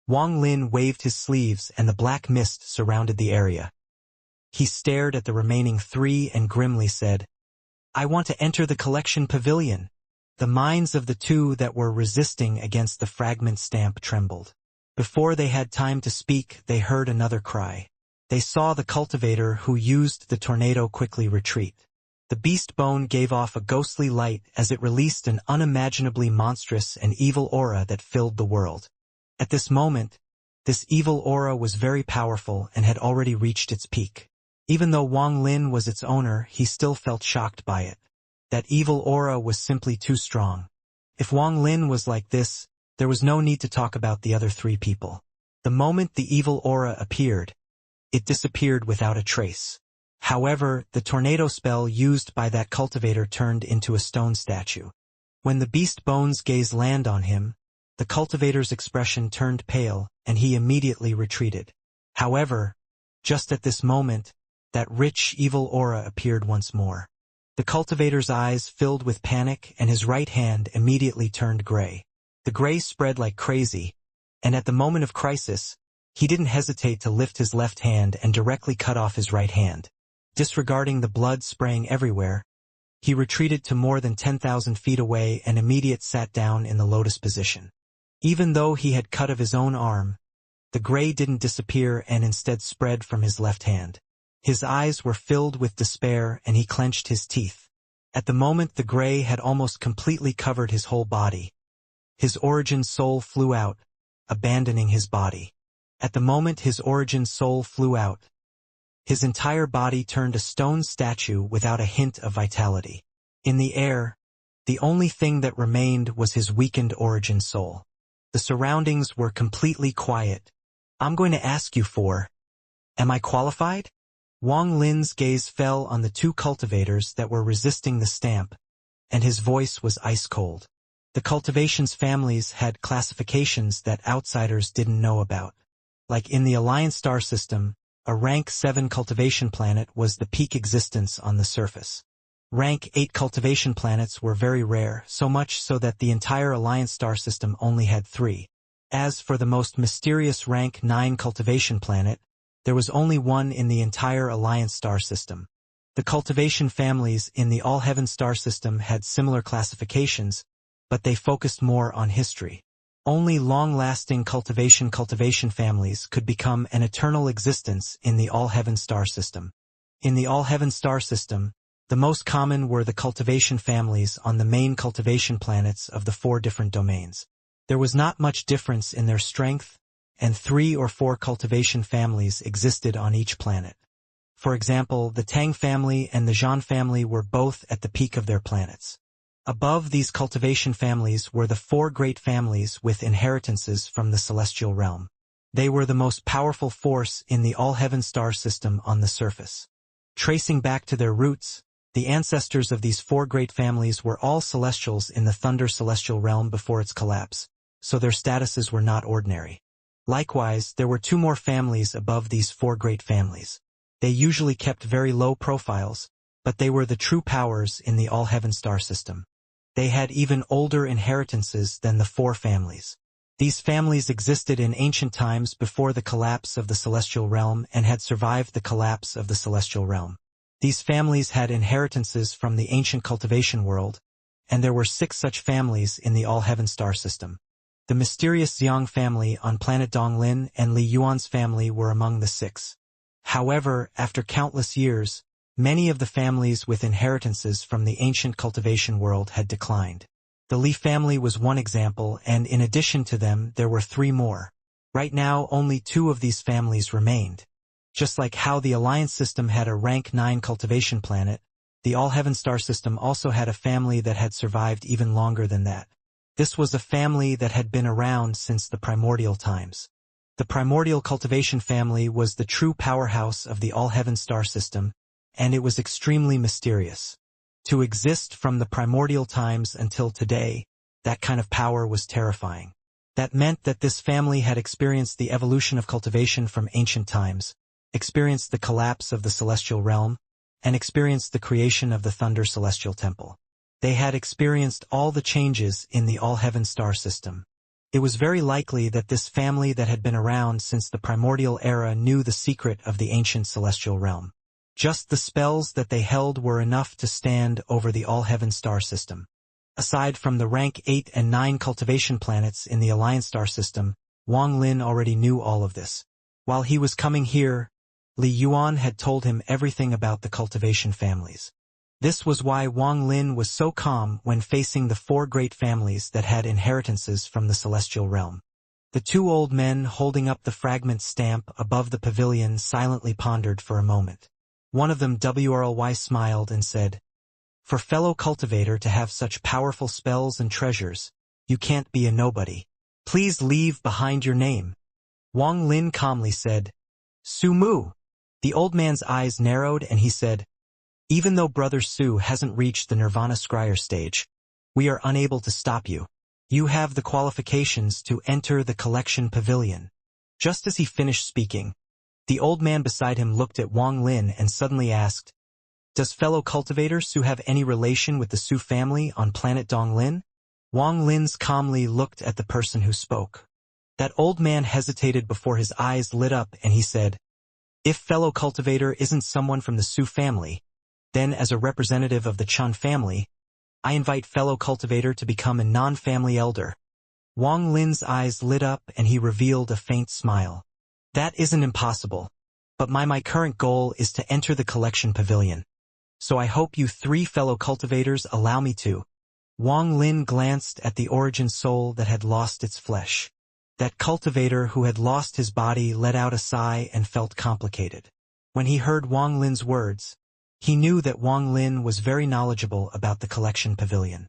Wang Lin waved his sleeves and the black mist surrounded the area. He stared at the remaining three and grimly said, "I want to enter the collection pavilion." The minds of the two that were resisting against the fragment stamp trembled. Before they had time to speak, they heard another cry. They saw the cultivator who used the tornado quickly retreat. The beast bone gave off a ghostly light as it released an unimaginably monstrous and evil aura that filled the world. At this moment, this evil aura was very powerful and had already reached its peak. Even though Wang Lin was its owner, he still felt shocked by it. That evil aura was simply too strong. If Wang Lin was like this, there was no need to talk about the other three people. The moment the evil aura appeared, it disappeared without a trace. However, the tornado spell used by that cultivator turned into a stone statue. When the beast bone's gaze landed on him, the cultivator's expression turned pale, and he immediately retreated. However, just at this moment, that rich evil aura appeared once more. The cultivator's eyes filled with panic and his right hand immediately turned gray. The gray spread like crazy, and at the moment of crisis, he didn't hesitate to lift his left hand and directly cut off his right hand. Disregarding the blood spraying everywhere, he retreated to more than 10,000 feet away and immediately sat down in the lotus position. Even though he had cut of his own arm, the gray didn't disappear and instead spread from his left hand. His eyes were filled with despair and he clenched his teeth. At the moment the gray had almost completely covered his whole body. His origin soul flew out, abandoning his body. At the moment his origin soul flew out, his entire body turned a stone statue without a hint of vitality. In the air, the only thing that remained was his weakened origin soul. The surroundings were completely quiet. I'm going to ask you for, am I qualified? Wang Lin's gaze fell on the two cultivators that were resisting the stamp, and his voice was ice-cold. The cultivation's families had classifications that outsiders didn't know about. Like in the Alliance star system, a rank 7 cultivation planet was the peak existence on the surface. Rank 8 cultivation planets were very rare, so much so that the entire Alliance star system only had 3. As for the most mysterious rank 9 cultivation planet, there was only one in the entire Alliance star system. The cultivation families in the All Heaven star system had similar classifications, but they focused more on history. Only long-lasting cultivation families could become an eternal existence in the All Heaven star system. In the All Heaven star system, the most common were the cultivation families on the main cultivation planets of the 4 different domains. There was not much difference in their strength, and 3 or 4 cultivation families existed on each planet. For example, the Tang family and the Zhan family were both at the peak of their planets. Above these cultivation families were the 4 great families with inheritances from the celestial realm. They were the most powerful force in the All Heaven star system on the surface. Tracing back to their roots, the ancestors of these 4 great families were all celestials in the Thunder celestial realm before its collapse, so their statuses were not ordinary. Likewise, there were 2 more families above these 4 great families. They usually kept very low profiles, but they were the true powers in the All Heaven star system. They had even older inheritances than the 4 families. These families existed in ancient times before the collapse of the celestial realm and had survived the collapse of the celestial realm. These families had inheritances from the ancient cultivation world, and there were 6 such families in the All Heaven star system. The mysterious Xiang family on planet Donglin and Li Yuan's family were among the 6. However, after countless years, many of the families with inheritances from the ancient cultivation world had declined. The Li family was one example, and in addition to them there were 3 more. Right now only 2 of these families remained. Just like how the Alliance system had a rank 9 cultivation planet, the All Heaven star system also had a family that had survived even longer than that. This was a family that had been around since the primordial times. The primordial cultivation family was the true powerhouse of the All Heaven star system, and it was extremely mysterious. To exist from the primordial times until today, that kind of power was terrifying. That meant that this family had experienced the evolution of cultivation from ancient times, experienced the collapse of the celestial realm, and experienced the creation of the Thunder Celestial Temple. They had experienced all the changes in the All Heaven star system. It was very likely that this family that had been around since the primordial era knew the secret of the ancient celestial realm. Just the spells that they held were enough to stand over the All Heaven star system. Aside from the rank 8 and 9 cultivation planets in the Alliance star system, Wang Lin already knew all of this. While he was coming here, Li Yuan had told him everything about the cultivation families. This was why Wang Lin was so calm when facing the 4 great families that had inheritances from the celestial realm. The 2 old men holding up the fragment stamp above the pavilion silently pondered for a moment. One of them WRLY smiled and said, "For fellow cultivator to have such powerful spells and treasures, you can't be a nobody. Please leave behind your name." Wang Lin calmly said, "Su Mu." The old man's eyes narrowed and he said, "Even though Brother Su hasn't reached the Nirvana Scryer stage, we are unable to stop you. You have the qualifications to enter the collection pavilion." Just as he finished speaking, the old man beside him looked at Wang Lin and suddenly asked, "Does fellow cultivator Su have any relation with the Su family on planet Donglin?" Wang Lin's calmly looked at the person who spoke. That old man hesitated before his eyes lit up and he said, "If fellow cultivator isn't someone from the Su family, then as a representative of the Chun family, I invite fellow cultivator to become a non-family elder." Wang Lin's eyes lit up and he revealed a faint smile. That isn't impossible. But my current goal is to enter the collection pavilion. So I hope you 3 fellow cultivators allow me to. Wang Lin glanced at the origin soul that had lost its flesh. That cultivator who had lost his body let out a sigh and felt complicated. When he heard Wang Lin's words, he knew that Wang Lin was very knowledgeable about the collection pavilion.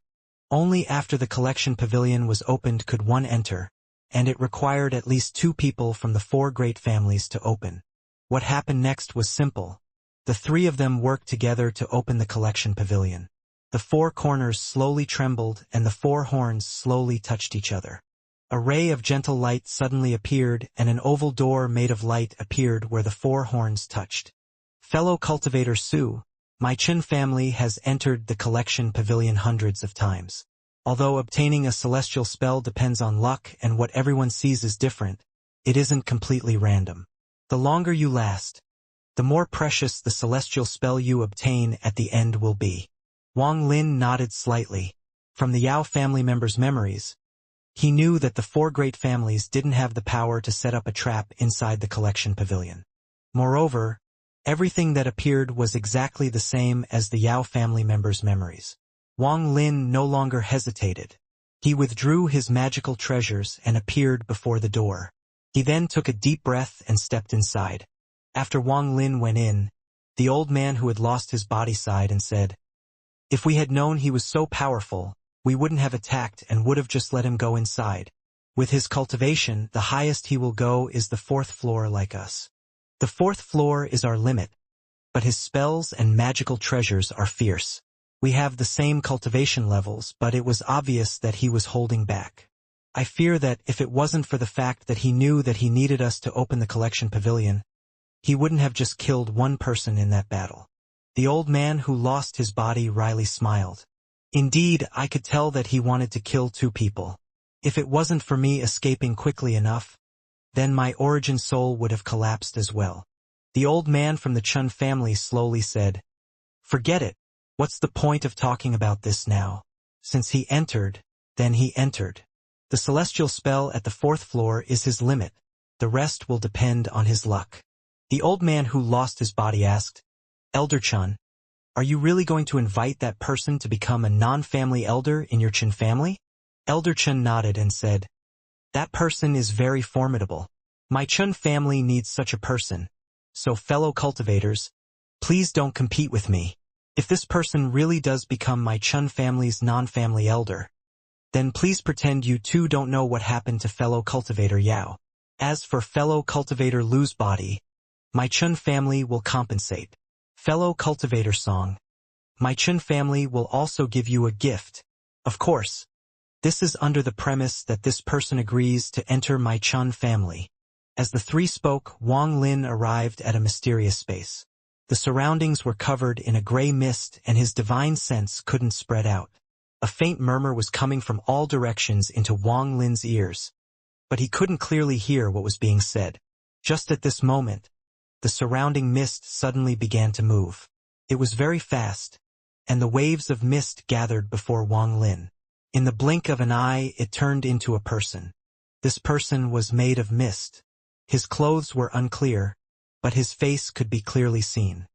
Only after the collection pavilion was opened could one enter, and it required at least 2 people from the 4 great families to open. What happened next was simple. The 3 of them worked together to open the collection pavilion. The 4 corners slowly trembled and the 4 horns slowly touched each other. A ray of gentle light suddenly appeared and an oval door made of light appeared where the 4 horns touched. Fellow cultivator Su, my Chen family has entered the collection pavilion hundreds of times. Although obtaining a celestial spell depends on luck and what everyone sees is different, it isn't completely random. The longer you last, the more precious the celestial spell you obtain at the end will be. Wang Lin nodded slightly. From the Yao family members' memories, he knew that the 4 great families didn't have the power to set up a trap inside the collection pavilion. Moreover, everything that appeared was exactly the same as the Yao family members' memories. Wang Lin no longer hesitated. He withdrew his magical treasures and appeared before the door. He then took a deep breath and stepped inside. After Wang Lin went in, the old man who had lost his body sighed and said, "If we had known he was so powerful, we wouldn't have attacked and would have just let him go inside. With his cultivation, the highest he will go is the 4th floor like us. The 4th floor is our limit, but his spells and magical treasures are fierce. We have the same cultivation levels, but it was obvious that he was holding back. I fear that if it wasn't for the fact that he knew that he needed us to open the collection pavilion, he wouldn't have just killed 1 person in that battle." The old man who lost his body wryly smiled. "Indeed, I could tell that he wanted to kill 2 people. If it wasn't for me escaping quickly enough, then my origin soul would have collapsed as well." The old man from the Chun family slowly said, "Forget it. What's the point of talking about this now? Since he entered, then he entered. The celestial spell at the 4th floor is his limit. The rest will depend on his luck." The old man who lost his body asked, "Elder Chun, are you really going to invite that person to become a non-family elder in your Chun family?" Elder Chun nodded and said, "That person is very formidable. My Chun family needs such a person. So fellow cultivators, please don't compete with me. If this person really does become my Chun family's non-family elder, then please pretend you 2 don't know what happened to fellow cultivator Yao. As for fellow cultivator Lu's body, my Chun family will compensate. Fellow cultivator Song, my Chun family will also give you a gift. Of course, this is under the premise that this person agrees to enter my Chun family." As the 3 spoke, Wang Lin arrived at a mysterious space. The surroundings were covered in a gray mist and his divine sense couldn't spread out. A faint murmur was coming from all directions into Wang Lin's ears, but he couldn't clearly hear what was being said. Just at this moment, the surrounding mist suddenly began to move. It was very fast, and the waves of mist gathered before Wang Lin. In the blink of an eye, it turned into a person. This person was made of mist. His clothes were unclear, but his face could be clearly seen.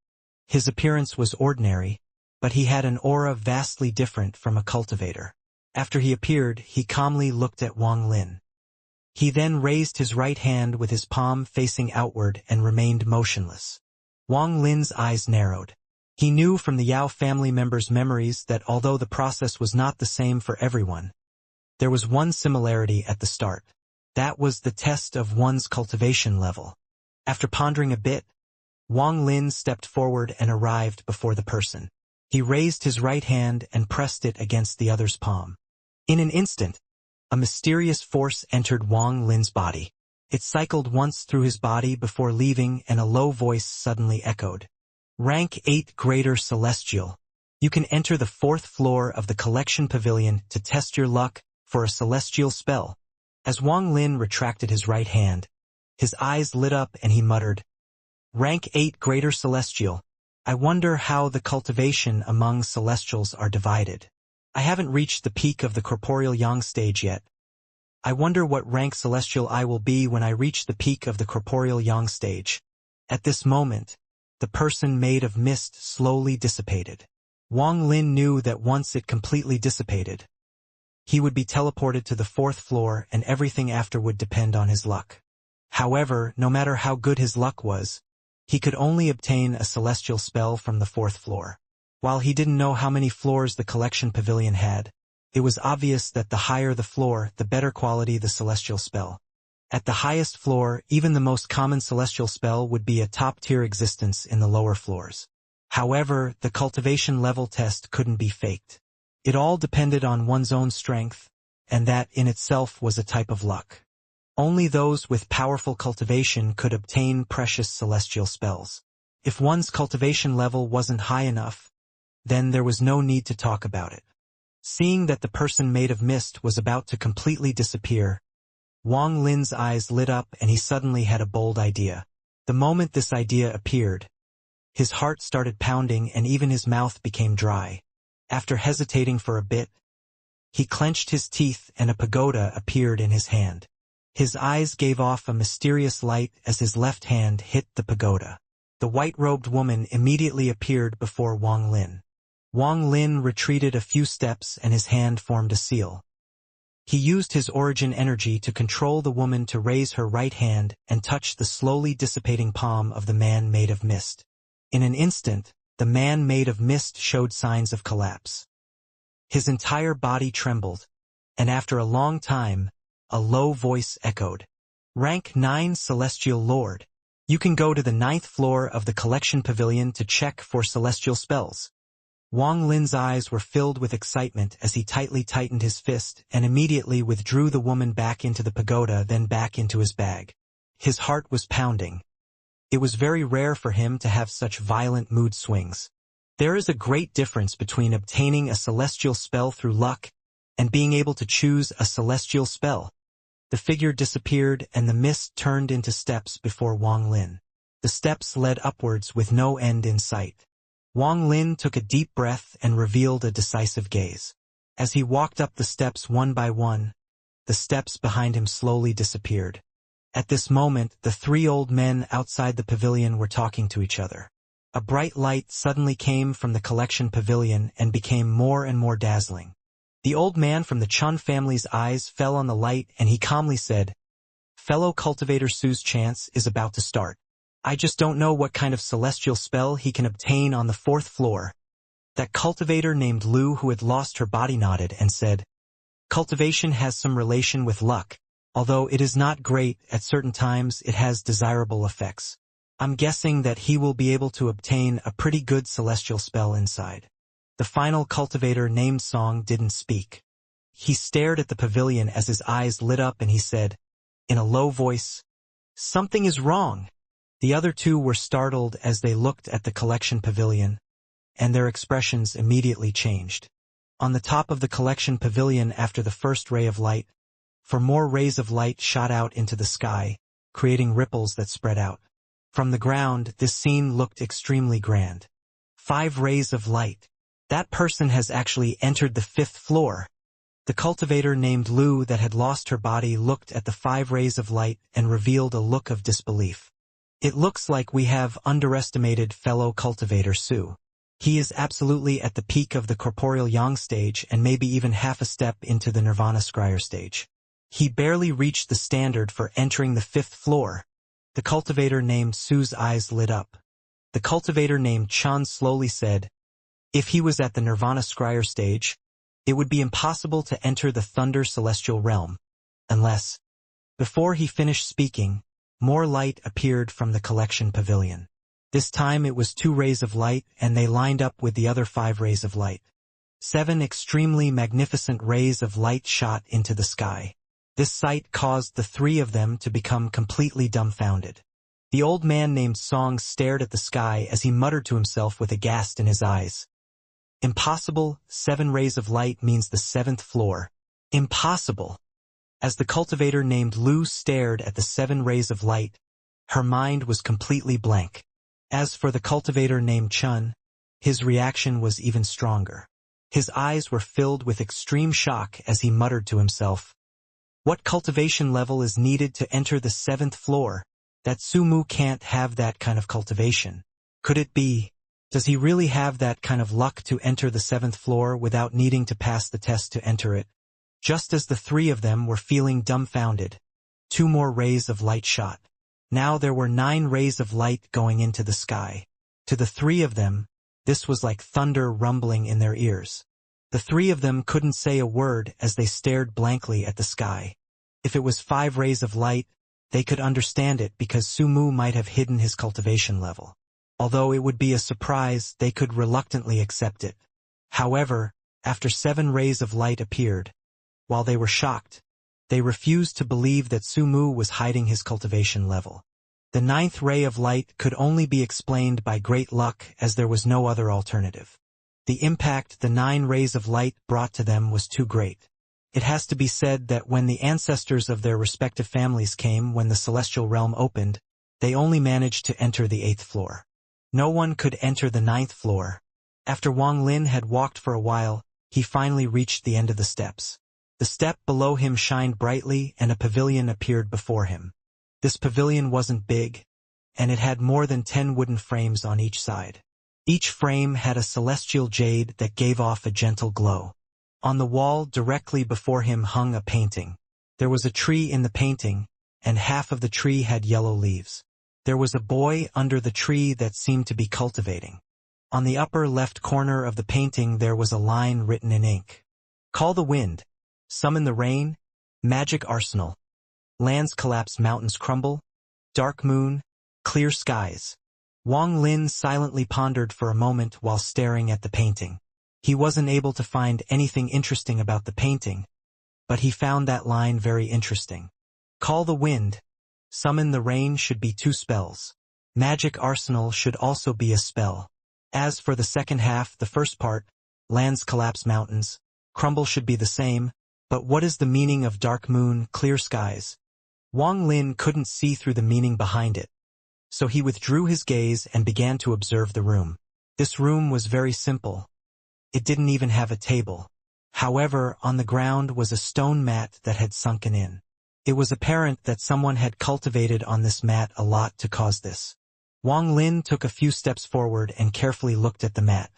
His appearance was ordinary, but he had an aura vastly different from a cultivator. After he appeared, he calmly looked at Wang Lin. He then raised his right hand with his palm facing outward and remained motionless. Wang Lin's eyes narrowed. He knew from the Yao family members' memories that although the process was not the same for everyone, there was one similarity at the start. That was the test of one's cultivation level. After pondering a bit, Wang Lin stepped forward and arrived before the person. He raised his right hand and pressed it against the other's palm. In an instant, a mysterious force entered Wang Lin's body. It cycled once through his body before leaving, and a low voice suddenly echoed. "Rank 8 Greater Celestial. You can enter the 4th floor of the collection pavilion to test your luck for a celestial spell." As Wang Lin retracted his right hand, his eyes lit up and he muttered, "Rank 8 Greater Celestial. I wonder how the cultivation among celestials are divided. I haven't reached the peak of the corporeal yang stage yet, I wonder what rank celestial I will be when I reach the peak of the corporeal yang stage. At this moment, the person made of mist slowly dissipated. Wang Lin knew that once it completely dissipated, he would be teleported to the 4th floor and everything after would depend on his luck. However, no matter how good his luck was, he could only obtain a celestial spell from the 4th floor. While he didn't know how many floors the collection pavilion had, it was obvious that the higher the floor, the better quality the celestial spell. At the highest floor, even the most common celestial spell would be a top-tier existence in the lower floors. However, the cultivation level test couldn't be faked. It all depended on one's own strength, and that in itself was a type of luck. Only those with powerful cultivation could obtain precious celestial spells. If one's cultivation level wasn't high enough, then there was no need to talk about it. Seeing that the person made of mist was about to completely disappear, Wang Lin's eyes lit up and he suddenly had a bold idea. The moment this idea appeared, his heart started pounding and even his mouth became dry. After hesitating for a bit, he clenched his teeth and a pagoda appeared in his hand. His eyes gave off a mysterious light as his left hand hit the pagoda. The white-robed woman immediately appeared before Wang Lin. Wang Lin retreated a few steps and his hand formed a seal. He used his origin energy to control the woman to raise her right hand and touch the slowly dissipating palm of the man made of mist. In an instant, the man made of mist showed signs of collapse. His entire body trembled, and after a long time, a low voice echoed. Rank 9 Celestial Lord. You can go to the 9th floor of the collection pavilion to check for celestial spells. Wang Lin's eyes were filled with excitement as he tightly tightened his fist and immediately withdrew the woman back into the pagoda, then back into his bag. His heart was pounding. It was very rare for him to have such violent mood swings. There is a great difference between obtaining a celestial spell through luck and being able to choose a celestial spell. The figure disappeared and the mist turned into steps before Wang Lin. The steps led upwards with no end in sight. Wang Lin took a deep breath and revealed a decisive gaze. As he walked up the steps one by one, the steps behind him slowly disappeared. At this moment, the 3 old men outside the pavilion were talking to each other. A bright light suddenly came from the collection pavilion and became more and more dazzling. The old man from the Chun family's eyes fell on the light and he calmly said, "Fellow cultivator Su's chance is about to start. I just don't know what kind of celestial spell he can obtain on the 4th floor." That cultivator named Lu who had lost her body nodded and said, "Cultivation has some relation with luck. Although it is not great, at certain times it has desirable effects. I'm guessing that he will be able to obtain a pretty good celestial spell inside." The final cultivator named Song didn't speak. He stared at the pavilion as his eyes lit up and he said, in a low voice, "Something is wrong." The other 2 were startled as they looked at the collection pavilion, and their expressions immediately changed. On the top of the collection pavilion after the first ray of light, 4 more rays of light shot out into the sky, creating ripples that spread out. From the ground, this scene looked extremely grand. 5 rays of light. That person has actually entered the 5th floor. The cultivator named Lu that had lost her body looked at the 5 rays of light and revealed a look of disbelief. It looks like we have underestimated fellow cultivator Su. He is absolutely at the peak of the corporeal yang stage and maybe even half a step into the nirvana scryer stage. He barely reached the standard for entering the 5th floor. The cultivator named Su's eyes lit up. The cultivator named Chun slowly said, "If he was at the nirvana scryer stage, it would be impossible to enter the thunder celestial realm, unless..." Before he finished speaking, more light appeared from the collection pavilion. This time it was 2 rays of light and they lined up with the other 5 rays of light. 7 extremely magnificent rays of light shot into the sky. This sight caused the 3 of them to become completely dumbfounded. The old man named Song stared at the sky as he muttered to himself with aghast in his eyes. Impossible, 7 rays of light means the 7th floor. Impossible. As the cultivator named Lu stared at the 7 rays of light, her mind was completely blank. As for the cultivator named Chun, his reaction was even stronger. His eyes were filled with extreme shock as he muttered to himself, What cultivation level is needed to enter the 7th floor? That Sumu can't have that kind of cultivation. Could it be? Does he really have that kind of luck to enter the 7th floor without needing to pass the test to enter it? Just as the three of them were feeling dumbfounded, 2 more rays of light shot. Now there were 9 rays of light going into the sky. To the three of them, this was like thunder rumbling in their ears. The three of them couldn't say a word as they stared blankly at the sky. If it was 5 rays of light, they could understand it because Sumu might have hidden his cultivation level. Although it would be a surprise, they could reluctantly accept it. However, after 7 rays of light appeared, while they were shocked, they refused to believe that Sumu was hiding his cultivation level. The 9th ray of light could only be explained by great luck as there was no other alternative. The impact the 9 rays of light brought to them was too great. It has to be said that when the ancestors of their respective families came when the celestial realm opened, they only managed to enter the 8th floor. No one could enter the 9th floor. After Wang Lin had walked for a while, he finally reached the end of the steps. The step below him shined brightly and a pavilion appeared before him. This pavilion wasn't big, and it had more than 10 wooden frames on each side. Each frame had a celestial jade that gave off a gentle glow. On the wall directly before him hung a painting. There was a tree in the painting, and half of the tree had yellow leaves. There was a boy under the tree that seemed to be cultivating. On the upper left corner of the painting there was a line written in ink. Call the wind. Summon the rain. Magic arsenal. Lands collapse, mountains crumble. Dark moon. Clear skies. Wang Lin silently pondered for a moment while staring at the painting. He wasn't able to find anything interesting about the painting, but he found that line very interesting. Call the wind. Summon the rain should be 2 spells. Magic arsenal should also be a spell. As for the second half, the first part, lands collapse, mountains crumble, should be the same, but what is the meaning of dark moon, clear skies? Wang Lin couldn't see through the meaning behind it, so he withdrew his gaze and began to observe the room. This room was very simple. It didn't even have a table. However, on the ground was a stone mat that had sunken in. It was apparent that someone had cultivated on this mat a lot to cause this. Wang Lin took a few steps forward and carefully looked at the mat.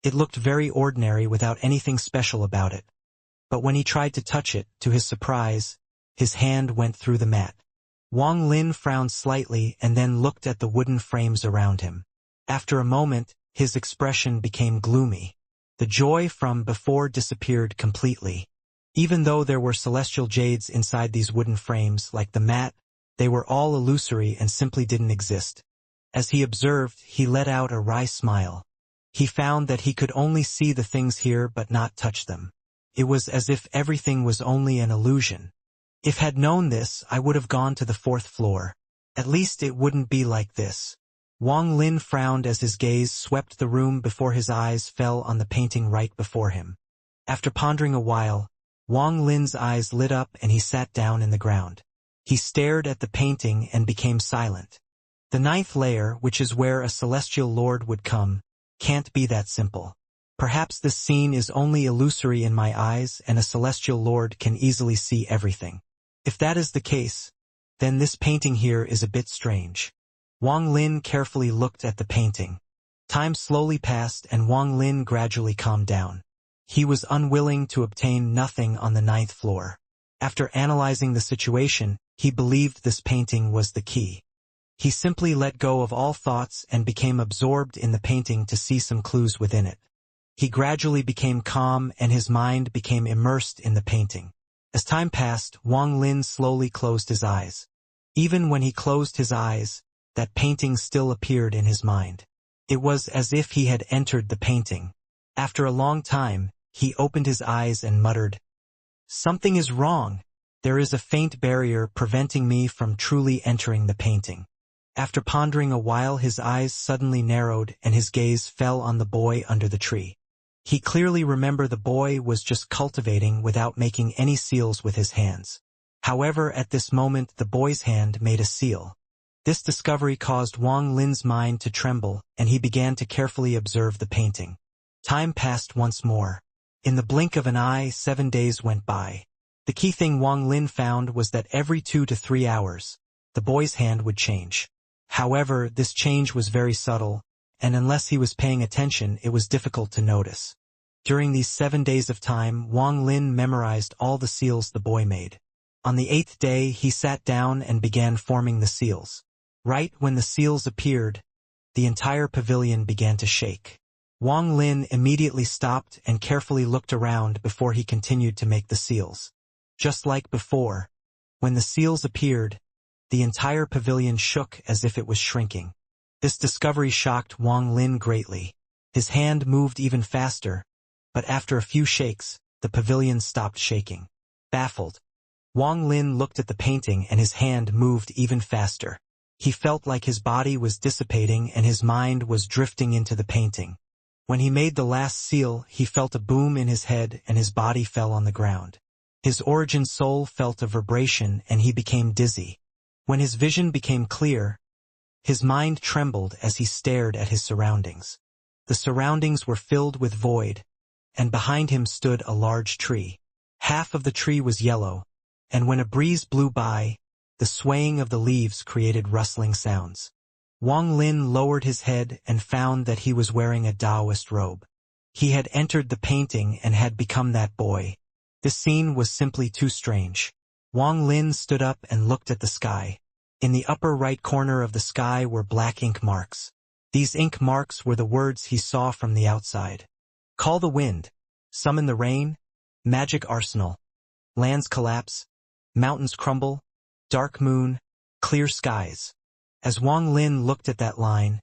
It looked very ordinary without anything special about it. But when he tried to touch it, to his surprise, his hand went through the mat. Wang Lin frowned slightly and then looked at the wooden frames around him. After a moment, his expression became gloomy. The joy from before disappeared completely. Even though there were celestial jades inside these wooden frames, like the mat, they were all illusory and simply didn't exist. As he observed, he let out a wry smile. He found that he could only see the things here but not touch them. It was as if everything was only an illusion. If had known this, I would have gone to the 4th floor. At least it wouldn't be like this. Wang Lin frowned as his gaze swept the room before his eyes fell on the painting right before him. After pondering a while, Wang Lin's eyes lit up and he sat down in the ground. He stared at the painting and became silent. The 9th layer, which is where a celestial lord would come, can't be that simple. Perhaps this scene is only illusory in my eyes and a celestial lord can easily see everything. If that is the case, then this painting here is a bit strange. Wang Lin carefully looked at the painting. Time slowly passed and Wang Lin gradually calmed down. He was unwilling to obtain nothing on the 9th floor. After analyzing the situation, he believed this painting was the key. He simply let go of all thoughts and became absorbed in the painting to see some clues within it. He gradually became calm and his mind became immersed in the painting. As time passed, Wang Lin slowly closed his eyes. Even when he closed his eyes, that painting still appeared in his mind. It was as if he had entered the painting. After a long time, he opened his eyes and muttered, "Something is wrong. There is a faint barrier preventing me from truly entering the painting." After pondering a while, his eyes suddenly narrowed and his gaze fell on the boy under the tree. He clearly remembered the boy was just cultivating without making any seals with his hands. However, at this moment the boy's hand made a seal. This discovery caused Wang Lin's mind to tremble, and he began to carefully observe the painting. Time passed once more. In the blink of an eye, 7 days went by. The key thing Wang Lin found was that every 2 to 3 hours, the boy's hand would change. However, this change was very subtle, and unless he was paying attention, it was difficult to notice. During these 7 days of time, Wang Lin memorized all the seals the boy made. On the 8th day, he sat down and began forming the seals. Right when the seals appeared, the entire pavilion began to shake. Wang Lin immediately stopped and carefully looked around before he continued to make the seals. Just like before, when the seals appeared, the entire pavilion shook as if it was shrinking. This discovery shocked Wang Lin greatly. His hand moved even faster, but after a few shakes, the pavilion stopped shaking. Baffled, Wang Lin looked at the painting and his hand moved even faster. He felt like his body was dissipating and his mind was drifting into the painting. When he made the last seal, he felt a boom in his head and his body fell on the ground. His origin soul felt a vibration and he became dizzy. When his vision became clear, his mind trembled as he stared at his surroundings. The surroundings were filled with void, and behind him stood a large tree. Half of the tree was yellow, and when a breeze blew by, the swaying of the leaves created rustling sounds. Wang Lin lowered his head and found that he was wearing a Taoist robe. He had entered the painting and had become that boy. This scene was simply too strange. Wang Lin stood up and looked at the sky. In the upper right corner of the sky were black ink marks. These ink marks were the words he saw from the outside. Call the wind, summon the rain, magic arsenal, lands collapse, mountains crumble, dark moon, clear skies. As Wang Lin looked at that line,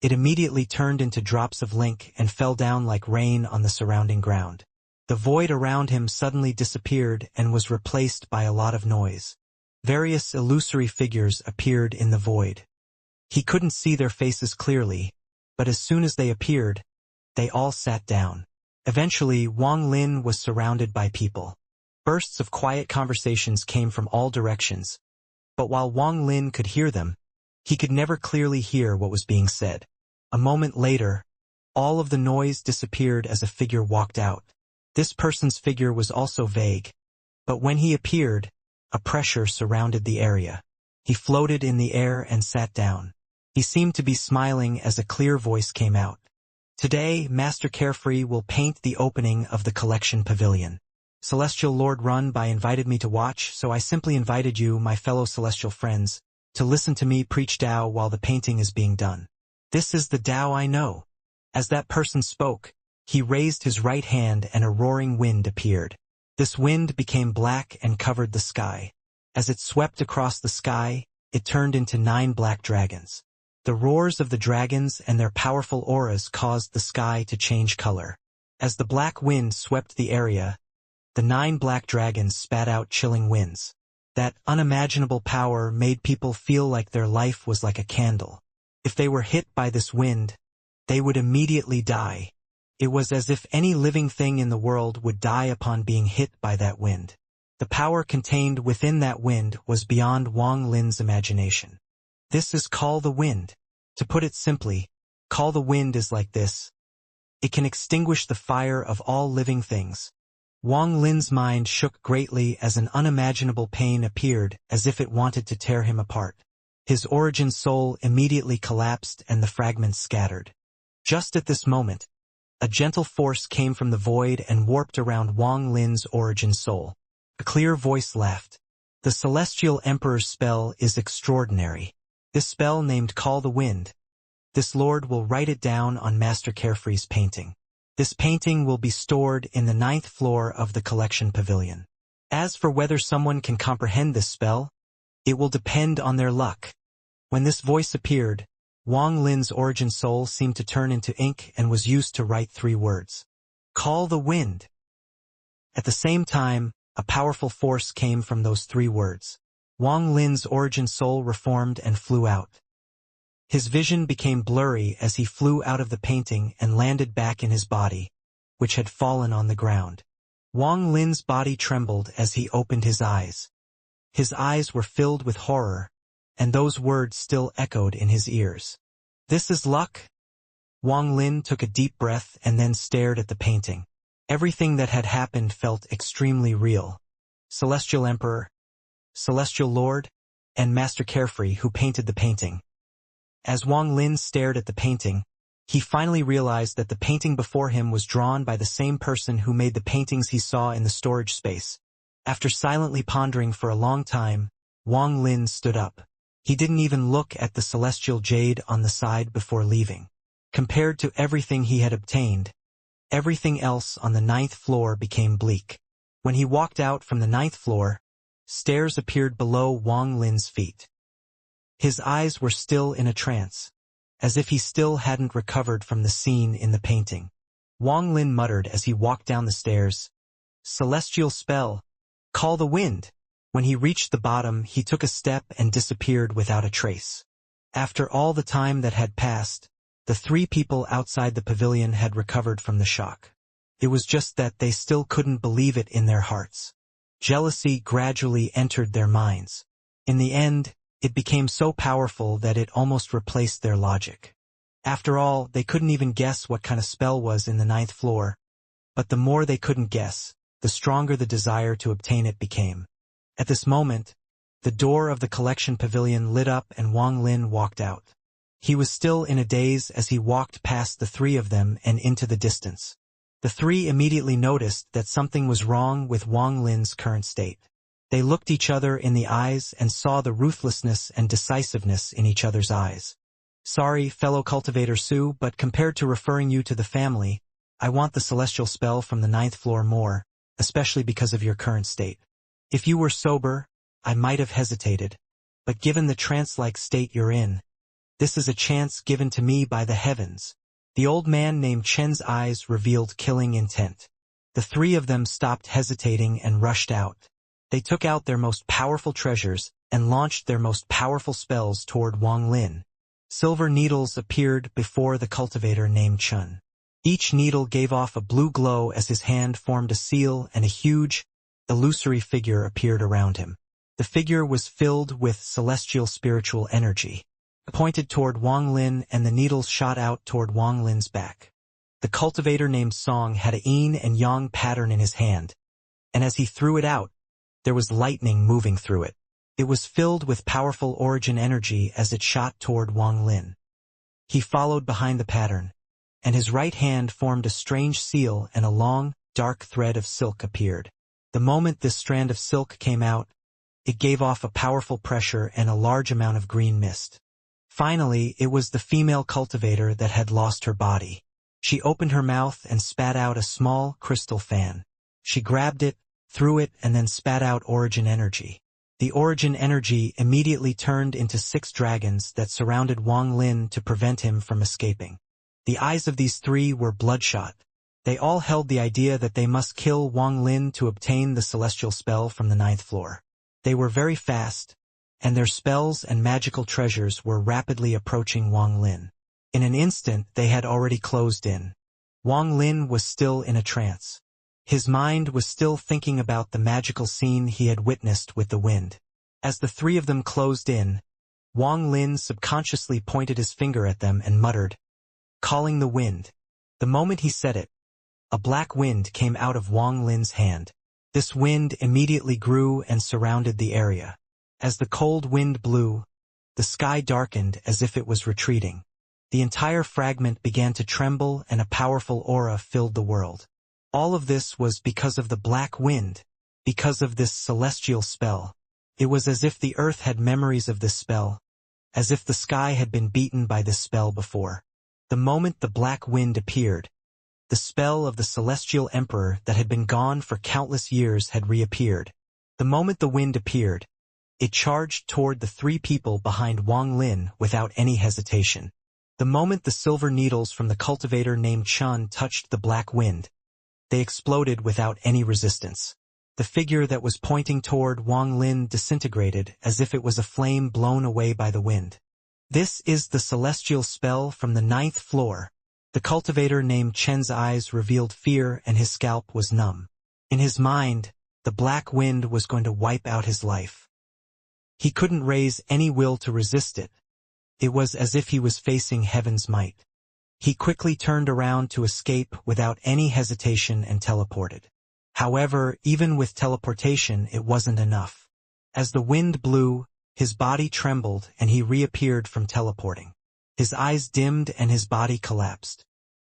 it immediately turned into drops of ink and fell down like rain on the surrounding ground. The void around him suddenly disappeared and was replaced by a lot of noise. Various illusory figures appeared in the void. He couldn't see their faces clearly, but as soon as they appeared, they all sat down. Eventually, Wang Lin was surrounded by people. Bursts of quiet conversations came from all directions, but while Wang Lin could hear them, he could never clearly hear what was being said. A moment later, all of the noise disappeared as a figure walked out. This person's figure was also vague, but when he appeared, a pressure surrounded the area. He floated in the air and sat down. He seemed to be smiling as a clear voice came out. Today, Master Carefree will paint the opening of the collection pavilion. Celestial Lord Runby invited me to watch, so I simply invited you, my fellow celestial friends, to listen to me preach Tao while the painting is being done. This is the Tao I know. As that person spoke, he raised his right hand and a roaring wind appeared. This wind became black and covered the sky. As it swept across the sky, it turned into 9 black dragons. The roars of the dragons and their powerful auras caused the sky to change color. As the black wind swept the area, the 9 black dragons spat out chilling winds. That unimaginable power made people feel like their life was like a candle. If they were hit by this wind, they would immediately die. It was as if any living thing in the world would die upon being hit by that wind. The power contained within that wind was beyond Wang Lin's imagination. This is Call the Wind. To put it simply, Call the Wind is like this. It can extinguish the fire of all living things. Wang Lin's mind shook greatly as an unimaginable pain appeared as if it wanted to tear him apart. His origin soul immediately collapsed and the fragments scattered. Just at this moment, a gentle force came from the void and warped around Wang Lin's origin soul. A clear voice laughed. The Celestial Emperor's spell is extraordinary. This spell named Call the Wind. This lord will write it down on Master Carefree's painting. This painting will be stored in the 9th floor of the collection pavilion. As for whether someone can comprehend this spell, it will depend on their luck. When this voice appeared, Wang Lin's origin soul seemed to turn into ink and was used to write 3 words. Call the Wind. At the same time, a powerful force came from those 3 words. Wang Lin's origin soul reformed and flew out. His vision became blurry as he flew out of the painting and landed back in his body, which had fallen on the ground. Wang Lin's body trembled as he opened his eyes. His eyes were filled with horror, and those words still echoed in his ears. This is luck? Wang Lin took a deep breath and then stared at the painting. Everything that had happened felt extremely real. Celestial Emperor, Celestial Lord, and Master Carefree who painted the painting. As Wang Lin stared at the painting, he finally realized that the painting before him was drawn by the same person who made the paintings he saw in the storage space. After silently pondering for a long time, Wang Lin stood up. He didn't even look at the celestial jade on the side before leaving. Compared to everything he had obtained, everything else on the 9th floor became bleak. When he walked out from the 9th floor, stairs appeared below Wang Lin's feet. His eyes were still in a trance, as if he still hadn't recovered from the scene in the painting. Wang Lin muttered as he walked down the stairs, "Celestial spell, call the wind." When he reached the bottom, he took a step and disappeared without a trace. After all the time that had passed, the 3 people outside the pavilion had recovered from the shock. It was just that they still couldn't believe it in their hearts. Jealousy gradually entered their minds. In the end, it became so powerful that it almost replaced their logic. After all, they couldn't even guess what kind of spell was in the 9th floor. But the more they couldn't guess, the stronger the desire to obtain it became. At this moment, the door of the collection pavilion lit up and Wang Lin walked out. He was still in a daze as he walked past the 3 of them and into the distance. The 3 immediately noticed that something was wrong with Wang Lin's current state. They looked each other in the eyes and saw the ruthlessness and decisiveness in each other's eyes. "Sorry, fellow cultivator Su, but compared to referring you to the family, I want the celestial spell from the 9th floor more, especially because of your current state. If you were sober, I might have hesitated, but given the trance-like state you're in, this is a chance given to me by the heavens." The old man named Chen's eyes revealed killing intent. The 3 of them stopped hesitating and rushed out. They took out their most powerful treasures and launched their most powerful spells toward Wang Lin. Silver needles appeared before the cultivator named Chen. Each needle gave off a blue glow as his hand formed a seal and a huge, illusory figure appeared around him. The figure was filled with celestial spiritual energy. It pointed toward Wang Lin and the needles shot out toward Wang Lin's back. The cultivator named Song had a yin and yang pattern in his hand, and as he threw it out, there was lightning moving through it. It was filled with powerful origin energy as it shot toward Wang Lin. He followed behind the pattern, and his right hand formed a strange seal and a long, dark thread of silk appeared. The moment this strand of silk came out, it gave off a powerful pressure and a large amount of green mist. Finally, it was the female cultivator that had lost her body. She opened her mouth and spat out a small crystal fan. She grabbed it, threw it, and then spat out origin energy. The origin energy immediately turned into 6 dragons that surrounded Wang Lin to prevent him from escaping. The eyes of these 3 were bloodshot. They all held the idea that they must kill Wang Lin to obtain the celestial spell from the 9th floor. They were very fast, and their spells and magical treasures were rapidly approaching Wang Lin. In an instant they had already closed in. Wang Lin was still in a trance. His mind was still thinking about the magical scene he had witnessed with the wind. As the 3 of them closed in, Wang Lin subconsciously pointed his finger at them and muttered, "Calling the wind." The moment he said it, a black wind came out of Wang Lin's hand. This wind immediately grew and surrounded the area. As the cold wind blew, the sky darkened as if it was retreating. The entire fragment began to tremble and a powerful aura filled the world. All of this was because of the black wind, because of this celestial spell. It was as if the earth had memories of this spell, as if the sky had been beaten by this spell before. The moment the black wind appeared, the spell of the celestial emperor that had been gone for countless years had reappeared. The moment the wind appeared, it charged toward the 3 people behind Wang Lin without any hesitation. The moment the silver needles from the cultivator named Chen touched the black wind, they exploded without any resistance. The figure that was pointing toward Wang Lin disintegrated as if it was a flame blown away by the wind. "This is the celestial spell from the 9th floor. The cultivator named Chen's eyes revealed fear and his scalp was numb. In his mind, the black wind was going to wipe out his life. He couldn't raise any will to resist it. It was as if he was facing heaven's might. He quickly turned around to escape without any hesitation and teleported. However, even with teleportation it wasn't enough. As the wind blew, his body trembled and he reappeared from teleporting. His eyes dimmed and his body collapsed.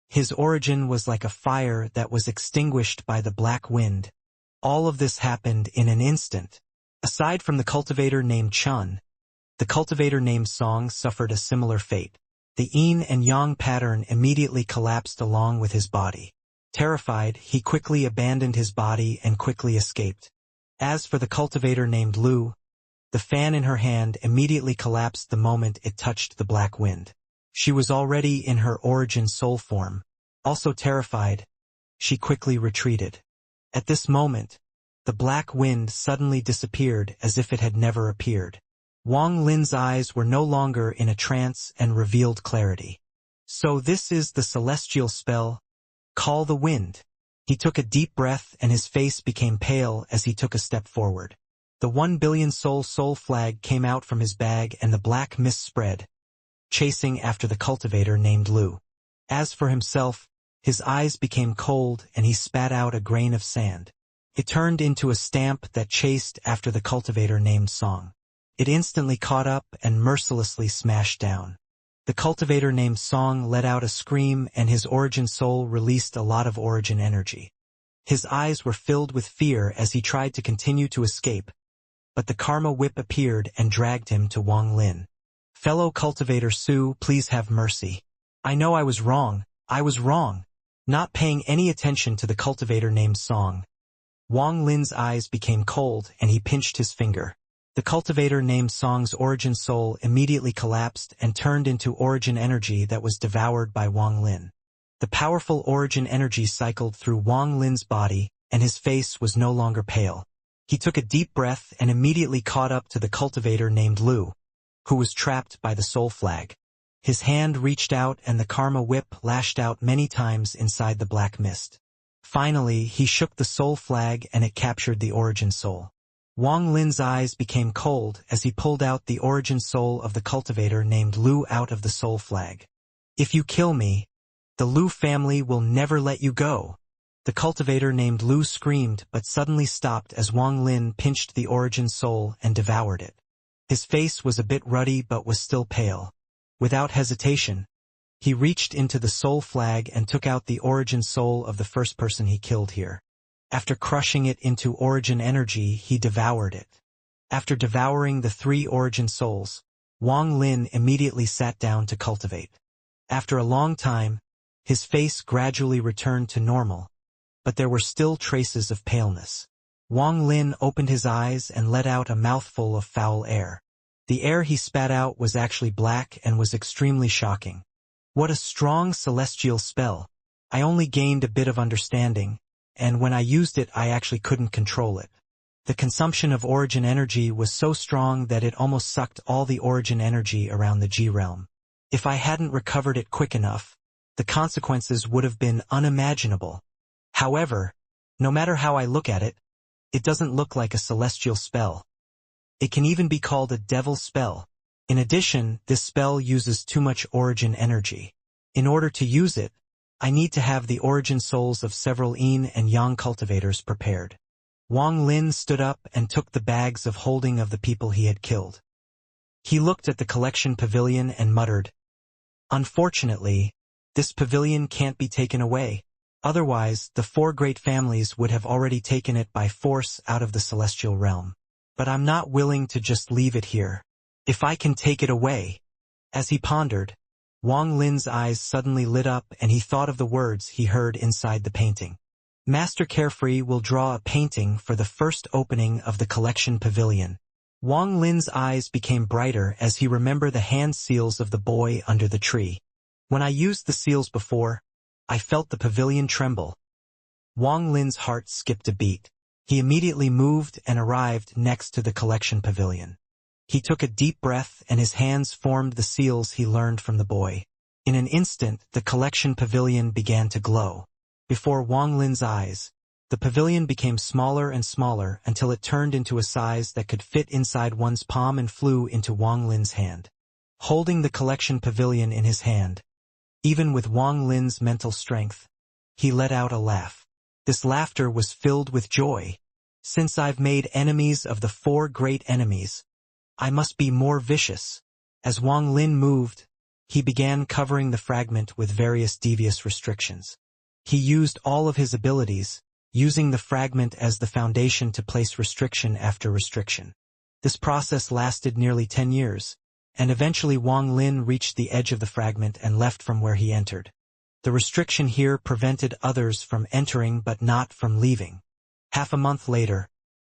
His origin was like a fire that was extinguished by the black wind. All of this happened in an instant. Aside from the cultivator named Chun, the cultivator named Song suffered a similar fate. The yin and yang pattern immediately collapsed along with his body. Terrified, he quickly abandoned his body and quickly escaped. As for the cultivator named Lu, the fan in her hand immediately collapsed the moment it touched the black wind. She was already in her origin soul form. Also terrified, she quickly retreated. At this moment, the black wind suddenly disappeared as if it had never appeared. Wang Lin's eyes were no longer in a trance and revealed clarity. So this is the celestial spell, Call the Wind. He took a deep breath and his face became pale as he took a step forward. The 1 billion soul flag came out from his bag and the black mist spread, chasing after the cultivator named Lu. As for himself, his eyes became cold and he spat out a grain of sand. It turned into a stamp that chased after the cultivator named Song. It instantly caught up and mercilessly smashed down. The cultivator named Song let out a scream and his origin soul released a lot of origin energy. His eyes were filled with fear as he tried to continue to escape, but the karma whip appeared and dragged him to Wang Lin. Fellow cultivator Su, please have mercy. I know I was wrong. Not paying any attention to the cultivator named Song, Wang Lin's eyes became cold and he pinched his finger. The cultivator named Song's origin soul immediately collapsed and turned into origin energy that was devoured by Wang Lin. The powerful origin energy cycled through Wang Lin's body, and his face was no longer pale. He took a deep breath and immediately caught up to the cultivator named Lu, who was trapped by the soul flag. His hand reached out and the karma whip lashed out many times inside the black mist. Finally, he shook the soul flag and it captured the origin soul. Wang Lin's eyes became cold as he pulled out the origin soul of the cultivator named Lu out of the soul flag. If you kill me, the Lu family will never let you go. The cultivator named Lu screamed but suddenly stopped as Wang Lin pinched the origin soul and devoured it. His face was a bit ruddy but was still pale. Without hesitation, he reached into the soul flag and took out the origin soul of the first person he killed here. After crushing it into origin energy, he devoured it. After devouring the 3 origin souls, Wang Lin immediately sat down to cultivate. After a long time, his face gradually returned to normal, but there were still traces of paleness. Wang Lin opened his eyes and let out a mouthful of foul air. The air he spat out was actually black and was extremely shocking. What a strong celestial spell! I only gained a bit of understanding, and when I used it I actually couldn't control it. The consumption of origin energy was so strong that it almost sucked all the origin energy around the G realm. If I hadn't recovered it quick enough, the consequences would have been unimaginable. However, no matter how I look at it, it doesn't look like a celestial spell. It can even be called a devil spell. In addition, this spell uses too much origin energy. In order to use it, I need to have the origin souls of several yin and yang cultivators prepared. Wang Lin stood up and took the bags of holding of the people he had killed. He looked at the collection pavilion and muttered, "Unfortunately, this pavilion can't be taken away. Otherwise, the 4 great families would have already taken it by force out of the celestial realm. But I'm not willing to just leave it here. If I can take it away." As he pondered, Wang Lin's eyes suddenly lit up and he thought of the words he heard inside the painting. Master Carefree will draw a painting for the first opening of the collection pavilion. Wang Lin's eyes became brighter as he remembered the hand seals of the boy under the tree. When I used the seals before, I felt the pavilion tremble. Wang Lin's heart skipped a beat. He immediately moved and arrived next to the collection pavilion. He took a deep breath and his hands formed the seals he learned from the boy. In an instant, the collection pavilion began to glow. Before Wang Lin's eyes, the pavilion became smaller and smaller until it turned into a size that could fit inside one's palm and flew into Wang Lin's hand. Holding the collection pavilion in his hand, even with Wang Lin's mental strength, he let out a laugh. This laughter was filled with joy. Since I've made enemies of the 4 great enemies, I must be more vicious. As Wang Lin moved, he began covering the fragment with various devious restrictions. He used all of his abilities, using the fragment as the foundation to place restriction after restriction. This process lasted nearly 10 years, and eventually Wang Lin reached the edge of the fragment and left from where he entered. The restriction here prevented others from entering but not from leaving. Half a month later,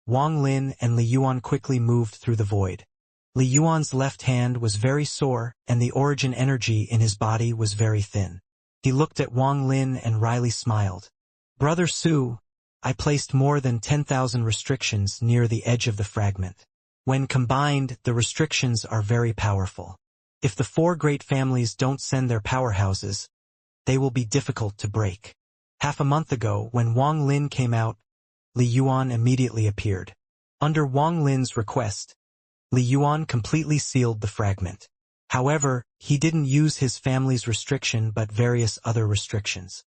Wang Lin and Li Yuan quickly moved through the void. Li Yuan's left hand was very sore, and the origin energy in his body was very thin. He looked at Wang Lin and wryly smiled. "Brother Su, I placed more than 10,000 restrictions near the edge of the fragment. When combined, the restrictions are very powerful. If the 4 great families don't send their powerhouses, they will be difficult to break." Half a month ago, when Wang Lin came out, Li Yuan immediately appeared. Under Wang Lin's request, Li Yuan completely sealed the fragment. However, he didn't use his family's restriction but various other restrictions.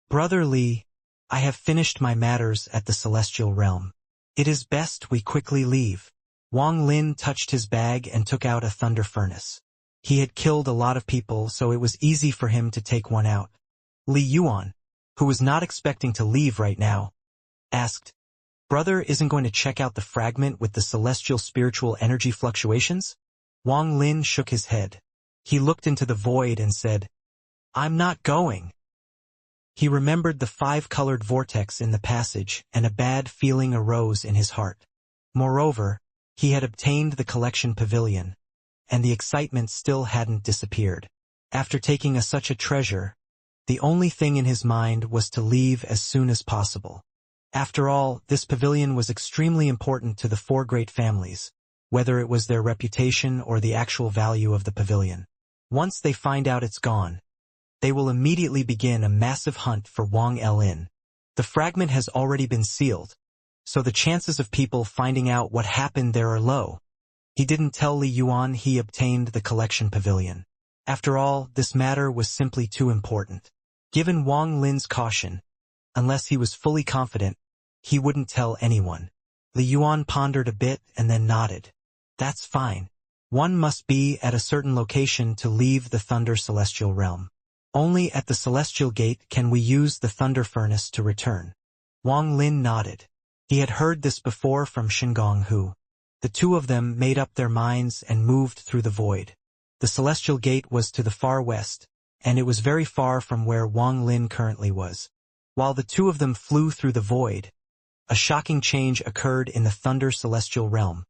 "Brother Li, I have finished my matters at the celestial realm. It is best we quickly leave." Wang Lin touched his bag and took out a thunder furnace. He had killed a lot of people, so it was easy for him to take one out. Li Yuan, who was not expecting to leave right now, asked, "Brother isn't going to check out the fragment with the celestial spiritual energy fluctuations?" Wang Lin shook his head. He looked into the void and said, "I'm not going." He remembered the 5-colored vortex in the passage, and a bad feeling arose in his heart. Moreover, he had obtained the collection pavilion, and the excitement still hadn't disappeared. After taking such a treasure, the only thing in his mind was to leave as soon as possible. After all, this pavilion was extremely important to the 4 great families, whether it was their reputation or the actual value of the pavilion. Once they find out it's gone, they will immediately begin a massive hunt for Wang Lin. The fragment has already been sealed, so the chances of people finding out what happened there are low. He didn't tell Li Yuan he obtained the collection pavilion. After all, this matter was simply too important. Given Wang Lin's caution, unless he was fully confident, he wouldn't tell anyone. Li Yuan pondered a bit and then nodded. "That's fine. One must be at a certain location to leave the Thunder Celestial Realm. Only at the Celestial Gate can we use the Thunder Furnace to return." Wang Lin nodded. He had heard this before from Xingong Hu. The 2 of them made up their minds and moved through the void. The Celestial Gate was to the far west, and it was very far from where Wang Lin currently was. While the 2 of them flew through the void, a shocking change occurred in the Thunder Celestial Realm.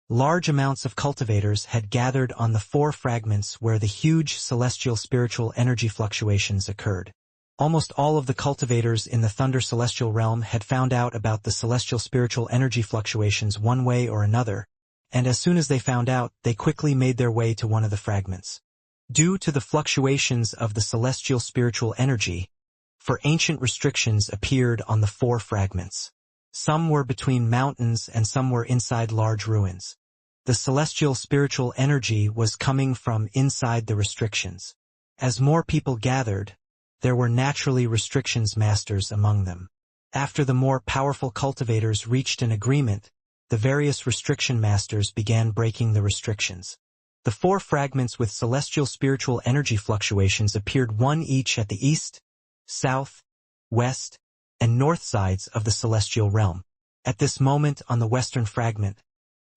Large amounts of cultivators had gathered on the 4 fragments where the huge celestial spiritual energy fluctuations occurred. Almost all of the cultivators in the Thunder Celestial Realm had found out about the celestial spiritual energy fluctuations one way or another, and as soon as they found out, they quickly made their way to one of the fragments. Due to the fluctuations of the celestial spiritual energy, ancient restrictions appeared on the 4 fragments. Some were between mountains and some were inside large ruins. The celestial spiritual energy was coming from inside the restrictions. As more people gathered, there were naturally restrictions masters among them. After the more powerful cultivators reached an agreement, the various restriction masters began breaking the restrictions. The 4 fragments with celestial spiritual energy fluctuations appeared one each at the east, south, west, and north sides of the celestial realm. At this moment on the western fragment,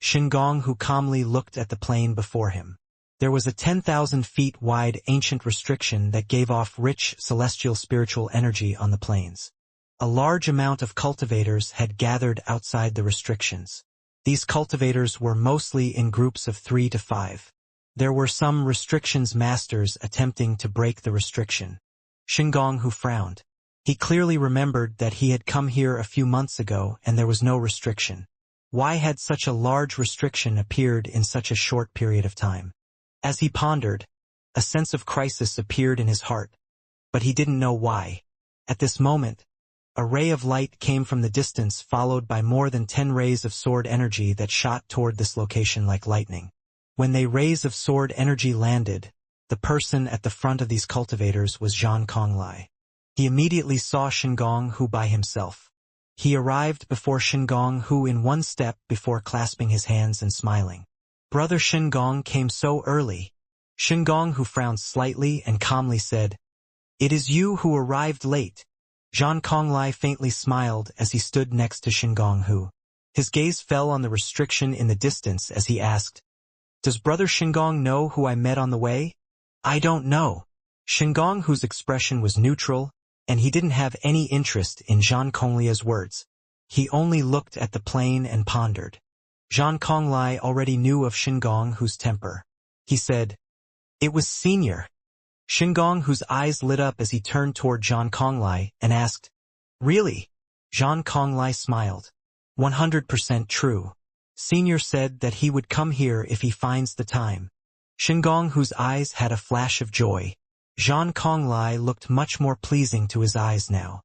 Xingong Hu calmly looked at the plain before him. There was a 10,000 feet wide ancient restriction that gave off rich celestial spiritual energy on the plains. A large amount of cultivators had gathered outside the restrictions. These cultivators were mostly in groups of 3 to 5. There were some restrictions masters attempting to break the restriction. Xingong Hu frowned. He clearly remembered that he had come here a few months ago and there was no restriction. Why had such a large restriction appeared in such a short period of time? As he pondered, a sense of crisis appeared in his heart, but he didn't know why. At this moment, a ray of light came from the distance followed by more than 10 rays of sword energy that shot toward this location like lightning. When the rays of sword energy landed, the person at the front of these cultivators was Zhang Konglai. He immediately saw Xingong Hu by himself. He arrived before Shengong, who in one step before clasping his hands and smiling. Brother Shengong came so early. Shengong, who frowned slightly and calmly said, "It is you who arrived late." Zhang Konglai faintly smiled as he stood next to Shengong, who. His gaze fell on the restriction in the distance as he asked, "Does Brother Shengong know who I met on the way?" "I don't know." Shengong, whose expression was neutral, and he didn't have any interest in Zhang Konglia's words. He only looked at the plane and pondered. Zhang Konglai already knew of Shengong, whose temper. He said, "It was Senior." Shengong, whose eyes lit up as he turned toward Zhang Konglai and asked, "Really?" Zhang Konglai smiled. 100% true. Senior said that he would come here if he finds the time. Shengong, whose eyes had a flash of joy. Zhang Konglai looked much more pleasing to his eyes now.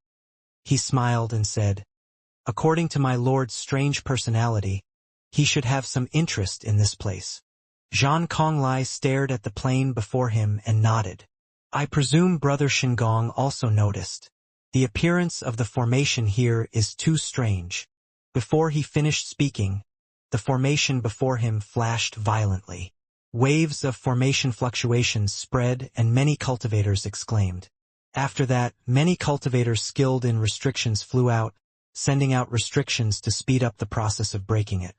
He smiled and said, "According to my lord's strange personality, he should have some interest in this place." Zhang Konglai stared at the plane before him and nodded. "I presume Brother Shengong also noticed. The appearance of the formation here is too strange." Before he finished speaking, the formation before him flashed violently. Waves of formation fluctuations spread and many cultivators exclaimed. After that, many cultivators skilled in restrictions flew out, sending out restrictions to speed up the process of breaking it.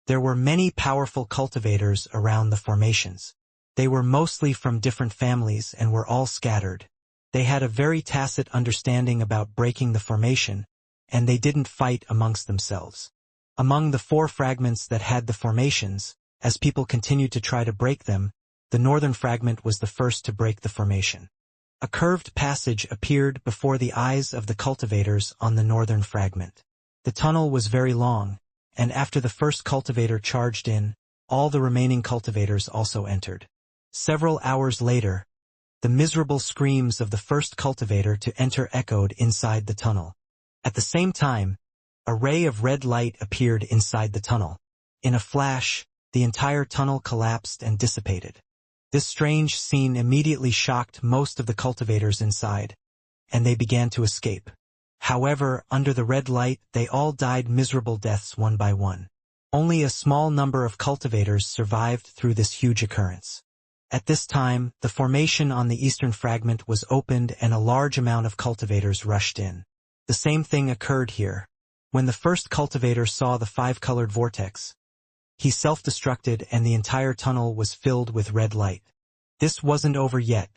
There were many powerful cultivators around the formations. They were mostly from different families and were all scattered. They had a very tacit understanding about breaking the formation, and they didn't fight amongst themselves. Among the 4 fragments that had the formations, as people continued to try to break them, the northern fragment was the first to break the formation. A curved passage appeared before the eyes of the cultivators on the northern fragment. The tunnel was very long, and after the first cultivator charged in, all the remaining cultivators also entered. Several hours later, the miserable screams of the first cultivator to enter echoed inside the tunnel. At the same time, a ray of red light appeared inside the tunnel. In a flash, the entire tunnel collapsed and dissipated. This strange scene immediately shocked most of the cultivators inside, and they began to escape. However, under the red light, they all died miserable deaths one by one. Only a small number of cultivators survived through this huge occurrence. At this time, the formation on the eastern fragment was opened and a large amount of cultivators rushed in. The same thing occurred here. When the first cultivator saw the 5-colored vortex, he self-destructed and the entire tunnel was filled with red light. This wasn't over yet.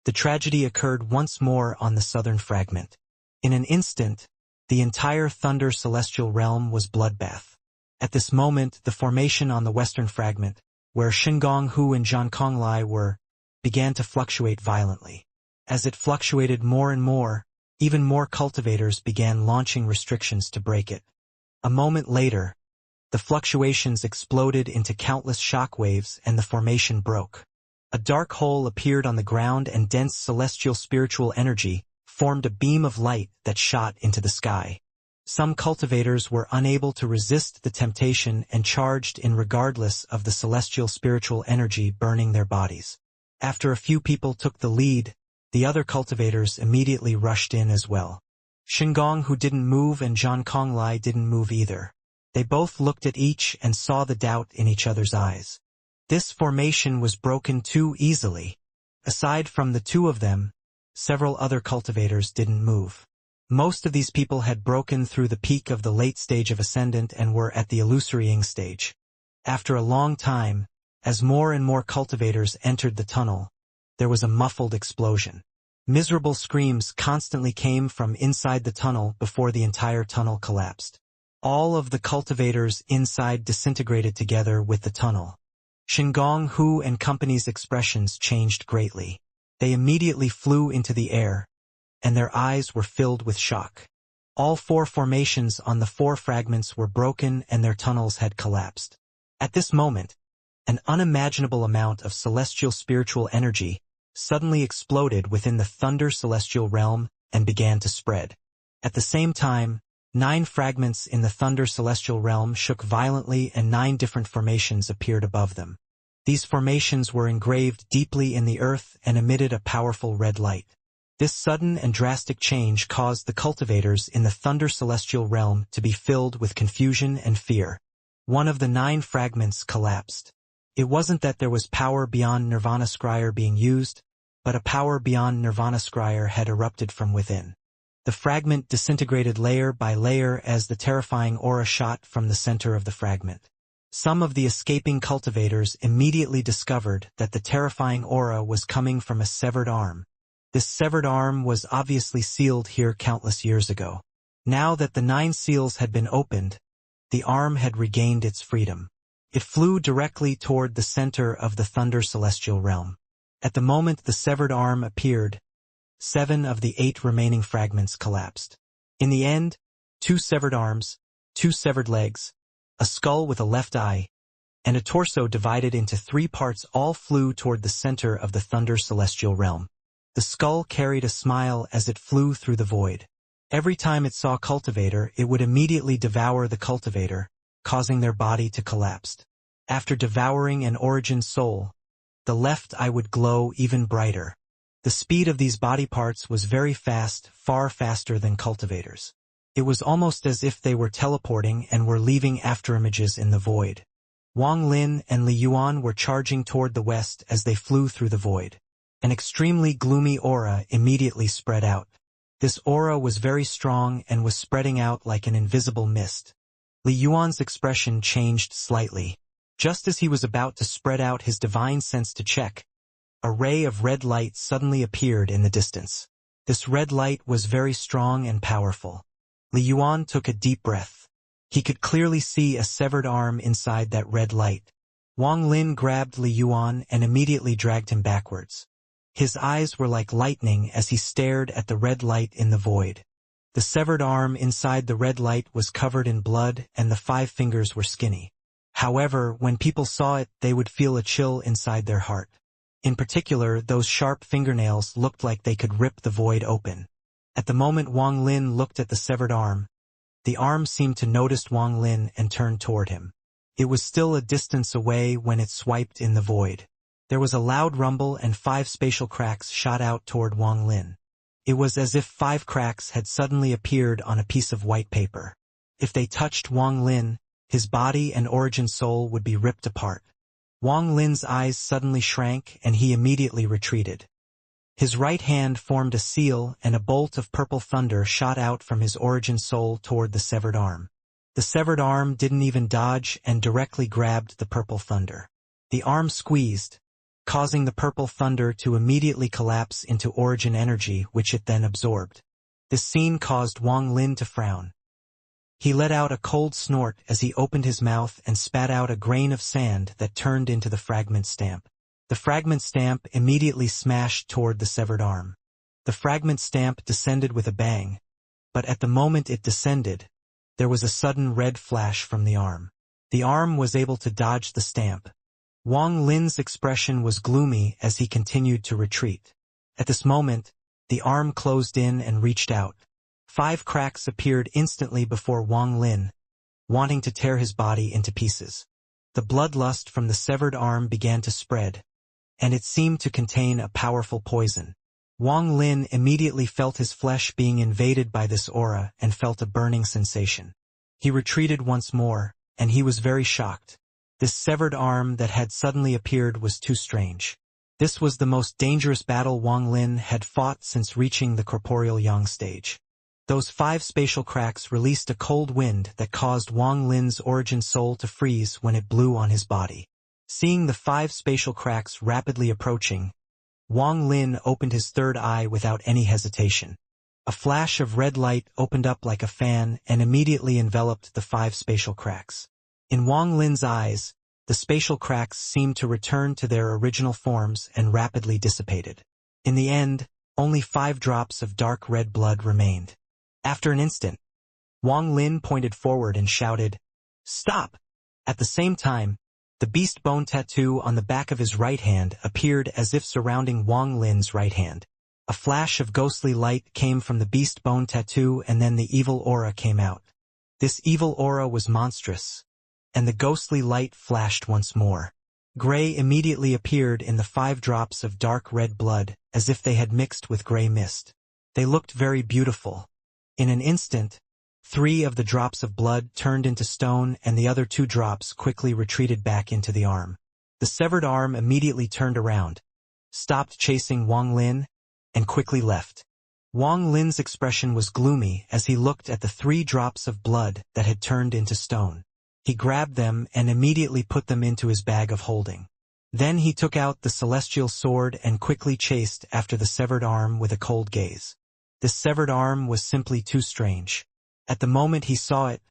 The tragedy occurred once more on the southern fragment. In an instant, the entire Thunder Celestial Realm was bloodbath. At this moment, the formation on the western fragment, where Shengong Hu and Zhang Konglai were, began to fluctuate violently. As it fluctuated more and more, even more cultivators began launching restrictions to break it. A moment later, the fluctuations exploded into countless shock waves and the formation broke. A dark hole appeared on the ground and dense celestial spiritual energy formed a beam of light that shot into the sky. Some cultivators were unable to resist the temptation and charged in regardless of the celestial spiritual energy burning their bodies. After a few people took the lead, the other cultivators immediately rushed in as well. Shengong, who didn't move, and Zhang Konglai didn't move either. They both looked at each and saw the doubt in each other's eyes. This formation was broken too easily. Aside from the 2 of them, several other cultivators didn't move. Most of these people had broken through the peak of the late stage of Ascendant and were at the illusorying stage. After a long time, as more and more cultivators entered the tunnel, there was a muffled explosion. Miserable screams constantly came from inside the tunnel before the entire tunnel collapsed. All of the cultivators inside disintegrated together with the tunnel. Shengong Hu and company's expressions changed greatly. They immediately flew into the air, and their eyes were filled with shock. All 4 formations on the 4 fragments were broken and their tunnels had collapsed. At this moment, an unimaginable amount of celestial spiritual energy suddenly exploded within the Thunder Celestial Realm and began to spread. At the same time, 9 fragments in the Thunder Celestial Realm shook violently and 9 different formations appeared above them. These formations were engraved deeply in the earth and emitted a powerful red light. This sudden and drastic change caused the cultivators in the Thunder Celestial Realm to be filled with confusion and fear. One of the 9 fragments collapsed. It wasn't that there was power beyond Nirvana Scryer being used, but a power beyond Nirvana Scryer had erupted from within. The fragment disintegrated layer by layer as the terrifying aura shot from the center of the fragment. Some of the escaping cultivators immediately discovered that the terrifying aura was coming from a severed arm. This severed arm was obviously sealed here countless years ago. Now that the 9 seals had been opened, the arm had regained its freedom. It flew directly toward the center of the Thunder Celestial Realm. At the moment the severed arm appeared, 7 of the 8 remaining fragments collapsed. In the end, 2 severed arms, 2 severed legs, a skull with a left eye, and a torso divided into 3 parts all flew toward the center of the Thunder Celestial Realm. The skull carried a smile as it flew through the void. Every time it saw a cultivator, it would immediately devour the cultivator, causing their body to collapse. After devouring an origin soul, the left eye would glow even brighter. The speed of these body parts was very fast, far faster than cultivators. It was almost as if they were teleporting and were leaving afterimages in the void. Wang Lin and Li Yuan were charging toward the west as they flew through the void. An extremely gloomy aura immediately spread out. This aura was very strong and was spreading out like an invisible mist. Li Yuan's expression changed slightly. Just as he was about to spread out his divine sense to check, a ray of red light suddenly appeared in the distance. This red light was very strong and powerful. Li Yuan took a deep breath. He could clearly see a severed arm inside that red light. Wang Lin grabbed Li Yuan and immediately dragged him backwards. His eyes were like lightning as he stared at the red light in the void. The severed arm inside the red light was covered in blood and the 5 fingers were skinny. However, when people saw it, they would feel a chill inside their heart. In particular, those sharp fingernails looked like they could rip the void open. At the moment Wang Lin looked at the severed arm, the arm seemed to notice Wang Lin and turned toward him. It was still a distance away when it swiped in the void. There was a loud rumble and 5 spatial cracks shot out toward Wang Lin. It was as if 5 cracks had suddenly appeared on a piece of white paper. If they touched Wang Lin, his body and origin soul would be ripped apart. Wang Lin's eyes suddenly shrank and he immediately retreated. His right hand formed a seal and a bolt of purple thunder shot out from his origin soul toward the severed arm. The severed arm didn't even dodge and directly grabbed the purple thunder. The arm squeezed, causing the purple thunder to immediately collapse into origin energy, which it then absorbed. This scene caused Wang Lin to frown. He let out a cold snort as he opened his mouth and spat out a grain of sand that turned into the fragment stamp. The fragment stamp immediately smashed toward the severed arm. The fragment stamp descended with a bang, but at the moment it descended, there was a sudden red flash from the arm. The arm was able to dodge the stamp. Wang Lin's expression was gloomy as he continued to retreat. At this moment, the arm closed in and reached out. 5 cracks appeared instantly before Wang Lin, wanting to tear his body into pieces. The bloodlust from the severed arm began to spread, and it seemed to contain a powerful poison. Wang Lin immediately felt his flesh being invaded by this aura and felt a burning sensation. He retreated once more, and he was very shocked. This severed arm that had suddenly appeared was too strange. This was the most dangerous battle Wang Lin had fought since reaching the corporeal yang stage. Those 5 spatial cracks released a cold wind that caused Wang Lin's origin soul to freeze when it blew on his body. Seeing the 5 spatial cracks rapidly approaching, Wang Lin opened his third eye without any hesitation. A flash of red light opened up like a fan and immediately enveloped the 5 spatial cracks. In Wang Lin's eyes, the spatial cracks seemed to return to their original forms and rapidly dissipated. In the end, only 5 drops of dark red blood remained. After an instant, Wang Lin pointed forward and shouted, "Stop!" At the same time, the beast bone tattoo on the back of his right hand appeared as if surrounding Wang Lin's right hand. A flash of ghostly light came from the beast bone tattoo and then the evil aura came out. This evil aura was monstrous, and the ghostly light flashed once more. Gray immediately appeared in the 5 drops of dark red blood, as if they had mixed with gray mist. They looked very beautiful. In an instant, 3 of the drops of blood turned into stone and the other 2 drops quickly retreated back into the arm. The severed arm immediately turned around, stopped chasing Wang Lin, and quickly left. Wang Lin's expression was gloomy as he looked at the 3 drops of blood that had turned into stone. He grabbed them and immediately put them into his bag of holding. Then he took out the celestial sword and quickly chased after the severed arm with a cold gaze. This severed arm was simply too strange. At the moment he saw it,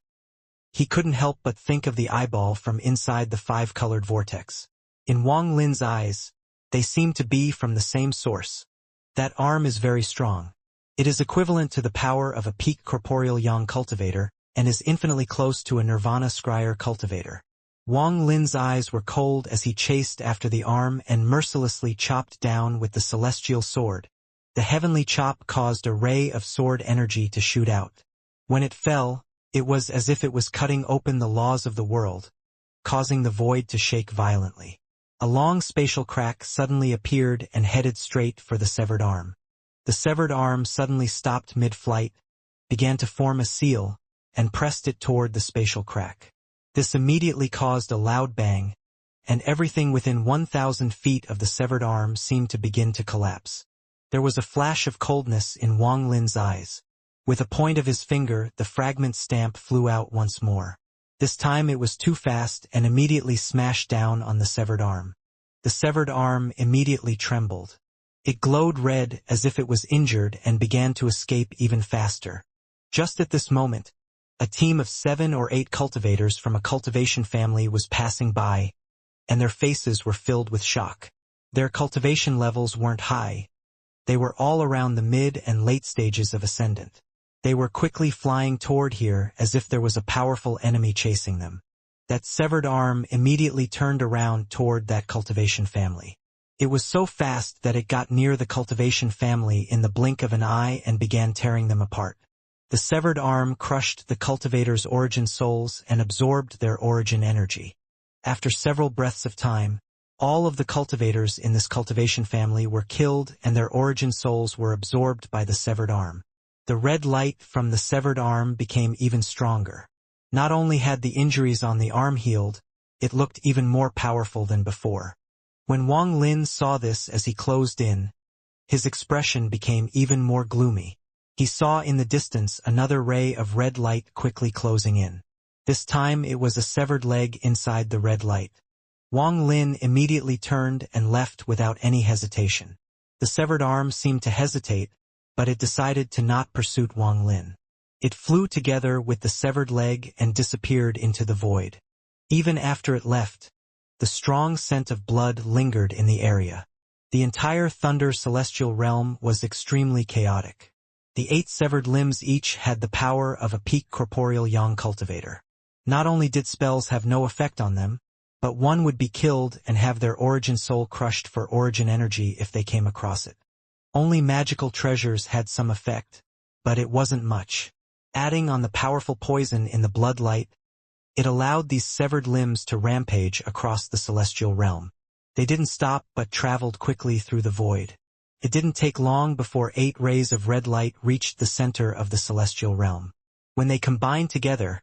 he couldn't help but think of the eyeball from inside the 5-colored vortex. In Wang Lin's eyes, they seemed to be from the same source. That arm is very strong. It is equivalent to the power of a peak corporeal yang cultivator, and is infinitely close to a nirvana scryer cultivator. Wang Lin's eyes were cold as he chased after the arm and mercilessly chopped down with the celestial sword. The heavenly chop caused a ray of sword energy to shoot out. When it fell, it was as if it was cutting open the laws of the world, causing the void to shake violently. A long spatial crack suddenly appeared and headed straight for the severed arm. The severed arm suddenly stopped mid-flight, began to form a seal, and pressed it toward the spatial crack. This immediately caused a loud bang, and everything within 1,000 feet of the severed arm seemed to begin to collapse. There was a flash of coldness in Wang Lin's eyes. With a point of his finger, the fragment stamp flew out once more. This time it was too fast and immediately smashed down on the severed arm. The severed arm immediately trembled. It glowed red as if it was injured and began to escape even faster. Just at this moment, a team of 7 or 8 cultivators from a cultivation family was passing by, and their faces were filled with shock. Their cultivation levels weren't high. They were all around the mid and late stages of Ascendant. They were quickly flying toward here as if there was a powerful enemy chasing them. That severed arm immediately turned around toward that cultivation family. It was so fast that it got near the cultivation family in the blink of an eye and began tearing them apart. The severed arm crushed the cultivators' origin souls and absorbed their origin energy. After several breaths of time, all of the cultivators in this cultivation family were killed and their origin souls were absorbed by the severed arm. The red light from the severed arm became even stronger. Not only had the injuries on the arm healed, it looked even more powerful than before. When Wang Lin saw this as he closed in, his expression became even more gloomy. He saw in the distance another ray of red light quickly closing in. This time it was a severed leg inside the red light. Wang Lin immediately turned and left without any hesitation. The severed arm seemed to hesitate, but it decided to not pursue Wang Lin. It flew together with the severed leg and disappeared into the void. Even after it left, the strong scent of blood lingered in the area. The entire Thunder Celestial Realm was extremely chaotic. The 8 severed limbs each had the power of a peak corporeal yang cultivator. Not only did spells have no effect on them, but one would be killed and have their origin soul crushed for origin energy if they came across it. Only magical treasures had some effect, but it wasn't much. Adding on the powerful poison in the blood light, it allowed these severed limbs to rampage across the celestial realm. They didn't stop but traveled quickly through the void. It didn't take long before 8 rays of red light reached the center of the celestial realm. When they combined together,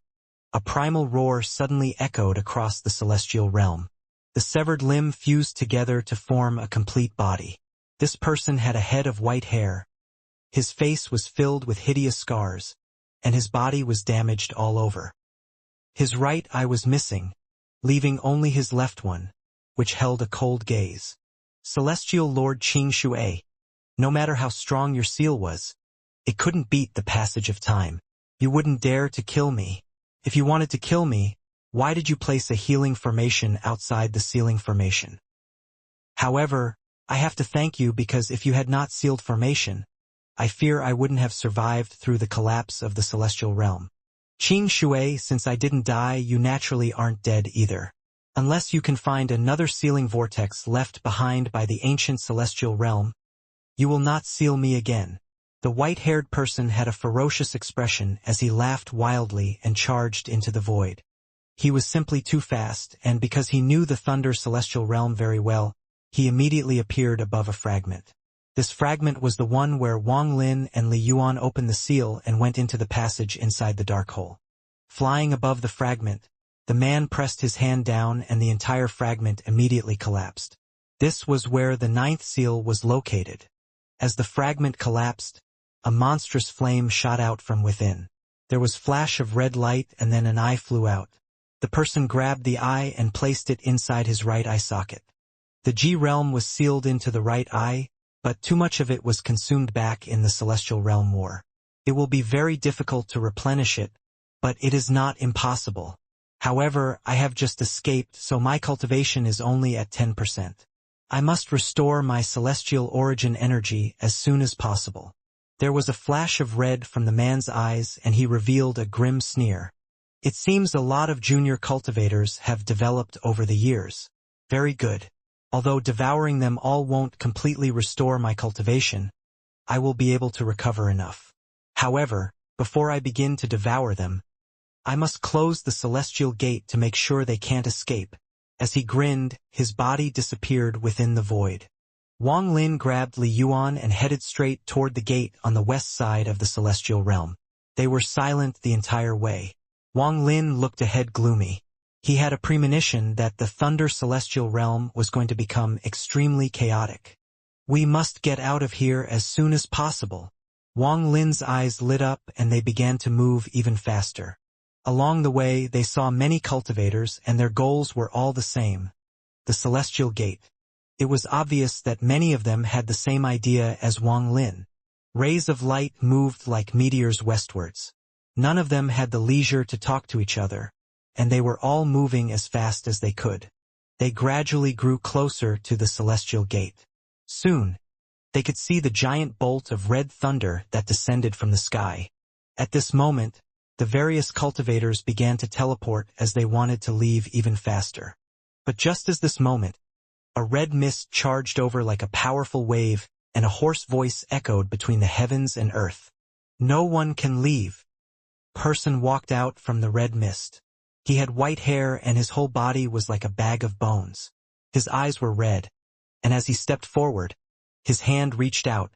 a primal roar suddenly echoed across the celestial realm. The severed limb fused together to form a complete body. This person had a head of white hair. His face was filled with hideous scars, and his body was damaged all over. His right eye was missing, leaving only his left one, which held a cold gaze. Celestial Lord Qing Shui, no matter how strong your seal was, it couldn't beat the passage of time. You wouldn't dare to kill me. If you wanted to kill me, why did you place a healing formation outside the sealing formation? However, I have to thank you because if you had not sealed formation, I fear I wouldn't have survived through the collapse of the celestial realm. Qing Shui, since I didn't die, you naturally aren't dead either. Unless you can find another sealing vortex left behind by the ancient celestial realm, you will not seal me again. The white-haired person had a ferocious expression as he laughed wildly and charged into the void. He was simply too fast, and because he knew the Thunder Celestial Realm very well, he immediately appeared above a fragment. This fragment was the one where Wang Lin and Li Yuan opened the seal and went into the passage inside the dark hole. Flying above the fragment, the man pressed his hand down and the entire fragment immediately collapsed. This was where the 9th seal was located. As the fragment collapsed, a monstrous flame shot out from within. There was flash of red light and then an eye flew out. The person grabbed the eye and placed it inside his right eye socket. The G realm was sealed into the right eye, but too much of it was consumed back in the Celestial Realm War. It will be very difficult to replenish it, but it is not impossible. However, I have just escaped, so my cultivation is only at 10%. I must restore my celestial origin energy as soon as possible. There was a flash of red from the man's eyes and he revealed a grim sneer. It seems a lot of junior cultivators have developed over the years. Very good. Although devouring them all won't completely restore my cultivation, I will be able to recover enough. However, before I begin to devour them, I must close the celestial gate to make sure they can't escape. As he grinned, his body disappeared within the void. Wang Lin grabbed Li Yuan and headed straight toward the gate on the west side of the celestial realm. They were silent the entire way. Wang Lin looked ahead gloomy. He had a premonition that the Thunder Celestial Realm was going to become extremely chaotic. We must get out of here as soon as possible. Wang Lin's eyes lit up and they began to move even faster. Along the way, they saw many cultivators and their goals were all the same. The Celestial Gate. It was obvious that many of them had the same idea as Wang Lin. Rays of light moved like meteors westwards. None of them had the leisure to talk to each other, and they were all moving as fast as they could. They gradually grew closer to the Celestial Gate. Soon, they could see the giant bolt of red thunder that descended from the sky. At this moment, the various cultivators began to teleport as they wanted to leave even faster. But just as this moment, a red mist charged over like a powerful wave, and a hoarse voice echoed between the heavens and earth. No one can leave. Person walked out from the red mist. He had white hair and his whole body was like a bag of bones. His eyes were red, and as he stepped forward, his hand reached out,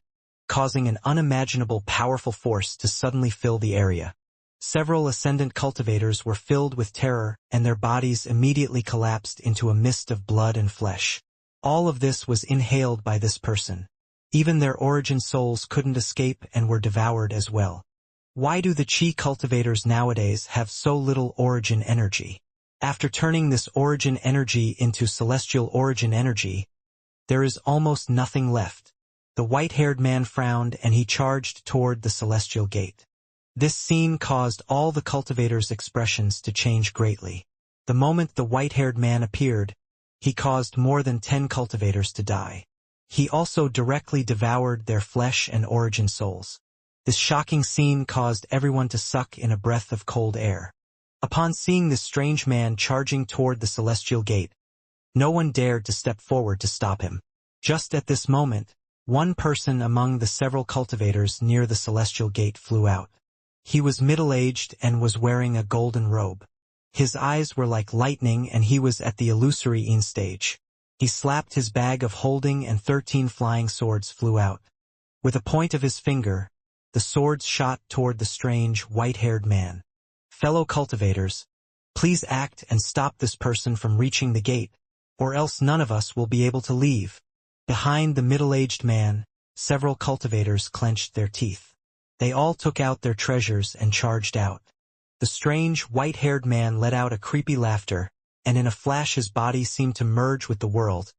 causing an unimaginable powerful force to suddenly fill the area. Several ascendant cultivators were filled with terror, and their bodies immediately collapsed into a mist of blood and flesh. All of this was inhaled by this person. Even their origin souls couldn't escape and were devoured as well. Why do the Qi cultivators nowadays have so little origin energy? After turning this origin energy into celestial origin energy, there is almost nothing left. The white-haired man frowned and he charged toward the celestial gate. This scene caused all the cultivators' expressions to change greatly. The moment the white-haired man appeared, he caused more than 10 cultivators to die. He also directly devoured their flesh and origin souls. This shocking scene caused everyone to suck in a breath of cold air. Upon seeing this strange man charging toward the celestial gate, no one dared to step forward to stop him. Just at this moment, one person among the several cultivators near the celestial gate flew out. He was middle-aged and was wearing a golden robe. His eyes were like lightning and he was at the illusory stage. He slapped his bag of holding and 13 flying swords flew out. With a point of his finger, the swords shot toward the strange, white-haired man. Fellow cultivators, please act and stop this person from reaching the gate, or else none of us will be able to leave. Behind the middle-aged man, several cultivators clenched their teeth. They all took out their treasures and charged out. The strange, white-haired man let out a creepy laughter, and in a flash his body seemed to merge with the world,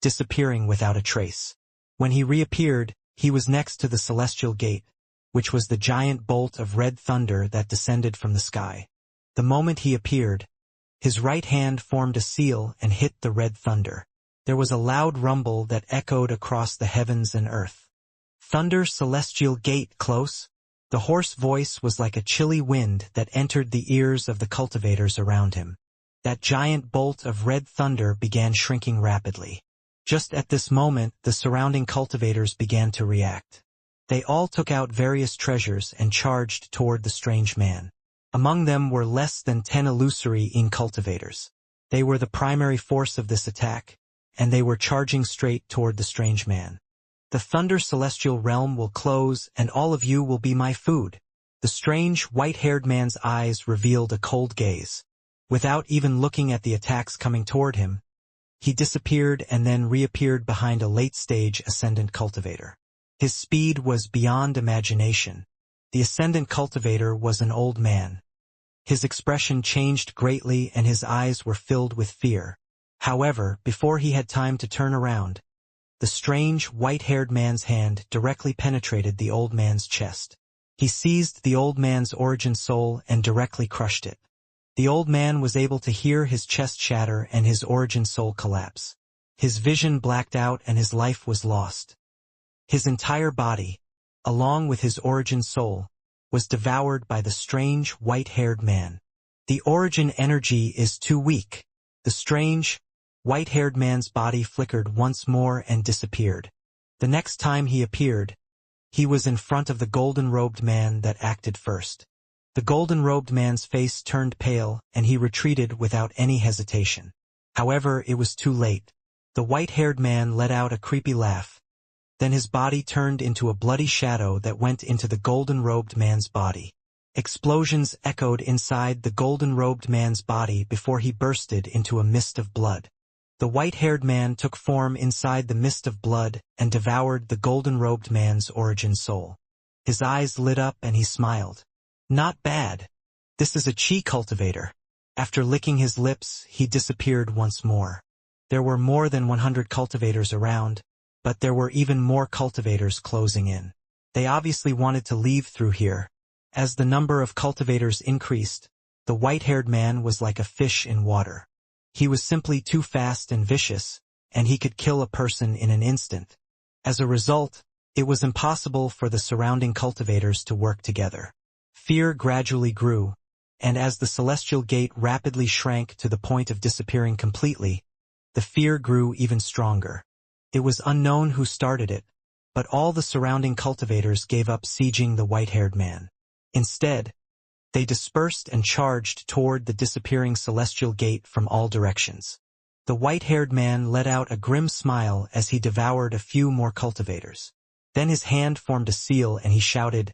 disappearing without a trace. When he reappeared, he was next to the celestial gate, which was the giant bolt of red thunder that descended from the sky. The moment he appeared, his right hand formed a seal and hit the red thunder. There was a loud rumble that echoed across the heavens and earth. Thunder celestial gate close? The hoarse voice was like a chilly wind that entered the ears of the cultivators around him. That giant bolt of red thunder began shrinking rapidly. Just at this moment, the surrounding cultivators began to react. They all took out various treasures and charged toward the strange man. Among them were less than 10 illusory cultivators. They were the primary force of this attack, and they were charging straight toward the strange man. The thunder celestial realm will close, and all of you will be my food. The strange, white-haired man's eyes revealed a cold gaze. Without even looking at the attacks coming toward him, he disappeared and then reappeared behind a late-stage ascendant cultivator. His speed was beyond imagination. The ascendant cultivator was an old man. His expression changed greatly and his eyes were filled with fear. However, before he had time to turn around, the strange, white-haired man's hand directly penetrated the old man's chest. He seized the old man's origin soul and directly crushed it. The old man was able to hear his chest shatter and his origin soul collapse. His vision blacked out and his life was lost. His entire body, along with his origin soul, was devoured by the strange, white-haired man. The origin energy is too weak. The strange, white-haired man's body flickered once more and disappeared. The next time he appeared, he was in front of the golden-robed man that acted first. The golden-robed man's face turned pale, and he retreated without any hesitation. However, it was too late. The white-haired man let out a creepy laugh. Then his body turned into a bloody shadow that went into the golden-robed man's body. Explosions echoed inside the golden-robed man's body before he bursted into a mist of blood. The white-haired man took form inside the mist of blood and devoured the golden-robed man's origin soul. His eyes lit up and he smiled. Not bad. This is a chi cultivator. After licking his lips, he disappeared once more. There were more than 100 cultivators around, but there were even more cultivators closing in. They obviously wanted to leave through here. As the number of cultivators increased, the white-haired man was like a fish in water. He was simply too fast and vicious, and he could kill a person in an instant. As a result, it was impossible for the surrounding cultivators to work together. Fear gradually grew, and as the celestial gate rapidly shrank to the point of disappearing completely, the fear grew even stronger. It was unknown who started it, but all the surrounding cultivators gave up sieging the white-haired man. Instead, they dispersed and charged toward the disappearing celestial gate from all directions. The white-haired man let out a grim smile as he devoured a few more cultivators. Then his hand formed a seal and he shouted,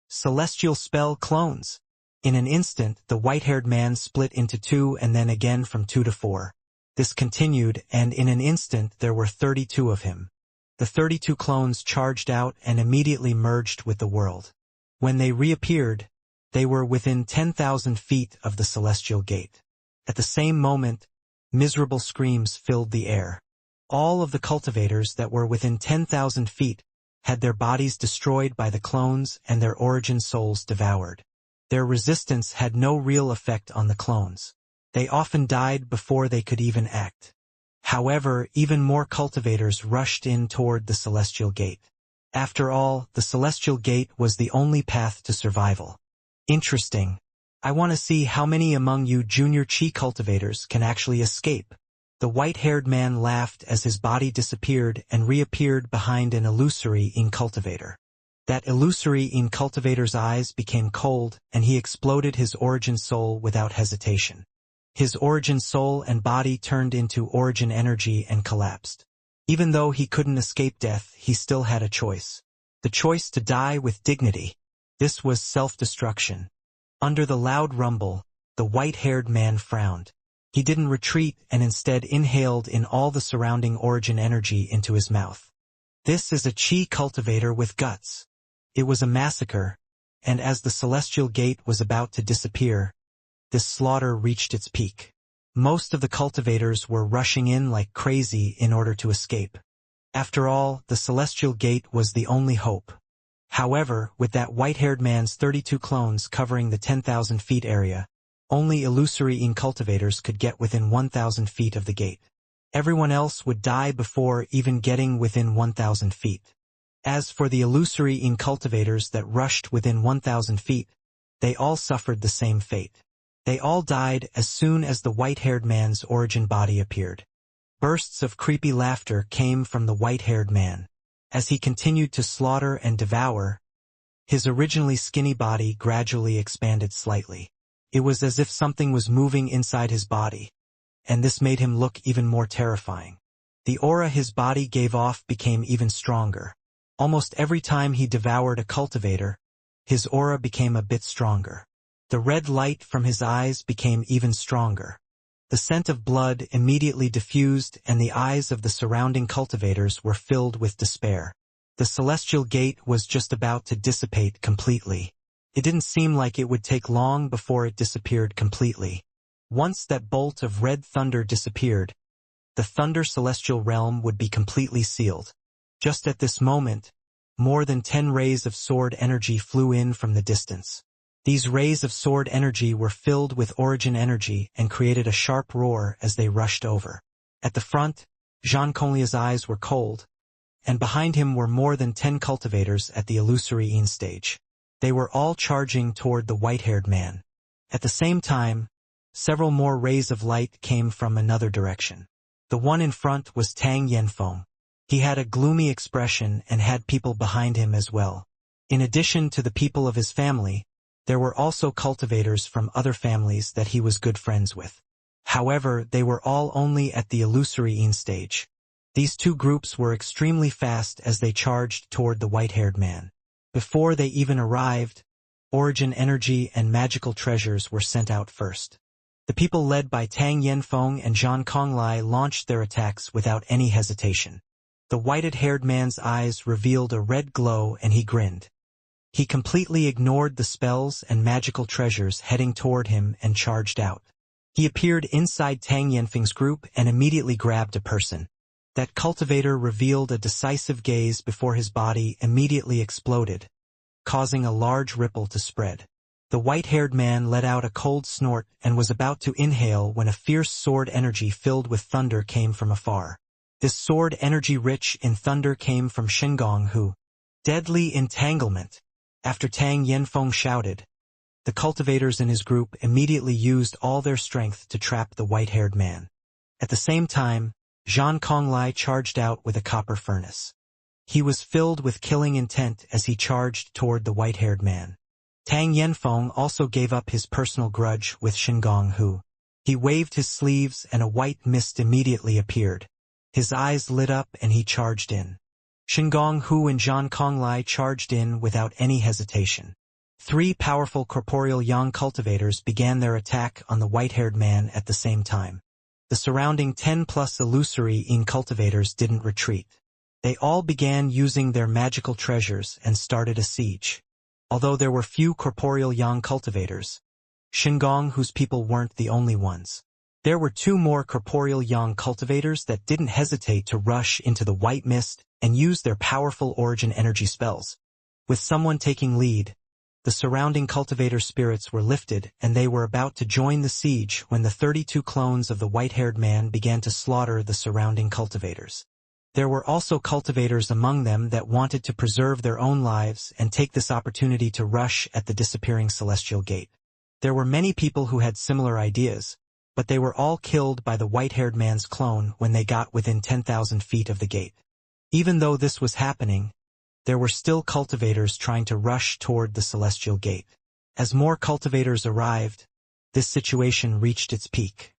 "Celestial spell clones!" In an instant, the white-haired man split into two and then again from 2 to 4. This continued, and in an instant there were 32 of him. The 32 clones charged out and immediately merged with the world. When they reappeared, they were within 10,000 feet of the celestial gate. At the same moment, miserable screams filled the air. All of the cultivators that were within 10,000 feet had their bodies destroyed by the clones and their origin souls devoured. Their resistance had no real effect on the clones. They often died before they could even act. However, even more cultivators rushed in toward the celestial gate. After all, the celestial gate was the only path to survival. Interesting. I want to see how many among you junior chi cultivators can actually escape. The white-haired man laughed as his body disappeared and reappeared behind an illusory cultivator. That illusory cultivator's eyes became cold and he exploded his origin soul without hesitation. His origin soul and body turned into origin energy and collapsed. Even though he couldn't escape death, he still had a choice. The choice to die with dignity. This was self-destruction. Under the loud rumble, the white-haired man frowned. He didn't retreat and instead inhaled in all the surrounding origin energy into his mouth. This is a chi cultivator with guts. It was a massacre, and as the celestial gate was about to disappear, this slaughter reached its peak. Most of the cultivators were rushing in like crazy in order to escape. After all, the celestial gate was the only hope. However, with that white-haired man's 32 clones covering the 10,000 feet area, only illusory cultivators could get within 1,000 feet of the gate. Everyone else would die before even getting within 1,000 feet. As for the illusory cultivators that rushed within 1,000 feet, they all suffered the same fate. They all died as soon as the white-haired man's origin body appeared. Bursts of creepy laughter came from the white-haired man. As he continued to slaughter and devour, his originally skinny body gradually expanded slightly. It was as if something was moving inside his body, and this made him look even more terrifying. The aura his body gave off became even stronger. Almost every time he devoured a cultivator, his aura became a bit stronger. The red light from his eyes became even stronger. The scent of blood immediately diffused, and the eyes of the surrounding cultivators were filled with despair. The celestial gate was just about to dissipate completely. It didn't seem like it would take long before it disappeared completely. Once that bolt of red thunder disappeared, the thunder celestial realm would be completely sealed. Just at this moment, more than 10 rays of sword energy flew in from the distance. These rays of sword energy were filled with origin energy and created a sharp roar as they rushed over. At the front, Xianxia's eyes were cold, and behind him were more than 10 cultivators at the illusory stage. They were all charging toward the white-haired man. At the same time, several more rays of light came from another direction. The one in front was Tang Yanfeng. He had a gloomy expression and had people behind him as well. In addition to the people of his family, there were also cultivators from other families that he was good friends with. However, they were all only at the illusory stage. These two groups were extremely fast as they charged toward the white-haired man. Before they even arrived, origin energy and magical treasures were sent out first. The people led by Tang Yanfeng and Zhang Konglai launched their attacks without any hesitation. The white-haired man's eyes revealed a red glow and he grinned. He completely ignored the spells and magical treasures heading toward him and charged out. He appeared inside Tang Yanfeng's group and immediately grabbed a person. That cultivator revealed a decisive gaze before his body immediately exploded, causing a large ripple to spread. The white-haired man let out a cold snort and was about to inhale when a fierce sword energy filled with thunder came from afar. This sword energy rich in thunder came from Shengong Hu. Deadly entanglement. After Tang Yanfeng shouted, the cultivators in his group immediately used all their strength to trap the white-haired man. At the same time, Zhang Konglai charged out with a copper furnace. He was filled with killing intent as he charged toward the white-haired man. Tang Yanfeng also gave up his personal grudge with Shengong Hu. He waved his sleeves and a white mist immediately appeared. His eyes lit up and he charged in. Shengong Hu and Zhang Konglai charged in without any hesitation. 3 powerful corporeal yang cultivators began their attack on the white-haired man at the same time. The surrounding 10+ illusory cultivators didn't retreat. They all began using their magical treasures and started a siege. Although there were few corporeal yang cultivators, Shengong Hu's people weren't the only ones. There were 2 more corporeal yang cultivators that didn't hesitate to rush into the white mist and use their powerful origin energy spells. With someone taking lead, the surrounding cultivator spirits were lifted and they were about to join the siege when the 32 clones of the white-haired man began to slaughter the surrounding cultivators. There were also cultivators among them that wanted to preserve their own lives and take this opportunity to rush at the disappearing celestial gate. There were many people who had similar ideas, but they were all killed by the white-haired man's clone when they got within 10,000 feet of the gate. Even though this was happening, there were still cultivators trying to rush toward the celestial gate. As more cultivators arrived, this situation reached its peak.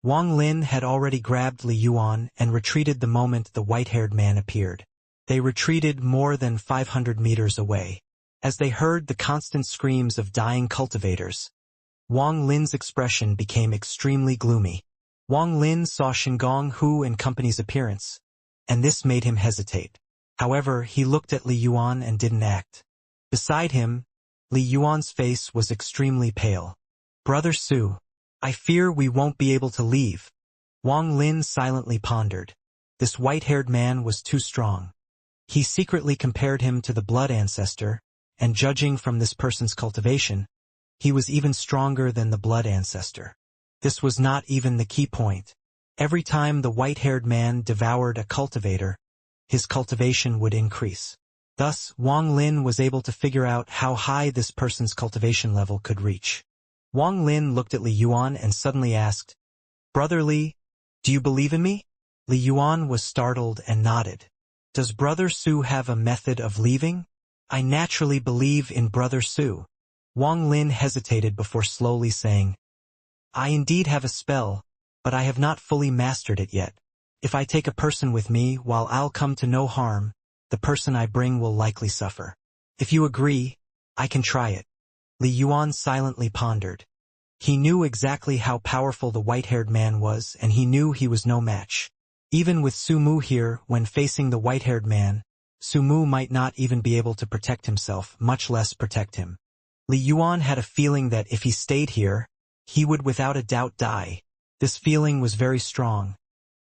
Wang Lin had already grabbed Li Yuan and retreated the moment the white-haired man appeared. They retreated more than 500 meters away. As they heard the constant screams of dying cultivators, Wang Lin's expression became extremely gloomy. Wang Lin saw Shengong Hu and company's appearance, and this made him hesitate. However, he looked at Li Yuan and didn't act. Beside him, Li Yuan's face was extremely pale. "Brother Su, I fear we won't be able to leave." Wang Lin silently pondered. This white-haired man was too strong. He secretly compared him to the blood ancestor, and judging from this person's cultivation, he was even stronger than the blood ancestor. This was not even the key point. Every time the white-haired man devoured a cultivator, his cultivation would increase. Thus, Wang Lin was able to figure out how high this person's cultivation level could reach. Wang Lin looked at Li Yuan and suddenly asked, "Brother Li, do you believe in me?" Li Yuan was startled and nodded. "Does Brother Su have a method of leaving?" "I naturally believe in Brother Su." Wang Lin hesitated before slowly saying, I indeed have a spell, but I have not fully mastered it yet. If I take a person with me, while I'll come to no harm, the person I bring will likely suffer. If you agree, I can try it. Li Yuan silently pondered. He knew exactly how powerful the white-haired man was, and he knew he was no match. Even with Su Mu here, when facing the white-haired man, Su Mu might not even be able to protect himself, much less protect him. Li Yuan had a feeling that if he stayed here, he would without a doubt die. This feeling was very strong,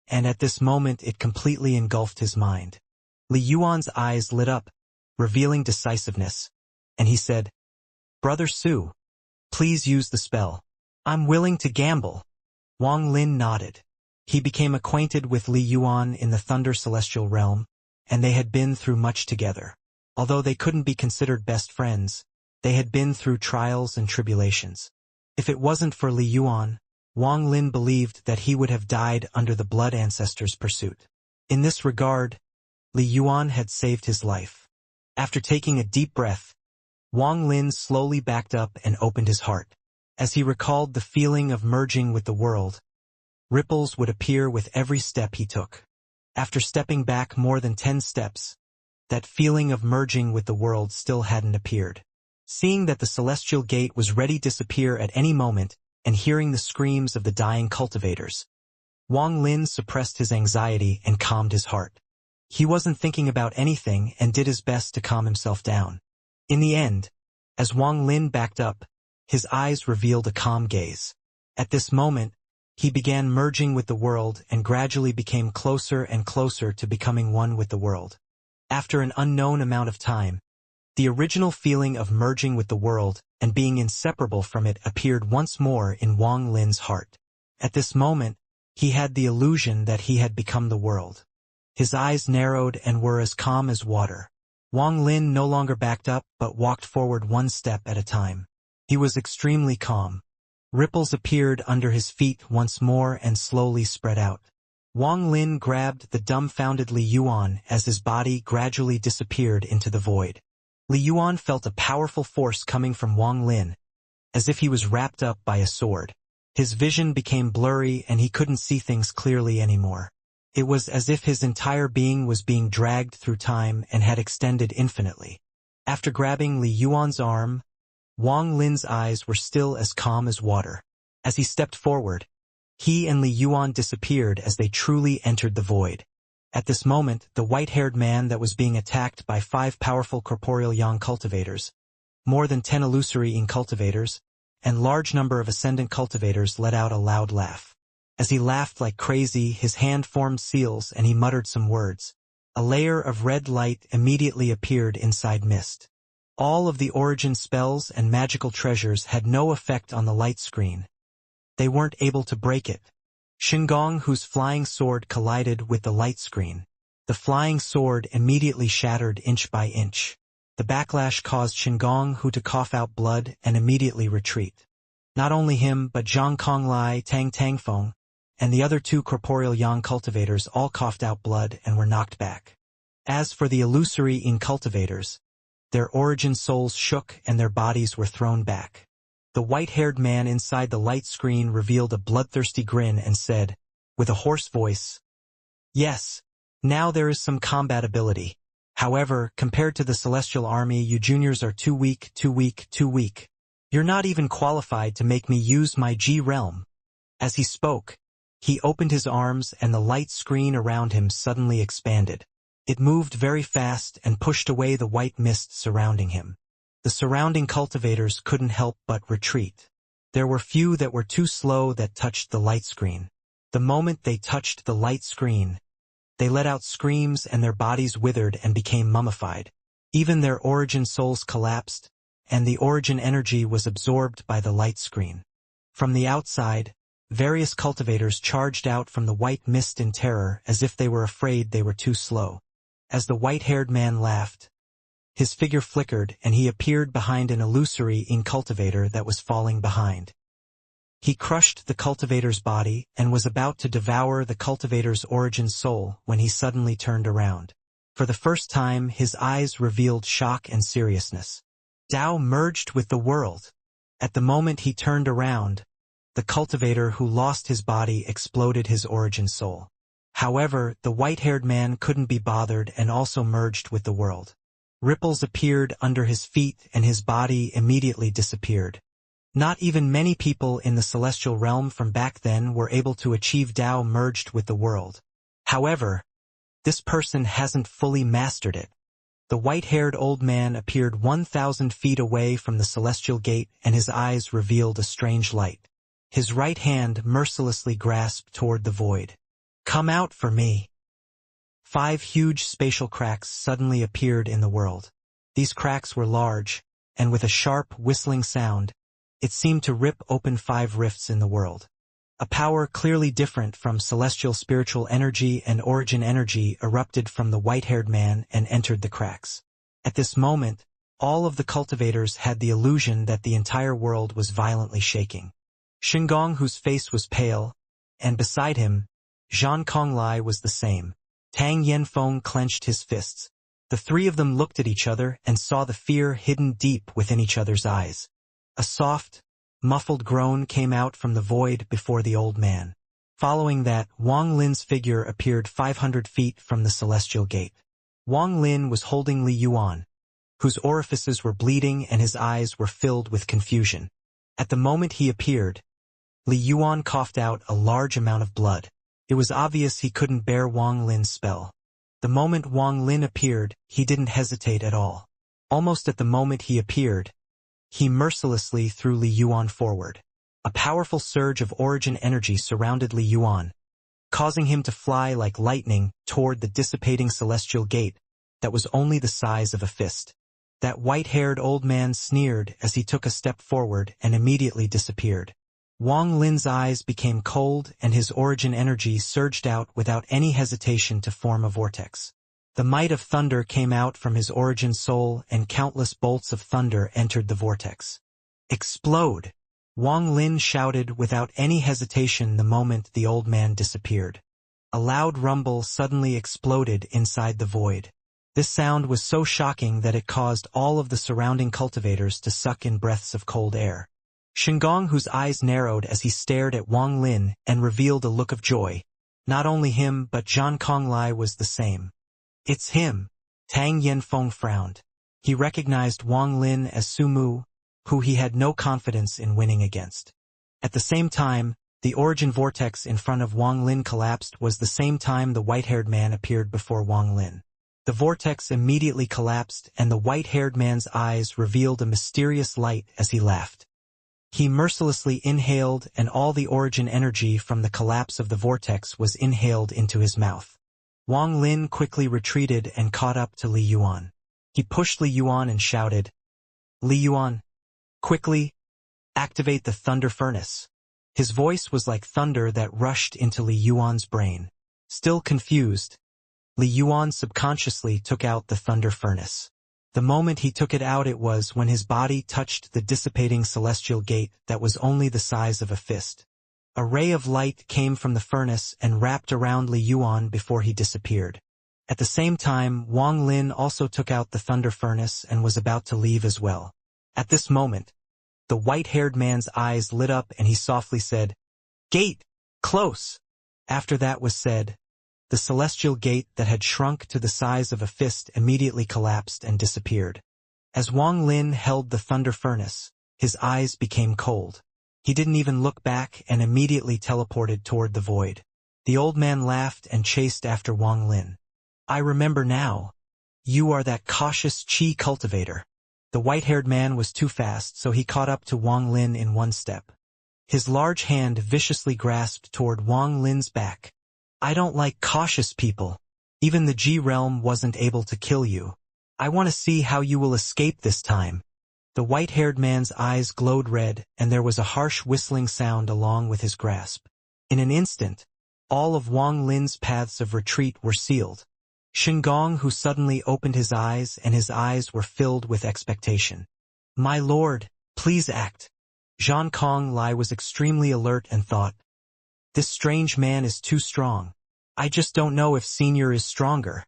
and at this moment it completely engulfed his mind. Li Yuan's eyes lit up, revealing decisiveness, and he said, Brother Su, please use the spell. I'm willing to gamble. Wang Lin nodded. He became acquainted with Li Yuan in the Thunder Celestial Realm, and they had been through much together. Although they couldn't be considered best friends, they had been through trials and tribulations. If it wasn't for Li Yuan, Wang Lin believed that he would have died under the Blood Ancestors' pursuit. In this regard, Li Yuan had saved his life. After taking a deep breath, Wang Lin slowly backed up and opened his heart. As he recalled the feeling of merging with the world, ripples would appear with every step he took. After stepping back more than 10 steps, that feeling of merging with the world still hadn't appeared. Seeing that the celestial gate was ready to disappear at any moment, and hearing the screams of the dying cultivators, Wang Lin suppressed his anxiety and calmed his heart. He wasn't thinking about anything and did his best to calm himself down. In the end, as Wang Lin backed up, his eyes revealed a calm gaze. At this moment, he began merging with the world and gradually became closer and closer to becoming one with the world. After an unknown amount of time, the original feeling of merging with the world and being inseparable from it appeared once more in Wang Lin's heart. At this moment, he had the illusion that he had become the world. His eyes narrowed and were as calm as water. Wang Lin no longer backed up but walked forward one step at a time. He was extremely calm. Ripples appeared under his feet once more and slowly spread out. Wang Lin grabbed the dumbfounded Li Yuan as his body gradually disappeared into the void. Li Yuan felt a powerful force coming from Wang Lin, as if he was wrapped up by a sword. His vision became blurry and he couldn't see things clearly anymore. It was as if his entire being was being dragged through time and had extended infinitely. After grabbing Li Yuan's arm, Wang Lin's eyes were still as calm as water. As he stepped forward, he and Li Yuan disappeared as they truly entered the void. At this moment, the white-haired man that was being attacked by 5 powerful corporeal yang cultivators, more than 10 illusory yin cultivators, and large number of ascendant cultivators let out a loud laugh. As he laughed like crazy, his hand formed seals and he muttered some words. A layer of red light immediately appeared inside mist. All of the origin spells and magical treasures had no effect on the light screen. They weren't able to break it. Shengong, whose flying sword collided with the light screen. The flying sword immediately shattered inch by inch. The backlash caused Shengong Hu to cough out blood and immediately retreat. Not only him but Zhang Konglai, Tang Tangfeng, and the other 2 corporeal yang cultivators all coughed out blood and were knocked back. As for the illusory yin cultivators, their origin souls shook and their bodies were thrown back. The white-haired man inside the light screen revealed a bloodthirsty grin and said, with a hoarse voice, "Yes, now there is some combat ability. However, compared to the Celestial Army, you juniors are too weak, too weak, too weak. You're not even qualified to make me use my G realm." As he spoke, he opened his arms and the light screen around him suddenly expanded. It moved very fast and pushed away the white mist surrounding him. The surrounding cultivators couldn't help but retreat. There were few that were too slow that touched the light screen. The moment they touched the light screen, they let out screams and their bodies withered and became mummified. Even their origin souls collapsed, and the origin energy was absorbed by the light screen. From the outside, various cultivators charged out from the white mist in terror as if they were afraid they were too slow. As the white-haired man laughed, his figure flickered and he appeared behind an illusory yin cultivator that was falling behind. He crushed the cultivator's body and was about to devour the cultivator's origin soul when he suddenly turned around. For the first time, his eyes revealed shock and seriousness. Tao merged with the world. At the moment he turned around, the cultivator who lost his body exploded his origin soul. However, the white-haired man couldn't be bothered and also merged with the world. Ripples appeared under his feet and his body immediately disappeared. Not even many people in the celestial realm from back then were able to achieve Tao merged with the world. However, this person hasn't fully mastered it. The white-haired old man appeared 1,000 feet away from the celestial gate and his eyes revealed a strange light. His right hand mercilessly grasped toward the void. "Come out for me." 5 huge spatial cracks suddenly appeared in the world. These cracks were large, and with a sharp, whistling sound, it seemed to rip open 5 rifts in the world. A power clearly different from celestial spiritual energy and origin energy erupted from the white-haired man and entered the cracks. At this moment, all of the cultivators had the illusion that the entire world was violently shaking. Xingong, whose face was pale, and beside him, Zhan Konglai was the same. Tang Yanfeng clenched his fists. The 3 of them looked at each other and saw the fear hidden deep within each other's eyes. A soft, muffled groan came out from the void before the old man. Following that, Wang Lin's figure appeared 500 feet from the celestial gate. Wang Lin was holding Li Yuan, whose orifices were bleeding and his eyes were filled with confusion. At the moment he appeared, Li Yuan coughed out a large amount of blood. It was obvious he couldn't bear Wang Lin's spell. The moment Wang Lin appeared, he didn't hesitate at all. Almost at the moment he appeared, he mercilessly threw Li Yuan forward. A powerful surge of origin energy surrounded Li Yuan, causing him to fly like lightning toward the dissipating celestial gate that was only the size of a fist. That white-haired old man sneered as he took a step forward and immediately disappeared. Wang Lin's eyes became cold and his origin energy surged out without any hesitation to form a vortex. The might of thunder came out from his origin soul and countless bolts of thunder entered the vortex. "Explode!" Wang Lin shouted without any hesitation the moment the old man disappeared. A loud rumble suddenly exploded inside the void. This sound was so shocking that it caused all of the surrounding cultivators to suck in breaths of cold air. Xingong, whose eyes narrowed as he stared at Wang Lin and revealed a look of joy. Not only him but Zhan Konglai was the same. "It's him." Tang Yanfeng frowned. He recognized Wang Lin as Su Mu, who he had no confidence in winning against. At the same time, the origin vortex in front of Wang Lin collapsed was the same time the white-haired man appeared before Wang Lin. The vortex immediately collapsed and the white-haired man's eyes revealed a mysterious light as he laughed. He mercilessly inhaled and all the origin energy from the collapse of the vortex was inhaled into his mouth. Wang Lin quickly retreated and caught up to Li Yuan. He pushed Li Yuan and shouted, "Li Yuan, quickly, activate the thunder furnace." His voice was like thunder that rushed into Li Yuan's brain. Still confused, Li Yuan subconsciously took out the thunder furnace. The moment he took it out it was when his body touched the dissipating celestial gate that was only the size of a fist. A ray of light came from the furnace and wrapped around Li Yuan before he disappeared. At the same time, Wang Lin also took out the thunder furnace and was about to leave as well. At this moment, the white-haired man's eyes lit up and he softly said, "Gate! Close!" After that was said, the celestial gate that had shrunk to the size of a fist immediately collapsed and disappeared. As Wang Lin held the thunder furnace, his eyes became cold. He didn't even look back and immediately teleported toward the void. The old man laughed and chased after Wang Lin. "I remember now. You are that cautious qi cultivator." The white-haired man was too fast, so he caught up to Wang Lin in one step. His large hand viciously grasped toward Wang Lin's back. "I don't like cautious people. Even the G realm wasn't able to kill you. I want to see how you will escape this time." The white-haired man's eyes glowed red, and there was a harsh whistling sound along with his grasp. In an instant, all of Wang Lin's paths of retreat were sealed. Xingong, who suddenly opened his eyes, and his eyes were filled with expectation. "My lord, please act." Zhan Konglai was extremely alert and thought, "This strange man is too strong. I just don't know if Senior is stronger."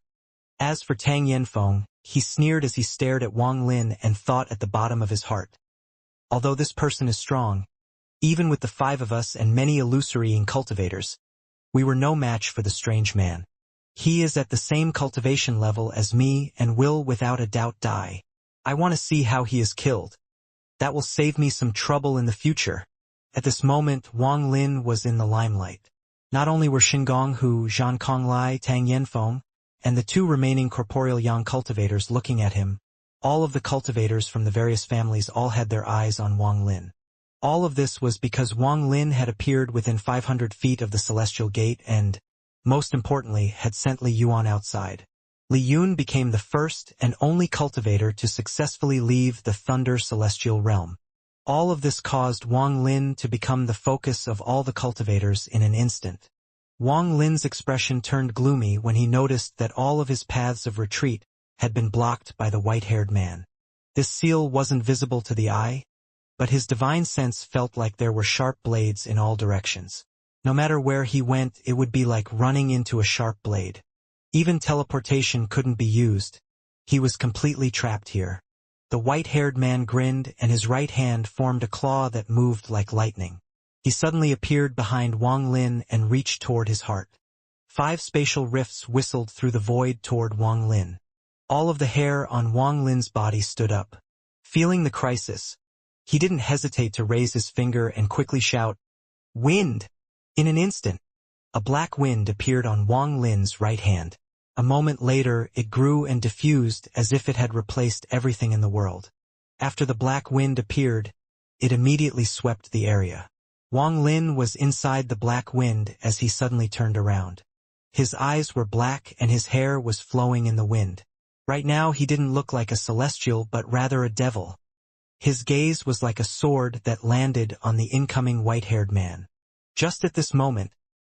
As for Tang Yanfeng, he sneered as he stared at Wang Lin and thought at the bottom of his heart. Although this person is strong, even with the 5 of us and many illusory cultivators, we were no match for the strange man. He is at the same cultivation level as me and will without a doubt die. I want to see how he is killed. That will save me some trouble in the future. At this moment, Wang Lin was in the limelight. Not only were Xingong Hu, Zhan Konglai, Tang Yanfeng, and the 2 remaining corporeal yang cultivators looking at him, all of the cultivators from the various families all had their eyes on Wang Lin. All of this was because Wang Lin had appeared within 500 feet of the Celestial Gate and, most importantly, had sent Li Yuan outside. Li Yun became the first and only cultivator to successfully leave the Thunder Celestial Realm. All of this caused Wang Lin to become the focus of all the cultivators in an instant. Wang Lin's expression turned gloomy when he noticed that all of his paths of retreat had been blocked by the white-haired man. This seal wasn't visible to the eye, but his divine sense felt like there were sharp blades in all directions. No matter where he went, it would be like running into a sharp blade. Even teleportation couldn't be used. He was completely trapped here. The white-haired man grinned, and his right hand formed a claw that moved like lightning. He suddenly appeared behind Wang Lin and reached toward his heart. 5 spatial rifts whistled through the void toward Wang Lin. All of the hair on Wang Lin's body stood up. Feeling the crisis, he didn't hesitate to raise his finger and quickly shout, "Wind!" In an instant, a black wind appeared on Wang Lin's right hand. A moment later, it grew and diffused as if it had replaced everything in the world. After the black wind appeared, it immediately swept the area. Wang Lin was inside the black wind as he suddenly turned around. His eyes were black and his hair was flowing in the wind. Right now he didn't look like a celestial but rather a devil. His gaze was like a sword that landed on the incoming white-haired man. Just at this moment,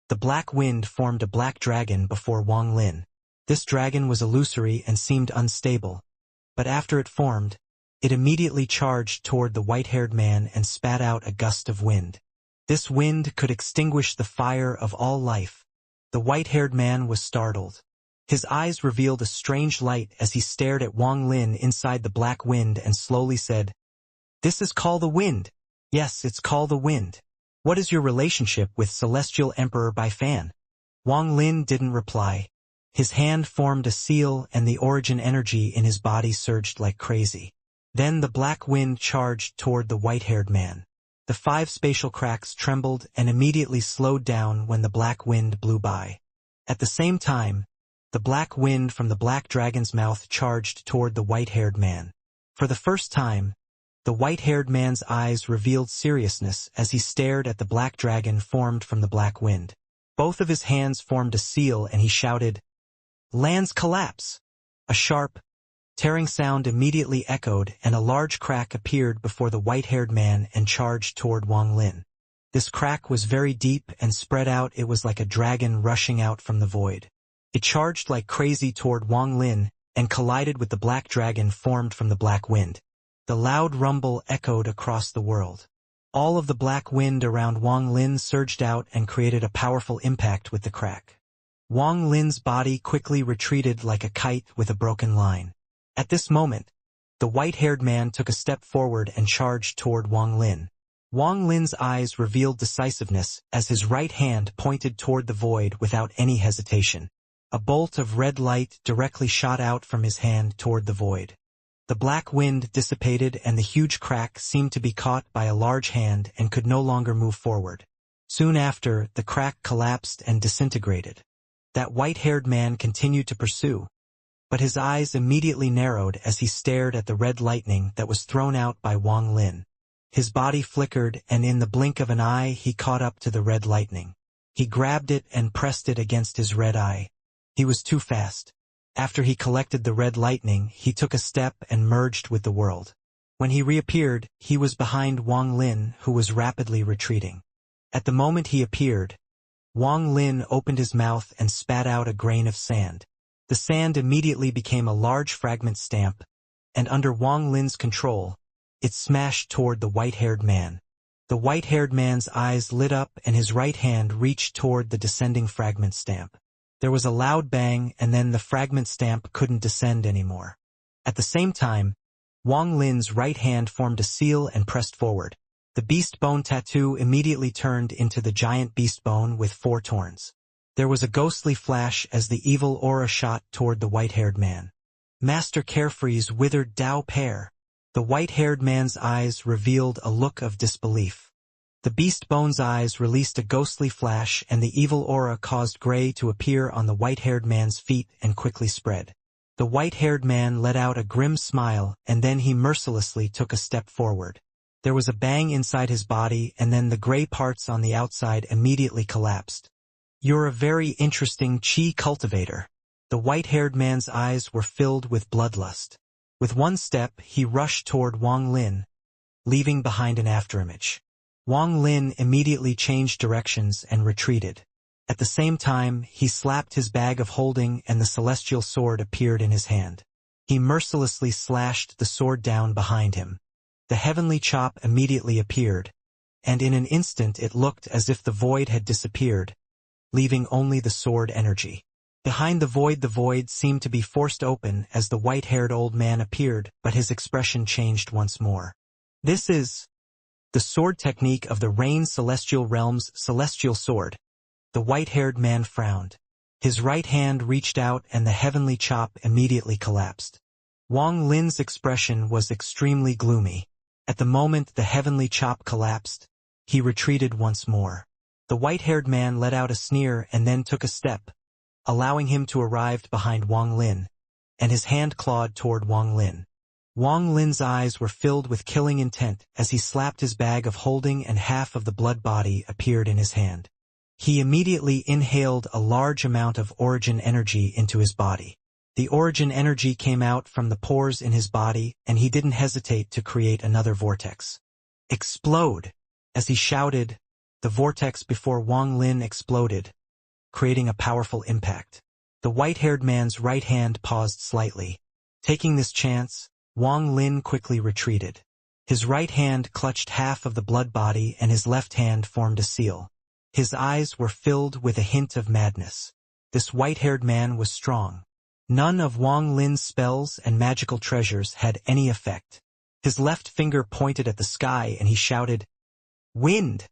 the black wind formed a black dragon before Wang Lin. This dragon was illusory and seemed unstable, but after it formed, it immediately charged toward the white-haired man and spat out a gust of wind. This wind could extinguish the fire of all life. The white-haired man was startled. His eyes revealed a strange light as he stared at Wang Lin inside the black wind and slowly said, "This is called the wind." "Yes, it's called the wind. What is your relationship with Celestial Emperor Bai Fan?" Wang Lin didn't reply. His hand formed a seal and the origin energy in his body surged like crazy. Then the black wind charged toward the white-haired man. The 5 spatial cracks trembled and immediately slowed down when the black wind blew by. At the same time, the black wind from the black dragon's mouth charged toward the white-haired man. For the first time, the white-haired man's eyes revealed seriousness as he stared at the black dragon formed from the black wind. Both of his hands formed a seal and he shouted, "Lands collapse!" A sharp, tearing sound immediately echoed and a large crack appeared before the white-haired man and charged toward Wang Lin. This crack was very deep and spread out. It was like a dragon rushing out from the void. It charged like crazy toward Wang Lin and collided with the black dragon formed from the black wind. The loud rumble echoed across the world. All of the black wind around Wang Lin surged out and created a powerful impact with the crack. Wang Lin's body quickly retreated like a kite with a broken line. At this moment, the white-haired man took a step forward and charged toward Wang Lin. Wang Lin's eyes revealed decisiveness as his right hand pointed toward the void without any hesitation. A bolt of red light directly shot out from his hand toward the void. The black wind dissipated and the huge crack seemed to be caught by a large hand and could no longer move forward. Soon after, the crack collapsed and disintegrated. That white-haired man continued to pursue, but his eyes immediately narrowed as he stared at the red lightning that was thrown out by Wang Lin. His body flickered and in the blink of an eye he caught up to the red lightning. He grabbed it and pressed it against his red eye. He was too fast. After he collected the red lightning, he took a step and merged with the world. When he reappeared, he was behind Wang Lin, who was rapidly retreating. At the moment he appeared, Wang Lin opened his mouth and spat out a grain of sand. The sand immediately became a large fragment stamp, and under Wang Lin's control, it smashed toward the white-haired man. The white-haired man's eyes lit up and his right hand reached toward the descending fragment stamp. There was a loud bang and then the fragment stamp couldn't descend anymore. At the same time, Wang Lin's right hand formed a seal and pressed forward. The beast bone tattoo immediately turned into the giant beast bone with 4 torns. There was a ghostly flash as the evil aura shot toward the white-haired man. Master Carefree's withered Dao pair. The white-haired man's eyes revealed a look of disbelief. The beast bone's eyes released a ghostly flash and the evil aura caused gray to appear on the white-haired man's feet and quickly spread. The white-haired man let out a grim smile and then he mercilessly took a step forward. There was a bang inside his body and then the gray parts on the outside immediately collapsed. "You're a very interesting chi cultivator." The white-haired man's eyes were filled with bloodlust. With one step, he rushed toward Wang Lin, leaving behind an afterimage. Wang Lin immediately changed directions and retreated. At the same time, he slapped his bag of holding and the celestial sword appeared in his hand. He mercilessly slashed the sword down behind him. The heavenly chop immediately appeared, and in an instant it looked as if the void had disappeared, leaving only the sword energy. Behind the void seemed to be forced open as the white-haired old man appeared, but his expression changed once more. "This is the sword technique of the Rain Celestial Realm's celestial sword." The white-haired man frowned. His right hand reached out and the heavenly chop immediately collapsed. Wang Lin's expression was extremely gloomy. At the moment the heavenly chop collapsed, he retreated once more. The white-haired man let out a sneer and then took a step, allowing him to arrive behind Wang Lin, and his hand clawed toward Wang Lin. Wang Lin's eyes were filled with killing intent as he slapped his bag of holding and half of the blood body appeared in his hand. He immediately inhaled a large amount of origin energy into his body. The origin energy came out from the pores in his body and he didn't hesitate to create another vortex. "Explode!" As he shouted, the vortex before Wang Lin exploded, creating a powerful impact. The white-haired man's right hand paused slightly. Taking this chance, Wang Lin quickly retreated. His right hand clutched half of the blood body and his left hand formed a seal. His eyes were filled with a hint of madness. This white-haired man was strong. None of Wang Lin's spells and magical treasures had any effect. His left finger pointed at the sky and he shouted, "Wind!"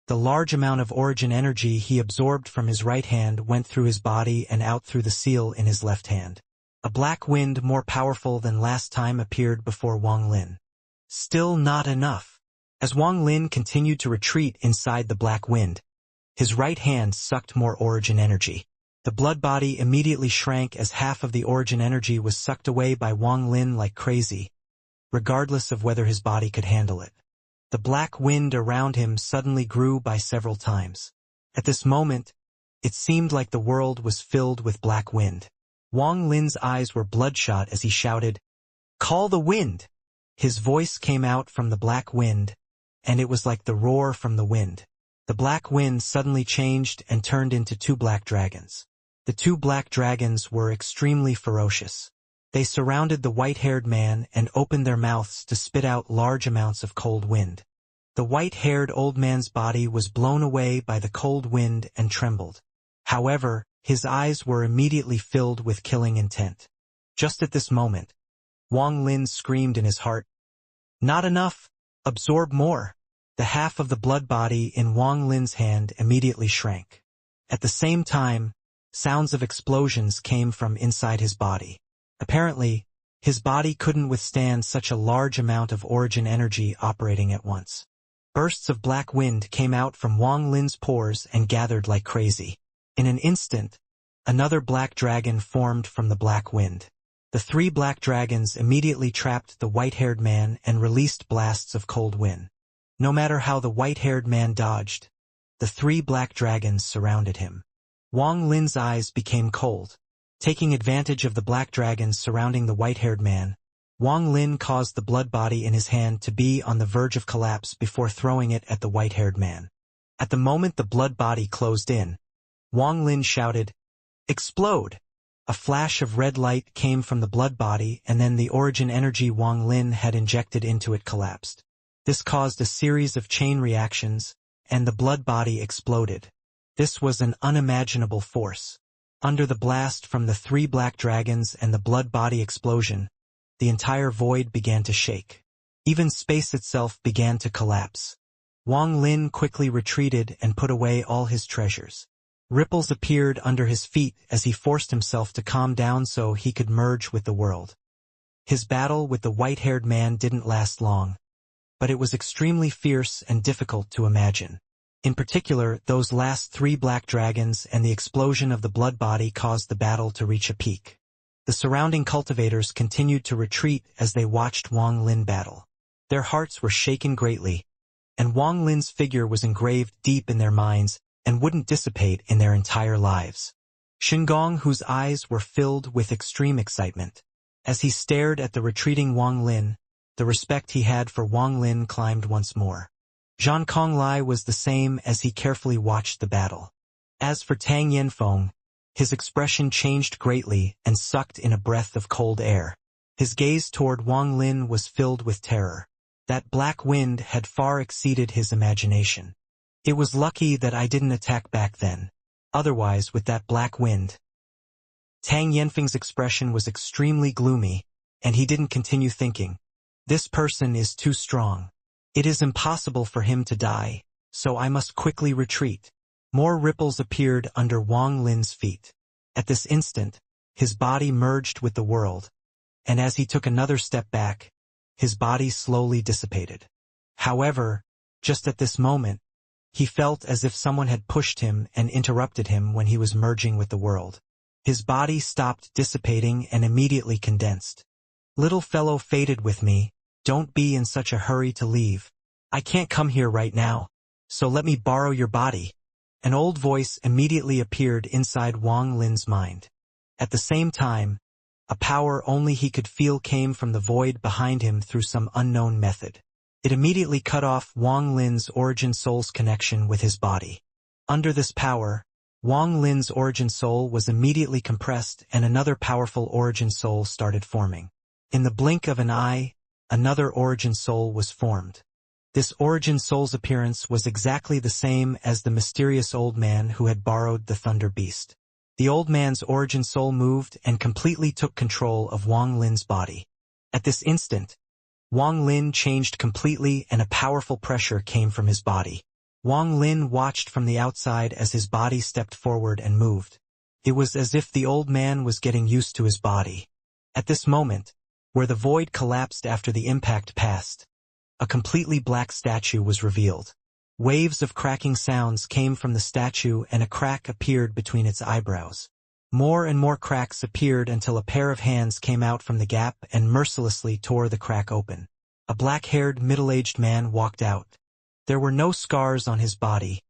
The large amount of origin energy he absorbed from his right hand went through his body and out through the seal in his left hand. A black wind more powerful than last time appeared before Wang Lin. Still not enough. As Wang Lin continued to retreat inside the black wind, his right hand sucked more origin energy. The blood body immediately shrank as half of the origin energy was sucked away by Wang Lin like crazy, regardless of whether his body could handle it. The black wind around him suddenly grew by several times. At this moment, it seemed like the world was filled with black wind. Wang Lin's eyes were bloodshot as he shouted, "Call the wind!" His voice came out from the black wind, and it was like the roar from the wind. The black wind suddenly changed and turned into 2 black dragons. The 2 black dragons were extremely ferocious. They surrounded the white-haired man and opened their mouths to spit out large amounts of cold wind. The white-haired old man's body was blown away by the cold wind and trembled. However, his eyes were immediately filled with killing intent. Just at this moment, Wang Lin screamed in his heart, "Not enough! Absorb more!" The half of the blood body in Wang Lin's hand immediately shrank. At the same time, sounds of explosions came from inside his body. Apparently, his body couldn't withstand such a large amount of origin energy operating at once. Bursts of black wind came out from Wang Lin's pores and gathered like crazy. In an instant, another black dragon formed from the black wind. The 3 black dragons immediately trapped the white-haired man and released blasts of cold wind. No matter how the white-haired man dodged, the 3 black dragons surrounded him. Wang Lin's eyes became cold. Taking advantage of the black dragons surrounding the white-haired man, Wang Lin caused the blood body in his hand to be on the verge of collapse before throwing it at the white-haired man. At the moment the blood body closed in, Wang Lin shouted, "Explode!" A flash of red light came from the blood body and then the origin energy Wang Lin had injected into it collapsed. This caused a series of chain reactions, and the blood body exploded. This was an unimaginable force. Under the blast from the 3 black dragons and the blood body explosion, the entire void began to shake. Even space itself began to collapse. Wang Lin quickly retreated and put away all his treasures. Ripples appeared under his feet as he forced himself to calm down so he could merge with the world. His battle with the white-haired man didn't last long, but it was extremely fierce and difficult to imagine. In particular, those last 3 black dragons and the explosion of the blood body caused the battle to reach a peak. The surrounding cultivators continued to retreat as they watched Wang Lin battle. Their hearts were shaken greatly, and Wang Lin's figure was engraved deep in their minds and wouldn't dissipate in their entire lives. Shengong, whose eyes were filled with extreme excitement, as he stared at the retreating Wang Lin, the respect he had for Wang Lin climbed once more. Zhang Konglai was the same as he carefully watched the battle. As for Tang Yanfeng, his expression changed greatly and sucked in a breath of cold air. His gaze toward Wang Lin was filled with terror. That black wind had far exceeded his imagination. It was lucky that I didn't attack back then. Otherwise, with that black wind. Tang Yanfeng's expression was extremely gloomy, and he didn't continue thinking. This person is too strong. It is impossible for him to die, so I must quickly retreat. More ripples appeared under Wang Lin's feet. At this instant, his body merged with the world, and as he took another step back, his body slowly dissipated. However, just at this moment, he felt as if someone had pushed him and interrupted him when he was merging with the world. His body stopped dissipating and immediately condensed. Little fellow faded with me, don't be in such a hurry to leave. I can't come here right now, so let me borrow your body. An old voice immediately appeared inside Wang Lin's mind. At the same time, a power only he could feel came from the void behind him through some unknown method. It immediately cut off Wang Lin's origin soul's connection with his body. Under this power, Wang Lin's origin soul was immediately compressed and another powerful origin soul started forming. In the blink of an eye, another origin soul was formed. This origin soul's appearance was exactly the same as the mysterious old man who had borrowed the thunder beast. The old man's origin soul moved and completely took control of Wang Lin's body. At this instant, Wang Lin changed completely and a powerful pressure came from his body. Wang Lin watched from the outside as his body stepped forward and moved. It was as if the old man was getting used to his body. At this moment, where the void collapsed after the impact passed, a completely black statue was revealed. Waves of cracking sounds came from the statue and a crack appeared between its eyebrows. More and more cracks appeared until a pair of hands came out from the gap and mercilessly tore the crack open. A black-haired, middle-aged man walked out. There were no scars on his body,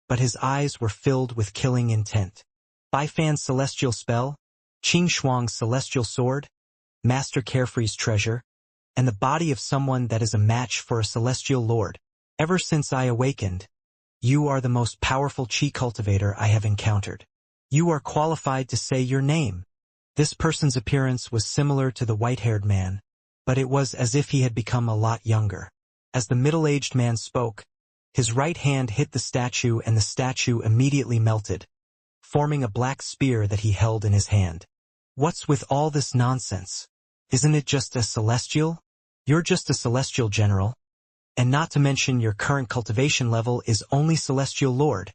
but his eyes were filled with killing intent. Baifan's celestial spell, Qing Shuang's celestial sword, Master Carefree's treasure, and the body of someone that is a match for a celestial lord. Ever since I awakened, you are the most powerful Qi cultivator I have encountered. You are qualified to say your name. This person's appearance was similar to the white-haired man, but it was as if he had become a lot younger. As the middle-aged man spoke, his right hand hit the statue and the statue immediately melted, forming a black spear that he held in his hand. What's with all this nonsense? Isn't it just a celestial? You're just a celestial general. And not to mention your current cultivation level is only celestial lord.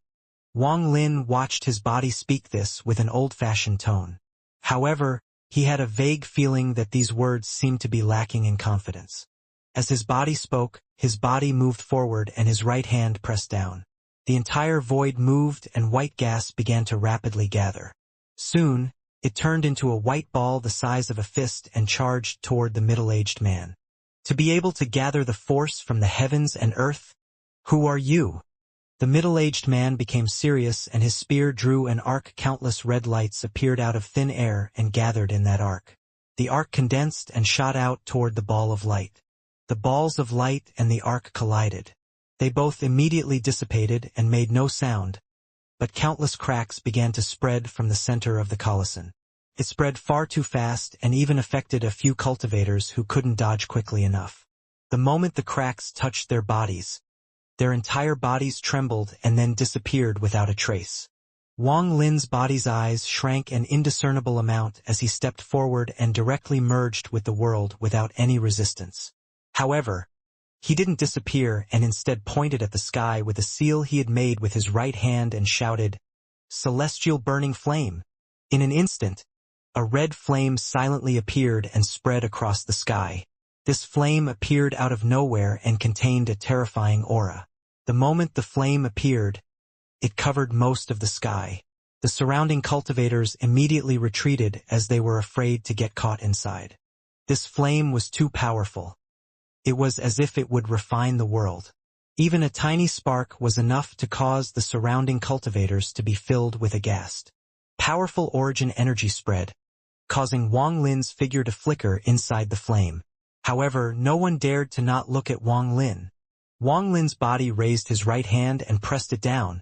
Wang Lin watched his body speak this with an old-fashioned tone. However, he had a vague feeling that these words seemed to be lacking in confidence. As his body spoke, his body moved forward and his right hand pressed down. The entire void moved and white gas began to rapidly gather. Soon, it turned into a white ball the size of a fist and charged toward the middle-aged man. To be able to gather the force from the heavens and earth? Who are you? The middle-aged man became serious and his spear drew an arc. Countless red lights appeared out of thin air and gathered in that arc. The arc condensed and shot out toward the ball of light. The balls of light and the arc collided. They both immediately dissipated and made no sound, but countless cracks began to spread from the center of the coliseum. It spread far too fast and even affected a few cultivators who couldn't dodge quickly enough. The moment the cracks touched their bodies, their entire bodies trembled and then disappeared without a trace. Wang Lin's body's eyes shrank an indiscernible amount as he stepped forward and directly merged with the world without any resistance. However, he didn't disappear and instead pointed at the sky with a seal he had made with his right hand and shouted, "Celestial burning flame!" In an instant, a red flame silently appeared and spread across the sky. This flame appeared out of nowhere and contained a terrifying aura. The moment the flame appeared, it covered most of the sky. The surrounding cultivators immediately retreated as they were afraid to get caught inside. This flame was too powerful. It was as if it would refine the world. Even a tiny spark was enough to cause the surrounding cultivators to be filled with aghast. Powerful origin energy spread, causing Wang Lin's figure to flicker inside the flame. However, no one dared to not look at Wang Lin. Wang Lin's body raised his right hand and pressed it down.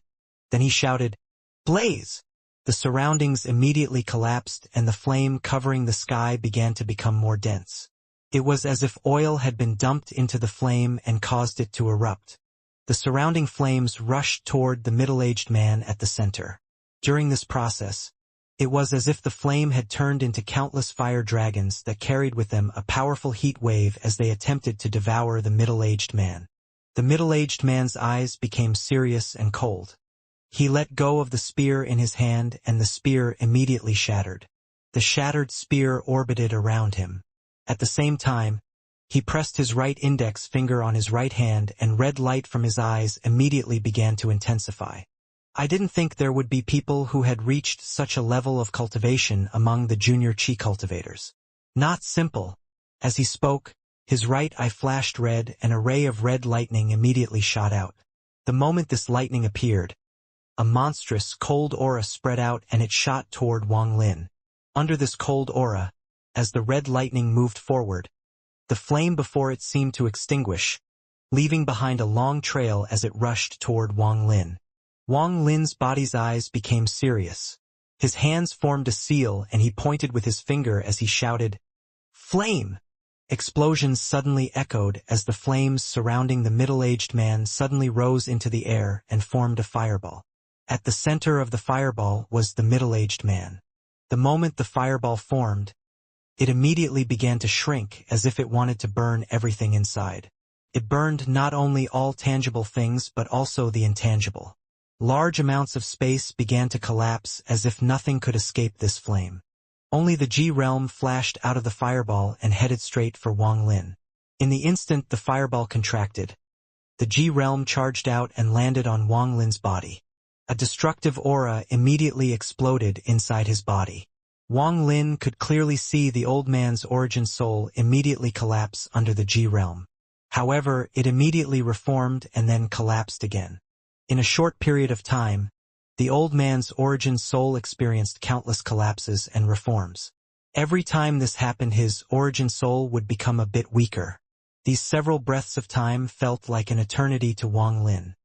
Then he shouted, "Blaze!" The surroundings immediately collapsed and the flame covering the sky began to become more dense. It was as if oil had been dumped into the flame and caused it to erupt. The surrounding flames rushed toward the middle-aged man at the center. During this process, it was as if the flame had turned into countless fire dragons that carried with them a powerful heat wave as they attempted to devour the middle-aged man. The middle-aged man's eyes became serious and cold. He let go of the spear in his hand and the spear immediately shattered. The shattered spear orbited around him. At the same time, he pressed his right index finger on his right hand and red light from his eyes immediately began to intensify. I didn't think there would be people who had reached such a level of cultivation among the junior chi cultivators. Not simple. As he spoke, his right eye flashed red and a ray of red lightning immediately shot out. The moment this lightning appeared, a monstrous, cold aura spread out and it shot toward Wang Lin. Under this cold aura, as the red lightning moved forward, the flame before it seemed to extinguish, leaving behind a long trail as it rushed toward Wang Lin. Wang Lin's body's eyes became serious. His hands formed a seal and he pointed with his finger as he shouted, "Flame!" Explosions suddenly echoed as the flames surrounding the middle-aged man suddenly rose into the air and formed a fireball. At the center of the fireball was the middle-aged man. The moment the fireball formed, it immediately began to shrink as if it wanted to burn everything inside. It burned not only all tangible things but also the intangible. Large amounts of space began to collapse as if nothing could escape this flame. Only the G realm flashed out of the fireball and headed straight for Wang Lin. In the instant the fireball contracted, the G realm charged out and landed on Wang Lin's body. A destructive aura immediately exploded inside his body. Wang Lin could clearly see the old man's origin soul immediately collapse under the G realm. However, it immediately reformed and then collapsed again. In a short period of time, the old man's origin soul experienced countless collapses and reforms. Every time this happened, his origin soul would become a bit weaker. These several breaths of time felt like an eternity to Wang Lin.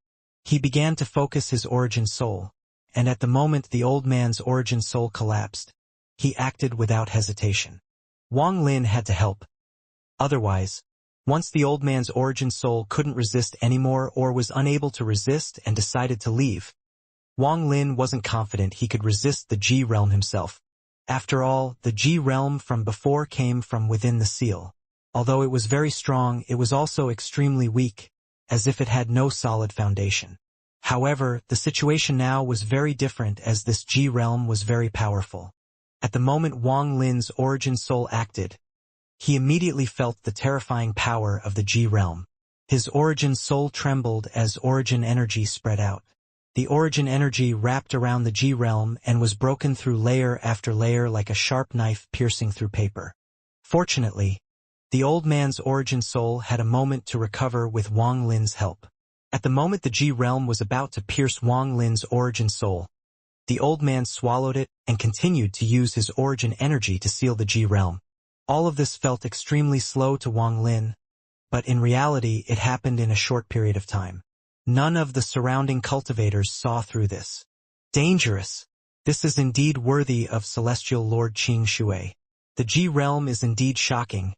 He began to focus his origin soul, and at the moment the old man's origin soul collapsed, he acted without hesitation. Wang Lin had to help. Otherwise, once the old man's origin soul couldn't resist anymore or was unable to resist and decided to leave, Wang Lin wasn't confident he could resist the G realm himself. After all, the G realm from before came from within the seal. Although it was very strong, it was also extremely weak, as if it had no solid foundation. However, the situation now was very different as this G realm was very powerful. At the moment Wang Lin's origin soul acted, he immediately felt the terrifying power of the G realm. His origin soul trembled as origin energy spread out. The origin energy wrapped around the G realm and was broken through layer after layer like a sharp knife piercing through paper. Fortunately, the old man's origin soul had a moment to recover with Wang Lin's help. At the moment the G realm was about to pierce Wang Lin's origin soul, the old man swallowed it and continued to use his origin energy to seal the G realm. All of this felt extremely slow to Wang Lin, but in reality it happened in a short period of time. None of the surrounding cultivators saw through this. Dangerous. This is indeed worthy of Celestial Lord Qing Shui. The G realm is indeed shocking,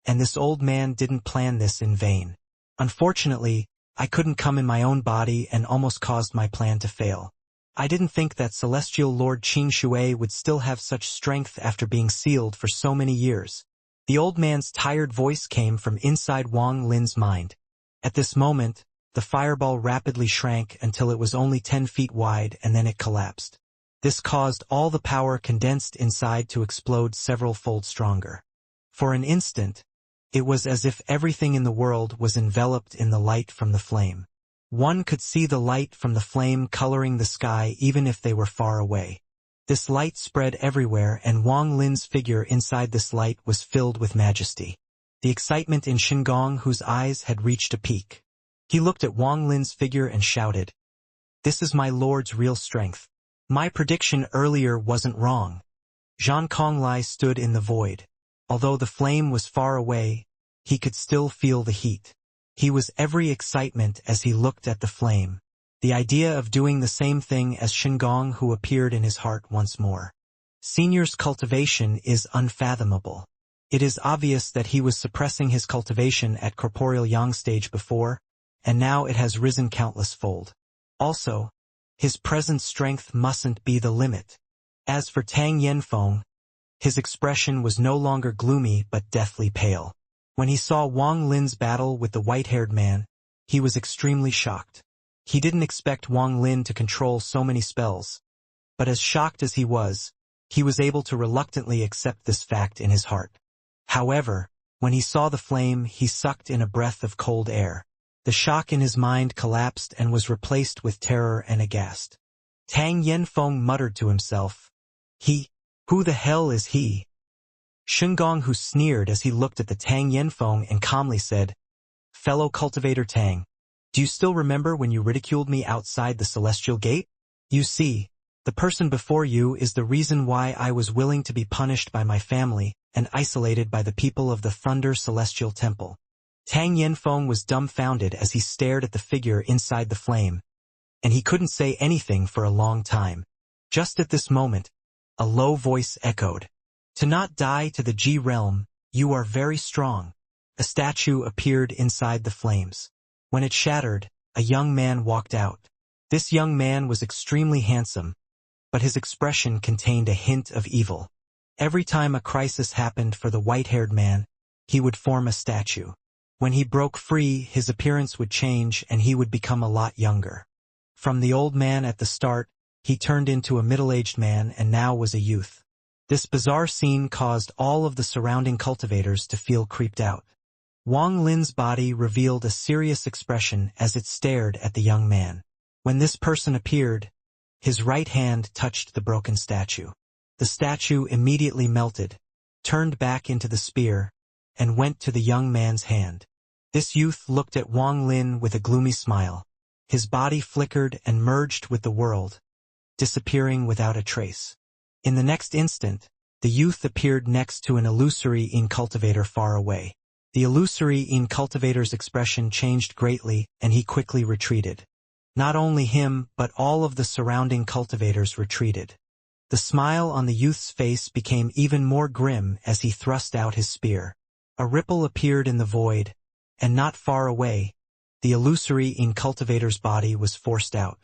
and this old man didn't plan this in vain. Unfortunately, I couldn't come in my own body and almost caused my plan to fail. I didn't think that Celestial Lord Qin Shui would still have such strength after being sealed for so many years. The old man's tired voice came from inside Wang Lin's mind. At this moment, the fireball rapidly shrank until it was only 10 feet wide and then it collapsed. This caused all the power condensed inside to explode several-fold stronger. For an instant, it was as if everything in the world was enveloped in the light from the flame. One could see the light from the flame coloring the sky even if they were far away. This light spread everywhere and Wang Lin's figure inside this light was filled with majesty. The excitement in Shingong, whose eyes had reached a peak. He looked at Wang Lin's figure and shouted, "This is my lord's real strength. My prediction earlier wasn't wrong." Zhang Konglai stood in the void. Although the flame was far away, he could still feel the heat. He was every excitement as he looked at the flame. The idea of doing the same thing as Shingong, who appeared in his heart once more. Senior's cultivation is unfathomable. It is obvious that he was suppressing his cultivation at corporeal yang stage before, and now it has risen countless fold. Also, his present strength mustn't be the limit. As for Tang Yanfeng, his expression was no longer gloomy but deathly pale. When he saw Wang Lin's battle with the white-haired man, he was extremely shocked. He didn't expect Wang Lin to control so many spells, but as shocked as he was able to reluctantly accept this fact in his heart. However, when he saw the flame, he sucked in a breath of cold air. The shock in his mind collapsed and was replaced with terror and aghast. Tang Yanfeng muttered to himself, Who the hell is he?" Shengong, who sneered as he looked at the Tang Yanfeng and calmly said, "Fellow cultivator Tang, do you still remember when you ridiculed me outside the Celestial Gate? You see, the person before you is the reason why I was willing to be punished by my family and isolated by the people of the Thunder Celestial Temple." Tang Yanfeng was dumbfounded as he stared at the figure inside the flame, and he couldn't say anything for a long time. Just at this moment, a low voice echoed, "To not die to the G realm, you are very strong." A statue appeared inside the flames. When it shattered, a young man walked out. This young man was extremely handsome, but his expression contained a hint of evil. Every time a crisis happened for the white-haired man, he would form a statue. When he broke free, his appearance would change and he would become a lot younger. From the old man at the start, he turned into a middle-aged man and now was a youth. This bizarre scene caused all of the surrounding cultivators to feel creeped out. Wang Lin's body revealed a serious expression as it stared at the young man. When this person appeared, his right hand touched the broken statue. The statue immediately melted, turned back into the spear, and went to the young man's hand. This youth looked at Wang Lin with a gloomy smile. His body flickered and merged with the world, disappearing without a trace. In the next instant, the youth appeared next to an illusory cultivator far away. The illusory cultivator's expression changed greatly and he quickly retreated. Not only him, but all of the surrounding cultivators retreated. The smile on the youth's face became even more grim as he thrust out his spear. A ripple appeared in the void, and not far away, the illusory cultivator's body was forced out.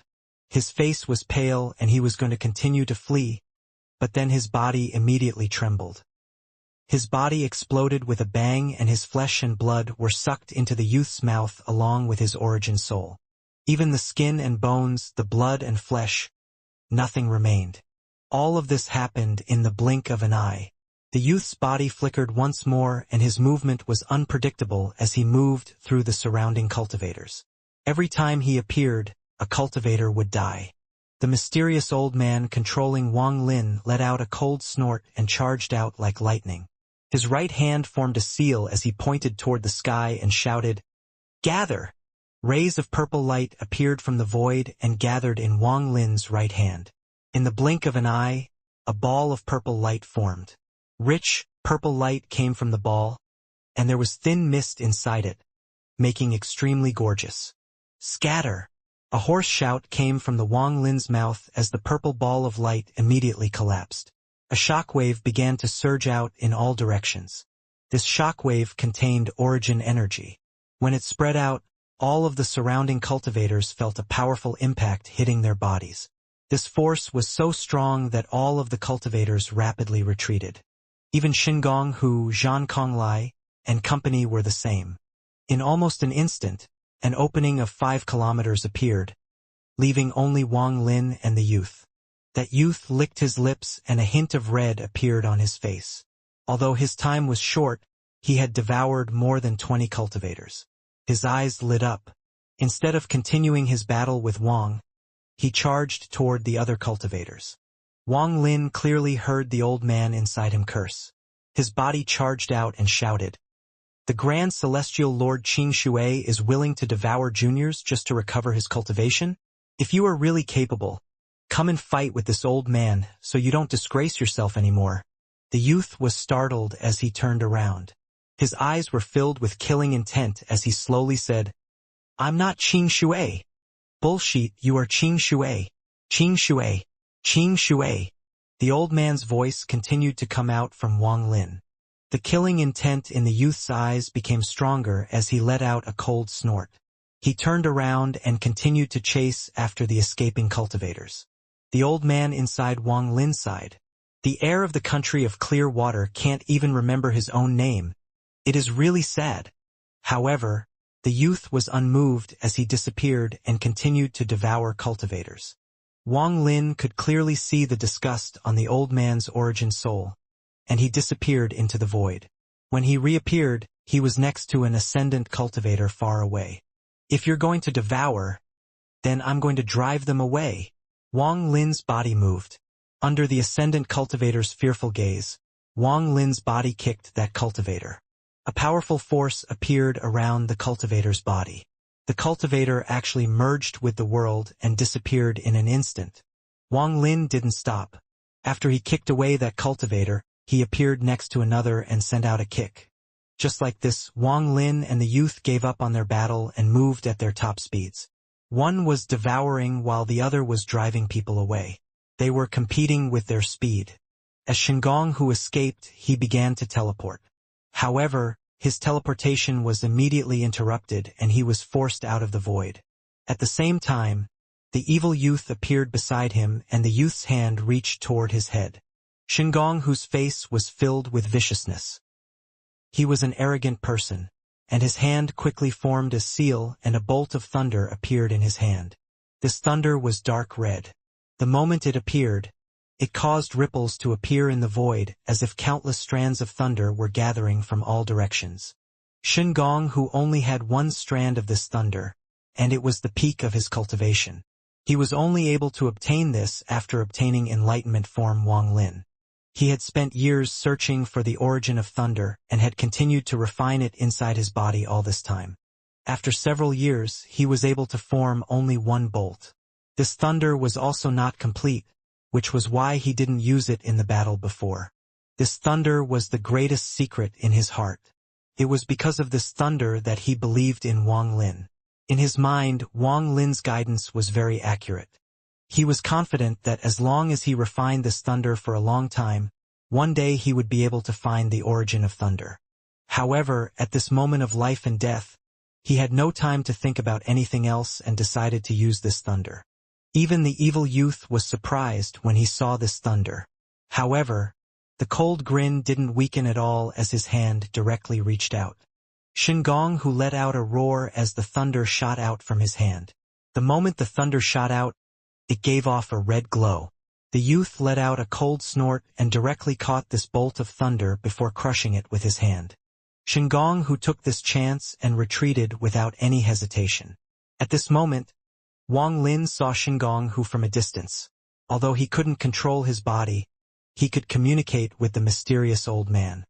His face was pale and he was going to continue to flee, but then his body immediately trembled. His body exploded with a bang and his flesh and blood were sucked into the youth's mouth along with his origin soul. Even the skin and bones, the blood and flesh, nothing remained. All of this happened in the blink of an eye. The youth's body flickered once more and his movement was unpredictable as he moved through the surrounding cultivators. Every time he appeared, a cultivator would die. The mysterious old man controlling Wang Lin let out a cold snort and charged out like lightning. His right hand formed a seal as he pointed toward the sky and shouted, "Gather!" Rays of purple light appeared from the void and gathered in Wang Lin's right hand. In the blink of an eye, a ball of purple light formed. Rich, purple light came from the ball, and there was thin mist inside it, making extremely gorgeous. "Scatter!" A hoarse shout came from the Wang Lin's mouth as the purple ball of light immediately collapsed. A shockwave began to surge out in all directions. This shockwave contained origin energy. When it spread out, all of the surrounding cultivators felt a powerful impact hitting their bodies. This force was so strong that all of the cultivators rapidly retreated. Even Xingong Hu, Zhan Konglai, and company were the same. In almost an instant, an opening of 5 kilometers appeared, leaving only Wang Lin and the youth. That youth licked his lips and a hint of red appeared on his face. Although his time was short, he had devoured more than 20 cultivators. His eyes lit up. Instead of continuing his battle with Wang, he charged toward the other cultivators. Wang Lin clearly heard the old man inside him curse. His body charged out and shouted, "The Grand Celestial Lord Qing Shui is willing to devour juniors just to recover his cultivation? If you are really capable, come and fight with this old man so you don't disgrace yourself anymore." The youth was startled as he turned around. His eyes were filled with killing intent as he slowly said, "I'm not Qing Shui." "Bullshit, you are Qing Shui. Qing Shui. Qing Shui." The old man's voice continued to come out from Wang Lin. The killing intent in the youth's eyes became stronger as he let out a cold snort. He turned around and continued to chase after the escaping cultivators. The old man inside Wang Lin sighed. The heir of the country of clear water can't even remember his own name. It is really sad. However, the youth was unmoved as he disappeared and continued to devour cultivators. Wang Lin could clearly see the disgust on the old man's origin soul, and he disappeared into the void. When he reappeared, he was next to an ascendant cultivator far away. "If you're going to devour, then I'm going to drive them away." Wang Lin's body moved. Under the ascendant cultivator's fearful gaze, Wang Lin's body kicked that cultivator. A powerful force appeared around the cultivator's body. The cultivator actually merged with the world and disappeared in an instant. Wang Lin didn't stop. After he kicked away that cultivator, he appeared next to another and sent out a kick. Just like this, Wang Lin and the youth gave up on their battle and moved at their top speeds. One was devouring while the other was driving people away. They were competing with their speed. As Xingong Hu escaped, he began to teleport. However, his teleportation was immediately interrupted and he was forced out of the void. At the same time, the evil youth appeared beside him and the youth's hand reached toward his head. Xingong Hu's face was filled with viciousness. He was an arrogant person, and his hand quickly formed a seal and a bolt of thunder appeared in his hand. This thunder was dark red. The moment it appeared, it caused ripples to appear in the void as if countless strands of thunder were gathering from all directions. Xingong Hu only had one strand of this thunder, and it was the peak of his cultivation. He was only able to obtain this after obtaining enlightenment form Wang Lin. He had spent years searching for the origin of thunder and had continued to refine it inside his body all this time. After several years, he was able to form only one bolt. This thunder was also not complete, which was why he didn't use it in the battle before. This thunder was the greatest secret in his heart. It was because of this thunder that he believed in Wang Lin. In his mind, Wang Lin's guidance was very accurate. He was confident that as long as he refined this thunder for a long time, one day he would be able to find the origin of thunder. However, at this moment of life and death, he had no time to think about anything else and decided to use this thunder. Even the evil youth was surprised when he saw this thunder. However, the cold grin didn't weaken at all as his hand directly reached out. Xingong Hu let out a roar as the thunder shot out from his hand. The moment the thunder shot out, it gave off a red glow. The youth let out a cold snort and directly caught this bolt of thunder before crushing it with his hand. Xingong Hu took this chance and retreated without any hesitation. At this moment, Wang Lin saw Xingong Hu from a distance. Although he couldn't control his body, he could communicate with the mysterious old man.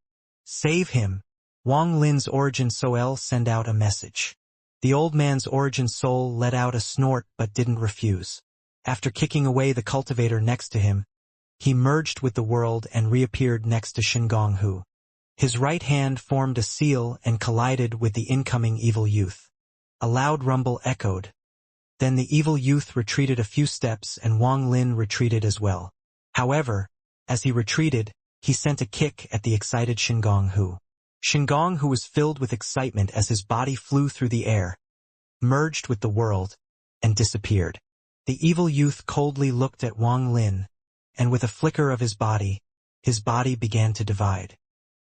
"Save him!" Wang Lin's origin soul sent out a message. The old man's origin soul let out a snort but didn't refuse. After kicking away the cultivator next to him, he merged with the world and reappeared next to Xingong Hu. His right hand formed a seal and collided with the incoming evil youth. A loud rumble echoed. Then the evil youth retreated a few steps and Wang Lin retreated as well. However, as he retreated, he sent a kick at the excited Xingong Hu. Xingong Hu was filled with excitement as his body flew through the air, merged with the world, and disappeared. The evil youth coldly looked at Wang Lin, and with a flicker of his body began to divide.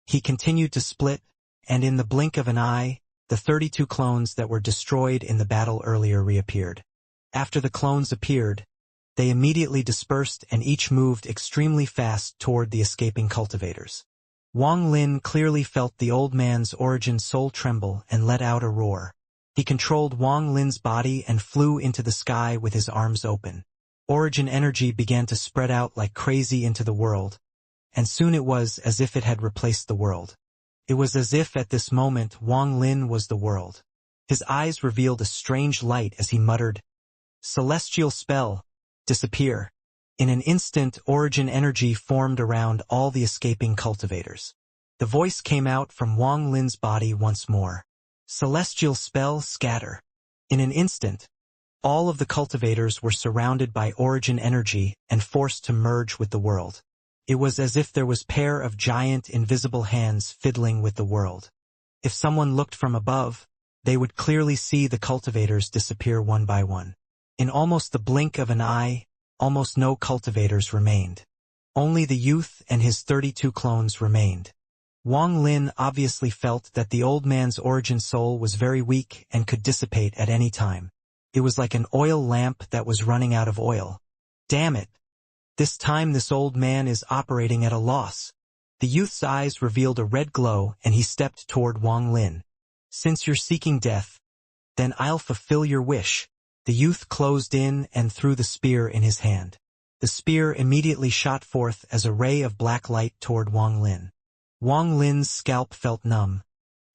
He continued to split, and in the blink of an eye, the 32 clones that were destroyed in the battle earlier reappeared. After the clones appeared, they immediately dispersed and each moved extremely fast toward the escaping cultivators. Wang Lin clearly felt the old man's origin soul tremble and let out a roar. He controlled Wang Lin's body and flew into the sky with his arms open. Origin energy began to spread out like crazy into the world, and soon it was as if it had replaced the world. It was as if at this moment Wang Lin was the world. His eyes revealed a strange light as he muttered, "Celestial spell, disappear." In an instant, origin energy formed around all the escaping cultivators. The voice came out from Wang Lin's body once more. "Celestial spell, scatter." In an instant, all of the cultivators were surrounded by origin energy and forced to merge with the world. It was as if there was a pair of giant invisible hands fiddling with the world. If someone looked from above, they would clearly see the cultivators disappear one by one. In almost the blink of an eye, almost no cultivators remained. Only the youth and his 32 clones remained. Wang Lin obviously felt that the old man's origin soul was very weak and could dissipate at any time. It was like an oil lamp that was running out of oil. Damn it! This time this old man is operating at a loss. The youth's eyes revealed a red glow and he stepped toward Wang Lin. "Since you're seeking death, then I'll fulfill your wish." The youth closed in and threw the spear in his hand. The spear immediately shot forth as a ray of black light toward Wang Lin. Wang Lin's scalp felt numb,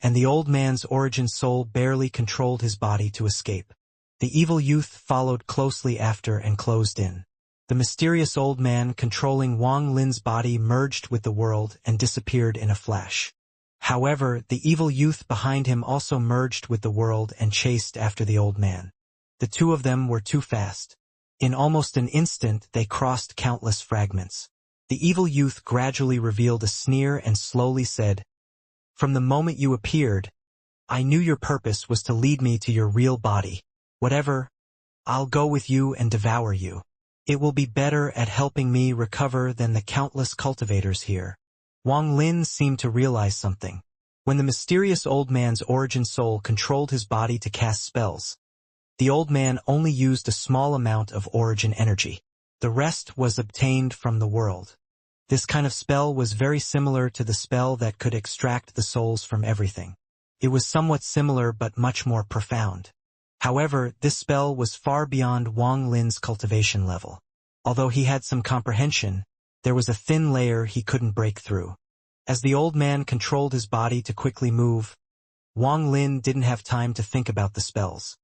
and the old man's origin soul barely controlled his body to escape. The evil youth followed closely after and closed in. The mysterious old man controlling Wang Lin's body merged with the world and disappeared in a flash. However, the evil youth behind him also merged with the world and chased after the old man. The two of them were too fast. In almost an instant they crossed countless fragments. The evil youth gradually revealed a sneer and slowly said, "From the moment you appeared, I knew your purpose was to lead me to your real body. Whatever, I'll go with you and devour you. It will be better at helping me recover than the countless cultivators here." Wang Lin seemed to realize something. When the mysterious old man's origin soul controlled his body to cast spells, the old man only used a small amount of origin energy. The rest was obtained from the world. This kind of spell was very similar to the spell that could extract the souls from everything. It was somewhat similar but much more profound. However, this spell was far beyond Wang Lin's cultivation level. Although he had some comprehension, there was a thin layer he couldn't break through. As the old man controlled his body to quickly move, Wang Lin didn't have time to think about the spells.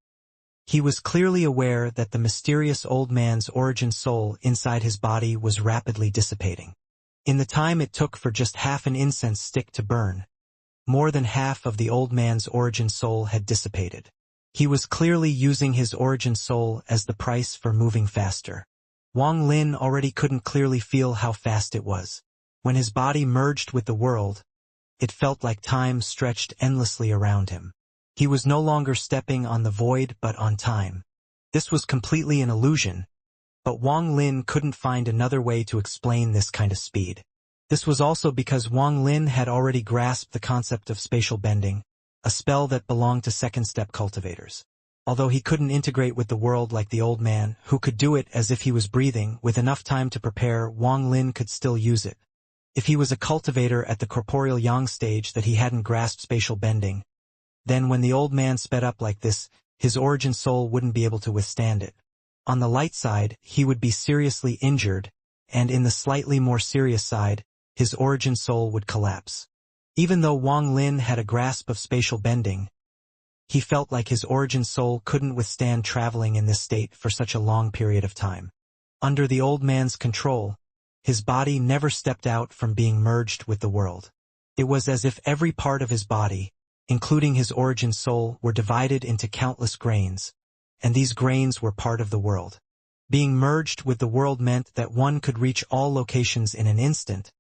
He was clearly aware that the mysterious old man's origin soul inside his body was rapidly dissipating. In the time it took for just half an incense stick to burn, more than half of the old man's origin soul had dissipated. He was clearly using his origin soul as the price for moving faster. Wang Lin already couldn't clearly feel how fast it was. When his body merged with the world, it felt like time stretched endlessly around him. He was no longer stepping on the void but on time. This was completely an illusion, but Wang Lin couldn't find another way to explain this kind of speed. This was also because Wang Lin had already grasped the concept of spatial bending, a spell that belonged to second-step cultivators. Although he couldn't integrate with the world like the old man, who could do it as if he was breathing, with enough time to prepare, Wang Lin could still use it. If he was a cultivator at the corporeal yang stage that he hadn't grasped spatial bending, then when the old man sped up like this, his origin soul wouldn't be able to withstand it. On the light side, he would be seriously injured, and in the slightly more serious side, his origin soul would collapse. Even though Wang Lin had a grasp of spatial bending, he felt like his origin soul couldn't withstand traveling in this state for such a long period of time. Under the old man's control, his body never stepped out from being merged with the world. It was as if every part of his body, including his origin soul, were divided into countless grains, and these grains were part of the world. Being merged with the world meant that one could reach all locations in an instant,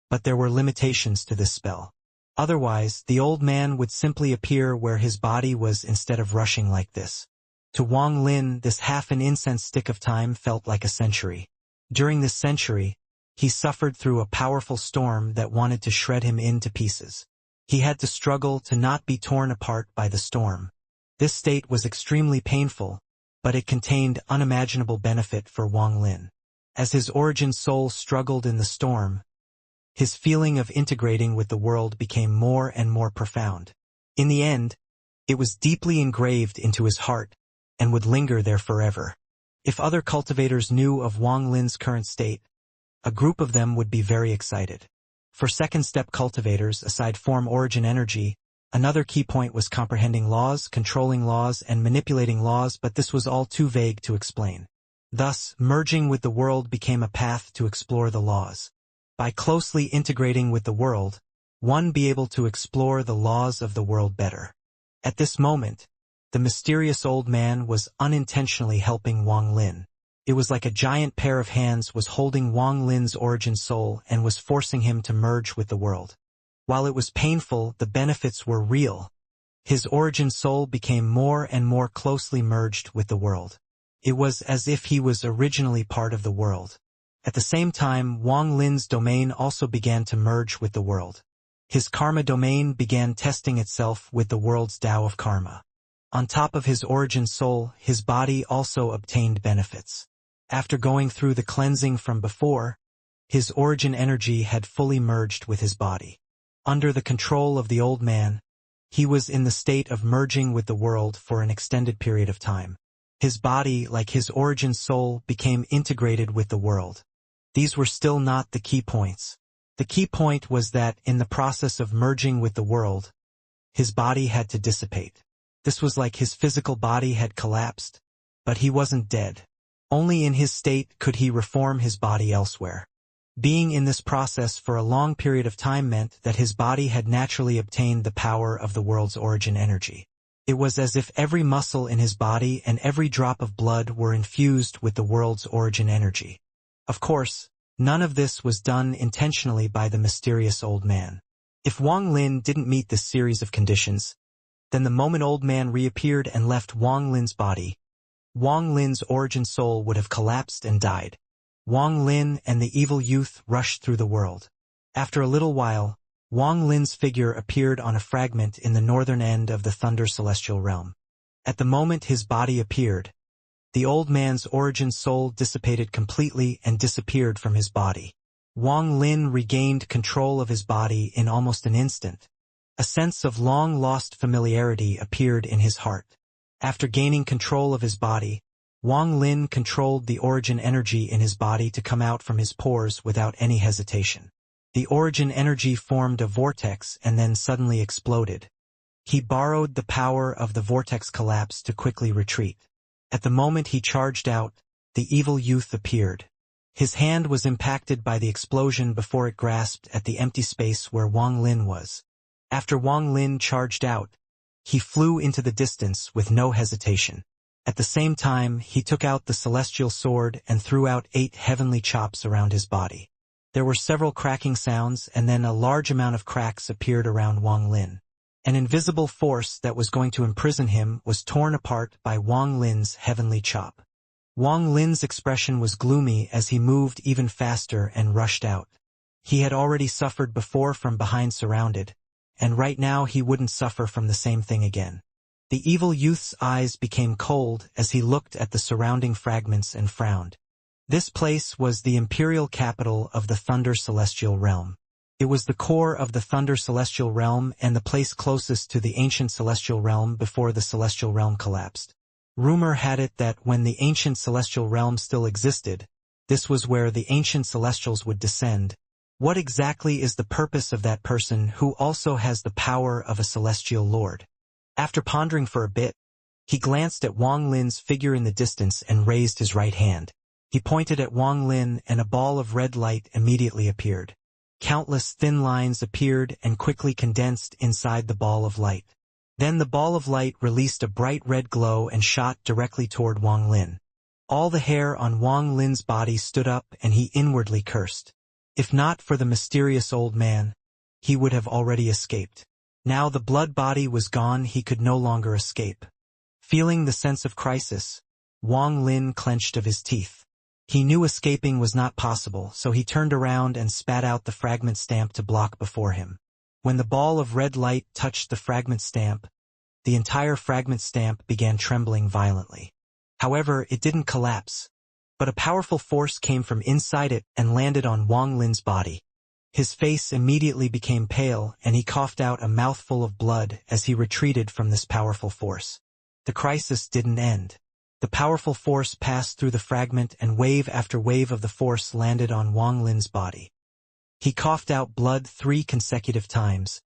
but there were limitations to this spell. Otherwise, the old man would simply appear where his body was instead of rushing like this. To Wang Lin, this half an incense stick of time felt like a century. During this century, he suffered through a powerful storm that wanted to shred him into pieces. He had to struggle to not be torn apart by the storm. This state was extremely painful, but it contained unimaginable benefit for Wang Lin. As his origin soul struggled in the storm, his feeling of integrating with the world became more and more profound. In the end, it was deeply engraved into his heart and would linger there forever. If other cultivators knew of Wang Lin's current state, a group of them would be very excited. For second-step cultivators, aside from origin energy, another key point was comprehending laws, controlling laws, and manipulating laws, but this was all too vague to explain. Thus, merging with the world became a path to explore the laws. By closely integrating with the world, one be able to explore the laws of the world better. At this moment, the mysterious old man was unintentionally helping Wang Lin. It was like a giant pair of hands was holding Wang Lin's origin soul and was forcing him to merge with the world. While it was painful, the benefits were real. His origin soul became more and more closely merged with the world. It was as if he was originally part of the world. At the same time, Wang Lin's domain also began to merge with the world. His karma domain began testing itself with the world's Tao of karma. On top of his origin soul, his body also obtained benefits. After going through the cleansing from before, his origin energy had fully merged with his body. Under the control of the old man, he was in the state of merging with the world for an extended period of time. His body, like his origin soul, became integrated with the world. These were still not the key points. The key point was that, in the process of merging with the world, his body had to dissipate. This was like his physical body had collapsed, but he wasn't dead. Only in his state could he reform his body elsewhere. Being in this process for a long period of time meant that his body had naturally obtained the power of the world's origin energy. It was as if every muscle in his body and every drop of blood were infused with the world's origin energy. Of course, none of this was done intentionally by the mysterious old man. If Wang Lin didn't meet this series of conditions, then the moment old man reappeared and left Wang Lin's body, Wang Lin's origin soul would have collapsed and died. Wang Lin and the evil youth rushed through the world. After a little while, Wang Lin's figure appeared on a fragment in the northern end of the Thunder Celestial Realm. At the moment his body appeared, the old man's origin soul dissipated completely and disappeared from his body. Wang Lin regained control of his body in almost an instant. A sense of long-lost familiarity appeared in his heart. After gaining control of his body, Wang Lin controlled the origin energy in his body to come out from his pores without any hesitation. The origin energy formed a vortex and then suddenly exploded. He borrowed the power of the vortex collapse to quickly retreat. At the moment he charged out, the evil youth appeared. His hand was impacted by the explosion before it grasped at the empty space where Wang Lin was. After Wang Lin charged out, he flew into the distance with no hesitation. At the same time, he took out the celestial sword and threw out 8 heavenly chops around his body. There were several cracking sounds, and then a large amount of cracks appeared around Wang Lin. An invisible force that was going to imprison him was torn apart by Wang Lin's heavenly chop. Wang Lin's expression was gloomy as he moved even faster and rushed out. He had already suffered before from behind surrounded, and right now he wouldn't suffer from the same thing again. The evil youth's eyes became cold as he looked at the surrounding fragments and frowned. This place was the imperial capital of the Thunder Celestial Realm. It was the core of the Thunder Celestial Realm and the place closest to the ancient Celestial Realm before the Celestial Realm collapsed. Rumor had it that when the ancient Celestial Realm still existed, this was where the ancient Celestials would descend. What exactly is the purpose of that person who also has the power of a Celestial Lord? After pondering for a bit, he glanced at Wang Lin's figure in the distance and raised his right hand. He pointed at Wang Lin and a ball of red light immediately appeared. Countless thin lines appeared and quickly condensed inside the ball of light. Then the ball of light released a bright red glow and shot directly toward Wang Lin. All the hair on Wang Lin's body stood up and he inwardly cursed. If not for the mysterious old man, he would have already escaped. Now the blood body was gone, he could no longer escape. Feeling the sense of crisis, Wang Lin clenched of his teeth. He knew escaping was not possible, so he turned around and spat out the fragment stamp to block before him. When the ball of red light touched the fragment stamp, the entire fragment stamp began trembling violently. However, it didn't collapse, but a powerful force came from inside it and landed on Wang Lin's body. His face immediately became pale, and he coughed out a mouthful of blood as he retreated from this powerful force. The crisis didn't end. The powerful force passed through the fragment, and wave after wave of the force landed on Wang Lin's body. He coughed out blood 3 consecutive times,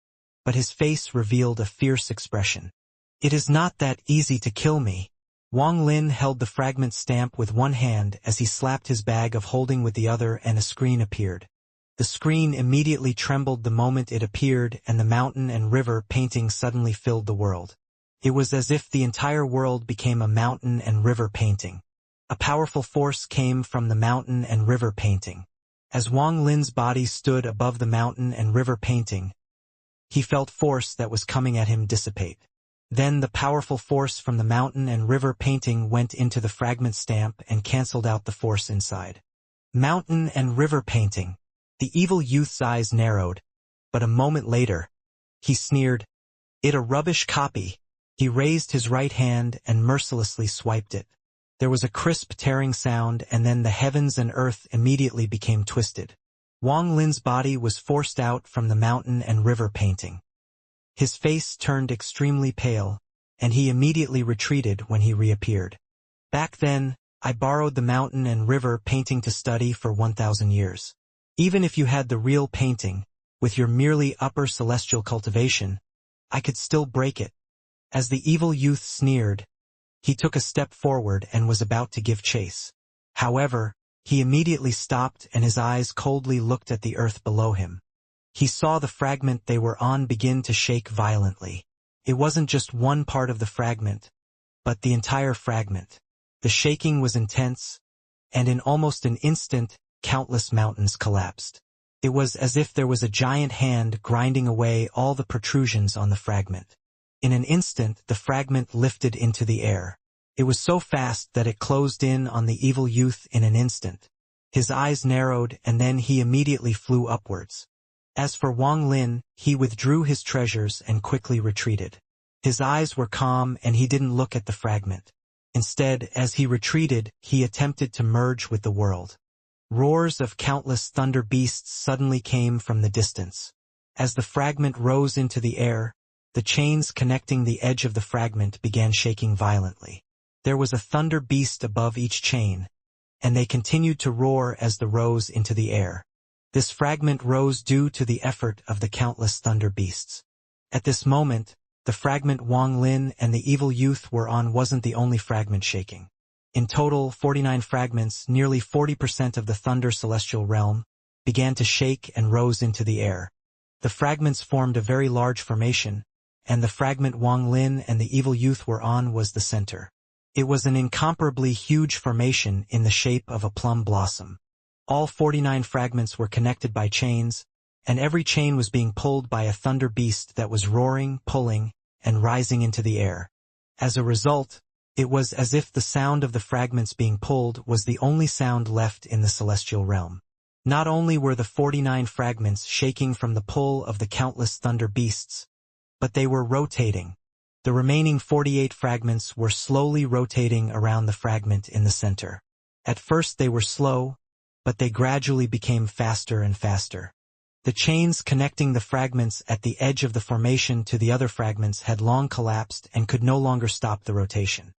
but his face revealed a fierce expression. "It is not that easy to kill me." Wang Lin held the fragment stamp with one hand as he slapped his bag of holding with the other, and a screen appeared. The screen immediately trembled the moment it appeared, and the mountain and river painting suddenly filled the world. It was as if the entire world became a mountain and river painting. A powerful force came from the mountain and river painting. As Wang Lin's body stood above the mountain and river painting, he felt force that was coming at him dissipate. Then the powerful force from the mountain and river painting went into the fragment stamp and cancelled out the force inside. Mountain and river painting. The evil youth's eyes narrowed, but a moment later, he sneered, "It a rubbish copy." He raised his right hand and mercilessly swiped it. There was a crisp tearing sound, and then the heavens and earth immediately became twisted. Wang Lin's body was forced out from the mountain and river painting. His face turned extremely pale, and he immediately retreated when he reappeared. "Back then, I borrowed the mountain and river painting to study for 1,000 years. Even if you had the real painting, with your merely upper celestial cultivation, I could still break it." As the evil youth sneered, he took a step forward and was about to give chase. However, he immediately stopped, and his eyes coldly looked at the earth below him. He saw the fragment they were on begin to shake violently. It wasn't just one part of the fragment, but the entire fragment. The shaking was intense, and in almost an instant, countless mountains collapsed. It was as if there was a giant hand grinding away all the protrusions on the fragment. In an instant, the fragment lifted into the air. It was so fast that it closed in on the evil youth in an instant. His eyes narrowed, and then he immediately flew upwards. As for Wang Lin, he withdrew his treasures and quickly retreated. His eyes were calm, and he didn't look at the fragment. Instead, as he retreated, he attempted to merge with the world. Roars of countless thunder beasts suddenly came from the distance. As the fragment rose into the air, the chains connecting the edge of the fragment began shaking violently. There was a thunder beast above each chain, and they continued to roar as they rose into the air. This fragment rose due to the effort of the countless thunder beasts. At this moment, the fragment Wang Lin and the evil youth were on wasn't the only fragment shaking. In total, 49 fragments, nearly 40% of the thunder celestial realm, began to shake and rose into the air. The fragments formed a very large formation, and the fragment Wang Lin and the evil youth were on was the center. It was an incomparably huge formation in the shape of a plum blossom. All 49 fragments were connected by chains, and every chain was being pulled by a thunder beast that was roaring, pulling, and rising into the air. As a result, it was as if the sound of the fragments being pulled was the only sound left in the celestial realm. Not only were the 49 fragments shaking from the pull of the countless thunder beasts, but they were rotating. The remaining 48 fragments were slowly rotating around the fragment in the center. At first they were slow, but they gradually became faster and faster. The chains connecting the fragments at the edge of the formation to the other fragments had long collapsed and could no longer stop the rotation.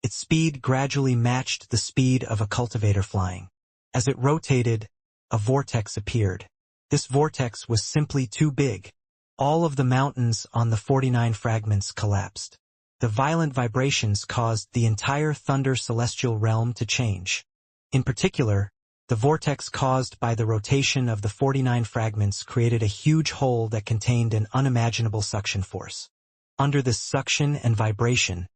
Its speed gradually matched the speed of a cultivator flying. As it rotated, a vortex appeared. This vortex was simply too big. All of the mountains on the 49 fragments collapsed. The violent vibrations caused the entire thunder celestial realm to change. In particular, the vortex caused by the rotation of the 49 fragments created a huge hole that contained an unimaginable suction force. Under this suction and vibration,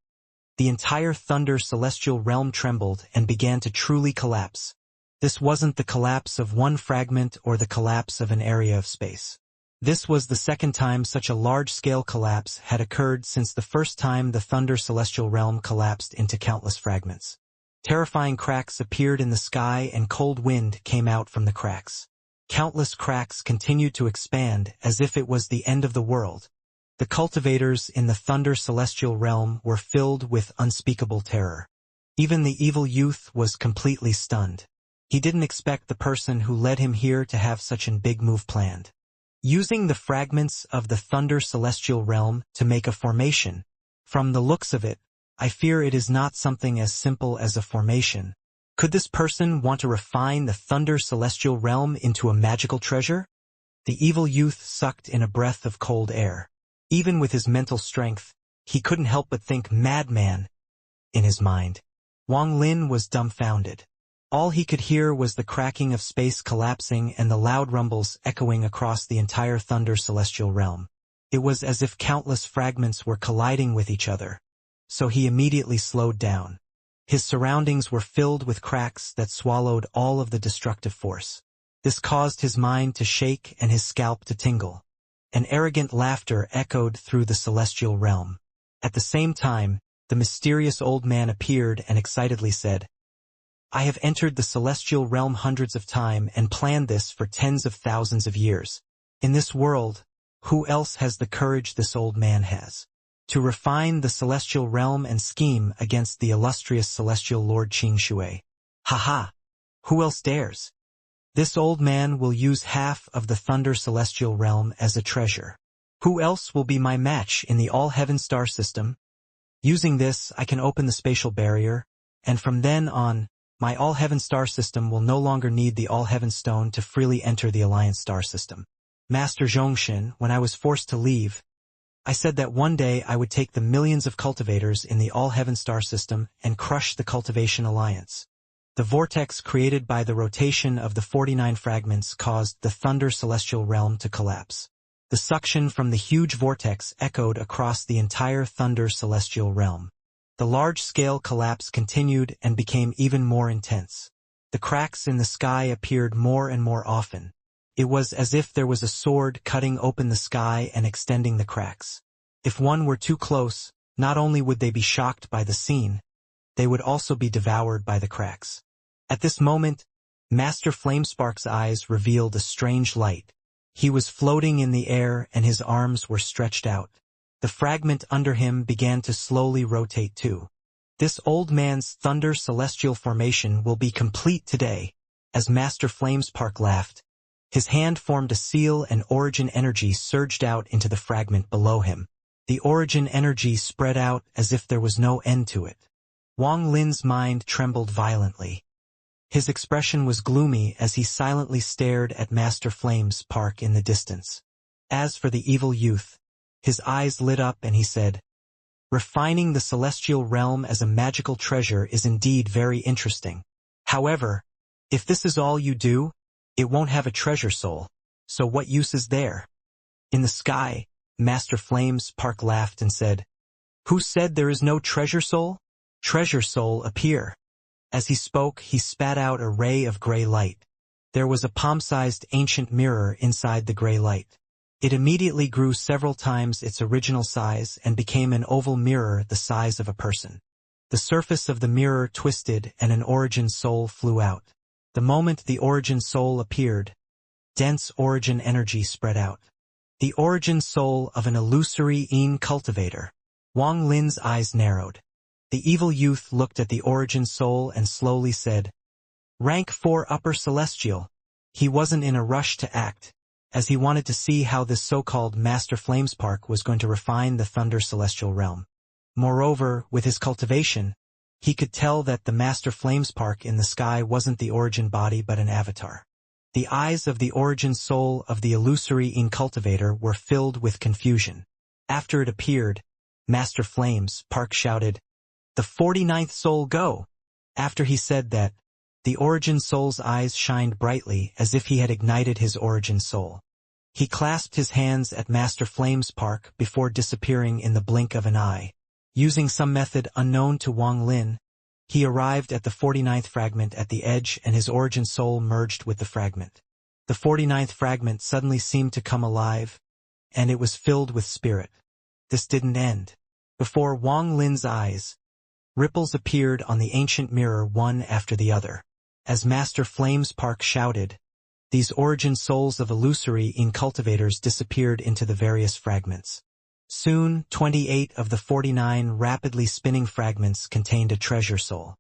the entire thunder celestial realm trembled and began to truly collapse. This wasn't the collapse of one fragment or the collapse of an area of space. This was the second time such a large-scale collapse had occurred since the first time the Thunder Celestial Realm collapsed into countless fragments. Terrifying cracks appeared in the sky and cold wind came out from the cracks. Countless cracks continued to expand as if it was the end of the world. The cultivators in the Thunder Celestial Realm were filled with unspeakable terror. Even the evil youth was completely stunned. He didn't expect the person who led him here to have such a big move planned. Using the fragments of the Thunder Celestial Realm to make a formation. From the looks of it, I fear it is not something as simple as a formation. Could this person want to refine the Thunder Celestial Realm into a magical treasure? The evil youth sucked in a breath of cold air. Even with his mental strength, he couldn't help but think madman in his mind. Wang Lin was dumbfounded. All he could hear was the cracking of space collapsing and the loud rumbles echoing across the entire Thunder Celestial Realm. It was as if countless fragments were colliding with each other. So he immediately slowed down. His surroundings were filled with cracks that swallowed all of the destructive force. This caused his mind to shake and his scalp to tingle. An arrogant laughter echoed through the celestial realm. At the same time, the mysterious old man appeared and excitedly said, "I have entered the celestial realm hundreds of times and planned this for tens of thousands of years. In this world, who else has the courage this old man has? To refine the celestial realm and scheme against the illustrious celestial Lord Xianxia. Ha! Who else dares? This old man will use half of the Thunder Celestial Realm as a treasure. Who else will be my match in the all-heaven star system? Using this, I can open the spatial barrier, and from then on, my all-heaven star system will no longer need the all-heaven stone to freely enter the Alliance star system. Master Zhongshan, when I was forced to leave, I said that one day I would take the millions of cultivators in the all-heaven star system and crush the Cultivation Alliance. The vortex created by the rotation of the 49 fragments caused the Thunder Celestial Realm to collapse. The suction from the huge vortex echoed across the entire Thunder Celestial Realm. The large-scale collapse continued and became even more intense. The cracks in the sky appeared more and more often. It was as if there was a sword cutting open the sky and extending the cracks. If one were too close, not only would they be shocked by the scene, they would also be devoured by the cracks. At this moment, Master Flamespark's eyes revealed a strange light. He was floating in the air and his arms were stretched out. The fragment under him began to slowly rotate too. This old man's Thunder Celestial formation will be complete today. As Master Flamespark laughed, his hand formed a seal and origin energy surged out into the fragment below him. The origin energy spread out as if there was no end to it. Wang Lin's mind trembled violently. His expression was gloomy as he silently stared at Master Flamespark in the distance. As for the evil youth, his eyes lit up and he said, "Refining the celestial realm as a magical treasure is indeed very interesting. However, if this is all you do, it won't have a treasure soul, so what use is there?" In the sky, Master Flamespark laughed and said, "Who said there is no treasure soul? Treasure soul appear." As he spoke, he spat out a ray of gray light. There was a palm-sized ancient mirror inside the gray light. It immediately grew several times its original size and became an oval mirror the size of a person. The surface of the mirror twisted and an origin soul flew out. The moment the origin soul appeared, dense origin energy spread out. The origin soul of an illusory cultivator. Wang Lin's eyes narrowed. The evil youth looked at the origin soul and slowly said, "Rank 4 upper celestial." He wasn't in a rush to act, as he wanted to see how this so-called Master Flamespark was going to refine the Thunder Celestial Realm. Moreover, with his cultivation, he could tell that the Master Flamespark in the sky wasn't the origin body but an avatar. The eyes of the origin soul of the illusory cultivator were filled with confusion. After it appeared, Master Flamespark shouted, "The 49th soul go!" After he said that, the origin soul's eyes shined brightly as if he had ignited his origin soul. He clasped his hands at Master Flamespark before disappearing in the blink of an eye. Using some method unknown to Wang Lin, he arrived at the 49th fragment at the edge and his origin soul merged with the fragment. The 49th fragment suddenly seemed to come alive, and it was filled with spirit. This didn't end. Before Wang Lin's eyes, ripples appeared on the ancient mirror one after the other. As Master Flamespark shouted, these origin souls of illusory cultivators disappeared into the various fragments. Soon, 28 of the 49 rapidly spinning fragments contained a treasure soul.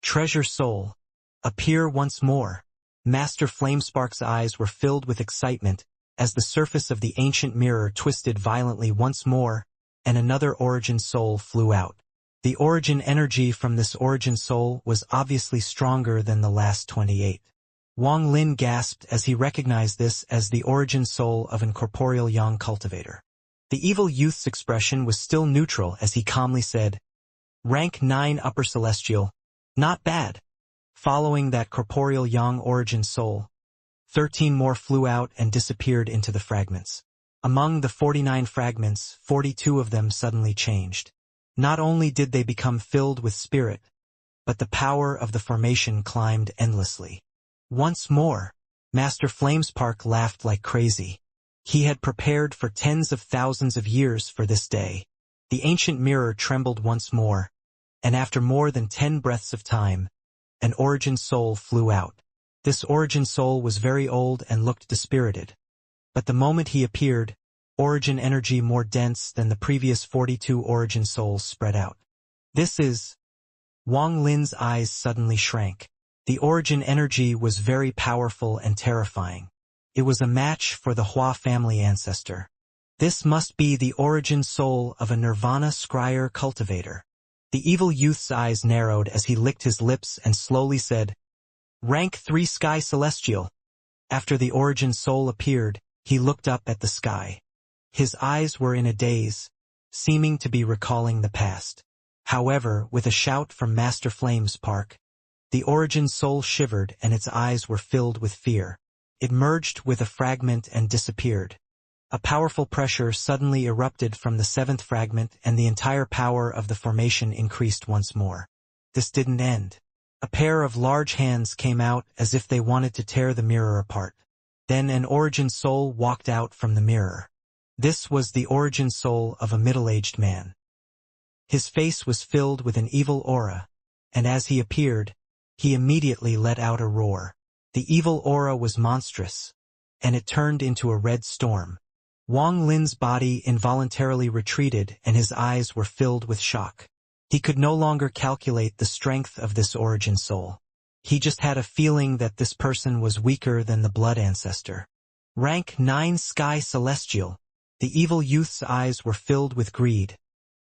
Treasure soul, appear once more. Master Flamespark's eyes were filled with excitement as the surface of the ancient mirror twisted violently once more, and another origin soul flew out. The origin energy from this origin soul was obviously stronger than the last 28. Wang Lin gasped as he recognized this as the origin soul of an corporeal young cultivator. The evil youth's expression was still neutral as he calmly said, "Rank 9 upper celestial. Not bad." Following that corporeal young origin soul, 13 more flew out and disappeared into the fragments. Among the 49 fragments, 42 of them suddenly changed. Not only did they become filled with spirit, but the power of the formation climbed endlessly. Once more, Master Flamespark laughed like crazy. He had prepared for tens of thousands of years for this day. The ancient mirror trembled once more, and after more than 10 breaths of time, an origin soul flew out. This origin soul was very old and looked dispirited. But the moment he appeared, origin energy more dense than the previous 42 origin souls spread out. This is... Wang Lin's eyes suddenly shrank. The origin energy was very powerful and terrifying. It was a match for the Hua family ancestor. This must be the origin soul of a Nirvana Scryer cultivator. The evil youth's eyes narrowed as he licked his lips and slowly said, "Rank 3 Sky Celestial." After the origin soul appeared, he looked up at the sky. His eyes were in a daze, seeming to be recalling the past. However, with a shout from Master Flamespark, the origin soul shivered and its eyes were filled with fear. It merged with a fragment and disappeared. A powerful pressure suddenly erupted from the 7th fragment and the entire power of the formation increased once more. This didn't end. A pair of large hands came out as if they wanted to tear the mirror apart. Then an origin soul walked out from the mirror. This was the origin soul of a middle-aged man. His face was filled with an evil aura, and as he appeared, he immediately let out a roar. The evil aura was monstrous, and it turned into a red storm. Wang Lin's body involuntarily retreated and his eyes were filled with shock. He could no longer calculate the strength of this origin soul. He just had a feeling that this person was weaker than the blood ancestor. Rank 9 Sky Celestial. The evil youth's eyes were filled with greed,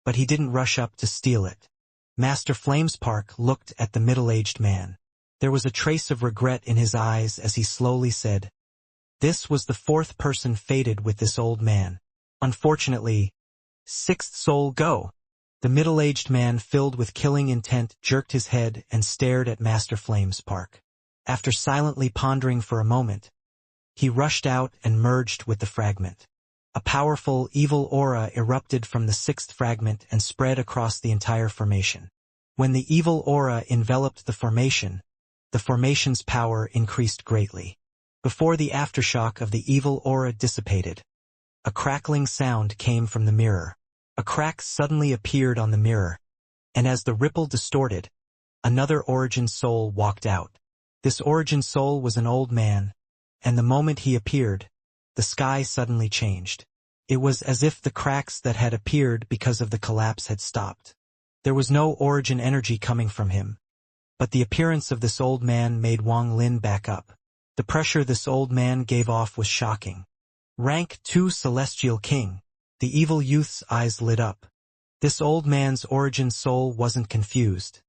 but he didn't rush up to steal it. Master Flamespark looked at the middle-aged man. There was a trace of regret in his eyes as he slowly said, "This was the 4th person fated with this old man. Unfortunately, 6th soul go." The middle-aged man filled with killing intent jerked his head and stared at Master Flamespark. After silently pondering for a moment, he rushed out and merged with the fragment. A powerful, evil aura erupted from the 6th fragment and spread across the entire formation. When the evil aura enveloped the formation's power increased greatly. Before the aftershock of the evil aura dissipated, a crackling sound came from the mirror. A crack suddenly appeared on the mirror, and as the ripple distorted, another origin soul walked out. This origin soul was an old man, and the moment he appeared, the sky suddenly changed. It was as if the cracks that had appeared because of the collapse had stopped. There was no origin energy coming from him, but the appearance of this old man made Wang Lin back up. The pressure this old man gave off was shocking. Rank 2 Celestial King. The evil youth's eyes lit up. This old man's origin soul wasn't confused.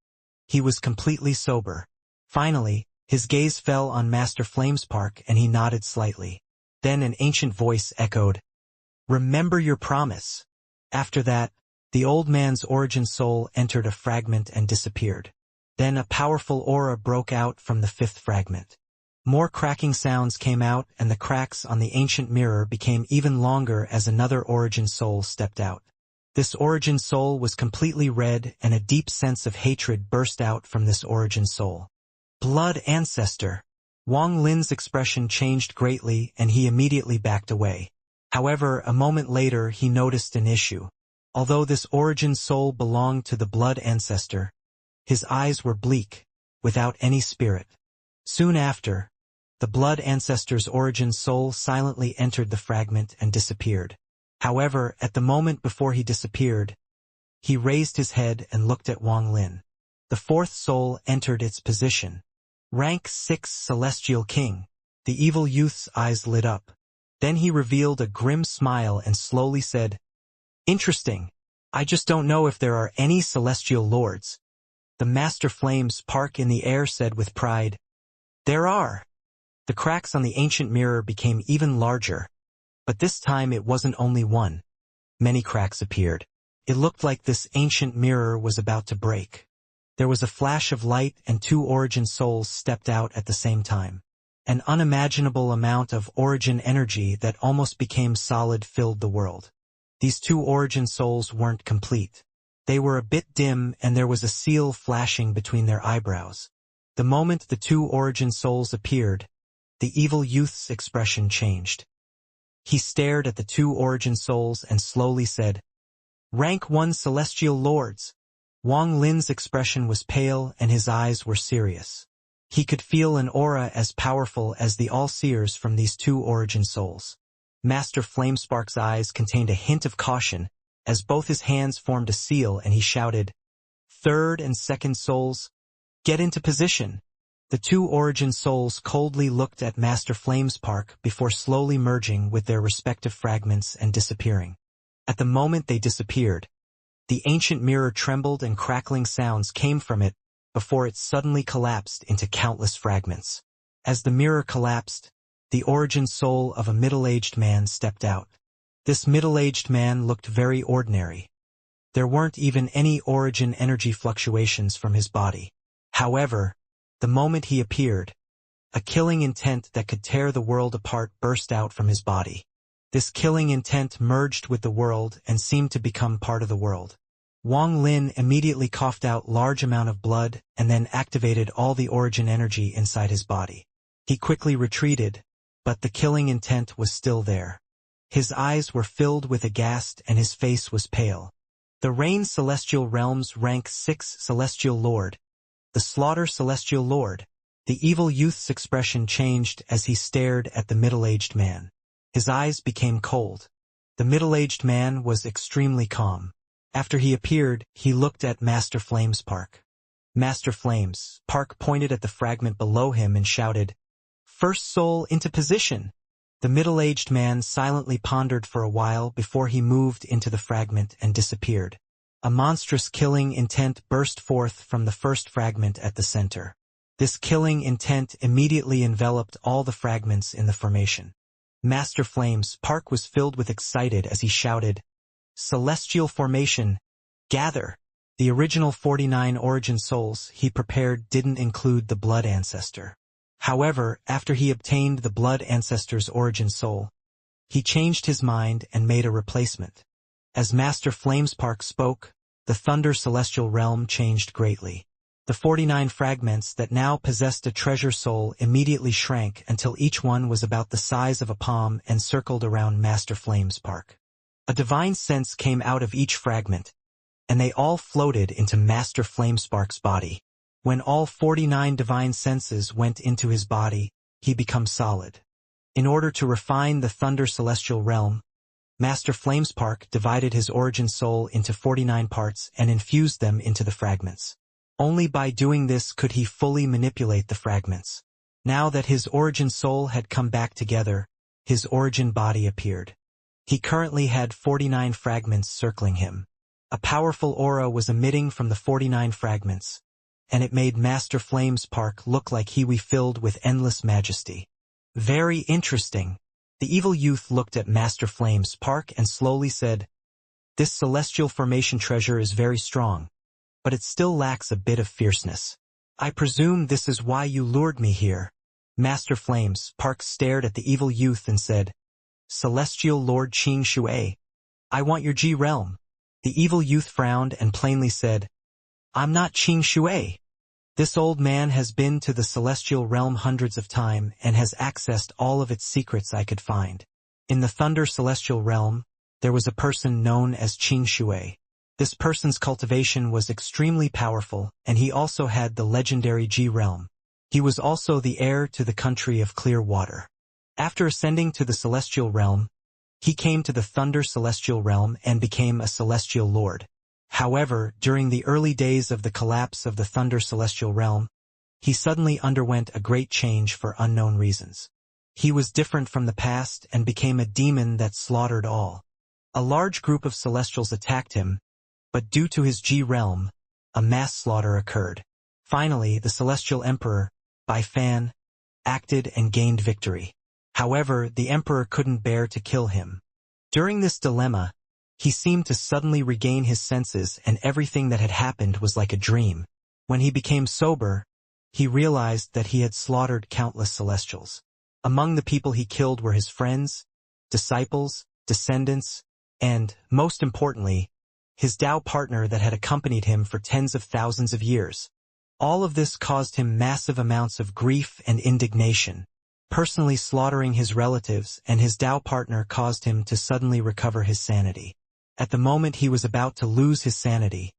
He was completely sober. Finally, his gaze fell on Master Flamespark and he nodded slightly. Then an ancient voice echoed, "Remember your promise." After that, the old man's origin soul entered a fragment and disappeared. Then a powerful aura broke out from the 5th fragment. More cracking sounds came out and the cracks on the ancient mirror became even longer as another origin soul stepped out. This origin soul was completely red and a deep sense of hatred burst out from this origin soul. "Blood ancestor." Wang Lin's expression changed greatly and he immediately backed away. However, a moment later he noticed an issue. Although this origin soul belonged to the blood ancestor, his eyes were bleak, without any spirit. Soon after, the blood ancestor's origin soul silently entered the fragment and disappeared. However, at the moment before he disappeared, he raised his head and looked at Wang Lin. The fourth soul entered its position. Rank 6 Celestial King. The evil youth's eyes lit up. Then he revealed a grim smile and slowly said, "Interesting. I just don't know if there are any celestial lords." The master flames Park in the air said with pride, "There are." The cracks on the ancient mirror became even larger. But this time it wasn't only one. Many cracks appeared. It looked like this ancient mirror was about to break. There was a flash of light and two origin souls stepped out at the same time. An unimaginable amount of origin energy that almost became solid filled the world. These two origin souls weren't complete. They were a bit dim and there was a seal flashing between their eyebrows. The moment the two origin souls appeared, the evil youth's expression changed. He stared at the two origin souls and slowly said, "Rank 1 Celestial Lords." Wang Lin's expression was pale and his eyes were serious. He could feel an aura as powerful as the all-seers from these two origin souls. Master Flamespark's eyes contained a hint of caution, as both his hands formed a seal and he shouted, "Third and second souls, get into position." The two origin souls coldly looked at Master Flamespark before slowly merging with their respective fragments and disappearing. At the moment they disappeared, the ancient mirror trembled and crackling sounds came from it before it suddenly collapsed into countless fragments. As the mirror collapsed, the origin soul of a middle-aged man stepped out. This middle-aged man looked very ordinary. There weren't even any origin energy fluctuations from his body. However, the moment he appeared, a killing intent that could tear the world apart burst out from his body. This killing intent merged with the world and seemed to become part of the world. Wang Lin immediately coughed out large amount of blood and then activated all the origin energy inside his body. He quickly retreated, but the killing intent was still there. His eyes were filled with aghast and his face was pale. The Rain Celestial Realms Rank 6 Celestial Lord. The Slaughter Celestial Lord. The evil youth's expression changed as he stared at the middle-aged man. His eyes became cold. The middle-aged man was extremely calm. After he appeared, he looked at Master Flamespark. Master Flamespark pointed at the fragment below him and shouted, "First soul into position." The middle-aged man silently pondered for a while before he moved into the fragment and disappeared. A monstrous killing intent burst forth from the first fragment at the center. This killing intent immediately enveloped all the fragments in the formation. Master Flamespark was filled with excited as he shouted, "Celestial formation, gather." The original 49 origin souls he prepared didn't include the blood ancestor. However, after he obtained the blood ancestor's origin soul, he changed his mind and made a replacement. As Master Flamespark spoke, the Thunder Celestial Realm changed greatly. The 49 fragments that now possessed a treasure soul immediately shrank until each one was about the size of a palm and circled around Master Flamespark. A divine sense came out of each fragment, and they all floated into Master Flamespark's body. When all 49 divine senses went into his body, he became solid. In order to refine the Thunder Celestial Realm, Master Flamespark divided his origin soul into 49 parts and infused them into the fragments. Only by doing this could he fully manipulate the fragments. Now that his origin soul had come back together, his origin body appeared. He currently had 49 fragments circling him. A powerful aura was emitting from the 49 fragments, and it made Master Flamespark look like he was filled with endless majesty. Very interesting. The evil youth looked at Master Flamespark and slowly said, "This celestial formation treasure is very strong, but it still lacks a bit of fierceness. I presume this is why you lured me here." Master Flamespark stared at the evil youth and said, "Celestial Lord Qing Shui, I want your G realm." The evil youth frowned and plainly said, "I'm not Qing Shui." This old man has been to the celestial realm hundreds of times and has accessed all of its secrets I could find. In the Thunder Celestial Realm, there was a person known as Xianxia. This person's cultivation was extremely powerful, and he also had the legendary G realm. He was also the heir to the country of clear water. After ascending to the celestial realm, he came to the Thunder Celestial Realm and became a celestial lord. However, during the early days of the collapse of the Thunder Celestial Realm, he suddenly underwent a great change for unknown reasons. He was different from the past and became a demon that slaughtered all. A large group of celestials attacked him, but due to his G realm, a mass slaughter occurred. Finally, the Celestial Emperor, by Fan, acted and gained victory. However, the Emperor couldn't bear to kill him. During this dilemma, he seemed to suddenly regain his senses and everything that had happened was like a dream. When he became sober, he realized that he had slaughtered countless celestials. Among the people he killed were his friends, disciples, descendants, and, most importantly, his Tao partner that had accompanied him for tens of thousands of years. All of this caused him massive amounts of grief and indignation. Personally slaughtering his relatives and his Tao partner caused him to suddenly recover his sanity. At the moment he was about to lose his sanity,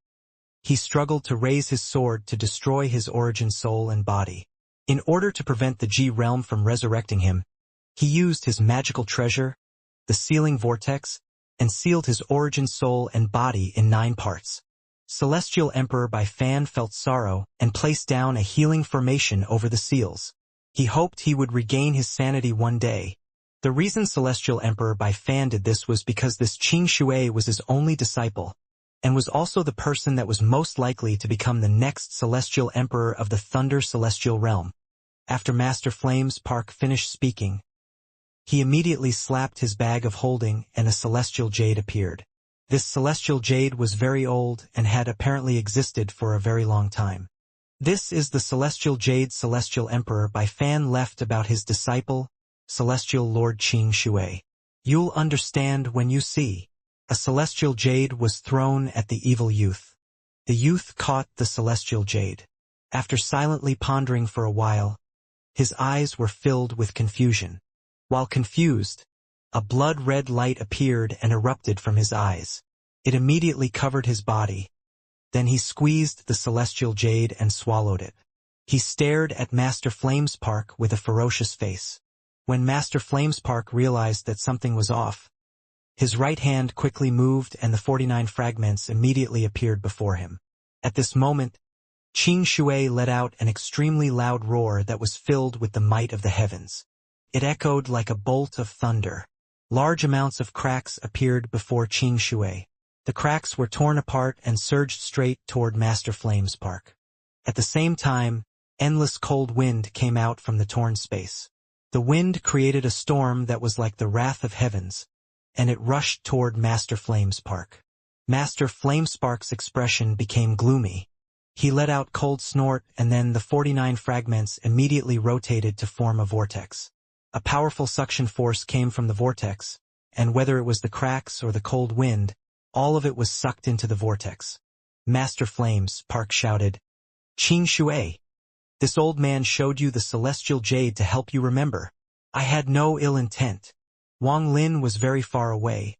he struggled to raise his sword to destroy his origin soul and body. In order to prevent the G realm from resurrecting him, he used his magical treasure, the sealing vortex, and sealed his origin soul and body in 9 parts. Celestial Emperor by Fan felt sorrow and placed down a healing formation over the seals. He hoped he would regain his sanity one day. The reason Celestial Emperor by Fan did this was because this Xianxia was his only disciple, and was also the person that was most likely to become the next Celestial Emperor of the Thunder Celestial Realm. After Master Flames Park finished speaking, he immediately slapped his bag of holding and a celestial jade appeared. This celestial jade was very old and had apparently existed for a very long time. This is the celestial jade Celestial Emperor by Fan left about his disciple, Celestial Lord Xianxia. You'll understand when you see. A celestial jade was thrown at the evil youth. The youth caught the celestial jade. After silently pondering for a while, his eyes were filled with confusion. While confused, a blood-red light appeared and erupted from his eyes. It immediately covered his body. Then he squeezed the celestial jade and swallowed it. He stared at Master Flamespark with a ferocious face. When Master Flamespark realized that something was off, his right hand quickly moved and the 49 fragments immediately appeared before him. At this moment, Xianxia let out an extremely loud roar that was filled with the might of the heavens. It echoed like a bolt of thunder. Large amounts of cracks appeared before Xianxia. The cracks were torn apart and surged straight toward Master Flamespark. At the same time, endless cold wind came out from the torn space. The wind created a storm that was like the wrath of heavens, and it rushed toward Master Flamespark. Master Flamespark's expression became gloomy. He let out cold snort and then the 49 fragments immediately rotated to form a vortex. A powerful suction force came from the vortex, and whether it was the cracks or the cold wind, all of it was sucked into the vortex. Master Flamespark shouted, "Xianxia! This old man showed you the celestial jade to help you remember. I had no ill intent." Wang Lin was very far away,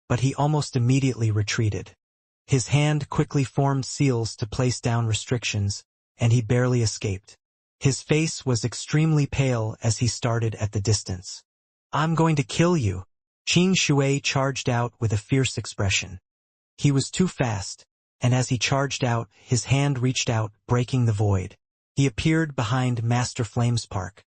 but he almost immediately retreated. His hand quickly formed seals to place down restrictions, and he barely escaped. His face was extremely pale as he started at the distance. "I'm going to kill you." Xianxia charged out with a fierce expression. He was too fast, and as he charged out, his hand reached out, breaking the void. He appeared behind Master Flamespark.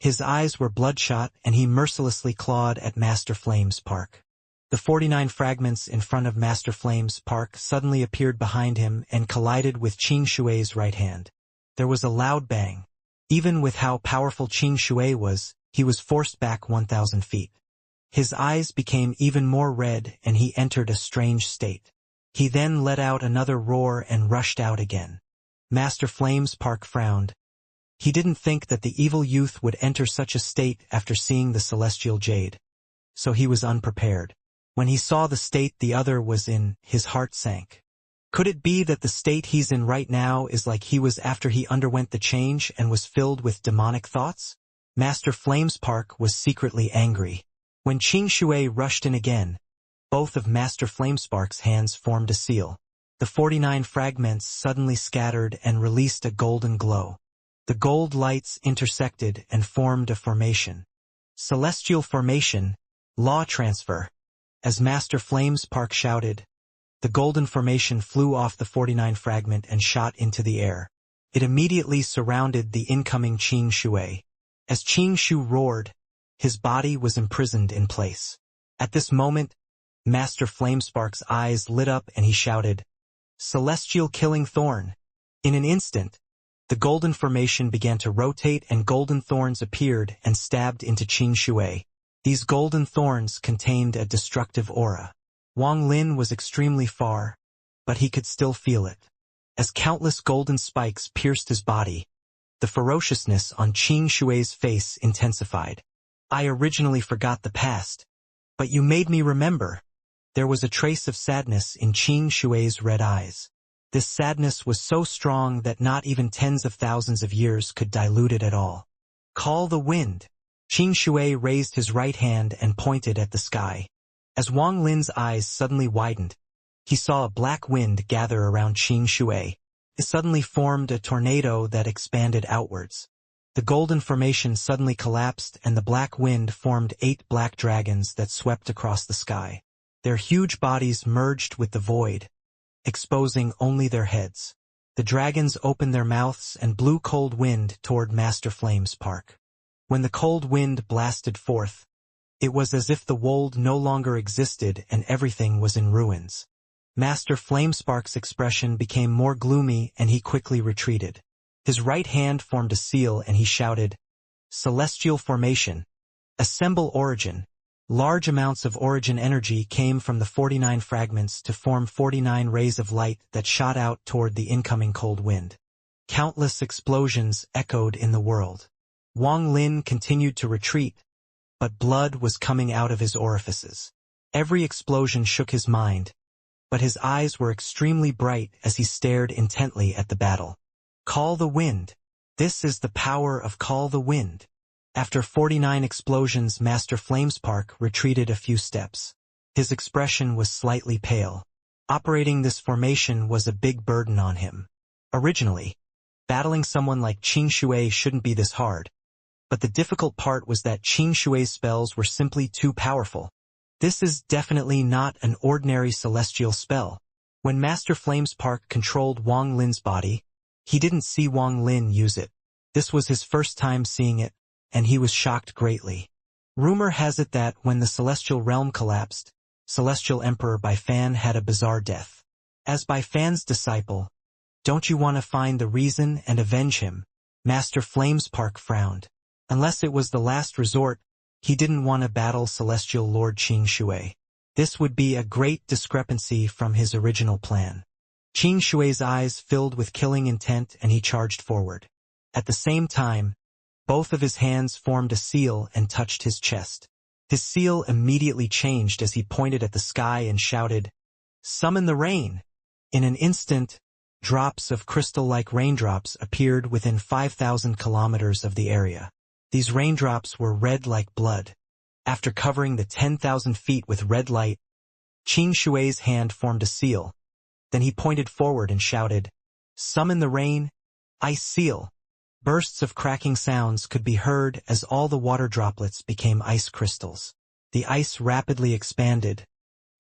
His eyes were bloodshot and he mercilessly clawed at Master Flamespark. The 49 fragments in front of Master Flamespark suddenly appeared behind him and collided with Xianxia's right hand. There was a loud bang. Even with how powerful Xianxia was, he was forced back 1,000 feet. His eyes became even more red and he entered a strange state. He then let out another roar and rushed out again. Master Flamespark frowned. He didn't think that the evil youth would enter such a state after seeing the celestial jade. So he was unprepared. When he saw the state the other was in, his heart sank. Could it be that the state he's in right now is like he was after he underwent the change and was filled with demonic thoughts? Master Flamespark was secretly angry. When Xianxia rushed in again, both of Master Flamespark's hands formed a seal. The 49 fragments suddenly scattered and released a golden glow. The gold lights intersected and formed a formation. Celestial formation, law transfer. As Master Flamespark shouted, the golden formation flew off the 49 fragment and shot into the air. It immediately surrounded the incoming Xianxia. As Xianxia roared, his body was imprisoned in place. At this moment, Master Flamespark's eyes lit up and he shouted, "Celestial killing thorn!" In an instant, the golden formation began to rotate and golden thorns appeared and stabbed into Xianxia. These golden thorns contained a destructive aura. Wang Lin was extremely far, but he could still feel it. As countless golden spikes pierced his body, the ferociousness on Xianxia's face intensified. "I originally forgot the past, but you made me remember." There was a trace of sadness in Xianxia's red eyes. This sadness was so strong that not even tens of thousands of years could dilute it at all. "Call the wind." Xianxia raised his right hand and pointed at the sky. As Wang Lin's eyes suddenly widened, he saw a black wind gather around Xianxia. It suddenly formed a tornado that expanded outwards. The golden formation suddenly collapsed and the black wind formed 8 black dragons that swept across the sky. Their huge bodies merged with the void, exposing only their heads. The dragons opened their mouths and blew cold wind toward Master Flamespark. When the cold wind blasted forth, it was as if the world no longer existed and everything was in ruins. Master Flamespark's expression became more gloomy and he quickly retreated. His right hand formed a seal and he shouted, "Celestial formation. Assemble origin." Large amounts of origin energy came from the 49 fragments to form 49 rays of light that shot out toward the incoming cold wind. Countless explosions echoed in the world. Wang Lin continued to retreat, but blood was coming out of his orifices. Every explosion shook his mind, but his eyes were extremely bright as he stared intently at the battle. "Call the wind." This is the power of Call the Wind. After 49 explosions, Master Flamespark retreated a few steps. His expression was slightly pale. Operating this formation was a big burden on him. Originally, battling someone like Xianxia shouldn't be this hard, but the difficult part was that Xianxia's spells were simply too powerful. This is definitely not an ordinary celestial spell. When Master Flamespark controlled Wang Lin's body, he didn't see Wang Lin use it. This was his first time seeing it, and he was shocked greatly. Rumor has it that when the celestial realm collapsed, Celestial Emperor Baifan had a bizarre death. As Baifan's disciple, don't you want to find the reason and avenge him? Master Flamespark frowned. Unless it was the last resort, he didn't want to battle Celestial Lord Xianxia. This would be a great discrepancy from his original plan. Xianxia's eyes filled with killing intent and he charged forward. At the same time, both of his hands formed a seal and touched his chest. His seal immediately changed as he pointed at the sky and shouted, "Summon the rain!" In an instant, drops of crystal-like raindrops appeared within 5,000 kilometers of the area. These raindrops were red like blood. After covering the 10,000 feet with red light, Xianxia's hand formed a seal. Then he pointed forward and shouted, "Summon the rain, ice seal!" Bursts of cracking sounds could be heard as all the water droplets became ice crystals. The ice rapidly expanded,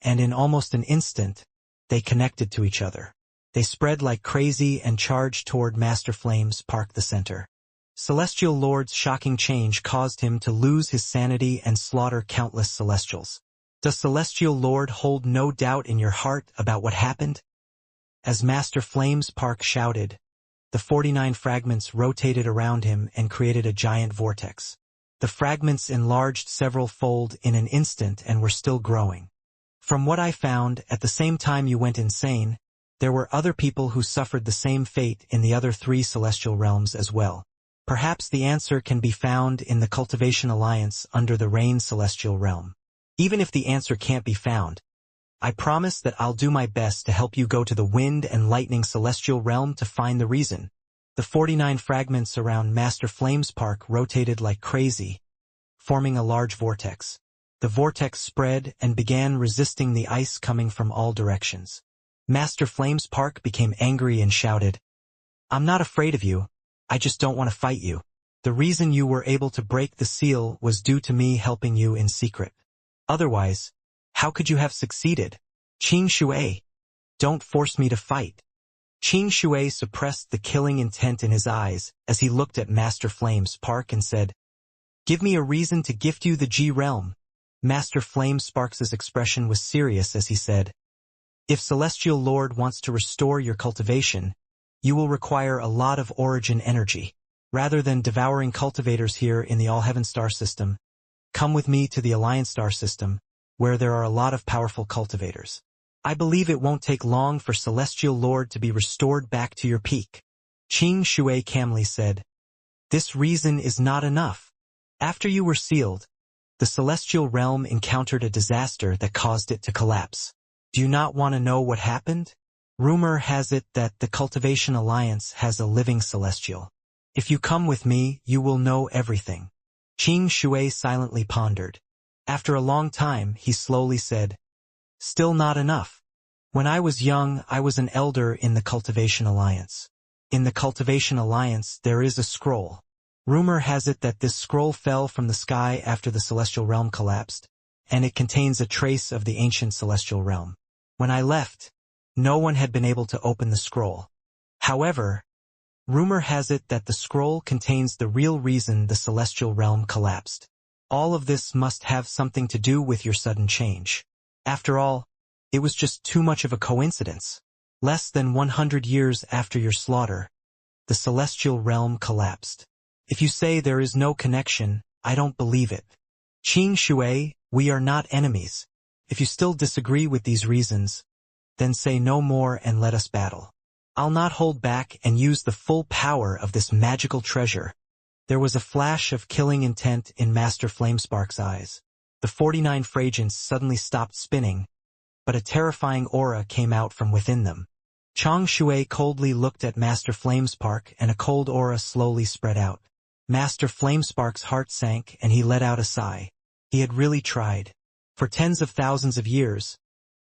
and in almost an instant, they connected to each other. They spread like crazy and charged toward Master Flamespark the center. Celestial Lord's shocking change caused him to lose his sanity and slaughter countless Celestials. Does Celestial Lord hold no doubt in your heart about what happened? As Master Flamespark shouted, the 49 fragments rotated around him and created a giant vortex. The fragments enlarged several-fold in an instant and were still growing. From what I found, at the same time you went insane, there were other people who suffered the same fate in the other 3 celestial realms as well. Perhaps the answer can be found in the Cultivation Alliance under the Rain Celestial Realm. Even if the answer can't be found, I promise that I'll do my best to help you go to the wind and lightning celestial realm to find the reason. The 49 fragments around Master Flame's park rotated like crazy, forming a large vortex. The vortex spread and began resisting the ice coming from all directions. Master Flame's park became angry and shouted, "I'm not afraid of you, I just don't want to fight you. The reason you were able to break the seal was due to me helping you in secret. Otherwise, how could you have succeeded? Qing Shui, don't force me to fight." Qing Shui suppressed the killing intent in his eyes as he looked at Master Flame's park and said, "Give me a reason to gift you the G realm." Master Flame Sparks' expression was serious as he said, "If Celestial Lord wants to restore your cultivation, you will require a lot of origin energy. Rather than devouring cultivators here in the All-Heaven star system, come with me to the Alliance star system, where there are a lot of powerful cultivators. I believe it won't take long for Celestial Lord to be restored back to your peak." Qing Shui calmly said, "This reason is not enough. After you were sealed, the Celestial Realm encountered a disaster that caused it to collapse. Do you not want to know what happened? Rumor has it that the Cultivation Alliance has a living Celestial. If you come with me, you will know everything." Qing Shui silently pondered. After a long time, he slowly said, "Still not enough. When I was young, I was an elder in the Cultivation Alliance. In the Cultivation Alliance, there is a scroll. Rumor has it that this scroll fell from the sky after the Celestial Realm collapsed, and it contains a trace of the ancient Celestial Realm. When I left, no one had been able to open the scroll. However, rumor has it that the scroll contains the real reason the Celestial Realm collapsed. All of this must have something to do with your sudden change. After all, it was just too much of a coincidence. Less than 100 years after your slaughter, the Celestial Realm collapsed. If you say there is no connection, I don't believe it. Qing Shui, we are not enemies. If you still disagree with these reasons, then say no more and let us battle. I'll not hold back and use the full power of this magical treasure." There was a flash of killing intent in Master Flamespark's eyes. The 49 fragments suddenly stopped spinning, but a terrifying aura came out from within them. Qing Shui coldly looked at Master Flamespark and a cold aura slowly spread out. Master Flamespark's heart sank and he let out a sigh. He had really tried. For tens of thousands of years,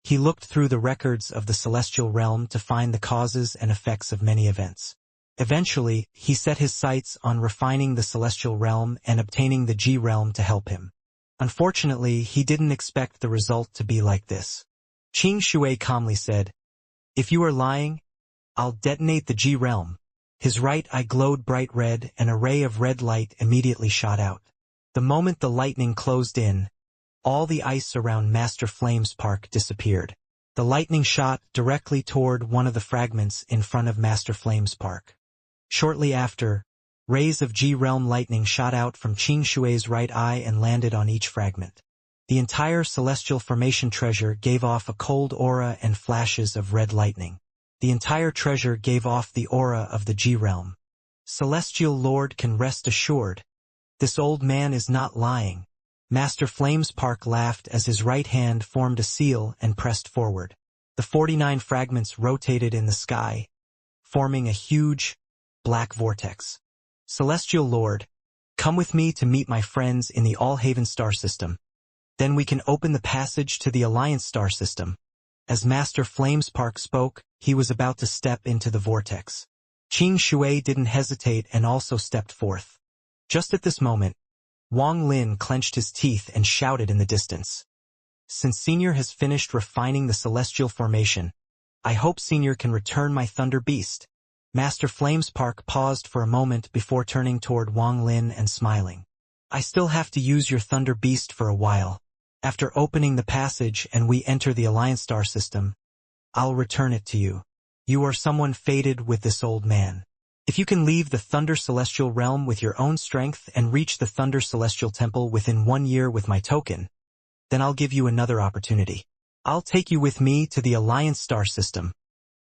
he looked through the records of the Celestial Realm to find the causes and effects of many events. Eventually, he set his sights on refining the Celestial Realm and obtaining the G Realm to help him. Unfortunately, he didn't expect the result to be like this. Qing Shui calmly said, "If you are lying, I'll detonate the G Realm." His right eye glowed bright red, and a ray of red light immediately shot out. The moment the lightning closed in, all the ice around Master Flame's park disappeared. The lightning shot directly toward one of the fragments in front of Master Flame's park. Shortly after, rays of G-Realm lightning shot out from Qing Shui's right eye and landed on each fragment. The entire celestial formation treasure gave off a cold aura and flashes of red lightning. The entire treasure gave off the aura of the G-Realm. Celestial Lord can rest assured. This old man is not lying. Master Flame's park laughed as his right hand formed a seal and pressed forward. The 49 fragments rotated in the sky, forming a huge, black vortex. Celestial Lord, come with me to meet my friends in the All-Haven star system. Then we can open the passage to the Alliance star system. As Master Flame's park spoke, he was about to step into the vortex. Qing Shui didn't hesitate and also stepped forth. Just at this moment, Wang Lin clenched his teeth and shouted in the distance. Since Senior has finished refining the celestial formation, I hope Senior can return my Thunder Beast. Master Flame's park paused for a moment before turning toward Wang Lin and smiling. I still have to use your Thunder Beast for a while. After opening the passage and we enter the Alliance star system, I'll return it to you. You are someone fated with this old man. If you can leave the Thunder Celestial Realm with your own strength and reach the Thunder Celestial Temple within 1 year with my token, then I'll give you another opportunity. I'll take you with me to the Alliance star system.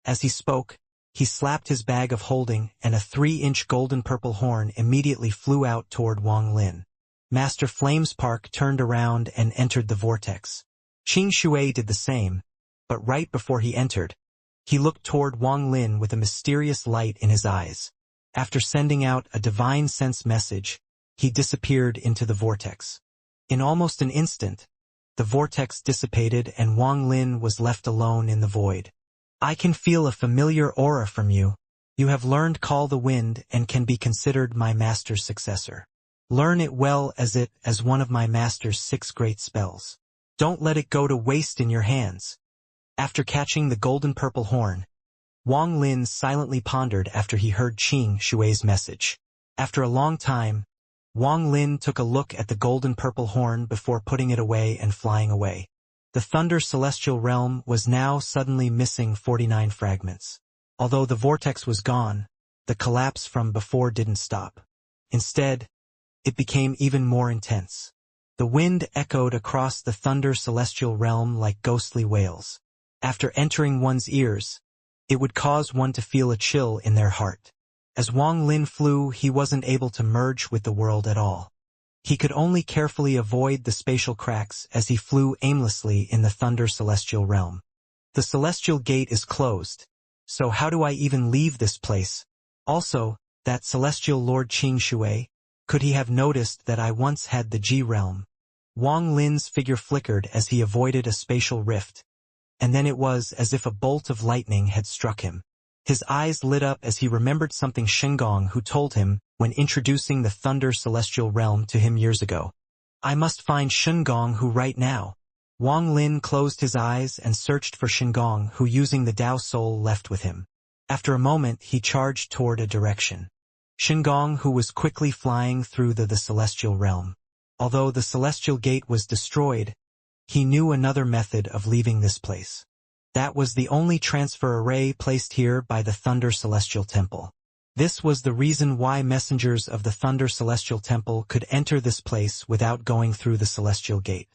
As he spoke, he slapped his bag of holding and a 3-inch golden-purple horn immediately flew out toward Wang Lin. Master Flame's park turned around and entered the vortex. Qing Shui did the same, but right before he entered, he looked toward Wang Lin with a mysterious light in his eyes. After sending out a divine sense message, he disappeared into the vortex. In almost an instant, the vortex dissipated and Wang Lin was left alone in the void. I can feel a familiar aura from you. You have learned Call the Wind and can be considered my master's successor. Learn it well as one of my master's 6 great spells. Don't let it go to waste in your hands. After catching the golden purple horn, Wang Lin silently pondered after he heard Qing Shui's message. After a long time, Wang Lin took a look at the golden purple horn before putting it away and flying away. The Thunder Celestial Realm was now suddenly missing 49 fragments. Although the vortex was gone, the collapse from before didn't stop. Instead, it became even more intense. The wind echoed across the Thunder Celestial Realm like ghostly wails. After entering one's ears, it would cause one to feel a chill in their heart. As Wang Lin flew, he wasn't able to merge with the world at all. He could only carefully avoid the spatial cracks as he flew aimlessly in the Thunder Celestial Realm. The Celestial Gate is closed, so how do I even leave this place? Also, that Celestial Lord Qing Shui, could he have noticed that I once had the G realm? Wang Lin's figure flickered as he avoided a spatial rift, and then it was as if a bolt of lightning had struck him. His eyes lit up as he remembered something Shengong who told him when introducing the Thunder Celestial Realm to him years ago. I must find Shengong Hu right now. Wang Lin closed his eyes and searched for Shengong Hu using the Tao Soul left with him. After a moment he charged toward a direction. Shengong Hu was quickly flying through the Celestial Realm. Although the Celestial Gate was destroyed, he knew another method of leaving this place. That was the only transfer array placed here by the Thunder Celestial Temple. This was the reason why messengers of the Thunder Celestial Temple could enter this place without going through the Celestial Gate.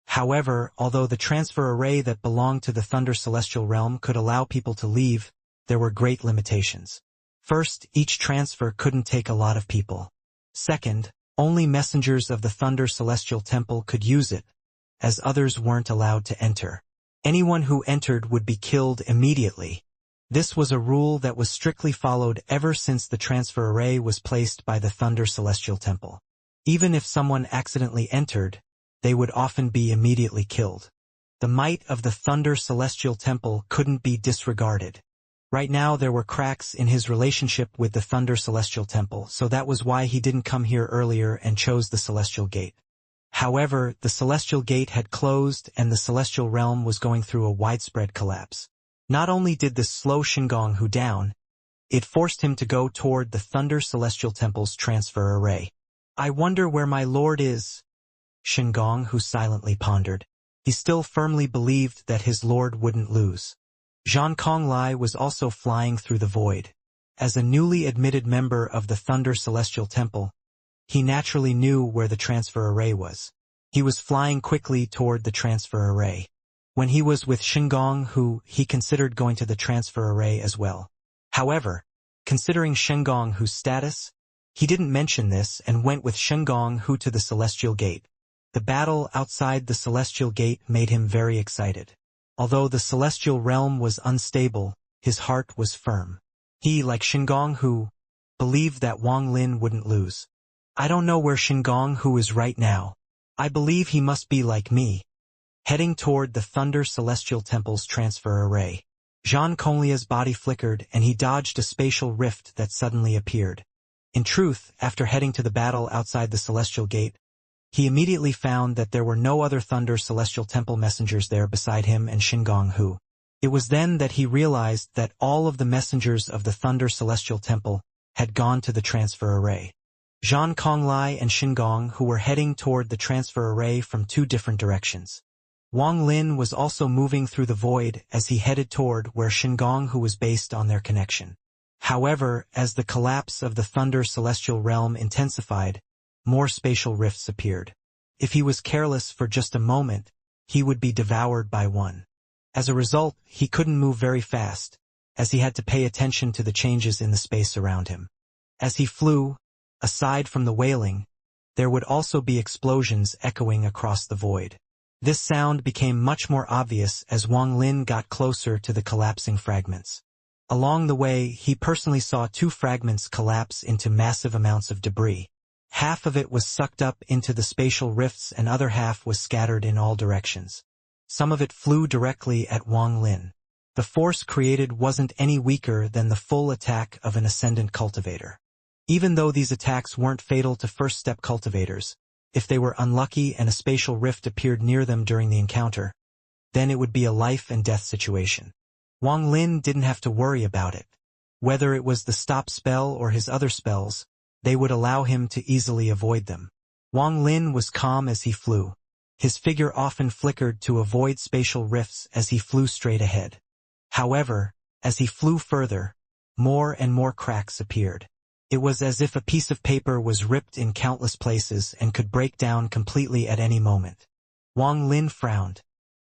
However, although the transfer array that belonged to the Thunder Celestial Realm could allow people to leave, there were great limitations. First, each transfer couldn't take a lot of people. Second, only messengers of the Thunder Celestial Temple could use it, as others weren't allowed to enter. Anyone who entered would be killed immediately. This was a rule that was strictly followed ever since the transfer array was placed by the Thunder Celestial Temple. Even if someone accidentally entered, they would often be immediately killed. The might of the Thunder Celestial Temple couldn't be disregarded. Right now there were cracks in his relationship with the Thunder Celestial Temple, so that was why he didn't come here earlier and chose the Celestial Gate. However, the Celestial Gate had closed and the Celestial Realm was going through a widespread collapse. Not only did this slow Shengong Hu down, it forced him to go toward the Thunder Celestial Temple's transfer array. I wonder where my lord is, Shengong Hu silently pondered. He still firmly believed that his lord wouldn't lose. Zhang Konglai was also flying through the void. As a newly admitted member of the Thunder Celestial Temple, he naturally knew where the transfer array was. He was flying quickly toward the transfer array. When he was with Shengong Hu, he considered going to the transfer array as well. However, considering Shengong Hu's status, he didn't mention this and went with Shengong Hu to the Celestial Gate. The battle outside the Celestial Gate made him very excited. Although the Celestial Realm was unstable, his heart was firm. He, like Shengong Hu, believed that Wang Lin wouldn't lose. I don't know where Shengong Hu is right now. I believe he must be like me, heading toward the Thunder Celestial Temple's transfer array. Zhang Konglia's body flickered and he dodged a spatial rift that suddenly appeared. In truth, after heading to the battle outside the Celestial Gate, he immediately found that there were no other Thunder Celestial Temple messengers there beside him and Shengong Hu. It was then that he realized that all of the messengers of the Thunder Celestial Temple had gone to the transfer array. Zhang Konglai and Shengong Hu were heading toward the transfer array from 2 different directions. Wang Lin was also moving through the void as he headed toward where Shengong Hu was based on their connection. However, as the collapse of the Thunder Celestial Realm intensified, more spatial rifts appeared. If he was careless for just a moment, he would be devoured by one. As a result, he couldn't move very fast, as he had to pay attention to the changes in the space around him. As he flew, aside from the wailing, there would also be explosions echoing across the void. This sound became much more obvious as Wang Lin got closer to the collapsing fragments. Along the way, he personally saw 2 fragments collapse into massive amounts of debris. Half of it was sucked up into the spatial rifts and other half was scattered in all directions. Some of it flew directly at Wang Lin. The force created wasn't any weaker than the full attack of an ascendant cultivator. Even though these attacks weren't fatal to first-step cultivators, if they were unlucky and a spatial rift appeared near them during the encounter, then it would be a life-and-death situation. Wang Lin didn't have to worry about it. Whether it was the stop spell or his other spells, they would allow him to easily avoid them. Wang Lin was calm as he flew. His figure often flickered to avoid spatial rifts as he flew straight ahead. However, as he flew further, more and more cracks appeared. It was as if a piece of paper was ripped in countless places and could break down completely at any moment. Wang Lin frowned.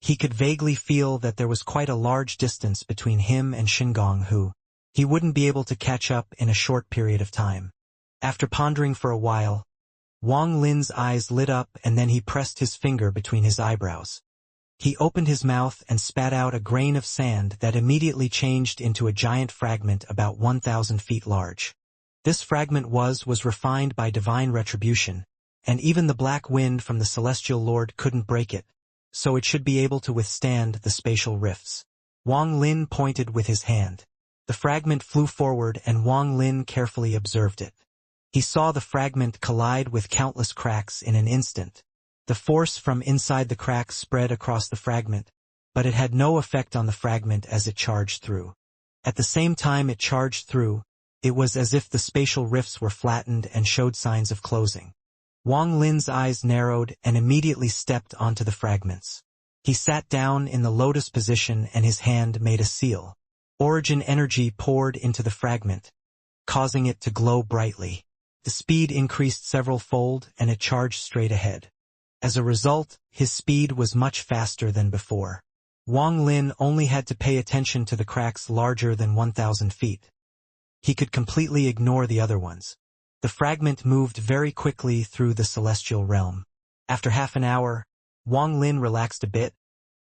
He could vaguely feel that there was quite a large distance between him and Shingong who he wouldn't be able to catch up in a short period of time. After pondering for a while, Wang Lin's eyes lit up and then he pressed his finger between his eyebrows. He opened his mouth and spat out a grain of sand that immediately changed into a giant fragment about 1,000 feet large. This fragment was refined by divine retribution, and even the black wind from the celestial lord couldn't break it, so it should be able to withstand the spatial rifts. Wang Lin pointed with his hand. The fragment flew forward and Wang Lin carefully observed it. He saw the fragment collide with countless cracks in an instant. The force from inside the cracks spread across the fragment, but it had no effect on the fragment as it charged through. At the same time it charged through, it was as if the spatial rifts were flattened and showed signs of closing. Wang Lin's eyes narrowed and immediately stepped onto the fragments. He sat down in the lotus position and his hand made a seal. Origin energy poured into the fragment, causing it to glow brightly. The speed increased several-fold and it charged straight ahead. As a result, his speed was much faster than before. Wang Lin only had to pay attention to the cracks larger than 1,000 feet. He could completely ignore the other ones. The fragment moved very quickly through the celestial realm. After half an hour, Wang Lin relaxed a bit,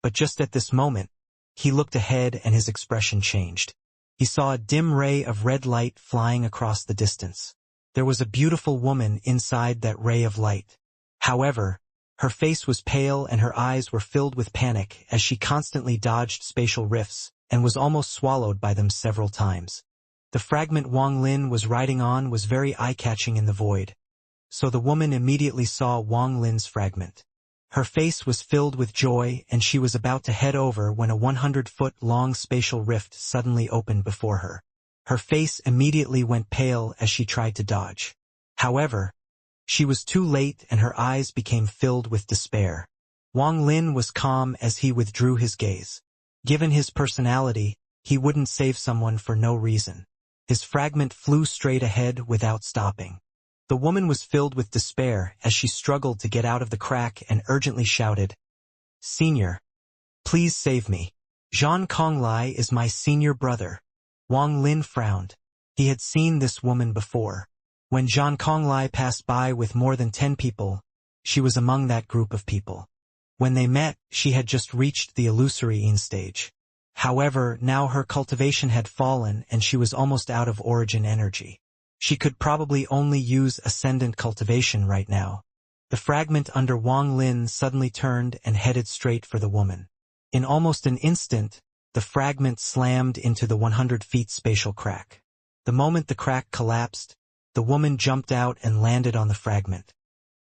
but just at this moment, he looked ahead and his expression changed. He saw a dim ray of red light flying across the distance. There was a beautiful woman inside that ray of light. However, her face was pale and her eyes were filled with panic as she constantly dodged spatial rifts and was almost swallowed by them several times. The fragment Wang Lin was riding on was very eye-catching in the void, so the woman immediately saw Wang Lin's fragment. Her face was filled with joy and she was about to head over when a 100-foot-long spatial rift suddenly opened before her. Her face immediately went pale as she tried to dodge. However, she was too late and her eyes became filled with despair. Wang Lin was calm as he withdrew his gaze. Given his personality, he wouldn't save someone for no reason. His fragment flew straight ahead without stopping. The woman was filled with despair as she struggled to get out of the crack and urgently shouted, "Senior, please save me. Zhang Konglai is my senior brother." Wang Lin frowned. He had seen this woman before. When Zhang Konglai passed by with more than 10 people, she was among that group of people. When they met, she had just reached the illusory stage. However, now her cultivation had fallen and she was almost out of origin energy. She could probably only use ascendant cultivation right now. The fragment under Wang Lin suddenly turned and headed straight for the woman. In almost an instant, the fragment slammed into the 100-feet spatial crack. The moment the crack collapsed, the woman jumped out and landed on the fragment.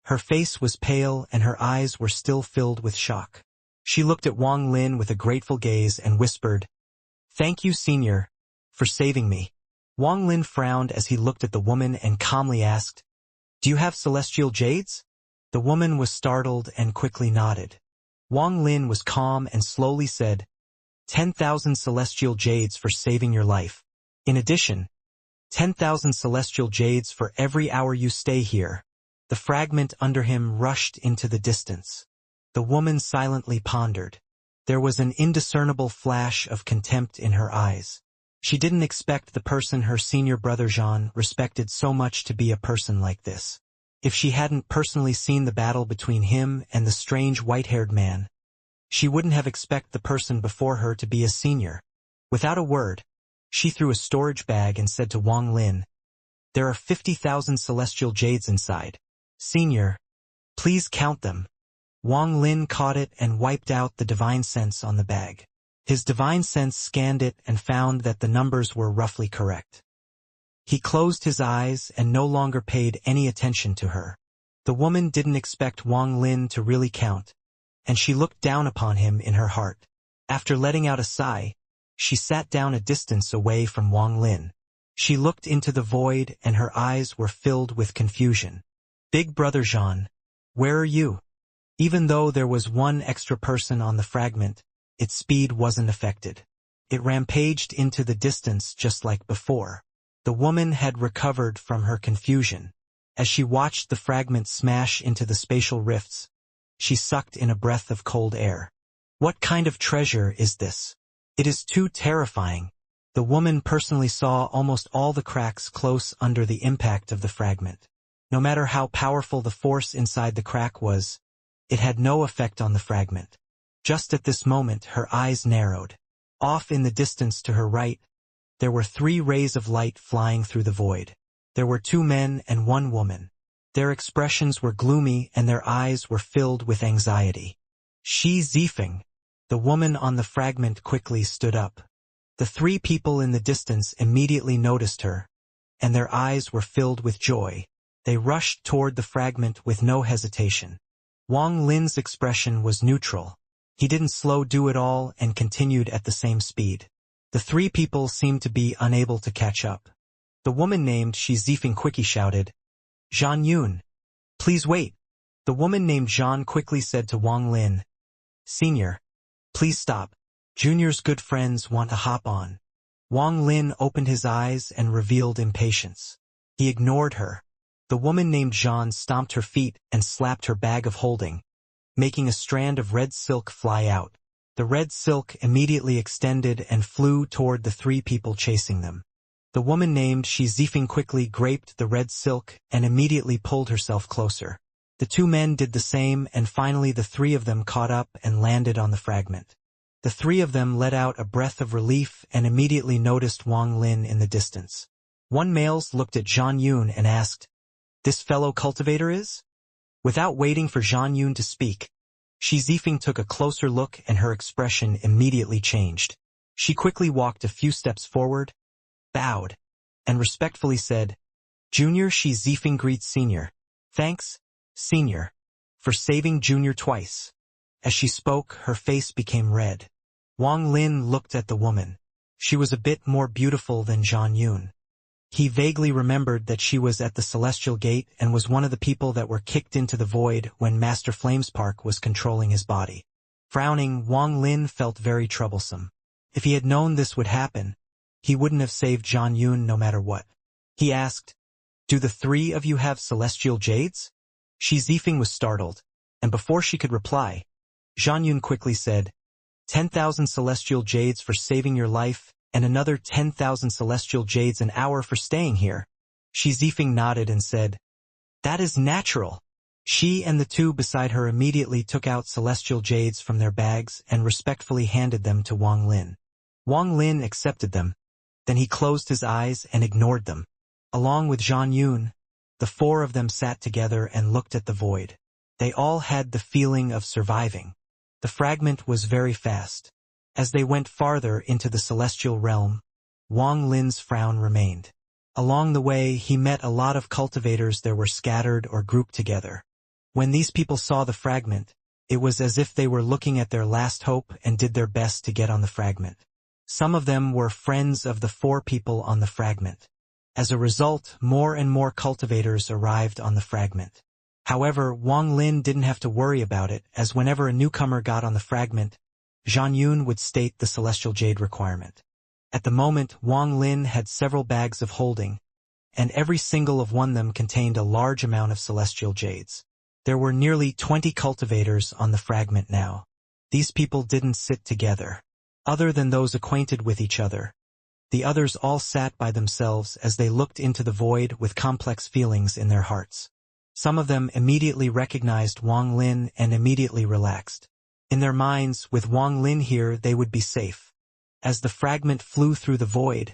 Her face was pale and her eyes were still filled with shock. She looked at Wang Lin with a grateful gaze and whispered, "Thank you, Senior, for saving me." Wang Lin frowned as he looked at the woman and calmly asked, "Do you have celestial jades?" The woman was startled and quickly nodded. Wang Lin was calm and slowly said, 10,000 celestial jades for saving your life. In addition, 10,000 celestial jades for every hour you stay here." The fragment under him rushed into the distance. The woman silently pondered. There was an indiscernible flash of contempt in her eyes. She didn't expect the person her senior brother Jean respected so much to be a person like this. If she hadn't personally seen the battle between him and the strange white-haired man, she wouldn't have expected the person before her to be a senior. Without a word, she threw a storage bag and said to Wang Lin, "There are 50,000 celestial jades inside. Senior, please count them." Wang Lin caught it and wiped out the divine sense on the bag. His divine sense scanned it and found that the numbers were roughly correct. He closed his eyes and no longer paid any attention to her. The woman didn't expect Wang Lin to really count, and she looked down upon him in her heart. After letting out a sigh, she sat down a distance away from Wang Lin. She looked into the void and her eyes were filled with confusion. "Big brother Jean, where are you?" Even though there was one extra person on the fragment, its speed wasn't affected. It rampaged into the distance just like before. The woman had recovered from her confusion. As she watched the fragment smash into the spatial rifts, she sucked in a breath of cold air. What kind of treasure is this? It is too terrifying. The woman personally saw almost all the cracks close under the impact of the fragment. No matter how powerful the force inside the crack was, it had no effect on the fragment. Just at this moment her eyes narrowed. Off in the distance to her right, there were 3 rays of light flying through the void. There were 2 men and 1 woman. Their expressions were gloomy and their eyes were filled with anxiety. "Shi Zifeng." The woman on the fragment quickly stood up. The 3 people in the distance immediately noticed her, and their eyes were filled with joy. They rushed toward the fragment with no hesitation. Wang Lin's expression was neutral. He didn't slow do at all and continued at the same speed. The 3 people seemed to be unable to catch up. The woman named Shi Zifeng quickly shouted, "Zhan Yun, please wait." The woman named Zhan quickly said to Wang Lin, "Senior, please stop. Junior's good friends want to hop on." Wang Lin opened his eyes and revealed impatience. He ignored her. The woman named Zhan stomped her feet and slapped her bag of holding, making a strand of red silk fly out. The red silk immediately extended and flew toward the 3 people chasing them. The woman named Shi Zifeng quickly graped the red silk and immediately pulled herself closer. The 2 men did the same and finally the 3 of them caught up and landed on the fragment. The 3 of them let out a breath of relief and immediately noticed Wang Lin in the distance. One male looked at Zhan Yun and asked, "This fellow cultivator is?" Without waiting for Zhan Yun to speak, Shi Zifeng took a closer look and her expression immediately changed. She quickly walked a few steps forward, bowed, and respectfully said, "Junior Shi Zifeng greets Senior. Thanks, Senior, for saving Junior twice." As she spoke, her face became red. Wang Lin looked at the woman. She was a bit more beautiful than Zhan Yun. He vaguely remembered that she was at the Celestial Gate and was one of the people that were kicked into the void when Master Flamespark was controlling his body. Frowning, Wang Lin felt very troublesome. If he had known this would happen, he wouldn't have saved Zhan Yun no matter what. He asked, "Do the 3 of you have celestial jades?" Shi Zifeng was startled, and before she could reply, Zhan Yun quickly said, 10,000 celestial jades for saving your life, and another 10,000 celestial jades an hour for staying here." Shi Zifeng nodded and said, "That is natural." She and the 2 beside her immediately took out celestial jades from their bags and respectfully handed them to Wang Lin. Wang Lin accepted them. Then he closed his eyes and ignored them. Along with Zhan Yun, the 4 of them sat together and looked at the void. They all had the feeling of surviving. The fragment was very fast. As they went farther into the celestial realm, Wang Lin's frown remained. Along the way, he met a lot of cultivators that were scattered or grouped together. When these people saw the fragment, it was as if they were looking at their last hope and did their best to get on the fragment. Some of them were friends of the 4 people on the fragment. As a result, more and more cultivators arrived on the fragment. However, Wang Lin didn't have to worry about it, as whenever a newcomer got on the fragment, Zhan Yun would state the celestial jade requirement. At the moment, Wang Lin had several bags of holding, and every single of one of them contained a large amount of celestial jades. There were nearly 20 cultivators on the fragment now. These people didn't sit together. Other than those acquainted with each other, the others all sat by themselves as they looked into the void with complex feelings in their hearts. Some of them immediately recognized Wang Lin and immediately relaxed. In their minds, with Wang Lin here they would be safe. As the fragment flew through the void,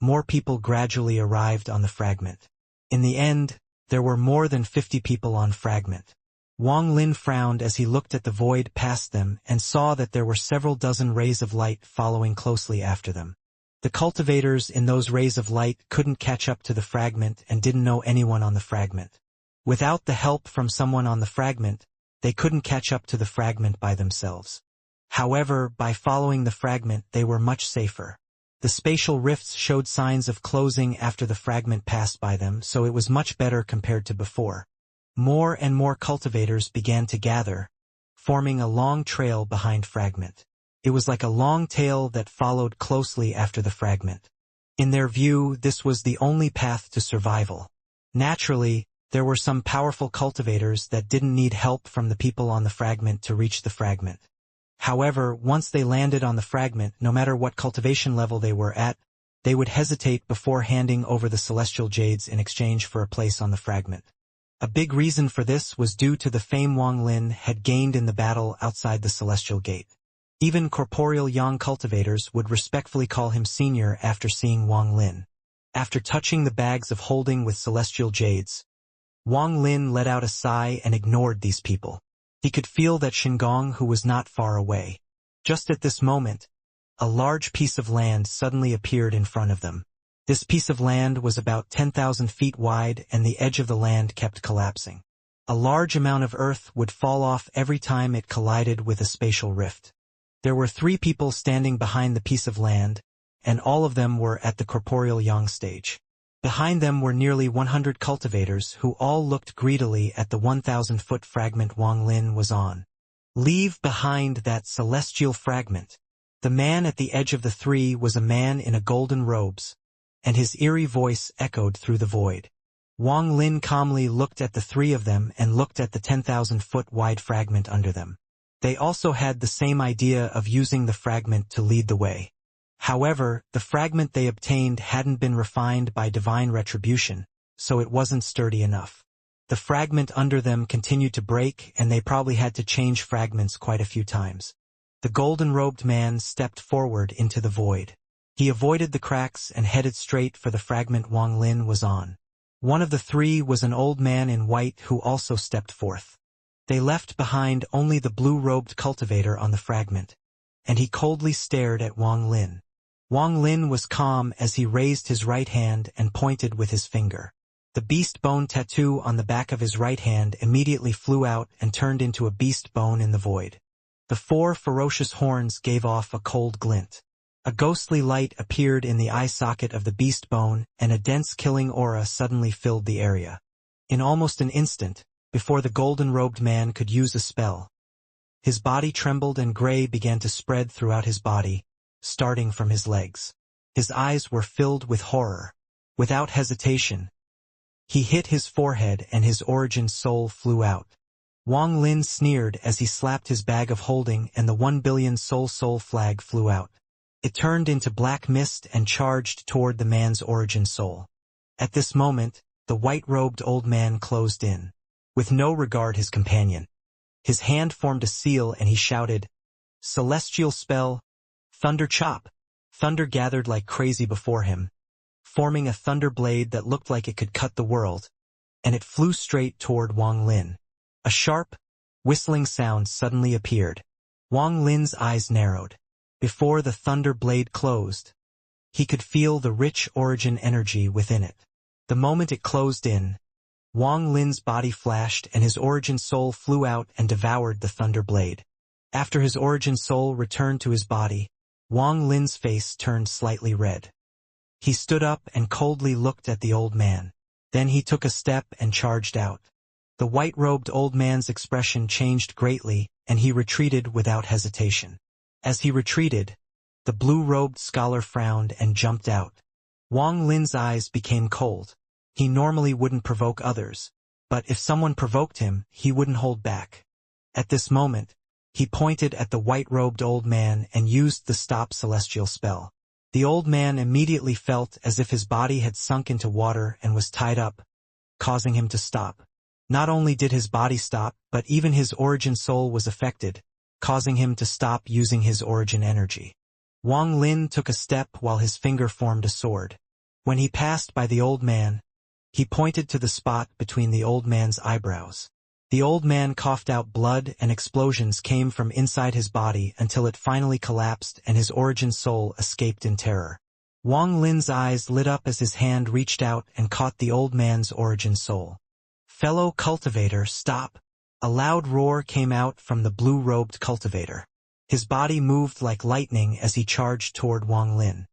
more people gradually arrived on the fragment. In the end, there were more than 50 people on fragment. Wang Lin frowned as he looked at the void past them and saw that there were several dozen rays of light following closely after them. The cultivators in those rays of light couldn't catch up to the fragment and didn't know anyone on the fragment. Without the help from someone on the fragment, they couldn't catch up to the fragment by themselves. However, by following the fragment they were much safer. The spatial rifts showed signs of closing after the fragment passed by them, so it was much better compared to before. More and more cultivators began to gather, forming a long trail behind fragment. It was like a long tail that followed closely after the fragment. In their view, this was the only path to survival. Naturally, there were some powerful cultivators that didn't need help from the people on the fragment to reach the fragment. However, once they landed on the fragment, no matter what cultivation level they were at, they would hesitate before handing over the celestial jades in exchange for a place on the fragment. A big reason for this was due to the fame Wang Lin had gained in the battle outside the celestial gate. Even corporeal yang cultivators would respectfully call him senior after seeing Wang Lin. After touching the bags of holding with celestial jades, Wang Lin let out a sigh and ignored these people. He could feel that Shingong, who was not far away. Just at this moment, a large piece of land suddenly appeared in front of them. This piece of land was about 10,000 feet wide and the edge of the land kept collapsing. A large amount of earth would fall off every time it collided with a spatial rift. There were 3 people standing behind the piece of land, and all of them were at the corporeal yang stage. Behind them were nearly 100 cultivators who all looked greedily at the 1,000-foot fragment Wang Lin was on. Leave behind that celestial fragment. The man at the edge of the 3 was a man in a golden robes, and his eerie voice echoed through the void. Wang Lin calmly looked at the 3 of them and looked at the 10,000-foot wide fragment under them. They also had the same idea of using the fragment to lead the way. However, the fragment they obtained hadn't been refined by divine retribution, so it wasn't sturdy enough. The fragment under them continued to break, and they probably had to change fragments quite a few times. The golden-robed man stepped forward into the void. He avoided the cracks and headed straight for the fragment Wang Lin was on. One of the 3 was an old man in white who also stepped forth. They left behind only the blue-robed cultivator on the fragment, and he coldly stared at Wang Lin. Wang Lin was calm as he raised his right hand and pointed with his finger. The beast bone tattoo on the back of his right hand immediately flew out and turned into a beast bone in the void. The 4 ferocious horns gave off a cold glint. A ghostly light appeared in the eye socket of the beast bone, and a dense killing aura suddenly filled the area. In almost an instant, before the golden-robed man could use a spell, his body trembled and gray began to spread throughout his body, starting from his legs. His eyes were filled with horror. Without hesitation, he hit his forehead and his origin soul flew out. Wang Lin sneered as he slapped his bag of holding and the 1 billion soul flag flew out. It turned into black mist and charged toward the man's origin soul. At this moment, the white-robed old man closed in, with no regard his companion. His hand formed a seal and he shouted, "Celestial spell, Thunder Chop!" Thunder gathered like crazy before him, forming a thunder blade that looked like it could cut the world, and it flew straight toward Wang Lin. A sharp, whistling sound suddenly appeared. Wang Lin's eyes narrowed. Before the thunder blade closed, he could feel the rich origin energy within it. The moment it closed in, Wang Lin's body flashed and his origin soul flew out and devoured the thunder blade. After his origin soul returned to his body, Wang Lin's face turned slightly red. He stood up and coldly looked at the old man. Then he took a step and charged out. The white-robed old man's expression changed greatly, and he retreated without hesitation. As he retreated, the blue-robed scholar frowned and jumped out. Wang Lin's eyes became cold. He normally wouldn't provoke others, but if someone provoked him, he wouldn't hold back. At this moment, he pointed at the white-robed old man and used the Stop Celestial spell. The old man immediately felt as if his body had sunk into water and was tied up, causing him to stop. Not only did his body stop, but even his origin soul was affected, causing him to stop using his origin energy. Wang Lin took a step while his finger formed a sword. When he passed by the old man, he pointed to the spot between the old man's eyebrows. The old man coughed out blood and explosions came from inside his body until it finally collapsed and his origin soul escaped in terror. Wang Lin's eyes lit up as his hand reached out and caught the old man's origin soul. "Fellow cultivator, stop!" A loud roar came out from the blue-robed cultivator. His body moved like lightning as he charged toward Wang Lin.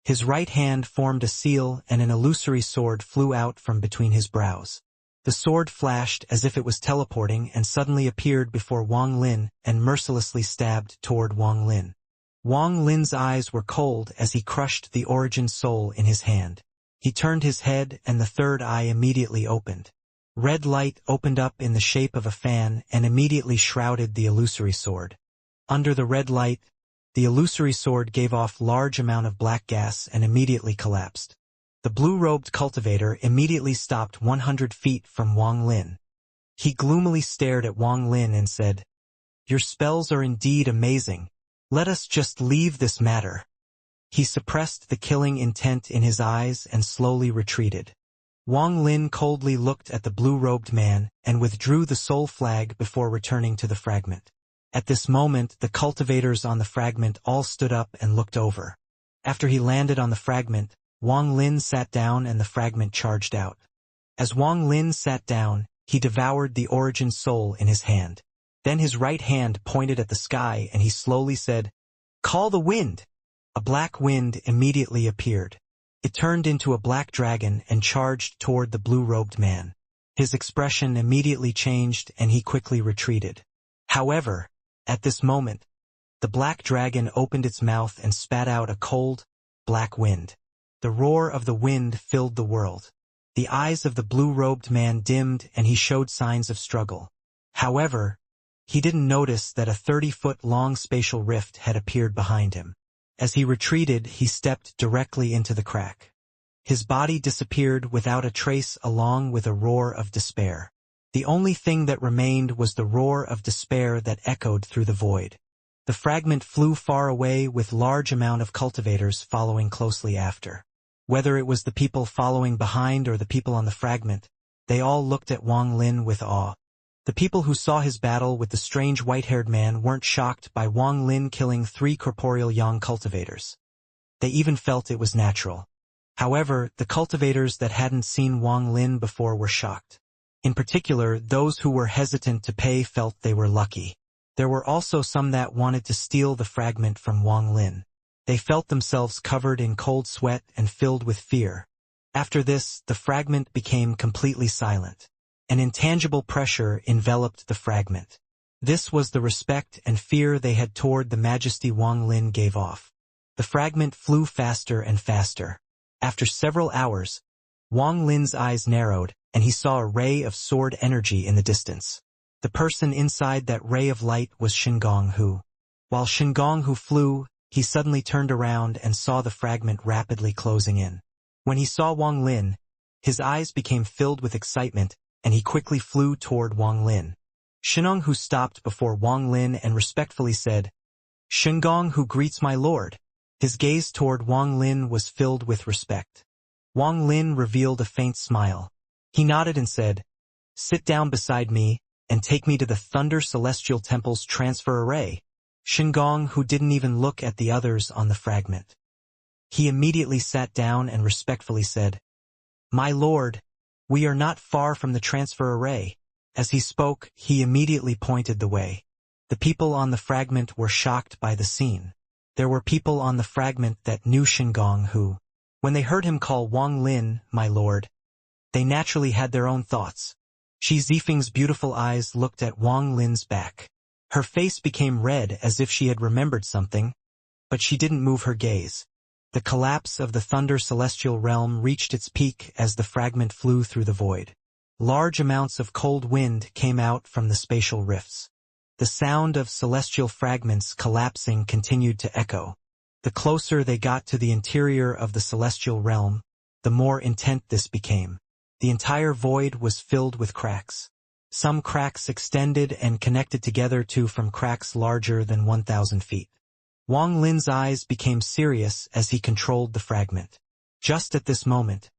His right hand formed a seal and an illusory sword flew out from between his brows. The sword flashed as if it was teleporting and suddenly appeared before Wang Lin and mercilessly stabbed toward Wang Lin. Wang Lin's eyes were cold as he crushed the origin soul in his hand. He turned his head and the third eye immediately opened. Red light opened up in the shape of a fan and immediately shrouded the illusory sword. Under the red light, the illusory sword gave off large amount of black gas and immediately collapsed. The blue-robed cultivator immediately stopped 100 feet from Wang Lin. He gloomily stared at Wang Lin and said, "Your spells are indeed amazing. Let us just leave this matter." He suppressed the killing intent in his eyes and slowly retreated. Wang Lin coldly looked at the blue-robed man and withdrew the soul flag before returning to the fragment. At this moment, the cultivators on the fragment all stood up and looked over. After he landed on the fragment, Wang Lin sat down and the fragment charged out. As Wang Lin sat down, he devoured the origin soul in his hand. Then his right hand pointed at the sky and he slowly said, "Call the wind!" A black wind immediately appeared. It turned into a black dragon and charged toward the blue-robed man. His expression immediately changed and he quickly retreated. However, at this moment, the black dragon opened its mouth and spat out a cold, black wind. The roar of the wind filled the world. The eyes of the blue-robed man dimmed and he showed signs of struggle. However, he didn't notice that a 30-foot-long spatial rift had appeared behind him. As he retreated, he stepped directly into the crack. His body disappeared without a trace along with a roar of despair. The only thing that remained was the roar of despair that echoed through the void. The fragment flew far away with large amount of cultivators following closely after. Whether it was the people following behind or the people on the fragment, they all looked at Wang Lin with awe. The people who saw his battle with the strange white-haired man weren't shocked by Wang Lin killing 3 corporeal young cultivators. They even felt it was natural. However, the cultivators that hadn't seen Wang Lin before were shocked. In particular, those who were hesitant to pay felt they were lucky. There were also some that wanted to steal the fragment from Wang Lin. They felt themselves covered in cold sweat and filled with fear. After this, the fragment became completely silent. An intangible pressure enveloped the fragment. This was the respect and fear they had toward the majesty Wang Lin gave off. The fragment flew faster and faster. After several hours, Wang Lin's eyes narrowed, and he saw a ray of sword energy in the distance. The person inside that ray of light was Shengong Hu. While Shengong Hu flew, he suddenly turned around and saw the fragment rapidly closing in. When he saw Wang Lin, his eyes became filled with excitement, and he quickly flew toward Wang Lin. Shengong Hu stopped before Wang Lin and respectfully said, "Shengong Hu greets my lord." His gaze toward Wang Lin was filled with respect. Wang Lin revealed a faint smile. He nodded and said, "Sit down beside me, and take me to the Thunder Celestial Temple's transfer array." Shengong Hu didn't even look at the others on the fragment. He immediately sat down and respectfully said, "My lord, we are not far from the transfer array." As he spoke, he immediately pointed the way. The people on the fragment were shocked by the scene. There were people on the fragment that knew Shengong Hu. When they heard him call Wang Lin, "my lord," they naturally had their own thoughts. Shi Zifeng's beautiful eyes looked at Wang Lin's back. Her face became red as if she had remembered something, but she didn't move her gaze. The collapse of the Thunder Celestial Realm reached its peak as the fragment flew through the void. Large amounts of cold wind came out from the spatial rifts. The sound of celestial fragments collapsing continued to echo. The closer they got to the interior of the celestial realm, the more intense this became. The entire void was filled with cracks. Some cracks extended and connected together from cracks larger than 1,000 feet. Wang Lin's eyes became serious as he controlled the fragment. Just at this moment,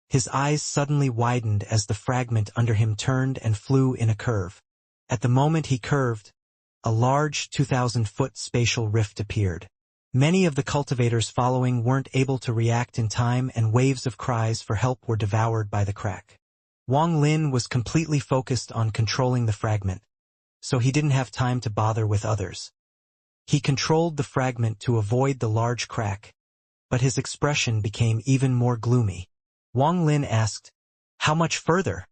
his eyes suddenly widened as the fragment under him turned and flew in a curve. At the moment he curved, a large 2,000-foot spatial rift appeared. Many of the cultivators following weren't able to react in time, and waves of cries for help were devoured by the crack. Wang Lin was completely focused on controlling the fragment, so he didn't have time to bother with others. He controlled the fragment to avoid the large crack, but his expression became even more gloomy. Wang Lin asked, "How much further?"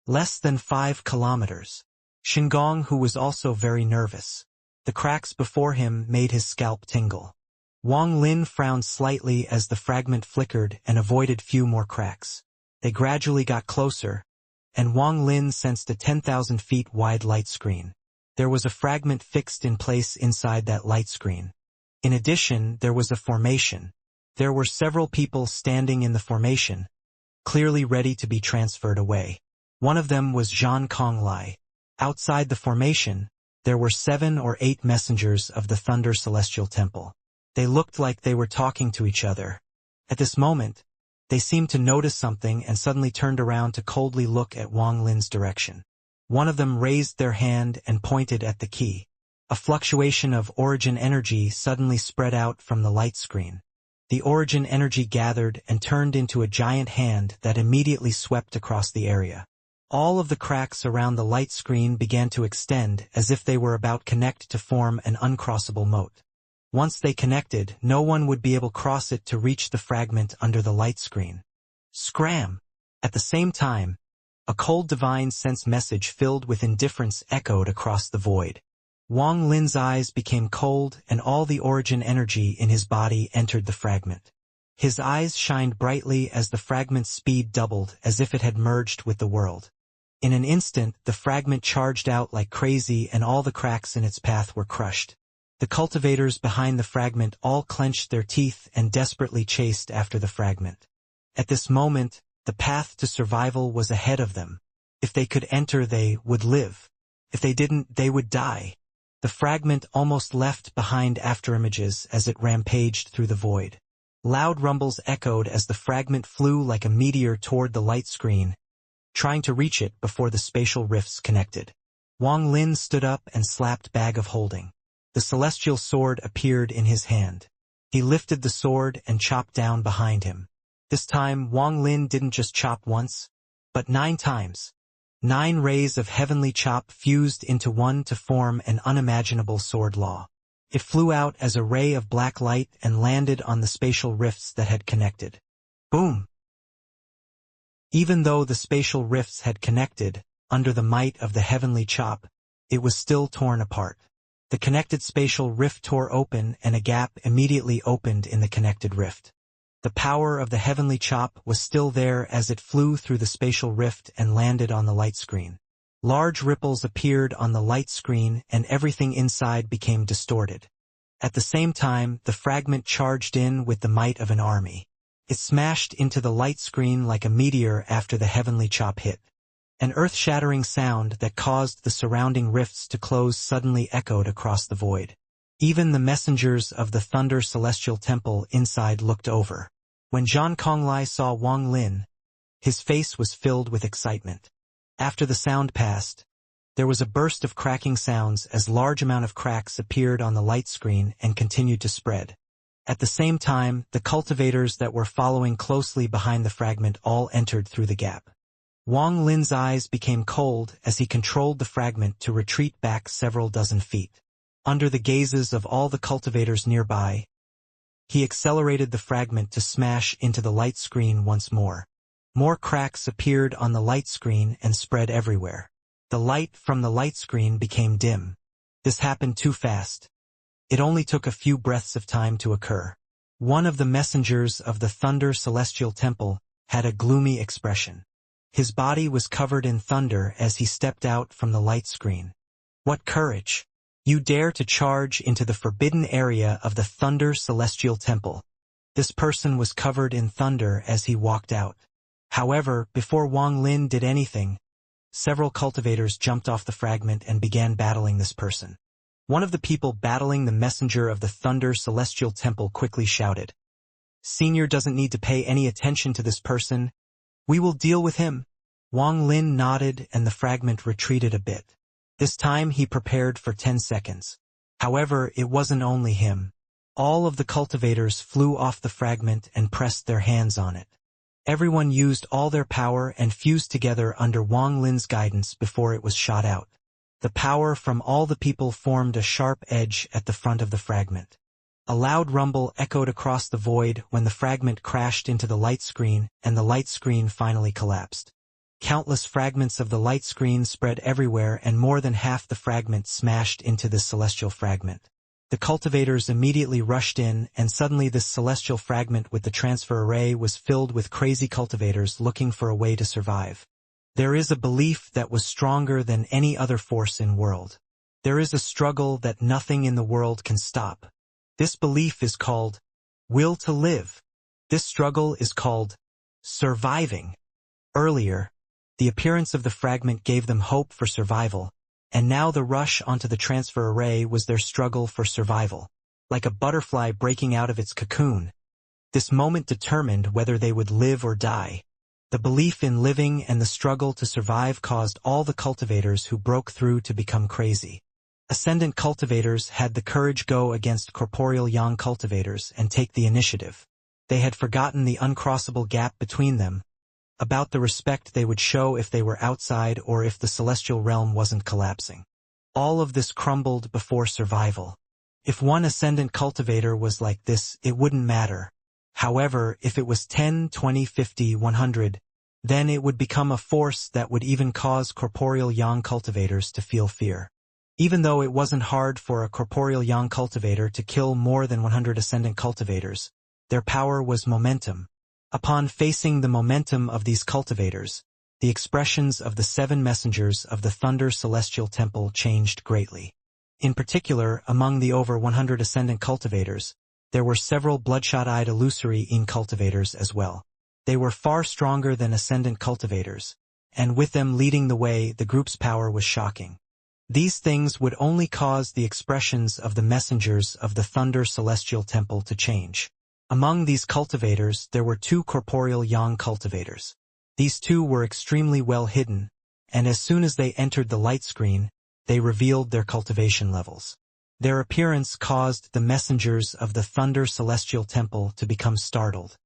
"Less than 5 kilometers. Shengong, who was also very nervous. The cracks before him made his scalp tingle. Wang Lin frowned slightly as the fragment flickered and avoided few more cracks. They gradually got closer, and Wang Lin sensed a 10,000 feet wide light screen. There was a fragment fixed in place inside that light screen. In addition, there was a formation. There were several people standing in the formation, clearly ready to be transferred away. One of them was Zhang Konglai. Outside the formation, there were 7 or 8 messengers of the Thunder Celestial Temple. They looked like they were talking to each other. At this moment, they seemed to notice something and suddenly turned around to coldly look at Wang Lin's direction. One of them raised their hand and pointed at the key. A fluctuation of origin energy suddenly spread out from the light screen. The origin energy gathered and turned into a giant hand that immediately swept across the area. All of the cracks around the light screen began to extend as if they were about to connect to form an uncrossable moat. Once they connected, no one would be able to cross it to reach the fragment under the light screen. Scram! At the same time, a cold divine sense message filled with indifference echoed across the void. Wang Lin's eyes became cold and all the origin energy in his body entered the fragment. His eyes shined brightly as the fragment's speed doubled as if it had merged with the world. In an instant, the fragment charged out like crazy and all the cracks in its path were crushed. The cultivators behind the fragment all clenched their teeth and desperately chased after the fragment. At this moment, the path to survival was ahead of them. If they could enter, they would live. If they didn't, they would die. The fragment almost left behind afterimages as it rampaged through the void. Loud rumbles echoed as the fragment flew like a meteor toward the light screen, trying to reach it before the spatial rifts connected. Wang Lin stood up and slapped bag of holding. The celestial sword appeared in his hand. He lifted the sword and chopped down behind him. This time, Wang Lin didn't just chop once, but 9 times. 9 rays of heavenly chop fused into one to form an unimaginable sword law. It flew out as a ray of black light and landed on the spatial rifts that had connected. Boom! Even though the spatial rifts had connected, under the might of the heavenly chop, it was still torn apart. The connected spatial rift tore open and a gap immediately opened in the connected rift. The power of the heavenly chop was still there as it flew through the spatial rift and landed on the light screen. Large ripples appeared on the light screen and everything inside became distorted. At the same time, the fragment charged in with the might of an army. It smashed into the light screen like a meteor after the heavenly chop hit. An earth-shattering sound that caused the surrounding rifts to close suddenly echoed across the void. Even the messengers of the Thunder Celestial Temple inside looked over. When Zhang Konglai saw Wang Lin, his face was filled with excitement. After the sound passed, there was a burst of cracking sounds as large amount of cracks appeared on the light screen and continued to spread. At the same time, the cultivators that were following closely behind the fragment all entered through the gap. Wang Lin's eyes became cold as he controlled the fragment to retreat back several dozen feet. Under the gazes of all the cultivators nearby, he accelerated the fragment to smash into the light screen once more. More cracks appeared on the light screen and spread everywhere. The light from the light screen became dim. This happened too fast. It only took a few breaths of time to occur. One of the messengers of the Thunder Celestial Temple had a gloomy expression. His body was covered in thunder as he stepped out from the light screen. What courage! You dare to charge into the forbidden area of the Thunder Celestial Temple. This person was covered in thunder as he walked out. However, before Wang Lin did anything, several cultivators jumped off the fragment and began battling this person. One of the people battling the messenger of the Thunder Celestial Temple quickly shouted, "Senior doesn't need to pay any attention to this person. We will deal with him." Wang Lin nodded and the fragment retreated a bit. This time he prepared for 10 seconds. However, it wasn't only him. All of the cultivators flew off the fragment and pressed their hands on it. Everyone used all their power and fused together under Wang Lin's guidance before it was shot out. The power from all the people formed a sharp edge at the front of the fragment. A loud rumble echoed across the void when the fragment crashed into the light screen and the light screen finally collapsed. Countless fragments of the light screen spread everywhere and more than half the fragment smashed into this celestial fragment. The cultivators immediately rushed in and suddenly this celestial fragment with the transfer array was filled with crazy cultivators looking for a way to survive. There is a belief that was stronger than any other force in world. There is a struggle that nothing in the world can stop. This belief is called will to live. This struggle is called surviving. Earlier, the appearance of the fragment gave them hope for survival, and now the rush onto the transfer array was their struggle for survival. Like a butterfly breaking out of its cocoon, this moment determined whether they would live or die. The belief in living and the struggle to survive caused all the cultivators who broke through to become crazy. Ascendant cultivators had the courage go against corporeal yang cultivators and take the initiative. They had forgotten the uncrossable gap between them, about the respect they would show if they were outside or if the celestial realm wasn't collapsing. All of this crumbled before survival. If one ascendant cultivator was like this, it wouldn't matter. However, if it was 10, 20, 50, 100, then it would become a force that would even cause corporeal yang cultivators to feel fear. Even though it wasn't hard for a corporeal yang cultivator to kill more than 100 ascendant cultivators, their power was momentum. Upon facing the momentum of these cultivators, the expressions of the 7 messengers of the Thunder Celestial Temple changed greatly. In particular, among the over 100 ascendant cultivators, there were several bloodshot-eyed illusory cultivators as well. They were far stronger than ascendant cultivators, and with them leading the way, the group's power was shocking. These things would only cause the expressions of the messengers of the Thunder Celestial Temple to change. Among these cultivators, there were 2 corporeal yang cultivators. These 2 were extremely well hidden, and as soon as they entered the light screen, they revealed their cultivation levels. Their appearance caused the messengers of the Thunder Celestial Temple to become startled.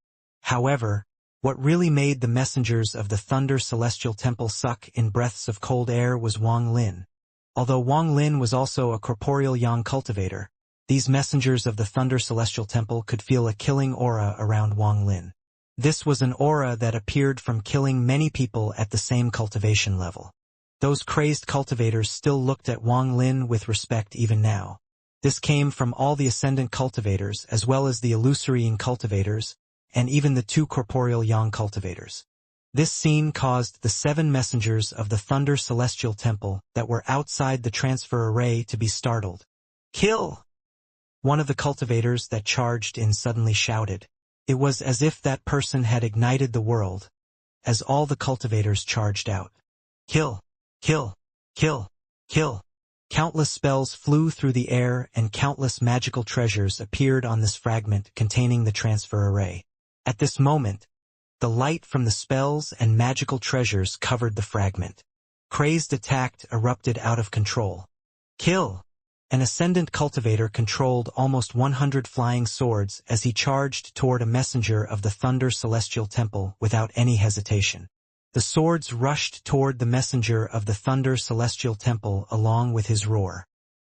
However, what really made the messengers of the Thunder Celestial Temple suck in breaths of cold air was Wang Lin. Although Wang Lin was also a corporeal yang cultivator, these messengers of the Thunder Celestial Temple could feel a killing aura around Wang Lin. This was an aura that appeared from killing many people at the same cultivation level. Those crazed cultivators still looked at Wang Lin with respect even now. This came from all the ascendant cultivators as well as the illusory cultivators, and even the 2 corporeal yang cultivators. This scene caused the 7 messengers of the Thunder Celestial Temple that were outside the transfer array to be startled. "Kill!" One of the cultivators that charged in suddenly shouted. It was as if that person had ignited the world, as all the cultivators charged out. "Kill! Kill! Kill! Kill!" Countless spells flew through the air and countless magical treasures appeared on this fragment containing the transfer array. At this moment, the light from the spells and magical treasures covered the fragment. Crazed attack erupted out of control. "Kill!" An ascendant cultivator controlled almost 100 flying swords as he charged toward a messenger of the Thunder Celestial Temple without any hesitation. The swords rushed toward the messenger of the Thunder Celestial Temple along with his roar.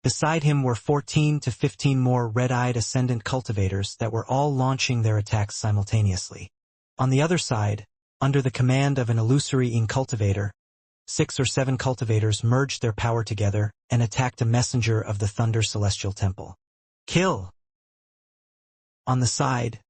Beside him were 14 to 15 more red-eyed ascendant cultivators that were all launching their attacks simultaneously. On the other side, under the command of an illusory cultivator, 6 or 7 cultivators merged their power together and attacked a messenger of the Thunder Celestial Temple. "Kill!" On the side,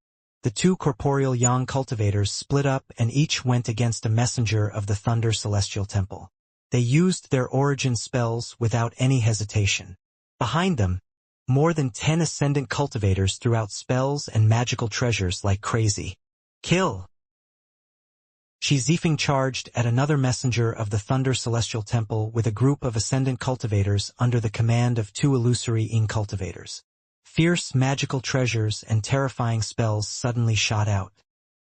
the 2 corporeal yang cultivators split up and each went against a messenger of the Thunder Celestial Temple. They used their origin spells without any hesitation. Behind them, more than 10 ascendant cultivators threw out spells and magical treasures like crazy. "Kill!" Qi Zifeng charged at another messenger of the Thunder Celestial Temple with a group of ascendant cultivators under the command of 2 illusory Ing cultivators. Fierce magical treasures and terrifying spells suddenly shot out.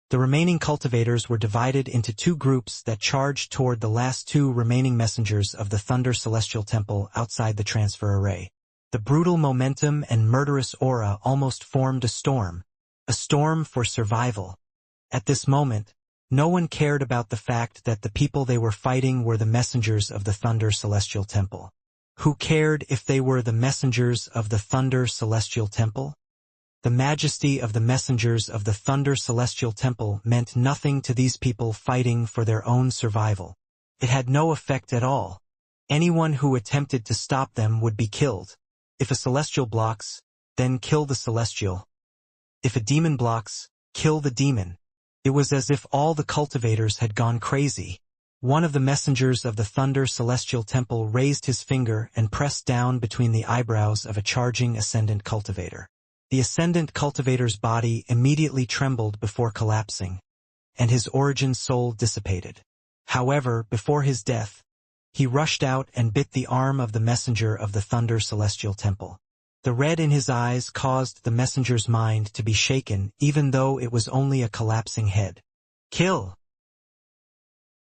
The remaining cultivators were divided into 2 groups that charged toward the last 2 remaining messengers of the Thunder Celestial Temple outside the transfer array. The brutal momentum and murderous aura almost formed a storm for survival. At this moment, no one cared about the fact that the people they were fighting were the messengers of the Thunder Celestial Temple. Who cared if they were the messengers of the Thunder Celestial Temple? The majesty of the messengers of the Thunder Celestial Temple meant nothing to these people fighting for their own survival. It had no effect at all. Anyone who attempted to stop them would be killed. If a celestial blocks, then kill the celestial. If a demon blocks, kill the demon. It was as if all the cultivators had gone crazy. One of the messengers of the Thunder Celestial Temple raised his finger and pressed down between the eyebrows of a charging ascendant cultivator. The ascendant cultivator's body immediately trembled before collapsing, and his origin soul dissipated. However, before his death, he rushed out and bit the arm of the messenger of the Thunder Celestial Temple. The red in his eyes caused the messenger's mind to be shaken, even though it was only a collapsing head. Kill!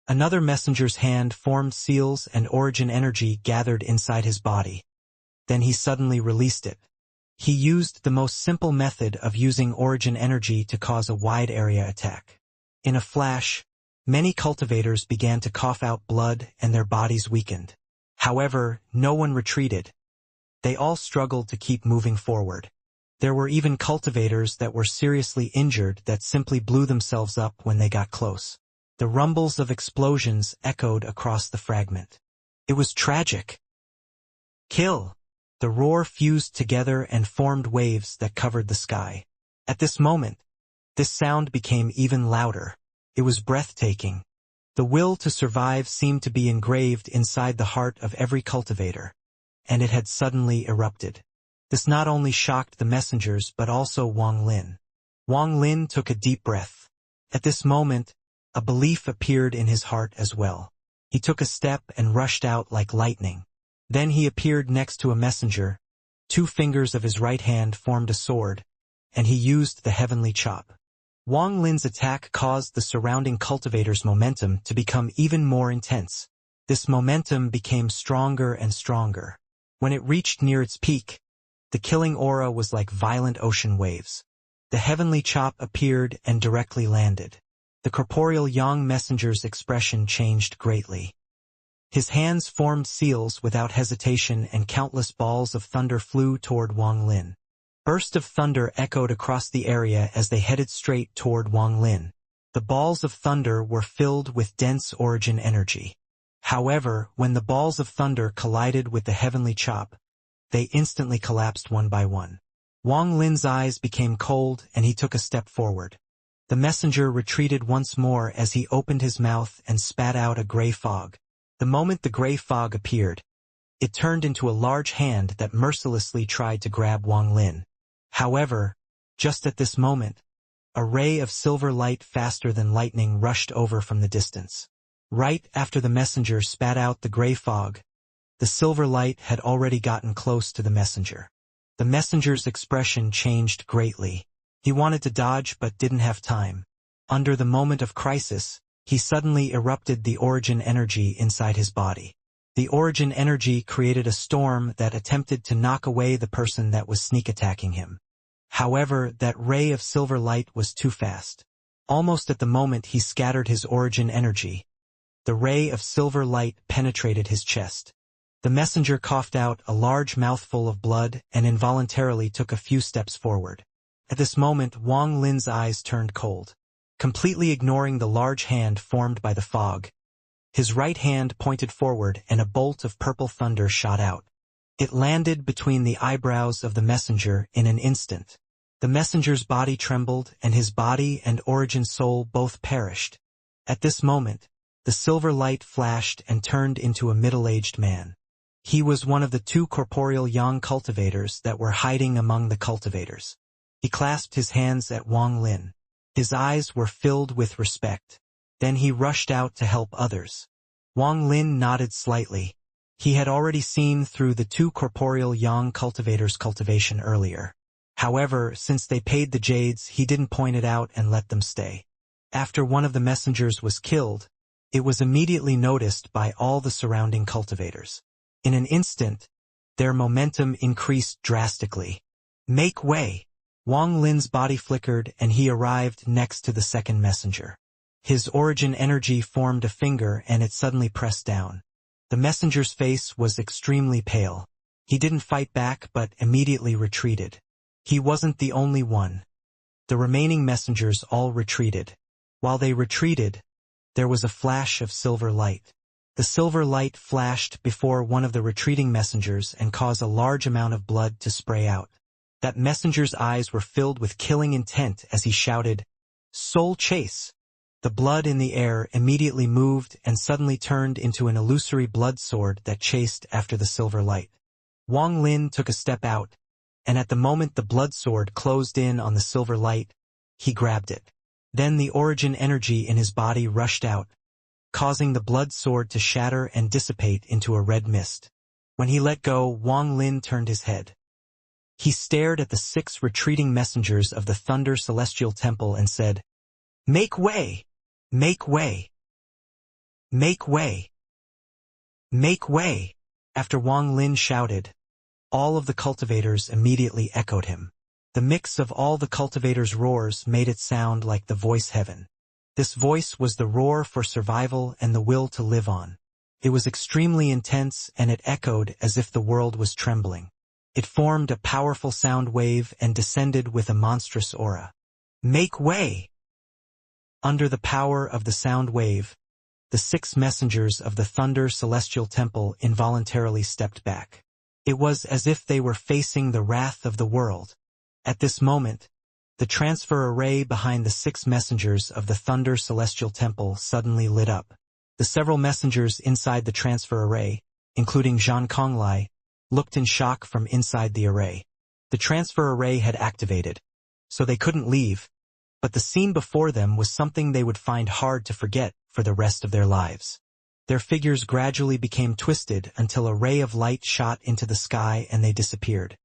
Another messenger's hand formed seals and origin energy gathered inside his body. Then he suddenly released it. He used the most simple method of using origin energy to cause a wide area attack. In a flash, many cultivators began to cough out blood and their bodies weakened. However, no one retreated. They all struggled to keep moving forward. There were even cultivators that were seriously injured that simply blew themselves up when they got close. The rumbles of explosions echoed across the fragment. It was tragic. Kill! The roar fused together and formed waves that covered the sky. At this moment, this sound became even louder. It was breathtaking. The will to survive seemed to be engraved inside the heart of every cultivator, and it had suddenly erupted. This not only shocked the messengers but also Wang Lin. Wang Lin took a deep breath. At this moment, a belief appeared in his heart as well. He took a step and rushed out like lightning. Then he appeared next to a messenger. 2 fingers of his right hand formed a sword, and he used the heavenly chop. Wang Lin's attack caused the surrounding cultivators' momentum to become even more intense. This momentum became stronger and stronger. When it reached near its peak, the killing aura was like violent ocean waves. The heavenly chop appeared and directly landed. The corporeal young messenger's expression changed greatly. His hands formed seals without hesitation and countless balls of thunder flew toward Wang Lin. Bursts of thunder echoed across the area as they headed straight toward Wang Lin. The balls of thunder were filled with dense origin energy. However, when the balls of thunder collided with the heavenly chop, they instantly collapsed one by one. Wang Lin's eyes became cold and he took a step forward. The messenger retreated once more as he opened his mouth and spat out a gray fog. The moment the gray fog appeared, it turned into a large hand that mercilessly tried to grab Wang Lin. However, just at this moment, a ray of silver light faster than lightning rushed over from the distance. Right after the messenger spat out the gray fog, the silver light had already gotten close to the messenger. The messenger's expression changed greatly. He wanted to dodge but didn't have time. Under the moment of crisis, he suddenly erupted the origin energy inside his body. The origin energy created a storm that attempted to knock away the person that was sneak attacking him. However, that ray of silver light was too fast. Almost at the moment he scattered his origin energy, the ray of silver light penetrated his chest. The messenger coughed out a large mouthful of blood and involuntarily took a few steps forward. At this moment, Wang Lin's eyes turned cold. Completely ignoring the large hand formed by the fog, his right hand pointed forward and a bolt of purple thunder shot out. It landed between the eyebrows of the messenger in an instant. The messenger's body trembled and his body and origin soul both perished. At this moment, the silver light flashed and turned into a middle-aged man. He was one of the 2 corporeal young cultivators that were hiding among the cultivators. He clasped his hands at Wang Lin. His eyes were filled with respect. Then he rushed out to help others. Wang Lin nodded slightly. He had already seen through the two corporeal yang cultivators' cultivation earlier. However, since they paid the jades, he didn't point it out and let them stay. After one of the messengers was killed, it was immediately noticed by all the surrounding cultivators. In an instant, their momentum increased drastically. Make way! Wang Lin's body flickered and he arrived next to the second messenger. His origin energy formed a finger and it suddenly pressed down. The messenger's face was extremely pale. He didn't fight back but immediately retreated. He wasn't the only one. The remaining messengers all retreated. While they retreated, there was a flash of silver light. The silver light flashed before one of the retreating messengers and caused a large amount of blood to spray out. That messenger's eyes were filled with killing intent as he shouted, "Soul chase!" The blood in the air immediately moved and suddenly turned into an illusory blood sword that chased after the silver light. Wang Lin took a step out, and at the moment the blood sword closed in on the silver light, he grabbed it. Then the origin energy in his body rushed out, causing the blood sword to shatter and dissipate into a red mist. When he let go, Wang Lin turned his head. He stared at the 6 retreating messengers of the Thunder Celestial Temple and said, "Make way! Make way! Make way! Make way!" After Wang Lin shouted, all of the cultivators immediately echoed him. The mix of all the cultivators' roars made it sound like the voice heaven. This voice was the roar for survival and the will to live on. It was extremely intense and it echoed as if the world was trembling. It formed a powerful sound wave and descended with a monstrous aura. Make way! Under the power of the sound wave, the 6 messengers of the Thunder Celestial Temple involuntarily stepped back. It was as if they were facing the wrath of the world. At this moment, the transfer array behind the 6 messengers of the Thunder Celestial Temple suddenly lit up. The several messengers inside the transfer array, including Zhang Konglai, looked in shock from inside the array. The transfer array had activated, so they couldn't leave, but the scene before them was something they would find hard to forget for the rest of their lives. Their figures gradually became twisted until a ray of light shot into the sky and they disappeared.